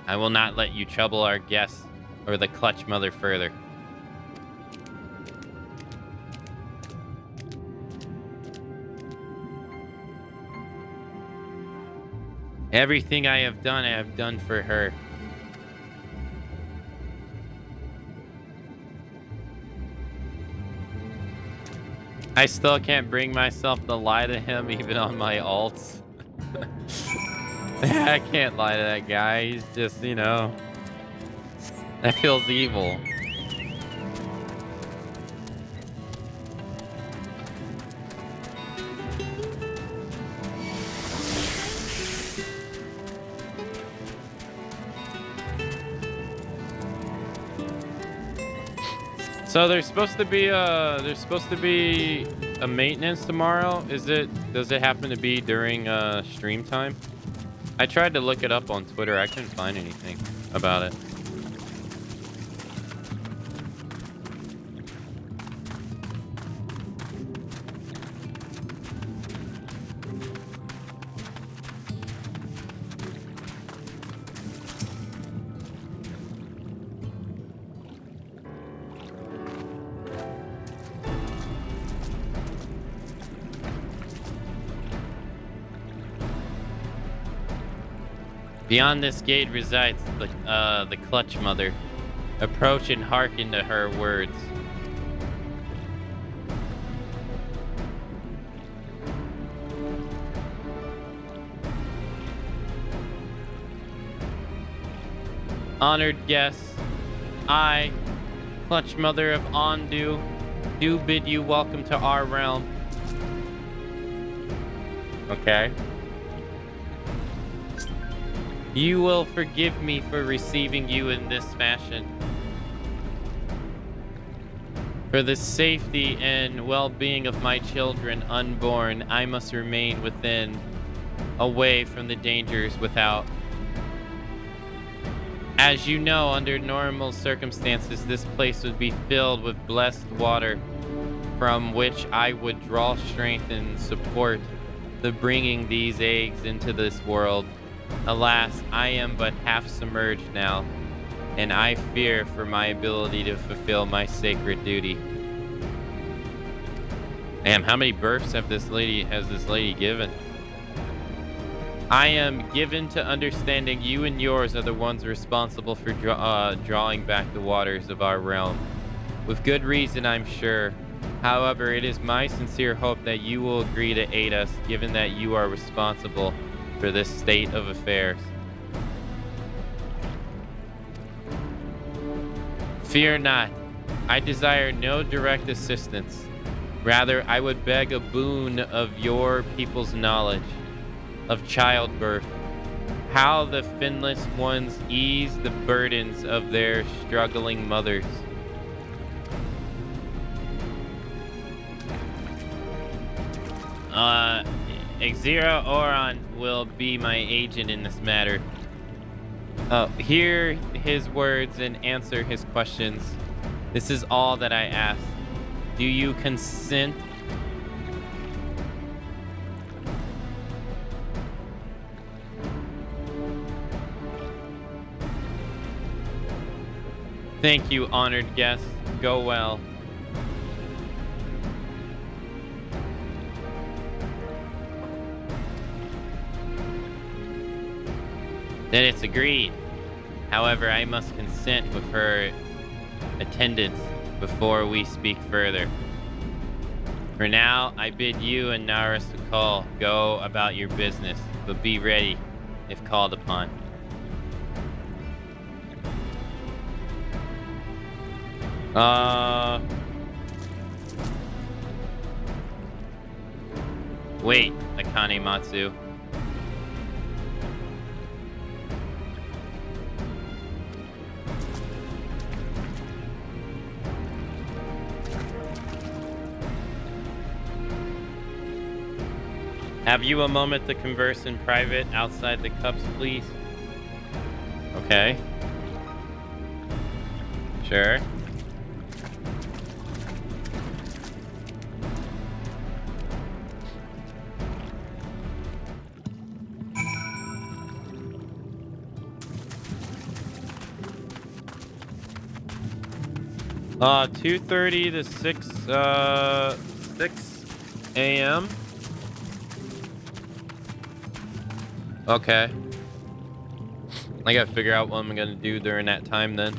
I will not let you trouble our guests or the Clutch Mother further. Everything I have done for her. I still can't bring myself to lie to him even on my alts. I can't lie to that guy. He's just, you know, that feels evil. So there's supposed to be a maintenance tomorrow. Does it happen to be during stream time? I tried to look it up on Twitter. I couldn't find anything about it. Beyond this gate resides the Clutch Mother. Approach and hearken to her words. Honored guests, I, Clutch Mother of Ondu, do bid you welcome to our realm. Okay. You will forgive me for receiving you in this fashion. For the safety and well-being of my children unborn, I must remain within, away from the dangers without. As you know, under normal circumstances, this place would be filled with blessed water, from which I would draw strength and support the bringing these eggs into this world. Alas, I am but half submerged now, and I fear for my ability to fulfill my sacred duty. Damn, how many births has this lady given? I am given to understanding you and yours are the ones responsible for drawing back the waters of our realm. With good reason, I'm sure. However, it is my sincere hope that you will agree to aid us, given that you are responsible for this state of affairs. Fear not. I desire no direct assistance. Rather, I would beg a boon of your people's knowledge of childbirth, how the finless ones ease the burdens of their struggling mothers. Xera Oron will be my agent in this matter. Hear his words and answer his questions. This is all that I ask. Do you consent? Thank you, honored guests. Go well. Then it's agreed. However, I must consent with her attendance before we speak further. For now, I bid you and Naris Sakal go about your business, but be ready if called upon. Wait, Akamatzu. Have you a moment to converse in private outside the cups, please? Okay. Sure. Uh, 2:30 to 6 a.m. Okay. I gotta figure out what I'm gonna do during that time then.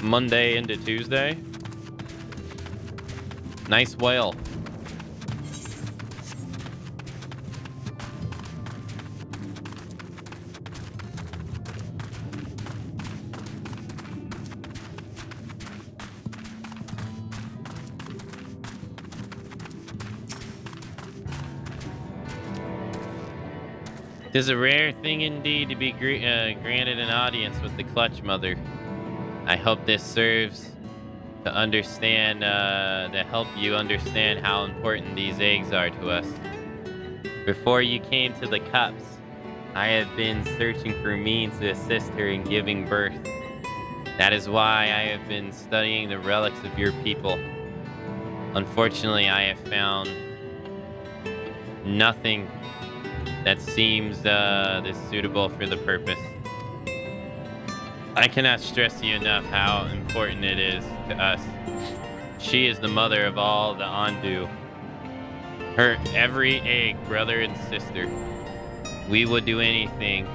Monday into Tuesday. Nice whale. 'Tis a rare thing indeed to be granted an audience with the Clutch Mother. I hope this serves to understand, to help you understand how important these eggs are to us. Before you came to the cups, I have been searching for means to assist her in giving birth. That is why I have been studying the relics of your people. Unfortunately, I have found nothing that seems this suitable for the purpose. I cannot stress to you enough how important it is to us. She is the mother of all the Ondu. Her every egg, brother and sister. We would do anything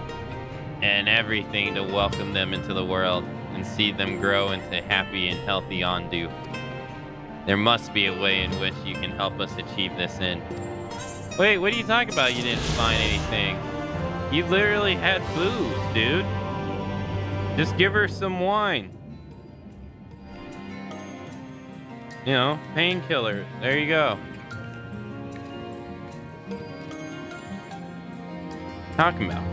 and everything to welcome them into the world and see them grow into happy and healthy Ondu. There must be a way in which you can help us achieve this end. Wait, what are you talking about? You didn't find anything. You literally had booze, dude. Just give her some wine. You know, painkiller. There you go. Talking about.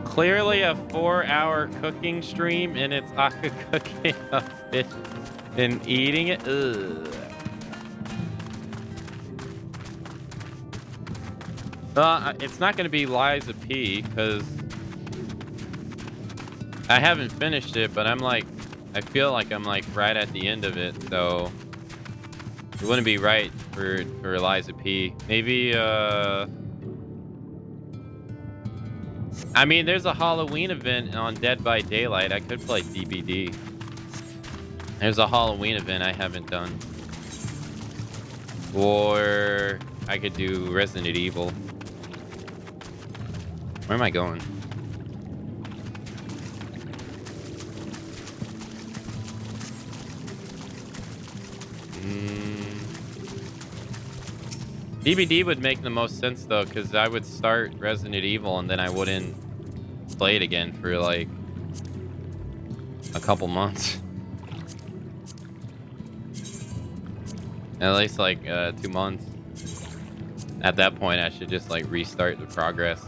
Clearly a 4-hour cooking stream, and it's Aka cooking a fish and eating it. Ugh. It's not going to be Liza P, because I haven't finished it, but I feel like I'm like right at the end of it, so it wouldn't be right for Liza P. Maybe, I mean, there's a Halloween event on Dead by Daylight. I could play DBD. There's a Halloween event I haven't done. Or I could do Resident Evil. Where am I going? DBD would make the most sense though, because I would start Resident Evil and then I wouldn't play it again for like a couple months. At least like 2 months. At that point, I should just like restart the progress.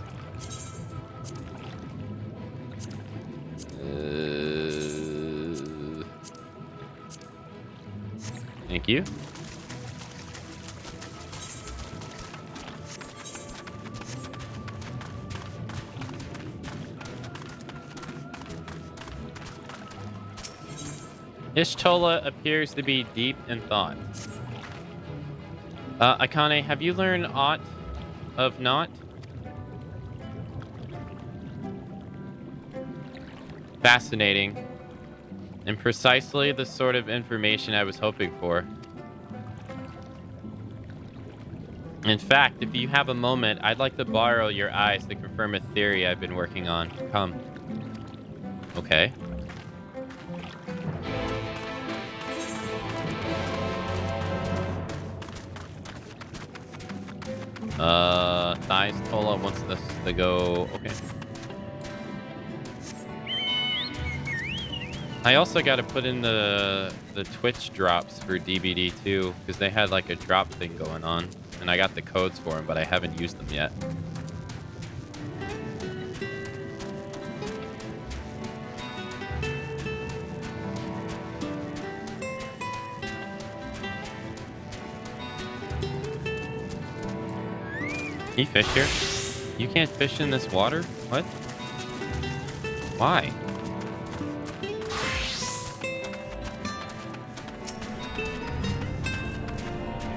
Thank you. Ishtola appears to be deep in thought. Akane, have you learned aught of not? Fascinating. And precisely the sort of information I was hoping for. In fact, if you have a moment, I'd like to borrow your eyes to confirm a theory I've been working on. Come. Okay. Thighs Tola wants us to go. Okay. I also got to put in the Twitch drops for DBD too, because they had like a drop thing going on, and I got the codes for them, but I haven't used them yet. Can you fish here? You can't fish in this water? What? Why?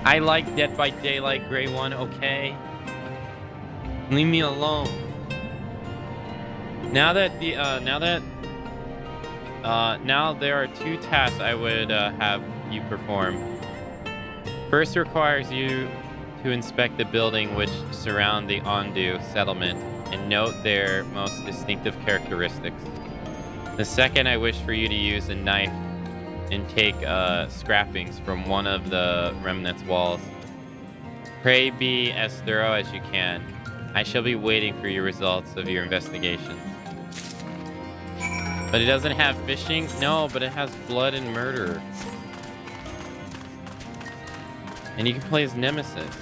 I like Dead by Daylight Gray 1, okay? Leave me alone. Now that the now there are 2 tasks I would have you perform. First requires you to inspect the building which surround the Ondu settlement and note their most distinctive characteristics. The second, I wish for you to use a knife and take scrappings from one of the remnant's walls. Pray be as thorough as you can. I shall be waiting for your results of your investigation. But it doesn't have fishing? No, but it has blood and murder. And you can play as Nemesis.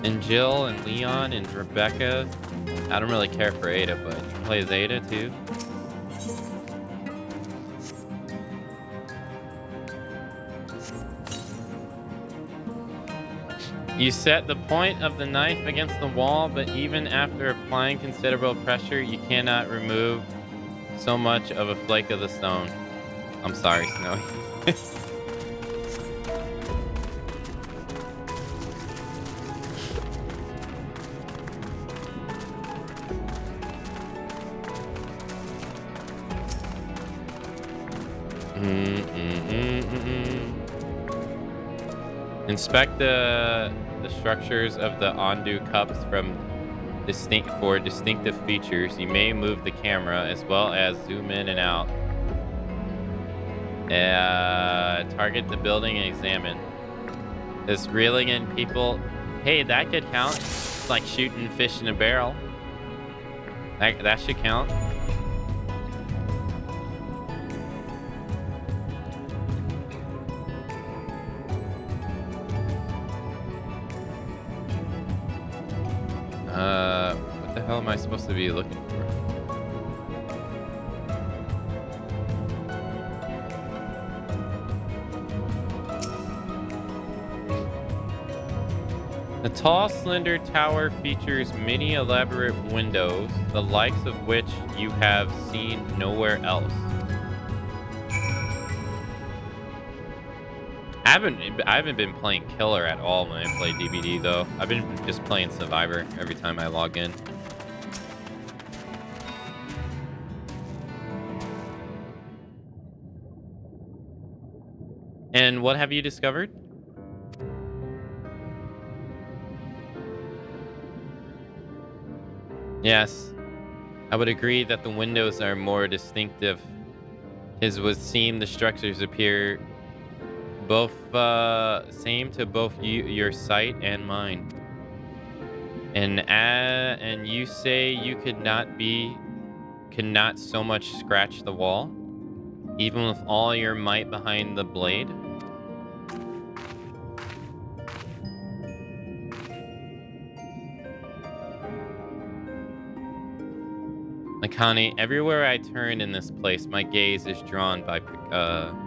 And Jill and Leon and Rebecca. I don't really care for Ada, but you can play as Ada too. You set the point of the knife against the wall, but even after applying considerable pressure, you cannot remove so much of a flake of the stone. I'm sorry, Snowy. Inspect the structures of the Ondu cups for distinctive features. You may move the camera as well as zoom in and out. Target the building and examine. This reeling in people. Hey, that could count. It's like shooting fish in a barrel. That should count. What the hell am I supposed to be looking for? The tall, slender tower features many elaborate windows, the likes of which you have seen nowhere else. I haven't been playing Killer at all when I play DBD though. I've been just playing Survivor every time I log in. And what have you discovered? Yes, I would agree that the windows are more distinctive. It would seem the structures appear both same to both your sight and mine. And you say you could not so much scratch the wall, even with all your might behind the blade. Akane, everywhere I turn in this place, my gaze is drawn by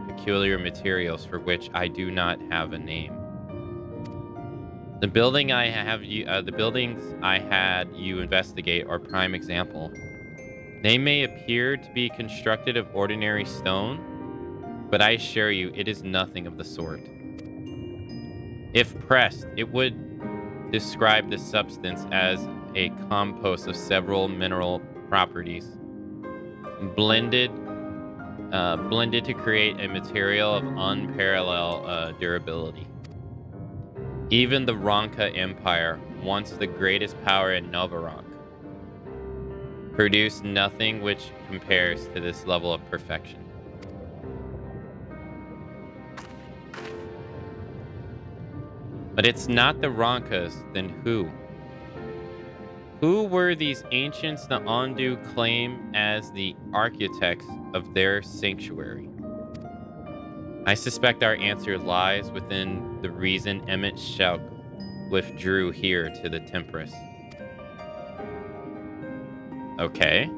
peculiar materials for which I do not have a name. The buildings I had you investigate are prime example. They may appear to be constructed of ordinary stone, but I assure you, it is nothing of the sort. If pressed, it would describe the substance as a compost of several mineral properties, blended to create a material of unparalleled durability. Even the Ronka Empire, once the greatest power in Novaronk, produced nothing which compares to this level of perfection. But it's not the Ronkas, then who? Who were these ancients the Ondu claim as the architects of their sanctuary? I suspect our answer lies within the reason Emmett Shauk withdrew here to the Temperance. Okay.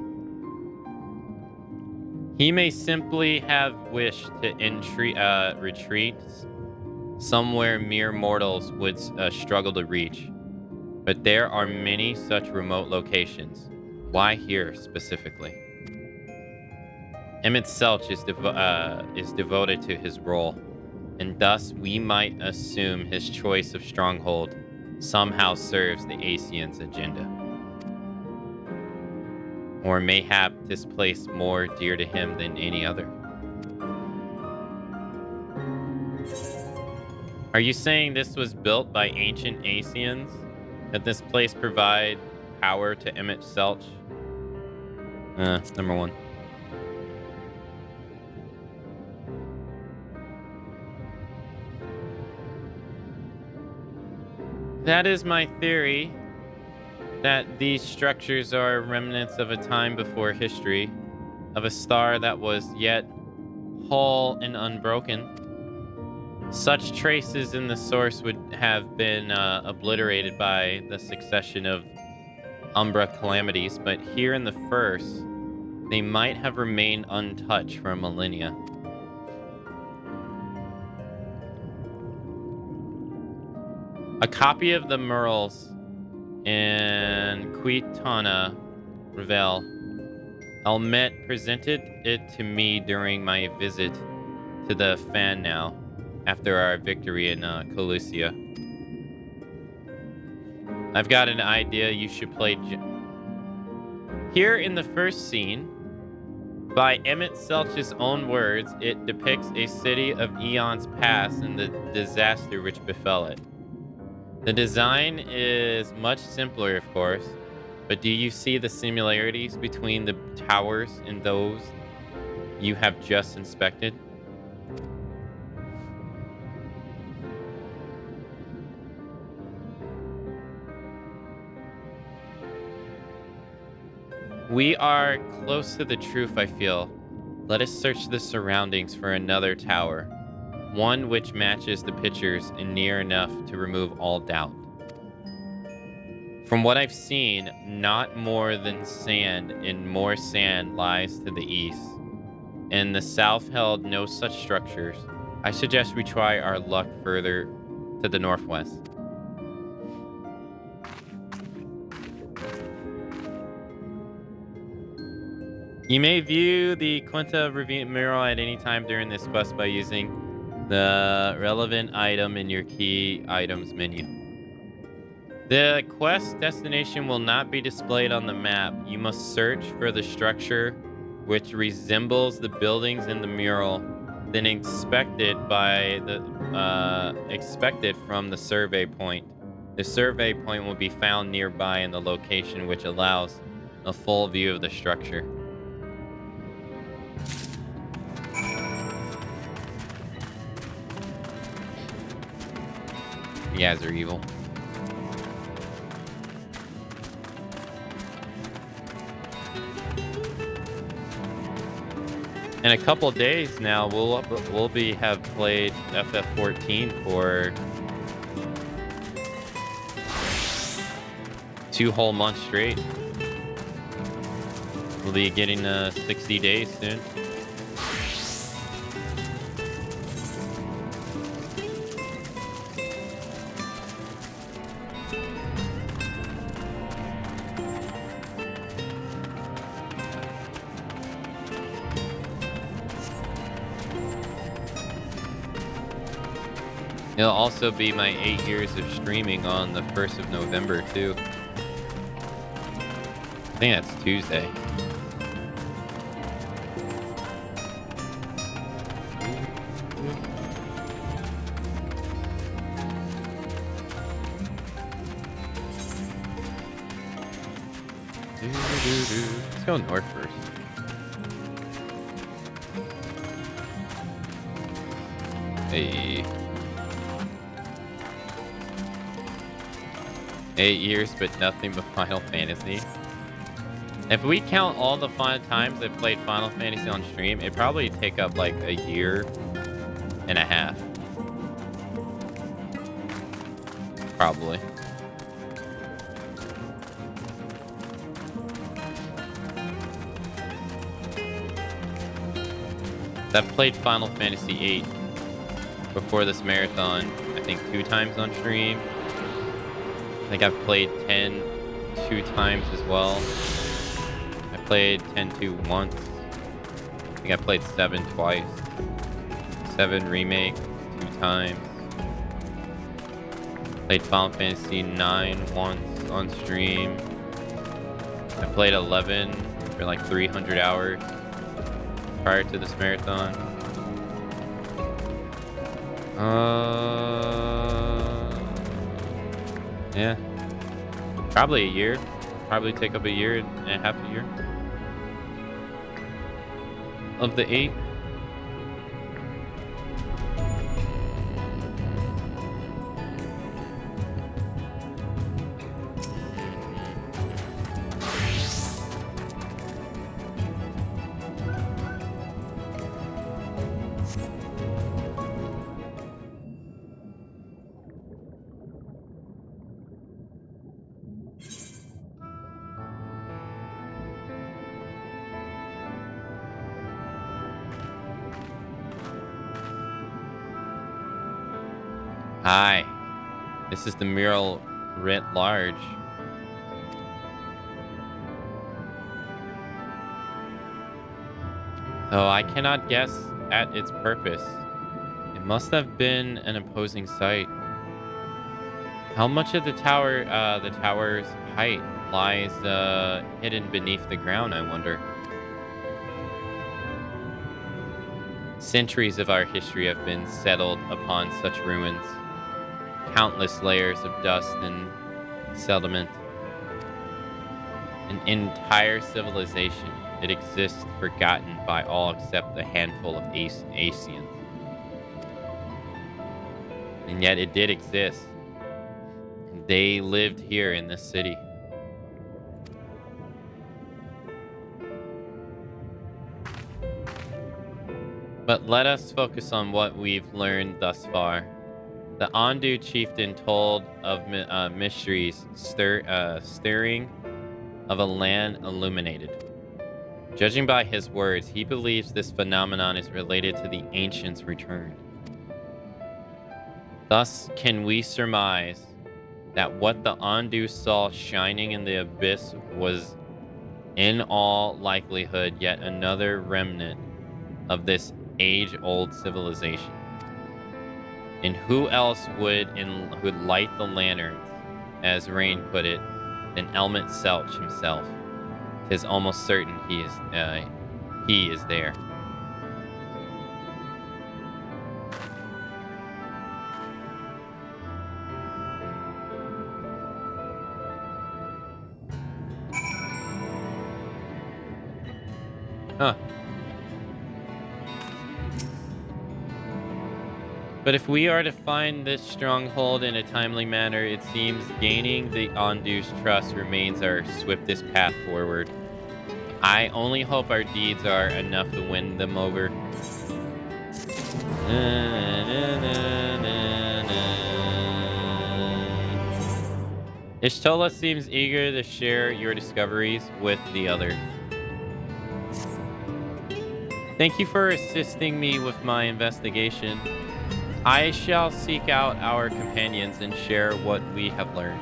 He may simply have wished to retreat somewhere mere mortals would struggle to reach. But there are many such remote locations. Why here specifically? Emmett Selch is devoted to his role, and thus we might assume his choice of stronghold somehow serves the Asians' agenda. Or mayhap this place more dear to him than any other. Are you saying this was built by ancient Asians? That this place provide power to Emmett Selch? Number one. That is my theory, that these structures are remnants of a time before history, of a star that was yet whole and unbroken. Such traces in the source would have been obliterated by the succession of Umbra calamities, but here in the first, they might have remained untouched for millennia. A copy of the murals in Quitana Revel. Elmet presented it to me during my visit to the Fan now, after our victory in Colusia. I've got an idea you should play. Here in the first scene, by Emmett Selch's own words, it depicts a city of eons past and the disaster which befell it. The design is much simpler, of course, but do you see the similarities between the towers and those you have just inspected? We are close to the truth, I feel. Let us search the surroundings for another tower. One which matches the pictures and near enough to remove all doubt. From what I've seen, not more than sand, and more sand lies to the east. And the south held no such structures. I suggest we try our luck further to the northwest. You may view the Quinta mural at any time during this quest by using the relevant item in your key items menu. The quest destination will not be displayed on the map. You must search for the structure which resembles the buildings in the mural, then inspect it from the survey point. The survey point will be found nearby in the location which allows a full view of the structure. You guys are evil. In a couple days now, we'll have played FF14 for 2 whole months straight. We'll be getting 60 days soon. It'll also be my 8 years of streaming on the 1st of November, too. I think that's Tuesday. Let's go north first. Hey. 8 years, but nothing but Final Fantasy. If we count all the fun times I played Final Fantasy on stream, it'd probably take up like a year and a half. Probably. I've played Final Fantasy VIII before this marathon, I think 2 times on stream. I think I've played 10 2 times as well. I played 10-2 once. I think I played 7 twice. 7 remake 2 times. Played Final Fantasy IX once on stream. I played 11 for like 300 hours prior to this marathon. Yeah. Probably a year. Probably take up a year and a half a year. Of the 8. Hi. This is the mural writ large. Though I cannot guess at its purpose. It must have been an imposing sight. How much of the tower's height lies hidden beneath the ground, I wonder? Centuries of our history have been settled upon such ruins. Countless layers of dust and sediment. An entire civilization. It exists forgotten by all except a handful of Asians. And yet it did exist. They lived here in this city. But let us focus on what we've learned thus far. The Ondu chieftain told of mysteries stirring of a land illuminated. Judging by his words, he believes this phenomenon is related to the ancients' return. Thus, can we surmise that what the Ondu saw shining in the abyss was, in all likelihood, yet another remnant of this age-old civilization? And who else would light the lanterns, as Rain put it, than Elmet Selch himself? 'Tis almost certain he is there. Huh. But if we are to find this stronghold in a timely manner, it seems gaining the Ondu's trust remains our swiftest path forward. I only hope our deeds are enough to win them over. Ishtola seems eager to share your discoveries with the others. Thank you for assisting me with my investigation. I shall seek out our companions and share what we have learned.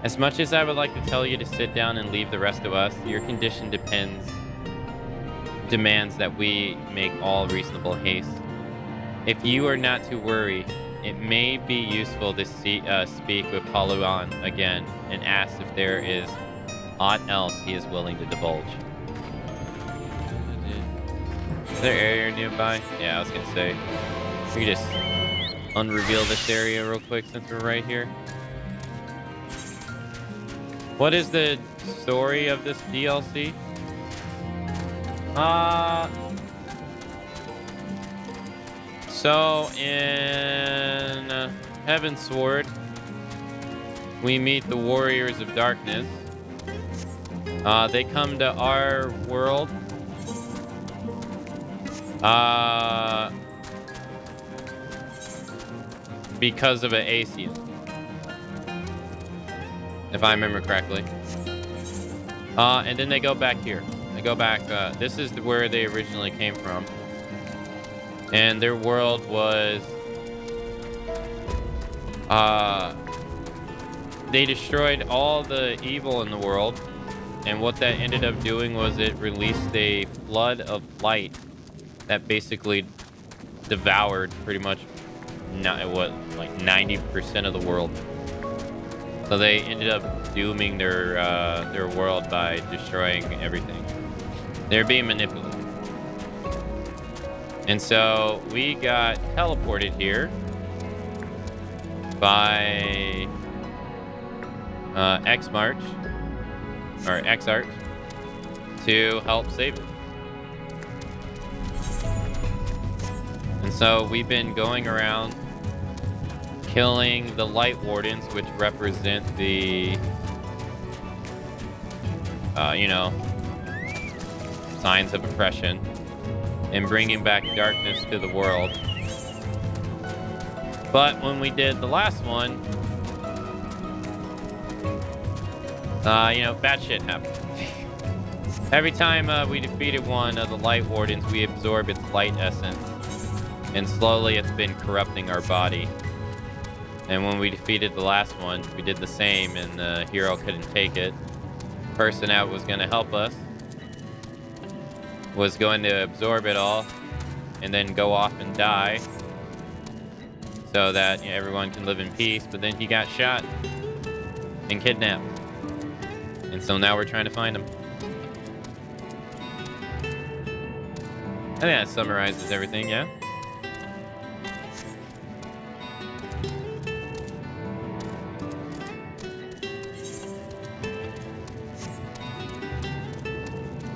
As much as I would like to tell you to sit down and leave the rest of us, your condition demands that we make all reasonable haste. If you are not to worry, it may be useful to speak with Paluan again and ask if there is aught else he is willing to divulge. Is there area nearby? Yeah, I was gonna say. We can just unreveal this area real quick since we're right here. What is the story of this DLC? So in Heaven's Sword, we meet the Warriors of Darkness. They come to our world. Because of an Asian, if I remember correctly. And then they go back here. They go back. This is where they originally came from. And their world was... they destroyed all the evil in the world. And what that ended up doing was it released a flood of light that basically devoured pretty much like 90% of the world. So they ended up dooming their world by destroying everything. They're being manipulated. And so we got teleported here by X-March or X-Art to help save it. And so we've been going around killing the Light Wardens, which represent the, signs of oppression, and bringing back darkness to the world. But when we did the last one, bad shit happened. Every time we defeated one of the Light Wardens, we absorb its light essence. And slowly it's been corrupting our body. And when we defeated the last one, we did the same, and the hero couldn't take it. Person that was going to help us was going to absorb it all and then go off and die so that everyone can live in peace. But then he got shot and kidnapped. And so now we're trying to find him. I think that summarizes everything, yeah?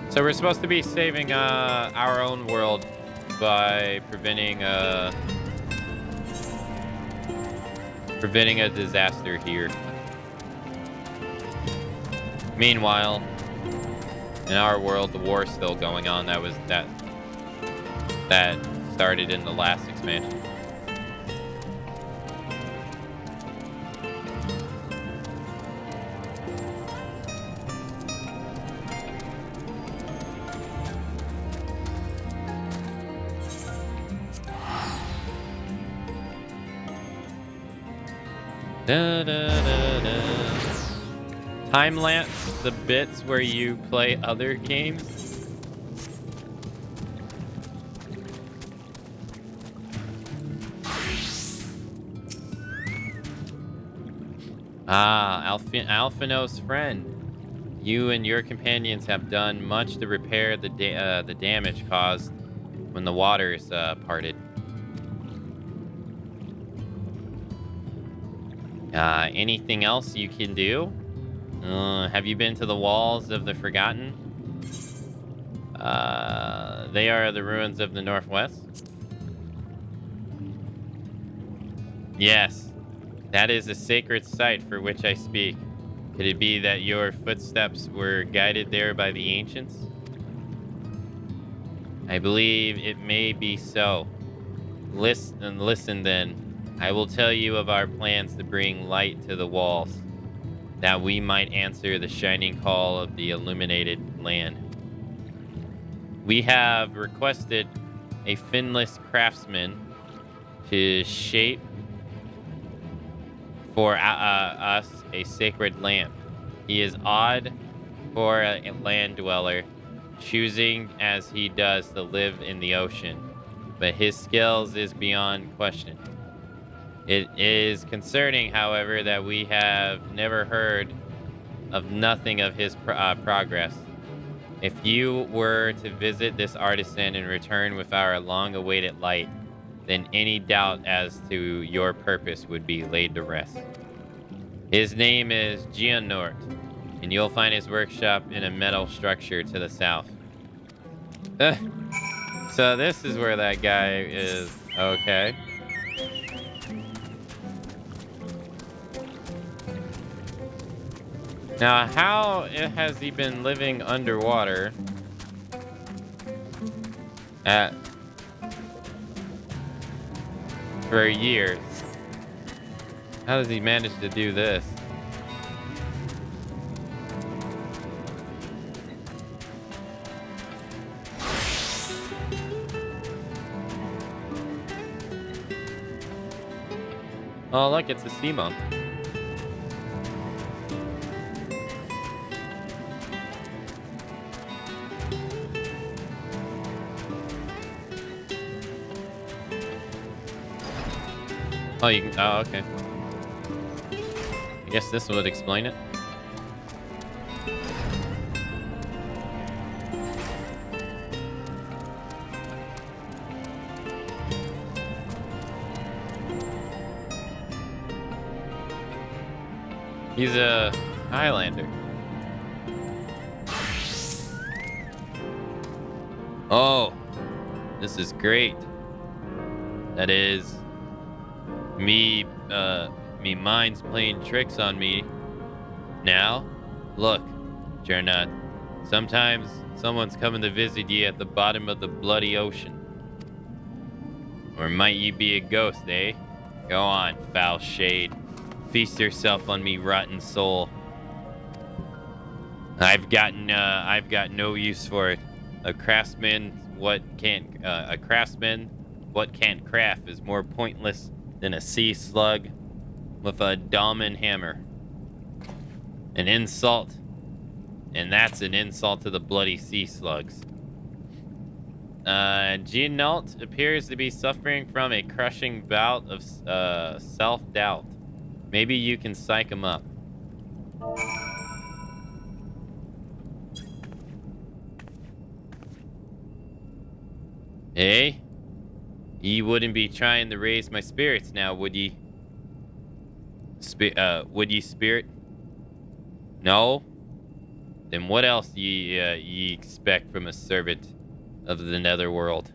So we're supposed to be saving our own world by preventing a disaster here. Meanwhile, in our world, the war's still going on. That started in the last expansion. Da, da, da, da. Time lapse the bits where you play other games. Alphino's friend. You and your companions have done much to repair the damage caused when the waters parted. Anything else you can do? Have you been to the walls of the Forgotten? They are the ruins of the Northwest. Yes, that is a sacred site for which I speak. Could it be that your footsteps were guided there by the ancients? I believe it may be so. Listen then. I will tell you of our plans to bring light to the walls, that we might answer the shining call of the illuminated land. We have requested a finless craftsman to shape for us a sacred lamp. He is odd for a land dweller, choosing as he does to live in the ocean, but his skills is beyond question. It is concerning, however, that we have never heard of nothing of his progress. If you were to visit this artisan and return with our long-awaited light, then any doubt as to your purpose would be laid to rest. His name is Gianort, and you'll find his workshop in a metal structure to the south. So this is where that guy is. Okay. Now, how has he been living underwater for years? How does he manage to do this? Oh, look, it's a sea monk. Oh, you can. Oh, okay. I guess this would explain it. He's a Highlander. Oh, this is great. That is me mind's playing tricks on me. Now, look, Jernut, sometimes someone's coming to visit you at the bottom of the bloody ocean. Or might you be a ghost, eh? Go on, foul shade. Feast yourself on me, rotten soul. I've got no use for it. A craftsman, what can't craft is more pointless than a sea slug. with a diamond hammer. An insult. And that's an insult to the bloody sea slugs. G-Nult appears to be suffering from a crushing bout of self-doubt. Maybe you can psych him up. Hey? Ye wouldn't be trying to raise my spirits now, would ye? Would ye, spirit? No? Then what else ye expect from a servant of the netherworld?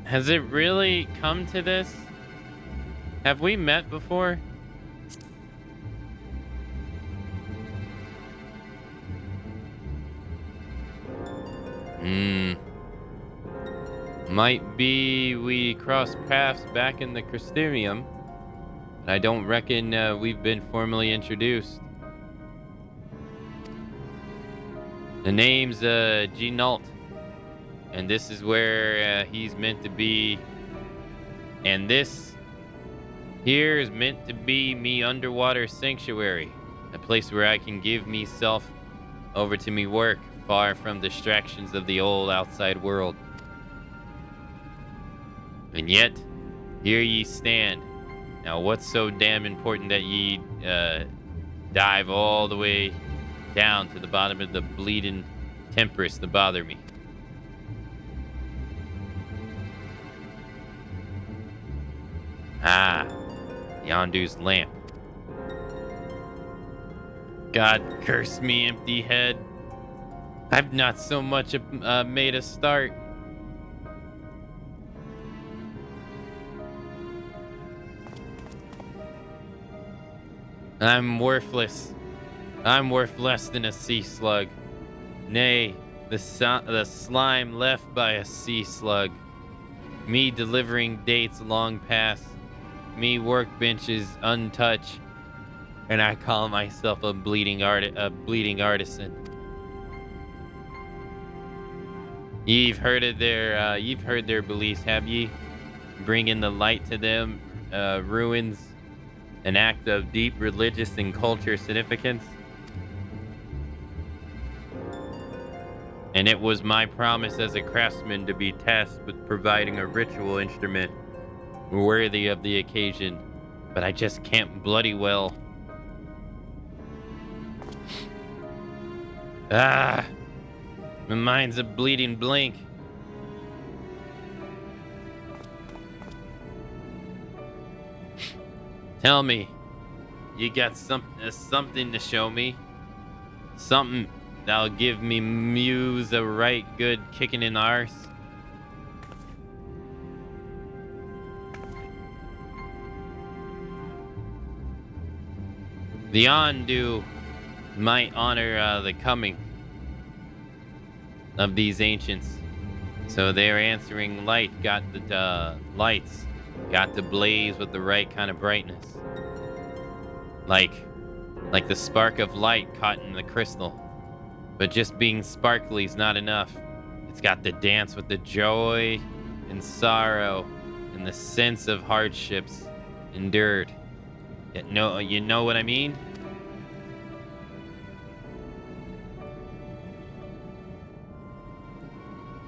Has it really come to this? Have we met before? Might be we crossed paths back in the Crystarium. I don't reckon we've been formally introduced. The name's G-Nult. And this is where he's meant to be. And this here is meant to be me underwater sanctuary. A place where I can give myself over to me work, far from distractions of the old outside world. And yet, here ye stand. Now what's so damn important that ye dive all the way down to the bottom of the bleeding Tempest to bother me? Ah, Yondu's lamp. God curse me, empty head. I've not so much made a start. I'm worthless. I'm worth less than a sea slug. Nay, the slime left by a sea slug. Me delivering dates long past. Me workbenches untouched. And I call myself a bleeding artisan. You've heard their beliefs, have ye? Bringing the light to them ruins an act of deep religious and cultural significance. And it was my promise as a craftsman to be tasked with providing a ritual instrument worthy of the occasion, but I just can't bloody well. Ah, my mind's a bleeding blank. Tell me, you got something to show me? Something that'll give me muse a right good kicking in the arse? The Yondu might honor the coming of these ancients. So their answering light got the lights got to blaze with the right kind of brightness. Like the spark of light caught in the crystal. But just being sparkly is not enough. It's got to dance with the joy and sorrow and the sense of hardships endured. You know what I mean?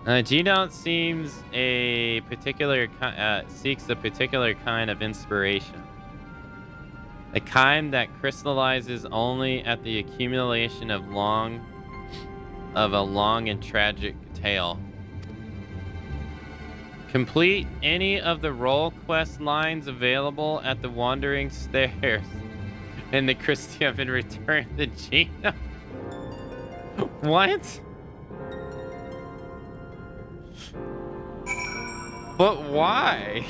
G-Nult seems a particular seeks a particular kind of inspiration. A kind that crystallizes only at the accumulation of a long and tragic tale. Complete any of the role quest lines available at the Wandering Stairs in the Christium and return the G-Nult. What? But why?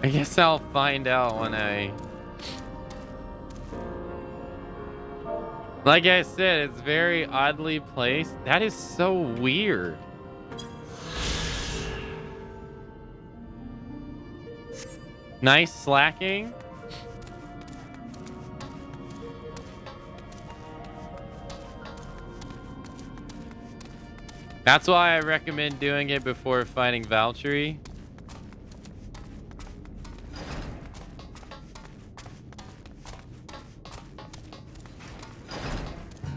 I guess I'll find out when I... Like I said, it's very oddly placed. That is so weird. Nice slacking. That's why I recommend doing it before fighting Valkyrie.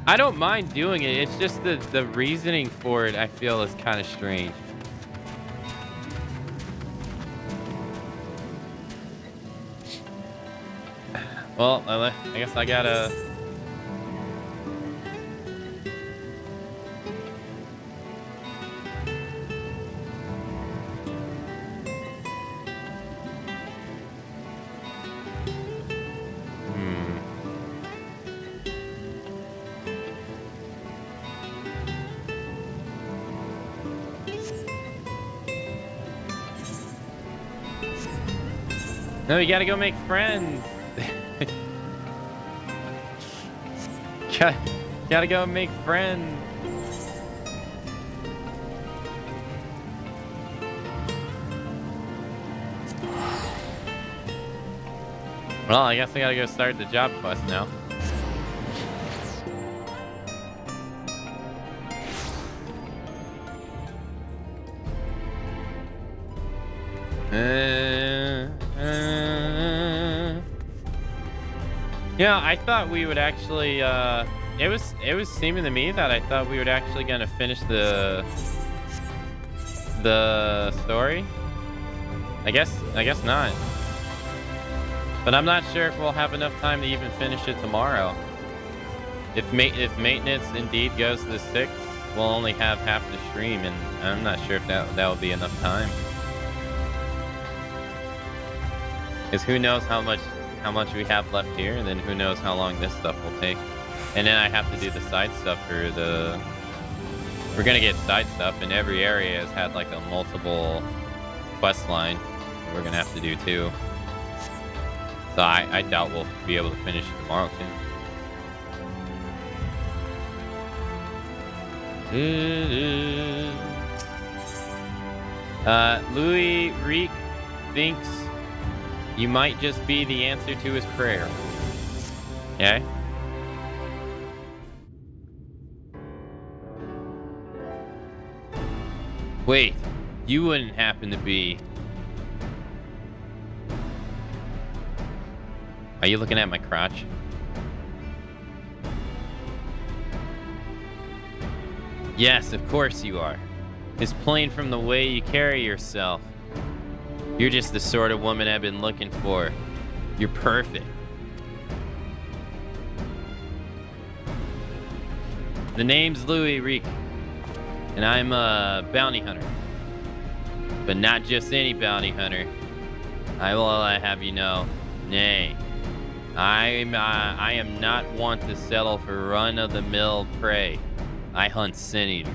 I don't mind doing it. It's just the reasoning for it I feel is kind of strange. Well, I guess I gotta... No, you gotta go make friends. Gotta go make friends. Well, I guess I gotta go start the job quest now. Yeah, I thought we would actually, it was seeming to me that I thought we were actually gonna finish the story. I guess not. But I'm not sure if we'll have enough time to even finish it tomorrow. If maintenance indeed goes to the 6th, we'll only have half the stream, and I'm not sure if that will be enough time. Because who knows how much we have left here, and then who knows how long this stuff will take. And then I have to do the side stuff for the... We're gonna get side stuff, and every area has had like a multiple quest line that we're gonna have to do too. So I doubt we'll be able to finish it tomorrow too. Louis Reek thinks you might just be the answer to his prayer. Okay? Wait, you wouldn't happen to be... Are you looking at my crotch? Yes, of course you are. It's plain from the way you carry yourself. You're just the sort of woman I've been looking for. You're perfect. The name's Louis Reek, and I'm a bounty hunter. But not just any bounty hunter. I will have you know, nay, I am not one to settle for run-of-the-mill prey. I hunt sin eaters.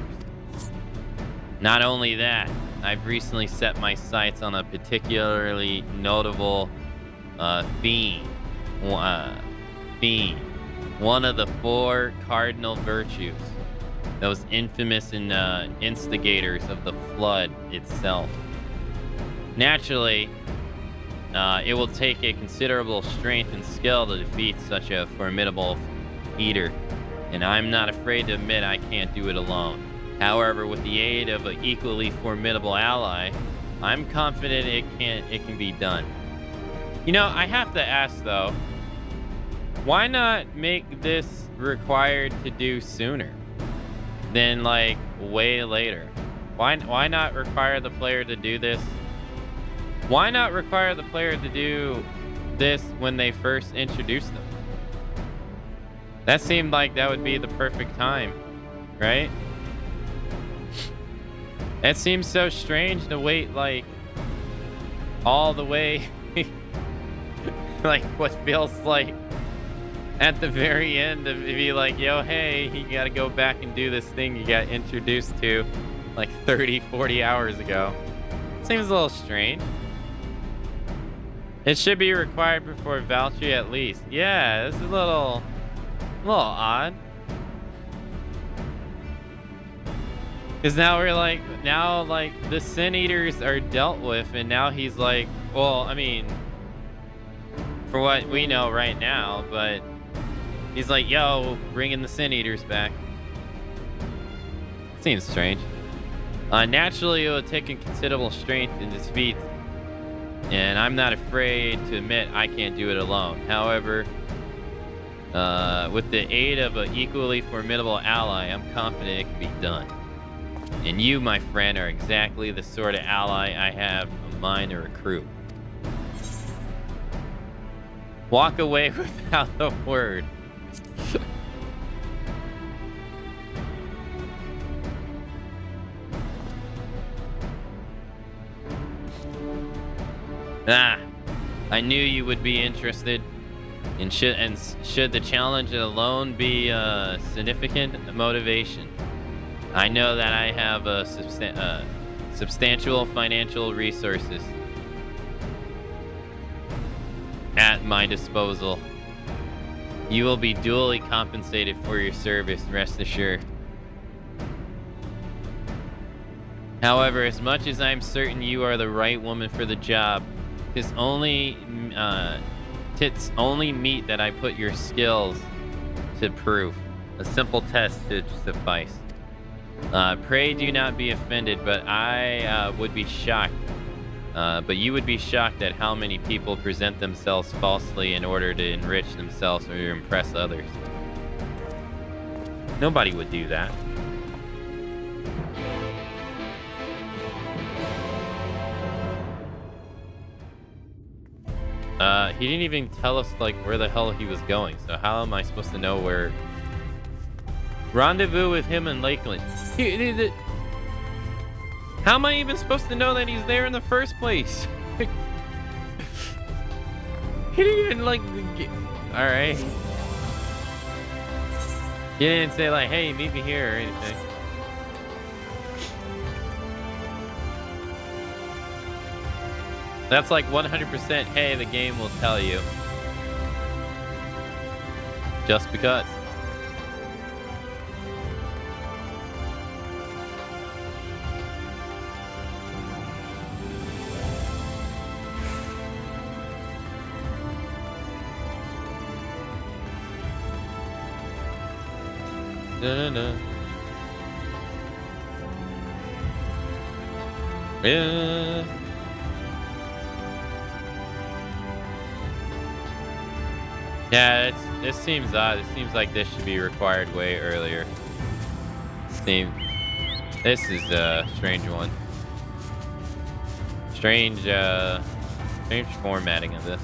Not only that, I've recently set my sights on a particularly notable theme. One of the 4 cardinal virtues. Those infamous instigators of the flood itself. Naturally, it will take a considerable strength and skill to defeat such a formidable eater, and I'm not afraid to admit I can't do it alone. However, with the aid of an equally formidable ally, I'm confident it can be done. You know, I have to ask though, why not make this required to do sooner than like way later? Why not require the player to do this? Why not require the player to do this when they first introduced them? That seemed like that would be the perfect time, right? It seems so strange to wait like all the way like what feels like at the very end to be like, yo, hey, you gotta go back and do this thing you got introduced to like 30-40 hours ago. Seems a little strange. It should be required before Valkyrie at least. Yeah, this is a little odd. Because now the Sin Eaters are dealt with, and now he's like, well, I mean, For what we know right now, but he's like, yo, bringing the Sin Eaters back. Seems strange. Naturally, it will take a considerable strength in this feat, and I'm not afraid to admit I can't do it alone. However, with the aid of an equally formidable ally, I'm confident it can be done. And you, my friend, are exactly the sort of ally I have in mind to recruit. Walk away without a word. I knew you would be interested. And should the challenge alone be significant motivation, I know that I have substantial financial resources at my disposal. You will be duly compensated for your service, rest assured. However, as much as I'm certain you are the right woman for the job, tits only meet that I put your skills to proof. A simple test should suffice. Pray do not be offended, but I would be shocked. But you would be shocked at how many people present themselves falsely in order to enrich themselves or to impress others. Nobody would do that. He didn't even tell us, like, where the hell he was going, so how am I supposed to know where... Rendezvous with him in Lakeland. How am I even supposed to know that he's there in the first place? He didn't even, like... Alright. He didn't say, like, hey, meet me here or anything. That's like 100%, hey, the game will tell you. Just because. Da-da-da. Yeah. Yeah, this seems odd. It seems like this should be required way earlier. This is a strange one. Strange formatting of this.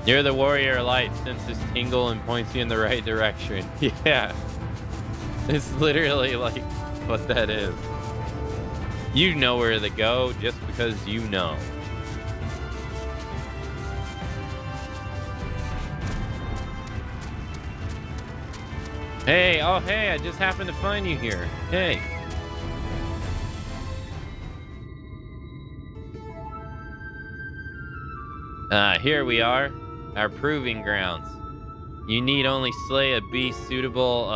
You're the warrior light. Senses tingle and points you in the right direction. Yeah. It's literally like what that is. You know where to go just because you know. Hey, oh hey, I just happened to find you here. Hey. Here we are, our proving grounds. You need only slay a beast suitable,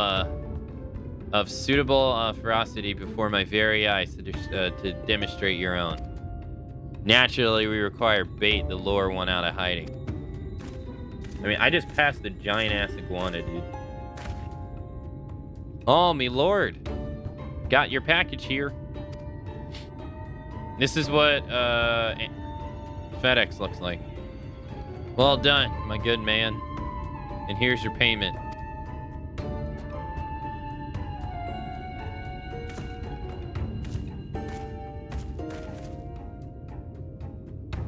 of suitable ferocity before my very eyes to demonstrate your own. Naturally, we require bait to lure one out of hiding. I mean, I just passed the giant-ass iguana, dude. Oh, me lord. Got your package here. This is what FedEx looks like. Well done, my good man. And here's your payment.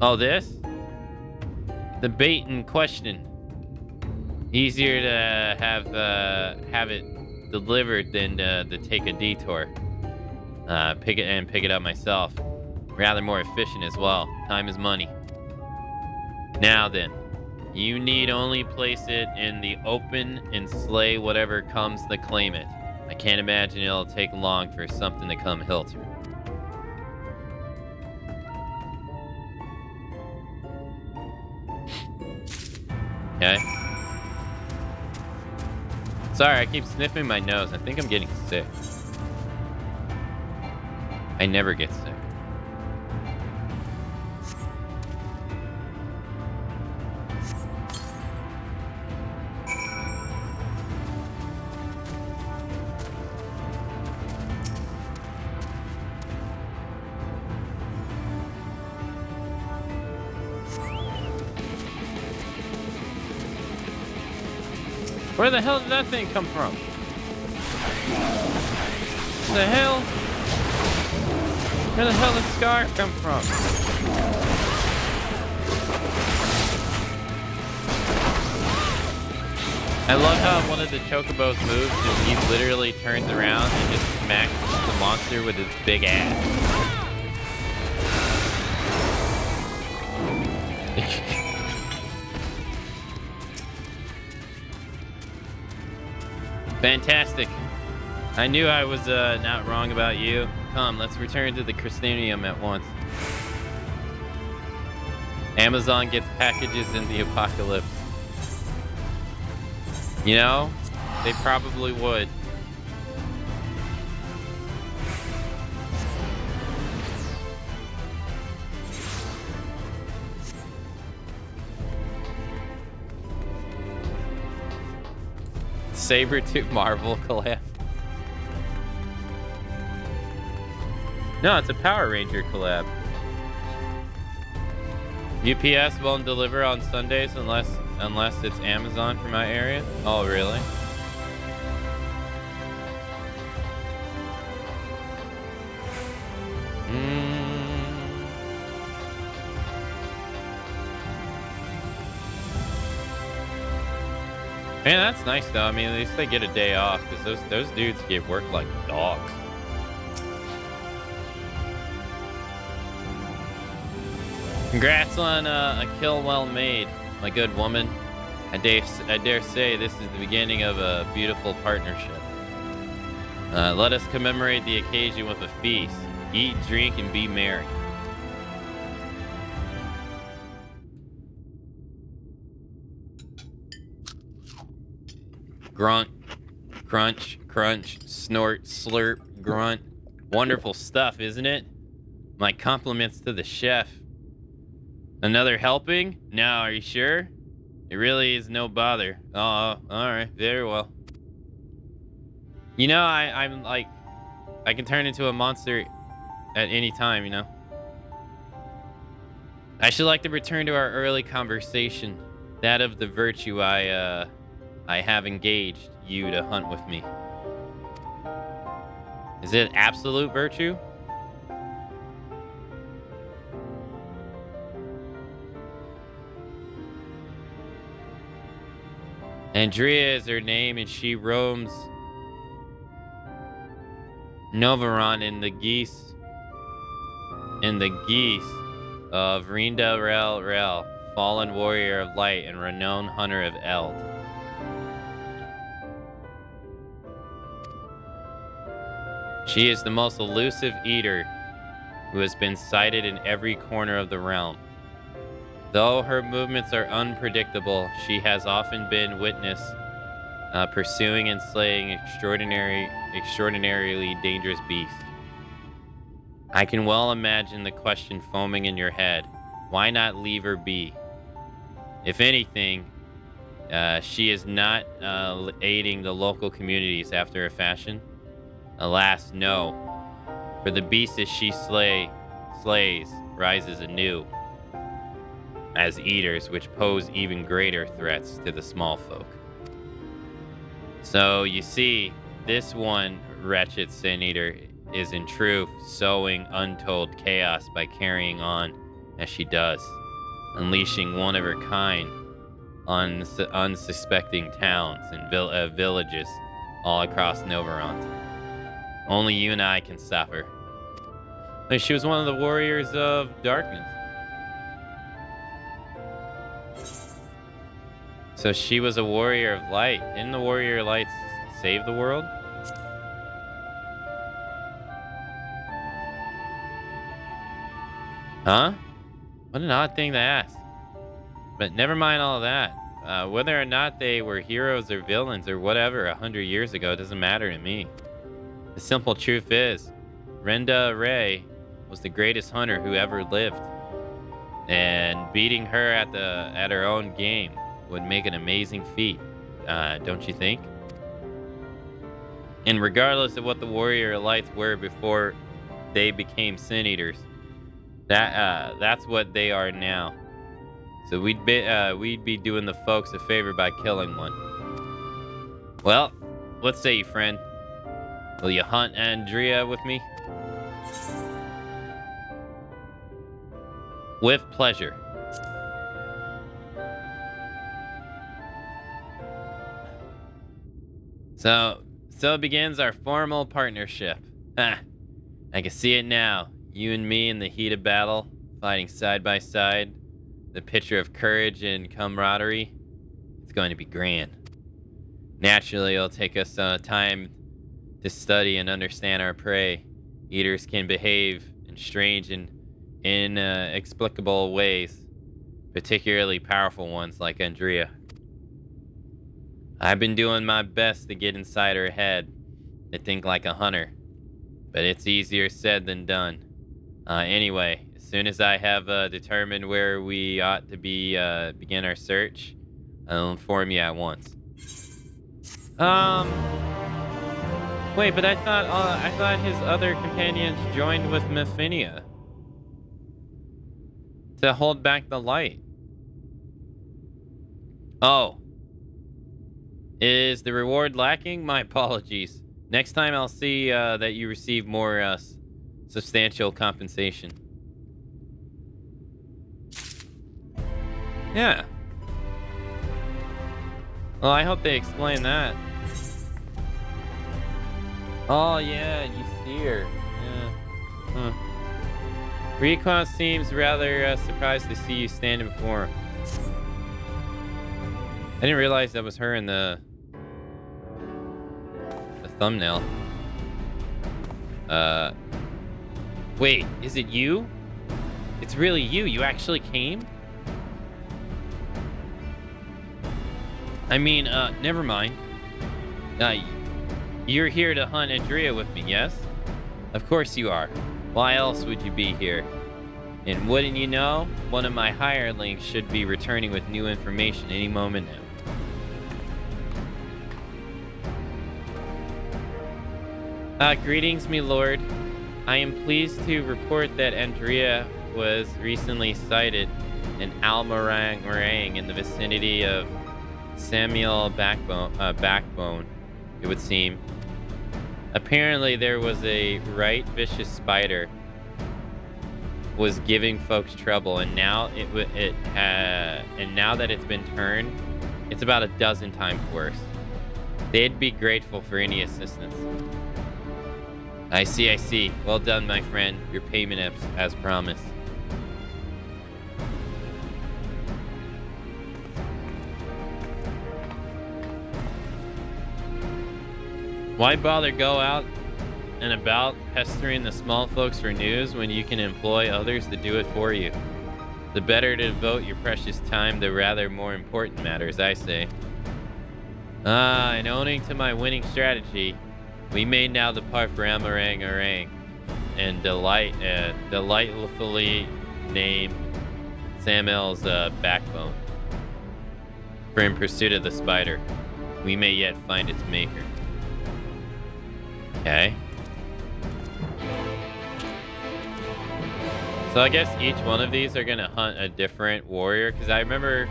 Oh, this? The bait in question. Easier to have it delivered than to take a detour. Pick it up myself. Rather more efficient as well. Time is money. Now then, you need only place it in the open and slay whatever comes to claim it. I can't imagine it'll take long for something to come hilter. Okay. Sorry, I keep sniffing my nose. I think I'm getting sick. I never get sick. Where the hell did that thing come from? What the hell? Where the hell did Scar come from? I love how one of the Chocobo's moves is he literally turns around and just smacks the monster with his big ass. Fantastic. I knew I was not wrong about you. Come, let's return to the Crystanium at once. Amazon gets packages in the apocalypse. You know, they probably would. Sabretooth Marvel collab. No, it's a Power Ranger collab. UPS won't deliver on Sundays unless it's Amazon for my area. Oh, really? Man, that's nice though. I mean, at least they get a day off because those dudes get worked like dogs. Congrats on a kill well made, my good woman. I dare say this is the beginning of a beautiful partnership. Let us commemorate the occasion with a feast. Eat, drink, and be merry. Grunt, crunch, crunch, snort, slurp, grunt. Wonderful stuff, isn't it? My compliments to the chef. Another helping? No, are you sure? It really is no bother. Oh, all right, very well. You know, I'm like, I can turn into a monster at any time, you know? I should like to return to our early conversation, that of the virtue I have engaged you to hunt with me. Is it absolute virtue? Andrea is her name, and she roams Novaron in the geese of Rinda Rel, fallen warrior of light and renowned hunter of Eld. She is the most elusive eater who has been sighted in every corner of the realm. Though her movements are unpredictable, she has often been witnessed pursuing and slaying extraordinarily dangerous beasts. I can well imagine the question foaming in your head. Why not leave her be? If anything, she is not aiding the local communities after a fashion. Alas, no. For the beasts she slays rises anew as eaters, which pose even greater threats to the small folk. So you see, this one wretched sin eater is in truth sowing untold chaos by carrying on as she does, unleashing one of her kind on unsuspecting towns and villages all across Novaront. Only you and I can stop her. And she was one of the warriors of darkness. So she was a warrior of light. Didn't the warrior of light save the world? Huh? What an odd thing to ask. But never mind all of that. Whether or not they were heroes or villains or whatever 100 years ago, it doesn't matter to me. The simple truth is, Renda Ray was the greatest hunter who ever lived. And beating her at her own game would make an amazing feat, don't you think? And regardless of what the warrior elites were before they became Sin Eaters, that's what they are now. So we'd be doing the folks a favor by killing one. Well, what say you, friend? Will you hunt Andrea with me? With pleasure. So begins our formal partnership. Ha! I can see it now. You and me in the heat of battle, fighting side by side. The picture of courage and camaraderie. It's going to be grand. Naturally, it'll take us time to study and understand our prey. Eaters can behave in strange and inexplicable ways, particularly powerful ones like Andrea. I've been doing my best to get inside her head, to think like a hunter, but it's easier said than done. Anyway, as soon as I have determined where we ought to begin our search, I'll inform you at once. Wait, but I thought his other companions joined with Mephinia to hold back the light. Oh. Is the reward lacking? My apologies. Next time I'll see that you receive more substantial compensation. Yeah. Well, I hope they explain that. Oh, yeah, you see her. Yeah. Huh. Recon seems rather surprised to see you standing before him. I didn't realize that was her in the thumbnail. Wait, is it you? It's really you. You actually came? I mean, never mind. You're here to hunt Andrea with me, yes? Of course you are. Why else would you be here? And wouldn't you know, one of my hirelings should be returning with new information any moment now. Greetings, me lord. I am pleased to report that Andrea was recently sighted in Almarang in the vicinity of Samuel Backbone, it would seem. Apparently there was a right vicious spider was giving folks trouble, and now now that it's been turned, it's about a dozen times worse. They'd be grateful for any assistance. I see. Well done, my friend. Your payment as promised. Why bother go out and about pestering the small folks for news when you can employ others to do it for you? The better to devote your precious time to rather more important matters, I say. And owing to my winning strategy, we may now depart for Amarang and delightfully named Samuel's Backbone. For in pursuit of the spider, we may yet find its maker. Okay. So I guess each one of these are gonna hunt a different warrior, because I remember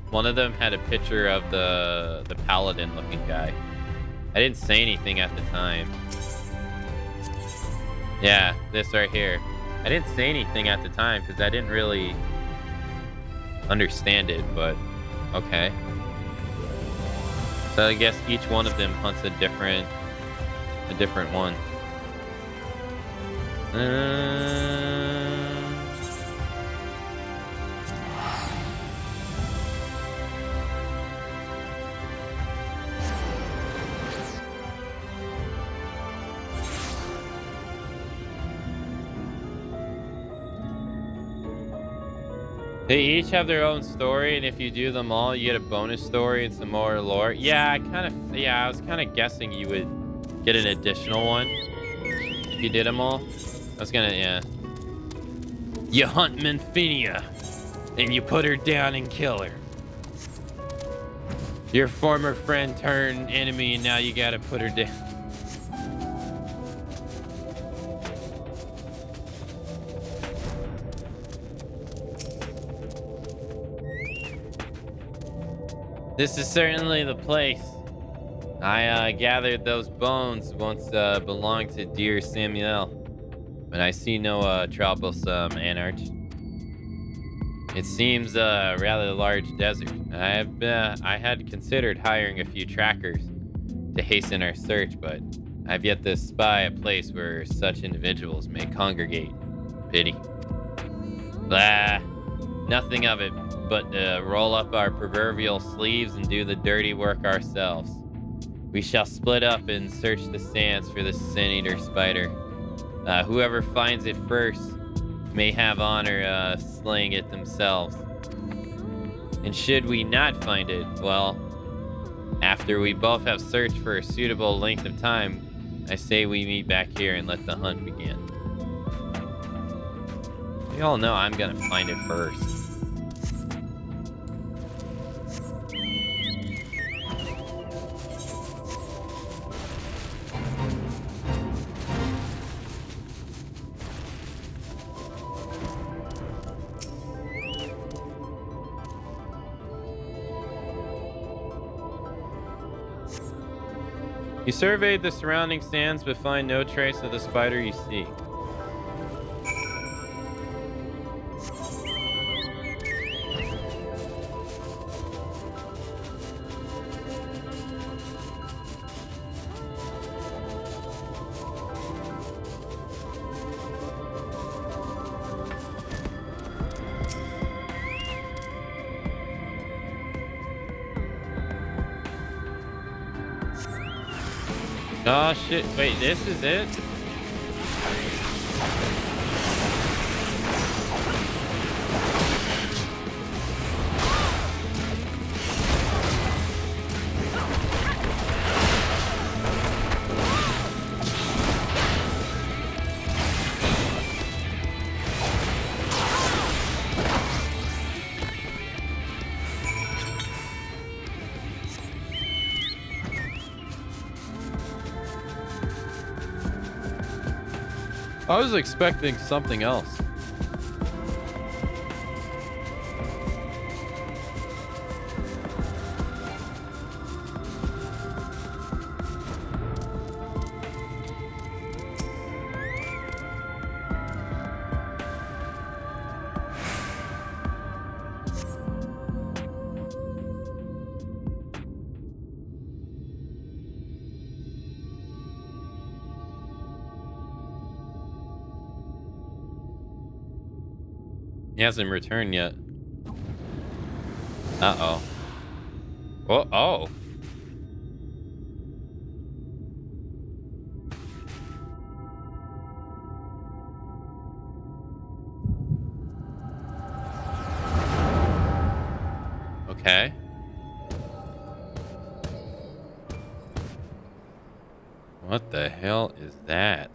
one of them had a picture of the paladin looking guy. I didn't say anything at the time. Yeah, this right here. I didn't say anything at the time because I didn't really understand it, but okay. So I guess each one of them hunts a different one. They each have their own story, and if you do them all, you get a bonus story and some more lore. Yeah, I was kind of guessing you would get an additional one if you did them all. I was gonna, yeah. You hunt Menfinia, and you put her down and kill her. Your former friend turned enemy, and now you gotta put her down. This is certainly the place. I gathered those bones once belonged to dear Samuel, but I see no troublesome anarch. It seems a rather large desert. I had considered hiring a few trackers to hasten our search, but I've yet to spy a place where such individuals may congregate. Pity. Blah. Nothing of it but roll up our proverbial sleeves and do the dirty work ourselves. We shall split up and search the sands for the sin-eater spider. Whoever finds it first may have honor slaying it themselves. And should we not find it, well, after we both have searched for a suitable length of time, I say we meet back here and let the hunt begin. You all know I'm gonna find it first. You surveyed the surrounding sands but find no trace of the spider you seek. Oh shit, wait, this is it? I was expecting something else. He hasn't returned yet. Uh-oh. Oh. Okay. What the hell is that?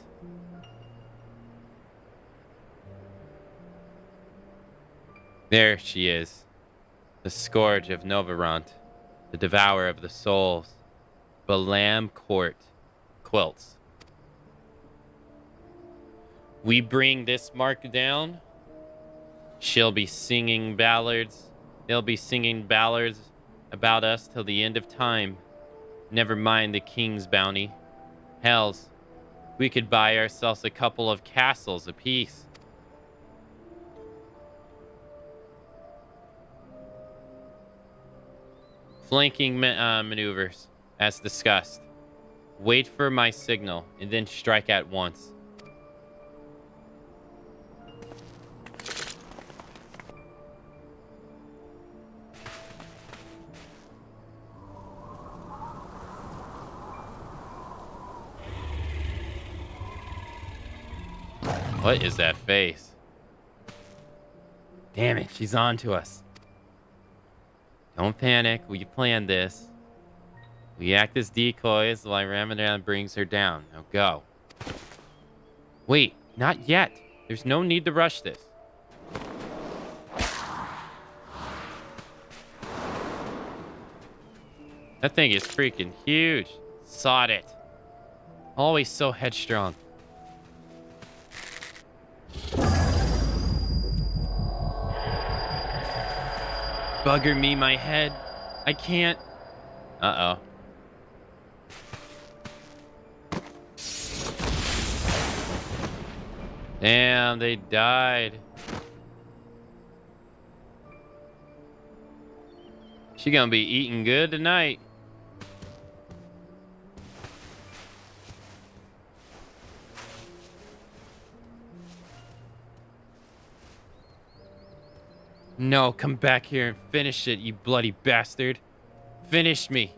There she is, the scourge of Novarant, the devourer of the souls, Balam Court quilts. We bring this mark down, she'll be singing ballads. They'll be singing ballads about us till the end of time. Never mind the king's bounty. Hells, we could buy ourselves a couple of castles apiece. Flanking maneuvers, as discussed. Wait for my signal, and then strike at once. What is that face? Damn it, she's on to us. Don't panic. We planned this. We act as decoys while Ramadan brings her down. Now go. Wait, not yet. There's no need to rush this. That thing is freaking huge. Sod it. Always so headstrong. Bugger me, my head. I can't. Uh-oh. Damn, they died. She gonna be eating good tonight. No, come back here and finish it, you bloody bastard. Finish me.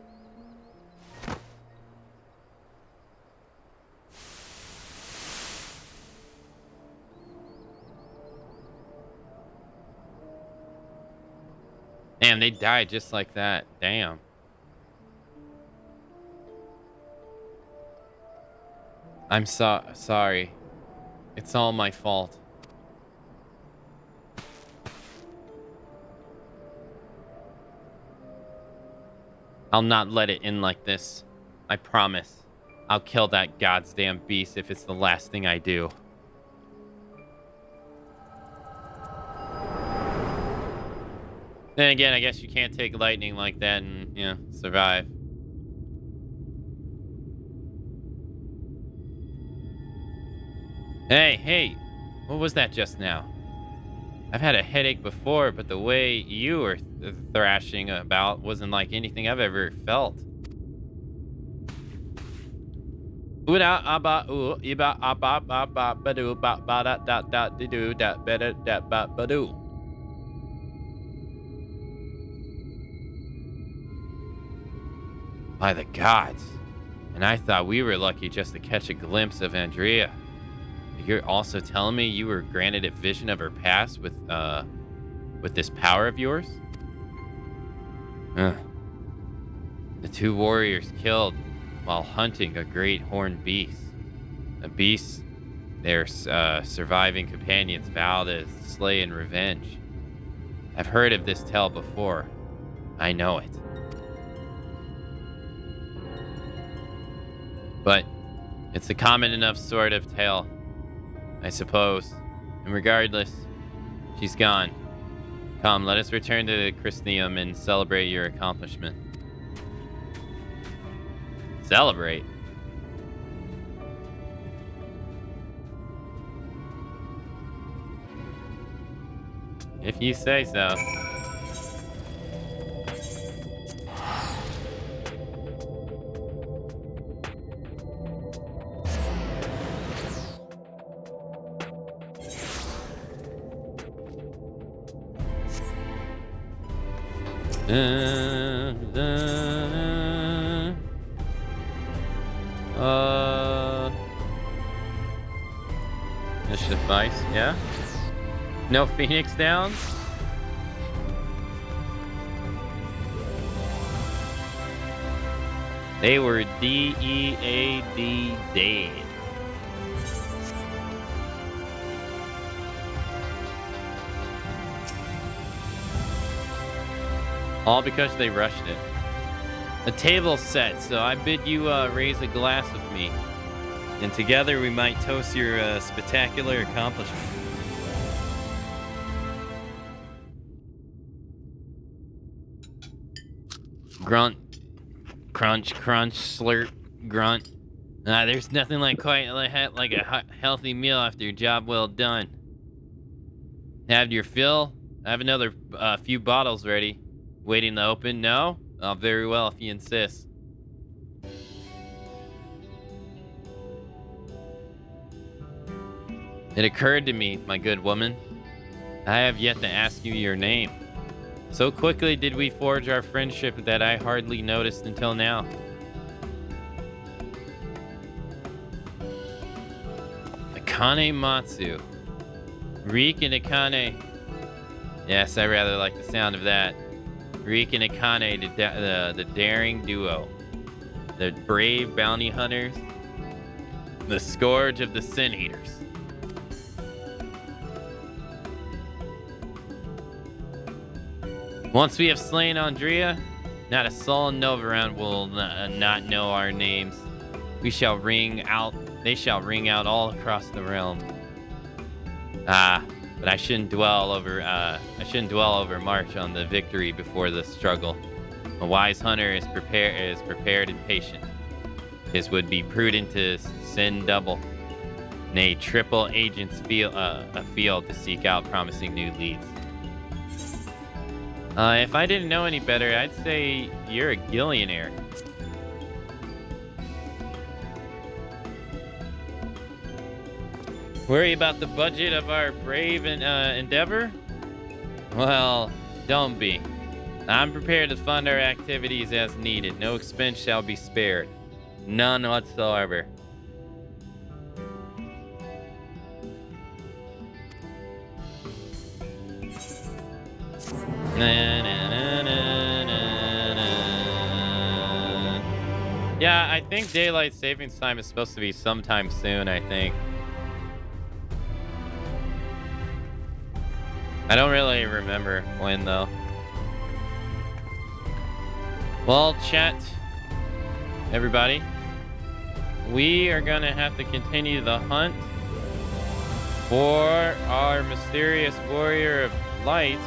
Damn, they died just like that. Damn. I'm sorry. It's all my fault. I'll not let it end like this. I promise. I'll kill that goddamn beast if it's the last thing I do. Then again, I guess you can't take lightning like that and, you know, survive. Hey, what was that just now? I've had a headache before, but the way you were thrashing about wasn't like anything I've ever felt. By the gods. And I thought we were lucky just to catch a glimpse of Andrea. You're also telling me you were granted a vision of her past with this power of yours? The two warriors killed while hunting a great horned beast. A beast their surviving companions vowed to slay in revenge. I've heard of this tale before. I know it. But it's a common enough sort of tale, I suppose. And regardless, she's gone. Come, let us return to the Christium and celebrate your accomplishment. Celebrate? If you say so. This should suffice, yeah? No Phoenix Downs? They were D-E-A-D dead. All because they rushed it. The table's set, so I bid you raise a glass with me. And together we might toast your spectacular accomplishment. Grunt. Crunch, crunch, slurp, grunt. There's nothing like quite like a healthy meal after your job well done. Have your fill? I have another few bottles ready. Waiting to open? No? Oh, very well, if you insist. It occurred to me, my good woman, I have yet to ask you your name. So quickly did we forge our friendship that I hardly noticed until now. Akamatzu. Reek and Akane. Yes, I rather like the sound of that. Reek and Akane, the daring duo. The brave bounty hunters. The scourge of the sin eaters. Once we have slain Andrea, not a soul in Novaround will not know our names. We shall ring out. They shall ring out all across the realm. But I shouldn't dwell over. March on the victory before the struggle. A wise hunter is prepared and patient. His would be prudent to sin double, nay triple agents afield to seek out promising new leads. If I didn't know any better, I'd say you're a gillionaire. Worry about the budget of our brave endeavor? Well, don't be. I'm prepared to fund our activities as needed. No expense shall be spared. None whatsoever. Yeah, I think daylight savings time is supposed to be sometime soon, I think. I don't really remember when, though. Well, chat, everybody, we are gonna have to continue the hunt for our mysterious warrior of light.